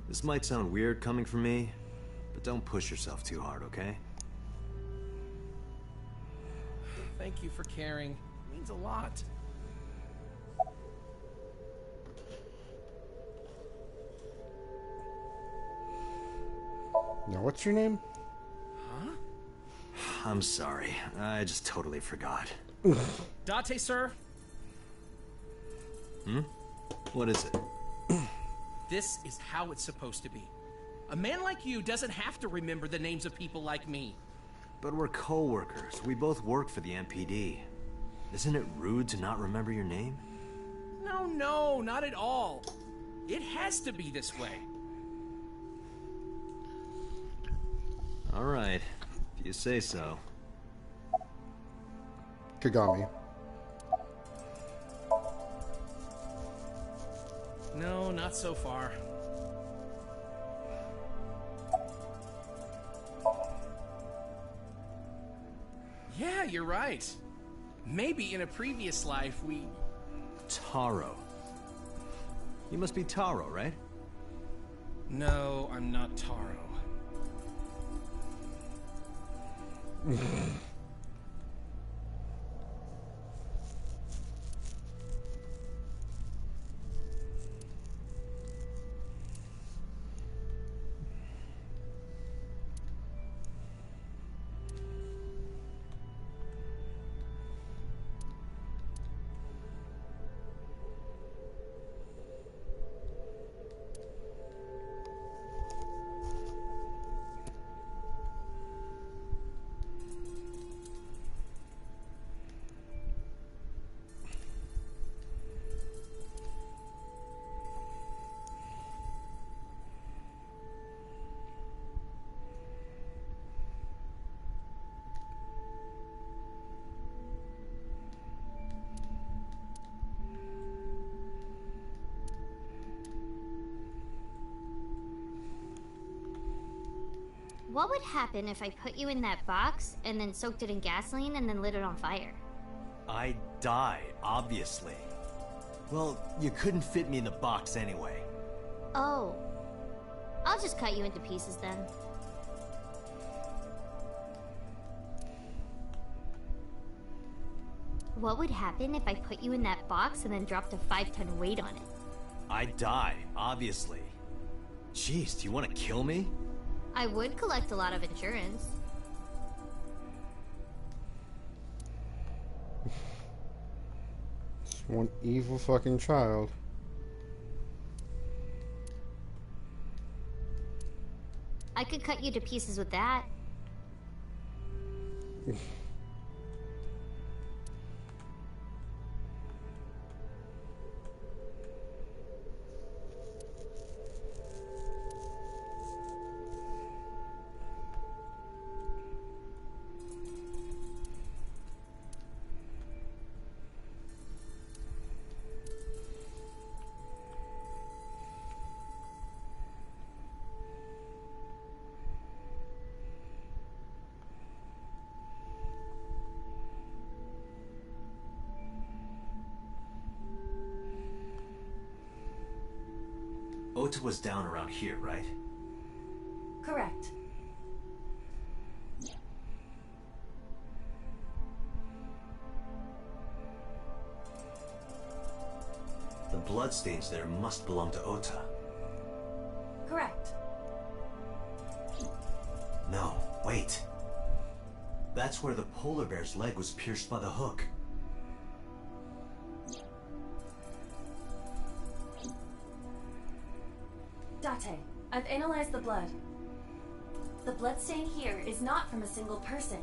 B: This might sound weird coming from me, but don't push yourself too hard, okay?
U: Thank you for caring. It means a lot.
A: Now, what's your name?
U: Huh?
B: I'm sorry. I just totally forgot.
U: Date, sir?
B: Hmm? What is it?
U: This is how it's supposed to be. A man like you doesn't have to remember the names of people like me.
B: But we're co-workers. We both work for the MPD. Isn't it rude to not remember your name?
U: No, not at all. It has to be this way.
B: All right, if you say so.
A: Kagami.
U: No, not so far. Yeah, you're right. Maybe in a previous life we...
B: Taro. You must be Taro, right?
U: No, I'm not Taro.
L: What would happen if I put you in that box and then soaked it in gasoline and then lit it on fire?
B: I'd die, obviously. Well, you couldn't fit me in the box anyway.
L: Oh. I'll just cut you into pieces then. What would happen if I put you in that box and then dropped a 5-ton weight on it?
B: I'd die, obviously. Jeez, do you want to kill me?
L: I would collect a lot of insurance.
A: One evil fucking child.
L: I could cut you to pieces with that.
B: Ota was down around here, right?
C: Correct.
B: The bloodstains there must belong to Ota.
C: Correct.
B: No, wait. That's where the polar bear's leg was pierced by the hook.
C: Date, I've analyzed the blood. The bloodstain here is not from a single person.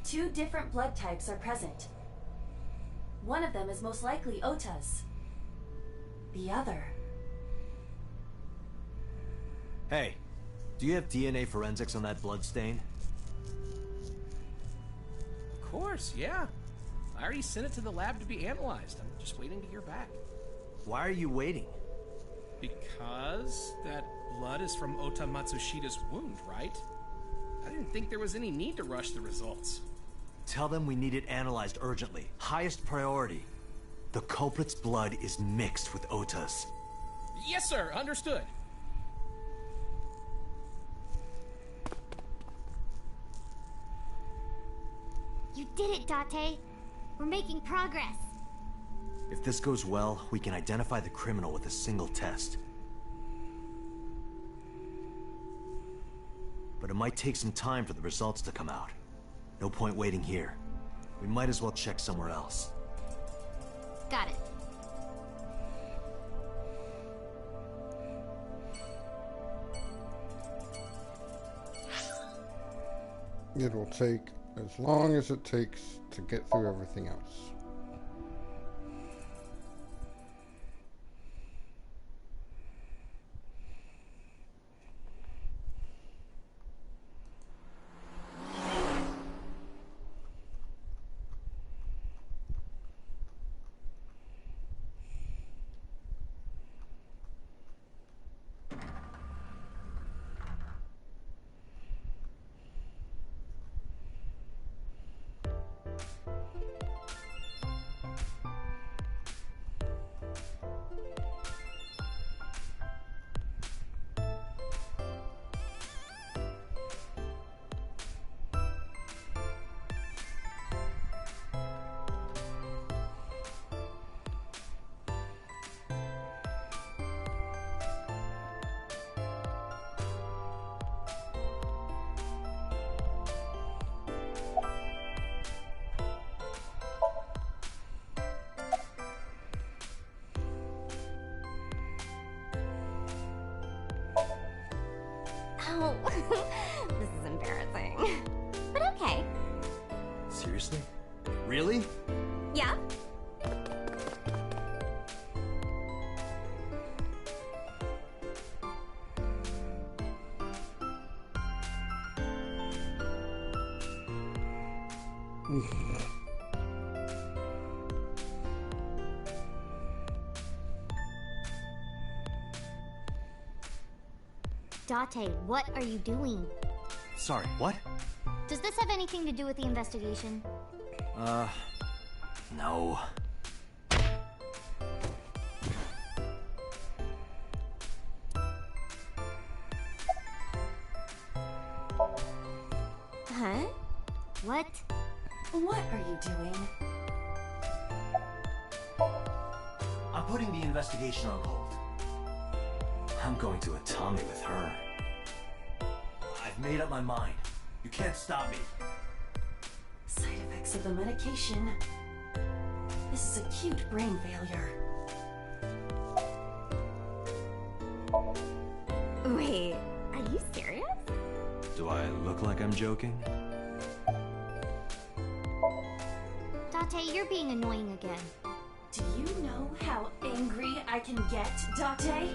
C: 2 different blood types are present. One of them is most likely Ota's. The other...
B: Hey, do you have DNA forensics on that blood stain?
U: Of course, yeah. I already sent it to the lab to be analyzed. I'm just waiting to hear back.
B: Why are you waiting?
U: Because that blood is from Ota Matsushida's wound, right? I didn't think there was any need to rush the results.
B: Tell them we need it analyzed urgently. Highest priority. The culprit's blood is mixed with Ota's.
U: Yes, sir. Understood.
L: You did it, Date. We're making progress.
B: If this goes well, we can identify the criminal with a single test. But it might take some time for the results to come out. No point waiting here. We might as well check somewhere else.
L: Got it.
A: It will take as long as it takes to get through everything else.
L: Oh, this is embarrassing. But okay.
B: Seriously? Really?
L: Yeah? Date, what are you doing?
B: Sorry, what?
L: Does this have anything to do with the investigation?
B: No.
L: Huh? What?
C: What are you doing?
B: I'm putting the investigation on hold. I'm going to Atami with her. I've made up my mind. You can't stop me.
C: Side effects of the medication. This is acute brain failure.
L: Wait, are you serious?
B: Do I look like I'm joking?
L: Date, you're being annoying again.
C: Do you know how angry I can get, Date?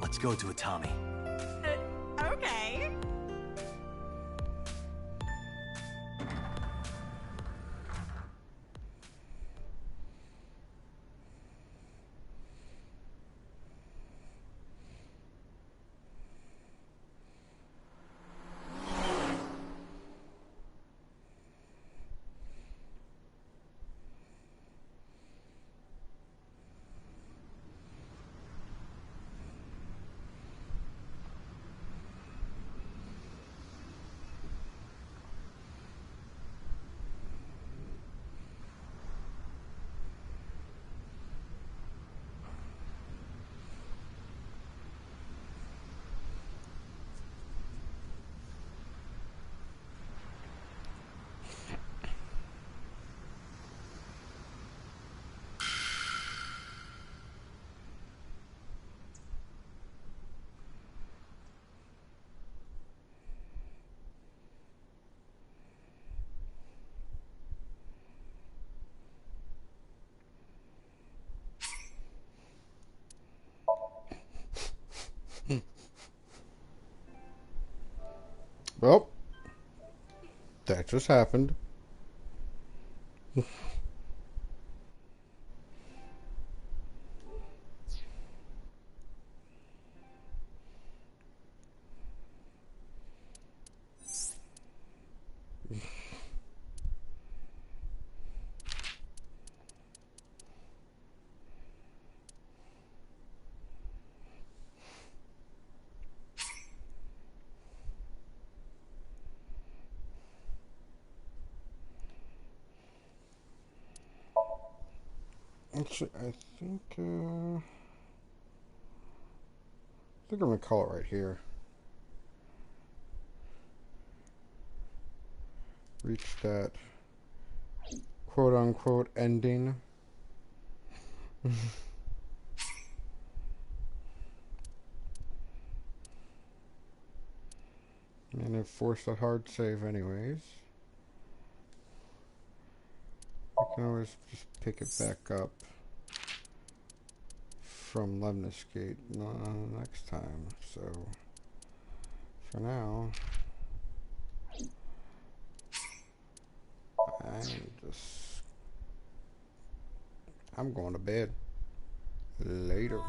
B: Let's go to Atami.
L: Okay.
A: Oh, that just happened. Actually, I think I'm gonna call it right here. Reach that quote-unquote ending. And it forced a hard save anyways. I can always just pick it back up from Lemniscate next time. So for now, I'm going to bed. Later.